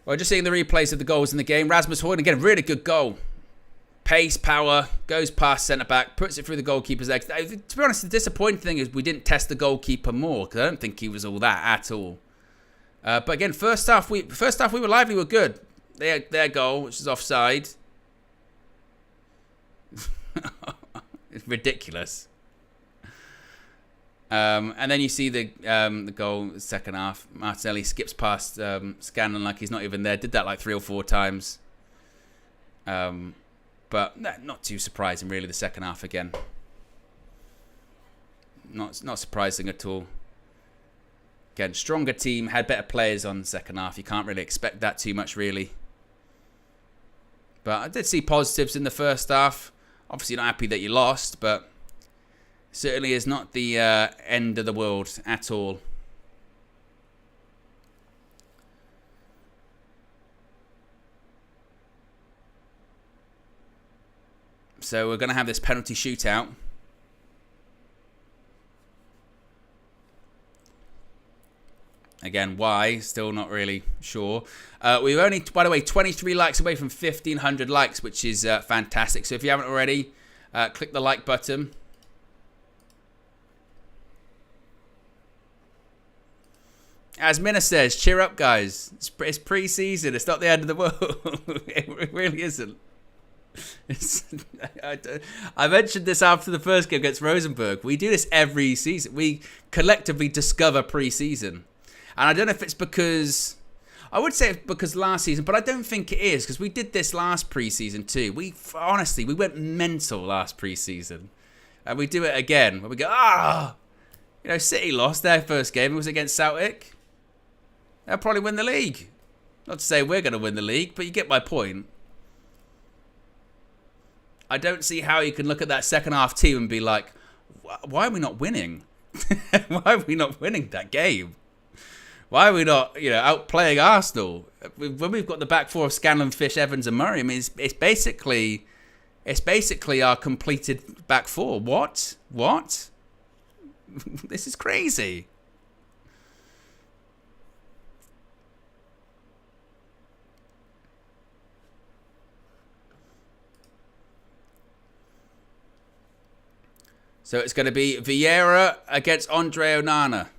Well, just seeing the replays of the goals in the game. Rasmus Højlund, again, really good goal. Pace, power, goes past centre-back, puts it through the goalkeeper's legs. To be honest, the disappointing thing is we didn't test the goalkeeper more, because I don't think he was all that at all. But again, first half we were lively, we were good. Their goal, which is offside. It's ridiculous. And then you see the goal, second half. Martinelli skips past Scanlon like he's not even there. Did that like 3 or 4 times. But not too surprising, really, the second half again. Not surprising at all. Again, stronger team, had better players on the second half. You can't really expect that too much, really. But I did see positives in the first half. Obviously not happy that you lost, but certainly is not the end of the world at all. So we're going to have this penalty shootout. Again, why? Still not really sure. We're only, by the way, 23 likes away from 1,500 likes, which is fantastic. So if you haven't already, click the like button. As Minna says, cheer up, guys. It's pre-season. It's not the end of the world. It really isn't. I mentioned this after the first game against Rosenborg. We do this every season. We collectively discover pre-season. And I don't know if it's because... I would say it's because last season, but I don't think it is, because we did this last pre-season too. Honestly, we went mental last pre-season. And we do it again. Where we go, You know, City lost their first game. It was against Celtic. They'll probably win the league. Not to say we're going to win the league, but you get my point. I don't see how you can look at that second half team and be like, why are we not winning? Why are we not winning that game? Why are we not, outplaying Arsenal? When we've got the back four of Scanlon, Fish, Evans and Murray, I mean, it's basically our completed back four. What? This is crazy. So it's going to be Vieira against Andre Onana.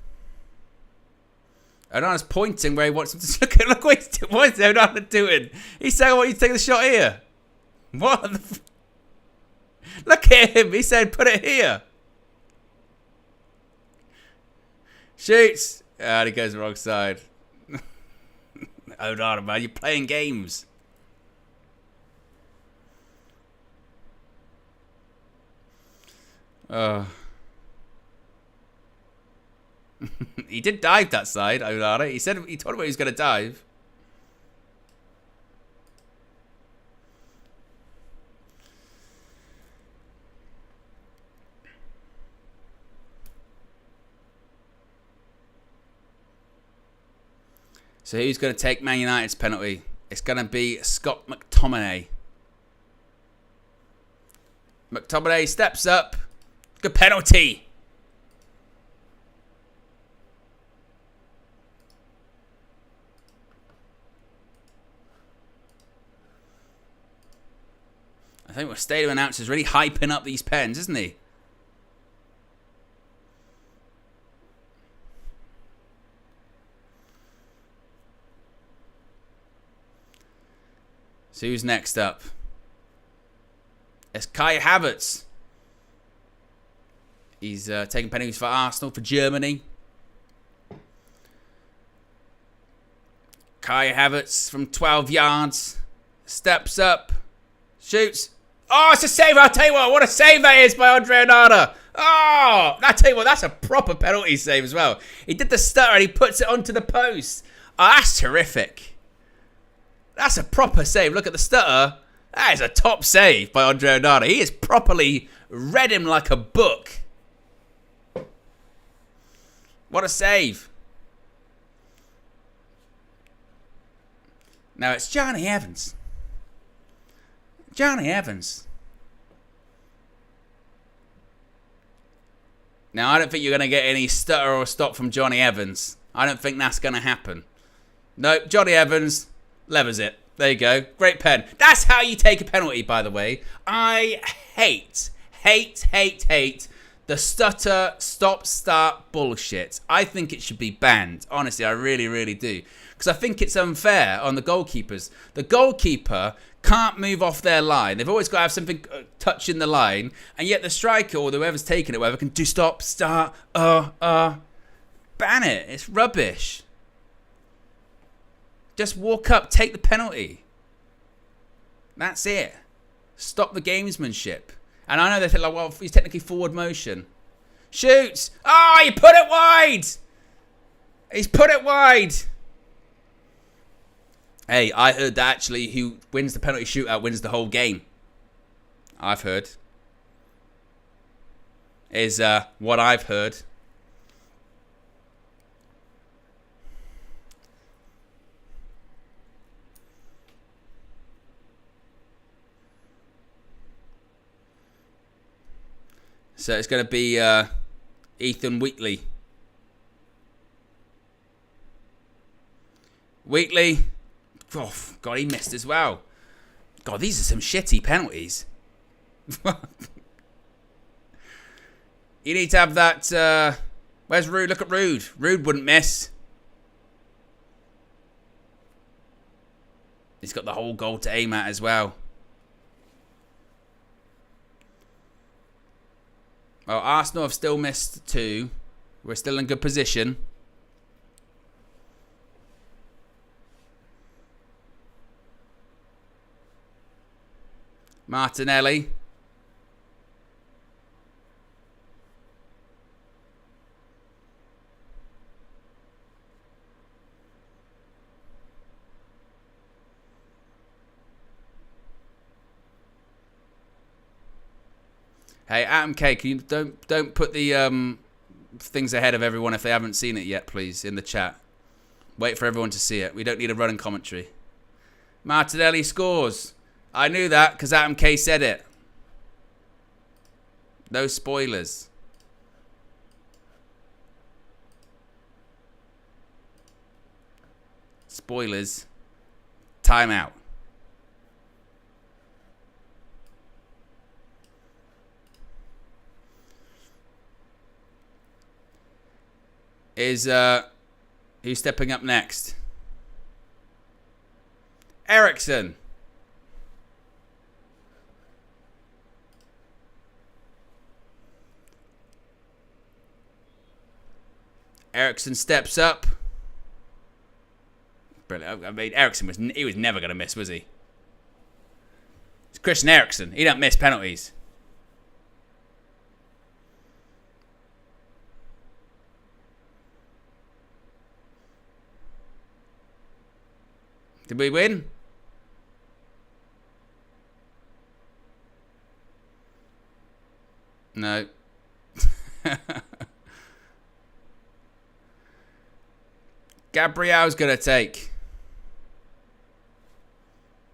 Onana's pointing where he wants him to look what he's doing. What is Onana doing? He's saying, I want you to take the shot here. What the look at him. He said, put it here. Shoots. And he goes the wrong side. Onana, man, you're playing games. He did dive that side, Onana. He said he told him he was going to dive. So who's going to take Man United's penalty? It's going to be Scott McTominay. McTominay steps up. Good penalty. I think the stadium announcer's really hyping up these pens, isn't he? So who's next up? It's Kai Havertz. He's taking penalties for Arsenal, for Germany. Kai Havertz from 12 yards. Steps up. Shoots. Oh, it's a save. I'll tell you what a save that is by Andre Onana. Oh, I'll tell you what, that's a proper penalty save as well. He did the stutter and he puts it onto the post. Oh, that's terrific. That's a proper save. Look at the stutter. That is a top save by Andre Onana. He has properly read him like a book. What a save. Now it's Johnny Evans. Johnny Evans. Now, I don't think you're going to get any stutter or stop from Johnny Evans. I don't think that's going to happen. Nope, Johnny Evans levers it. There you go. Great pen. That's how you take a penalty, by the way. I hate the stutter, stop, start bullshit. I think it should be banned. Honestly, I really, really do. Because I think it's unfair on the goalkeepers. The goalkeeper can't move off their line. They've always got to have something touching the line. And yet the striker or whoever's taking it, whoever can do stop, start, ban it. It's rubbish. Just walk up, take the penalty. That's it. Stop the gamesmanship. And I know they think, like, well, he's technically forward motion. Shoots. Oh, he put it wide. He's put it wide. Hey, I heard that actually who wins the penalty shootout wins the whole game. I've heard. Is what I've heard. So it's going to be Ethan Wheatley. Wheatley. Oh, God, he missed as well. God, these are some shitty penalties. You need to have that... where's Rude? Look at Rude. Rude wouldn't miss. He's got the whole goal to aim at as well. Well, Arsenal have still missed 2. We're still in good position. Martinelli. Hey, Adam K, can you don't put the things ahead of everyone if they haven't seen it yet, please, in the chat. Wait for everyone to see it. We don't need a running commentary. Martinelli scores. I knew that because Adam K said it. No spoilers. Spoilers. Time out. is who's stepping up next? Eriksen. Eriksen steps up. Brilliant. I mean, Eriksen he was never going to miss, was he? It's Christian Eriksen. He don't miss penalties. Did we win? No. Gabriel's going to take.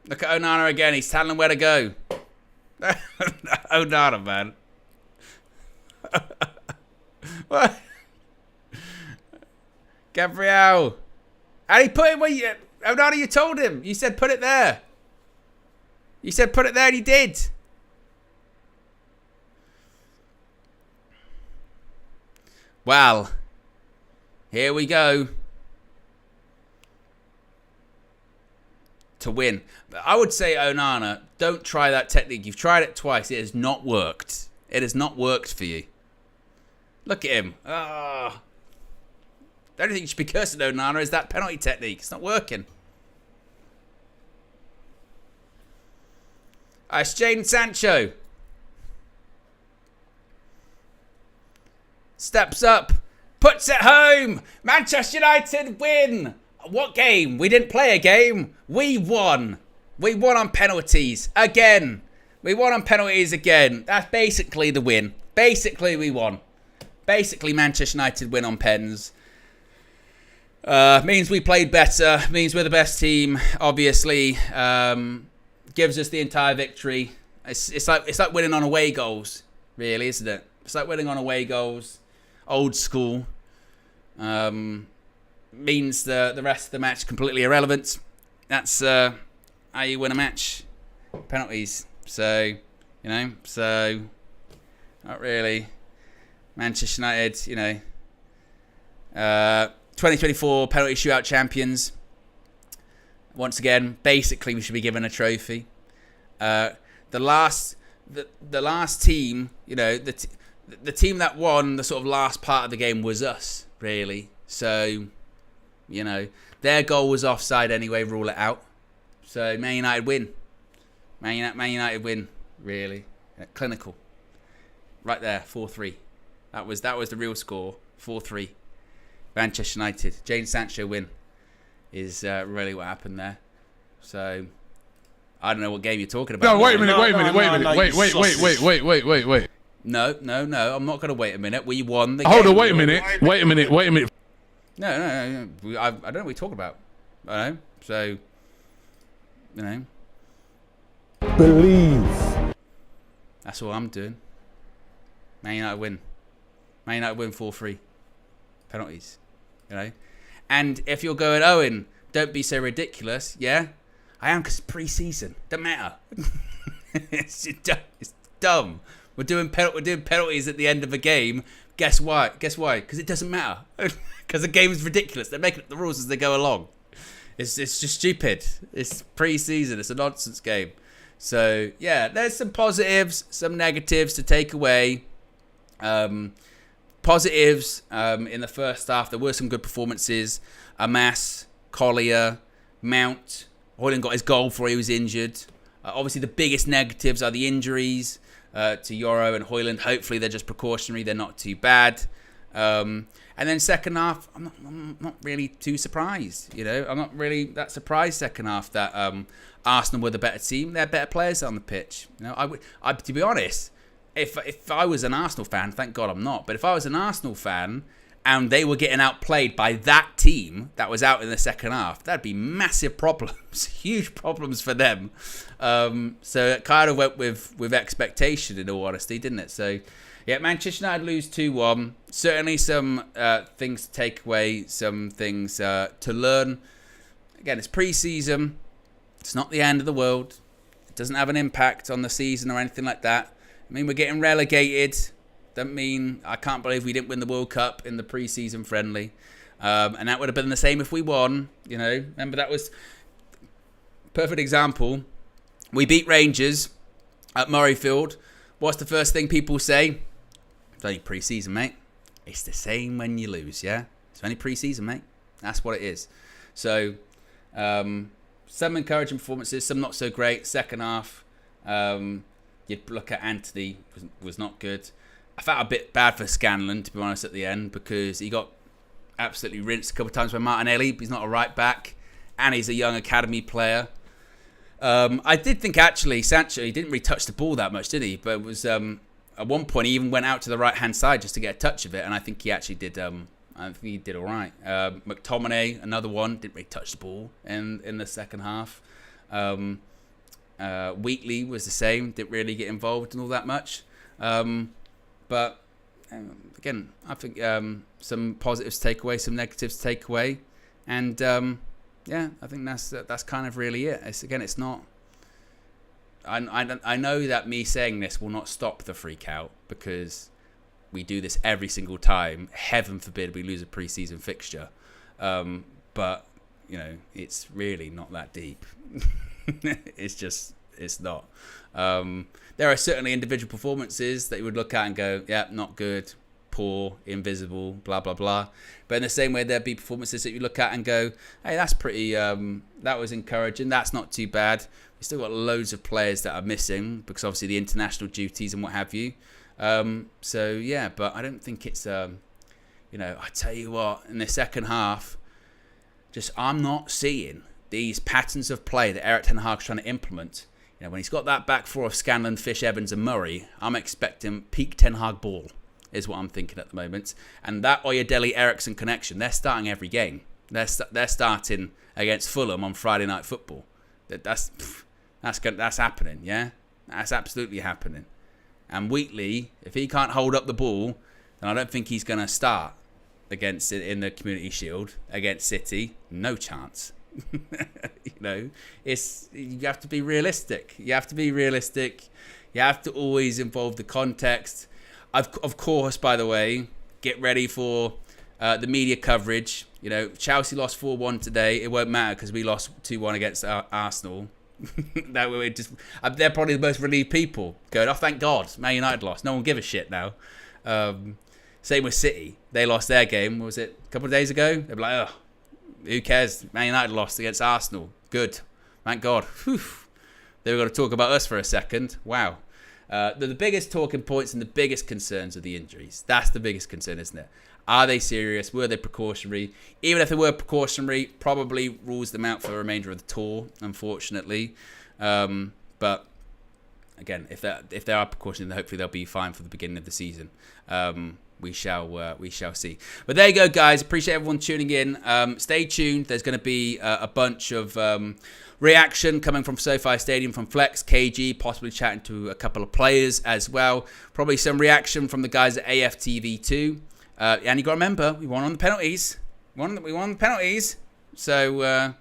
Look at Onana again. He's telling him where to go. Onana, man. What? Gabriel. And he put it where you... Onana, you told him. You said put it there. You said put it there and he did. Well. Here we go. To win. But I would say, Onana, don't try that technique. You've tried it twice. It has not worked. It has not worked for you. Look at him. Ah. The only thing you should be cursing Onana is that penalty technique. It's not working. It's Jadon Sancho. Steps up. Puts it home. Manchester United win. What game? We didn't play a game. We won. We won on penalties again. We won on penalties again. That's basically the win. Basically, we won. Basically, Manchester United win on pens. Means we played better. Means we're the best team. Obviously, gives us the entire victory. It's like winning on away goals, really, isn't it? It's like winning on away goals. Old school. Means the rest of the match completely irrelevant. That's how you win a match. Penalties. So, not really. Manchester United, 2024 penalty shootout champions. Once again, basically we should be given a trophy. The last team, the team that won the sort of last part of the game was us, really. So, their goal was offside anyway, rule it out. So Man United win. Man United win, really. Clinical. Right there, 4-3. That was the real score, 4-3. Manchester United. Jadon Sancho win is really what happened there. So, I don't know what game you're talking about. No, wait a minute. Wait. No, I'm not going to wait a minute. We won the game. Hold on, wait a minute. No. I don't know what you're talking about. I know. So, Believe. That's all I'm doing. Man United win. Man United win 4-3. Penalties. And if you're going, Owen, don't be so ridiculous. Yeah, I am, because it's pre-season. Doesn't matter. It's dumb. We're doing penalties at the end of a game. Guess why? Because it doesn't matter. Because the game is ridiculous. They're making up the rules as they go along. It's just stupid. It's pre-season. It's a nonsense game. So, yeah, there's some positives, some negatives to take away. Positives, in the first half, there were some good performances. Amas, Collier, Mount. Højlund got his goal before he was injured. Obviously, the biggest negatives are the injuries to Euro and Højlund. Hopefully, they're just precautionary. They're not too bad. And then second half, I'm not really too surprised. I'm not really that surprised second half that Arsenal were the better team. They're better players on the pitch. I to be honest, if I was an Arsenal fan, thank God I'm not, but if I was an Arsenal fan and they were getting outplayed by that team that was out in the second half, that'd be massive problems, huge problems for them. So it kind of went with expectation, in all honesty, didn't it? So, yeah, Manchester United lose 2-1. Certainly some things to take away, some things to learn. Again, it's pre-season. It's not the end of the world. It doesn't have an impact on the season or anything like that. I mean, we're getting relegated. Doesn't mean I can't believe we didn't win the World Cup in the pre-season friendly. And that would have been the same if we won. You know, remember that was perfect example. We beat Rangers at Murrayfield. What's the first thing people say? It's only pre-season, mate. It's the same when you lose, yeah? It's only pre-season, mate. That's what it is. So, some encouraging performances, some not so great. Second half, you'd look at Anthony, was not good. I felt a bit bad for Scanlon, to be honest, at the end, because he got absolutely rinsed a couple of times by Martinelli. He's not a right back, and he's a young academy player. I did think, actually, Sancho, he didn't really touch the ball that much, did he? But it was, at one point, he even went out to the right-hand side just to get a touch of it, and I think he actually did... I think he did all right. McTominay, another one, didn't really touch the ball in the second half. Wheatley was the same, didn't really get involved in all that much. But again, I think some positives take away, some negatives take away, and yeah, I think that's kind of really it. It's not. I know that me saying this will not stop the freak out, because we do this every single time. Heaven forbid we lose a pre-season fixture. But, you know, it's really not that deep. It's not. There are certainly individual performances that you would look at and go, yeah, not good, poor, invisible, blah, blah, blah. But in the same way, there'd be performances that you look at and go, hey, that's pretty, that was encouraging. That's not too bad. We've still got loads of players that are missing because obviously the international duties and what have you. So yeah, but I don't think it's you know, I tell you what, in the second half, I'm not seeing these patterns of play that Erik ten Hag's trying to implement. You know, when he's got that back four of Scanlon, Fish, Evans and Murray, I'm expecting peak Ten Hag ball, is what I'm thinking at the moment. And that Oyedele-Eriksen connection, they're starting every game. They're starting against Fulham on Friday Night Football. That's happening, yeah? That's absolutely happening. And Wheatley, if he can't hold up the ball, then I don't think he's going to start against it in the Community Shield against City. No chance. You know, you have to be realistic. You have to always involve the context. Of course, by the way, get ready for the media coverage. You know, Chelsea lost 4-1 today. It won't matter because we lost 2-1 against Arsenal. They're probably the most relieved people going, oh, thank God, Man United lost. No one give a shit now. Same with City. They lost their game, what was it, a couple of days ago? They're like, oh, who cares? Man United lost against Arsenal. Good. Thank God. Whew. They were going to talk about us for a second. Wow. The biggest talking points and the biggest concerns are the injuries. That's the biggest concern, isn't it? Are they serious? Were they precautionary? Even if they were precautionary, probably rules them out for the remainder of the tour, unfortunately. But again, if they are precautionary, then hopefully they'll be fine for the beginning of the season. We shall see. But there you go, guys. Appreciate everyone tuning in. Stay tuned. There's going to be a bunch of reaction coming from SoFi Stadium from Flex, KG, possibly chatting to a couple of players as well. Probably some reaction from the guys at AFTV too. And you got to remember, we won on the penalties. We won on the penalties. So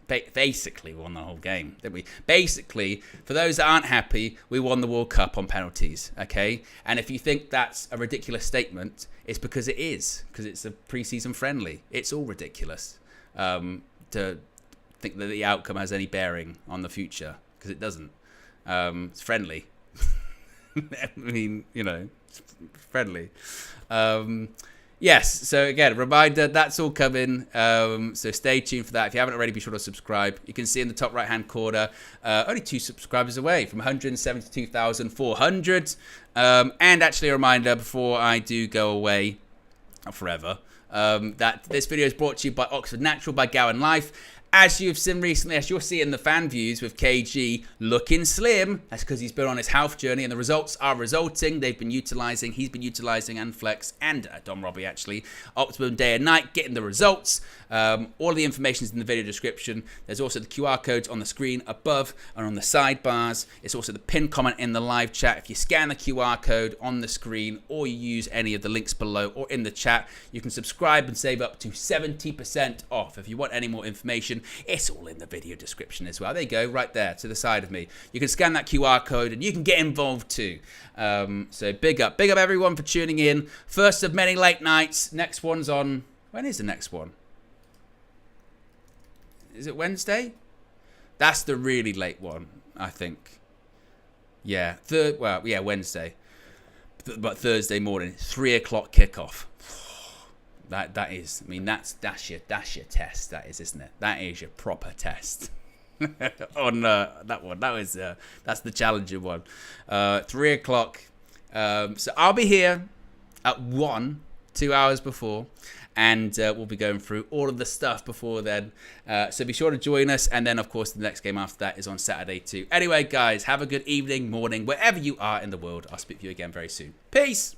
basically, we won the whole game, didn't we? Basically, for those that aren't happy, we won the World Cup on penalties. Okay, and if you think that's a ridiculous statement, it's because it is, because it's a pre-season friendly. It's all ridiculous to think that the outcome has any bearing on the future, because it doesn't. It's friendly. I mean, you know, it's friendly. Yes, so again, reminder, that's all coming. So stay tuned for that. If you haven't already, be sure to subscribe. You can see in the top right-hand corner, only 2 subscribers away from 172,400. And actually a reminder, before I do go away, not forever, that this video is brought to you by Oxford Natural by Gowan Life. As you've seen recently, as you'll see in the fan views with KG looking slim, that's because he's been on his health journey and the results are resulting. He's been utilising, and Flex and Dom Robbie actually, Optimum Day and Night, getting the results. All of the information is in the video description. There's also the QR codes on the screen above and on the sidebars. It's also the pinned comment in the live chat. If you scan the QR code on the screen or you use any of the links below or in the chat, you can subscribe and save up to 70% off. If you want any more information, It's all in the video description as well. There you go, right there to the side of me. You can scan that QR code and you can get involved too. So big up everyone for tuning in. First of many late nights. Next one's on, when is the next one? Is it Wednesday? That's the really late one, I think. Yeah, Wednesday. But Thursday morning, 3 o'clock kickoff. That is, I mean, that's your test. That is, isn't it? That is your proper test. On that one, that's the challenging one. 3 o'clock. So I'll be here at 1, 2 hours before. And we'll be going through all of the stuff before then. So be sure to join us. And then, of course, the next game after that is on Saturday too. Anyway, guys, have a good evening, morning, wherever you are in the world. I'll speak to you again very soon. Peace.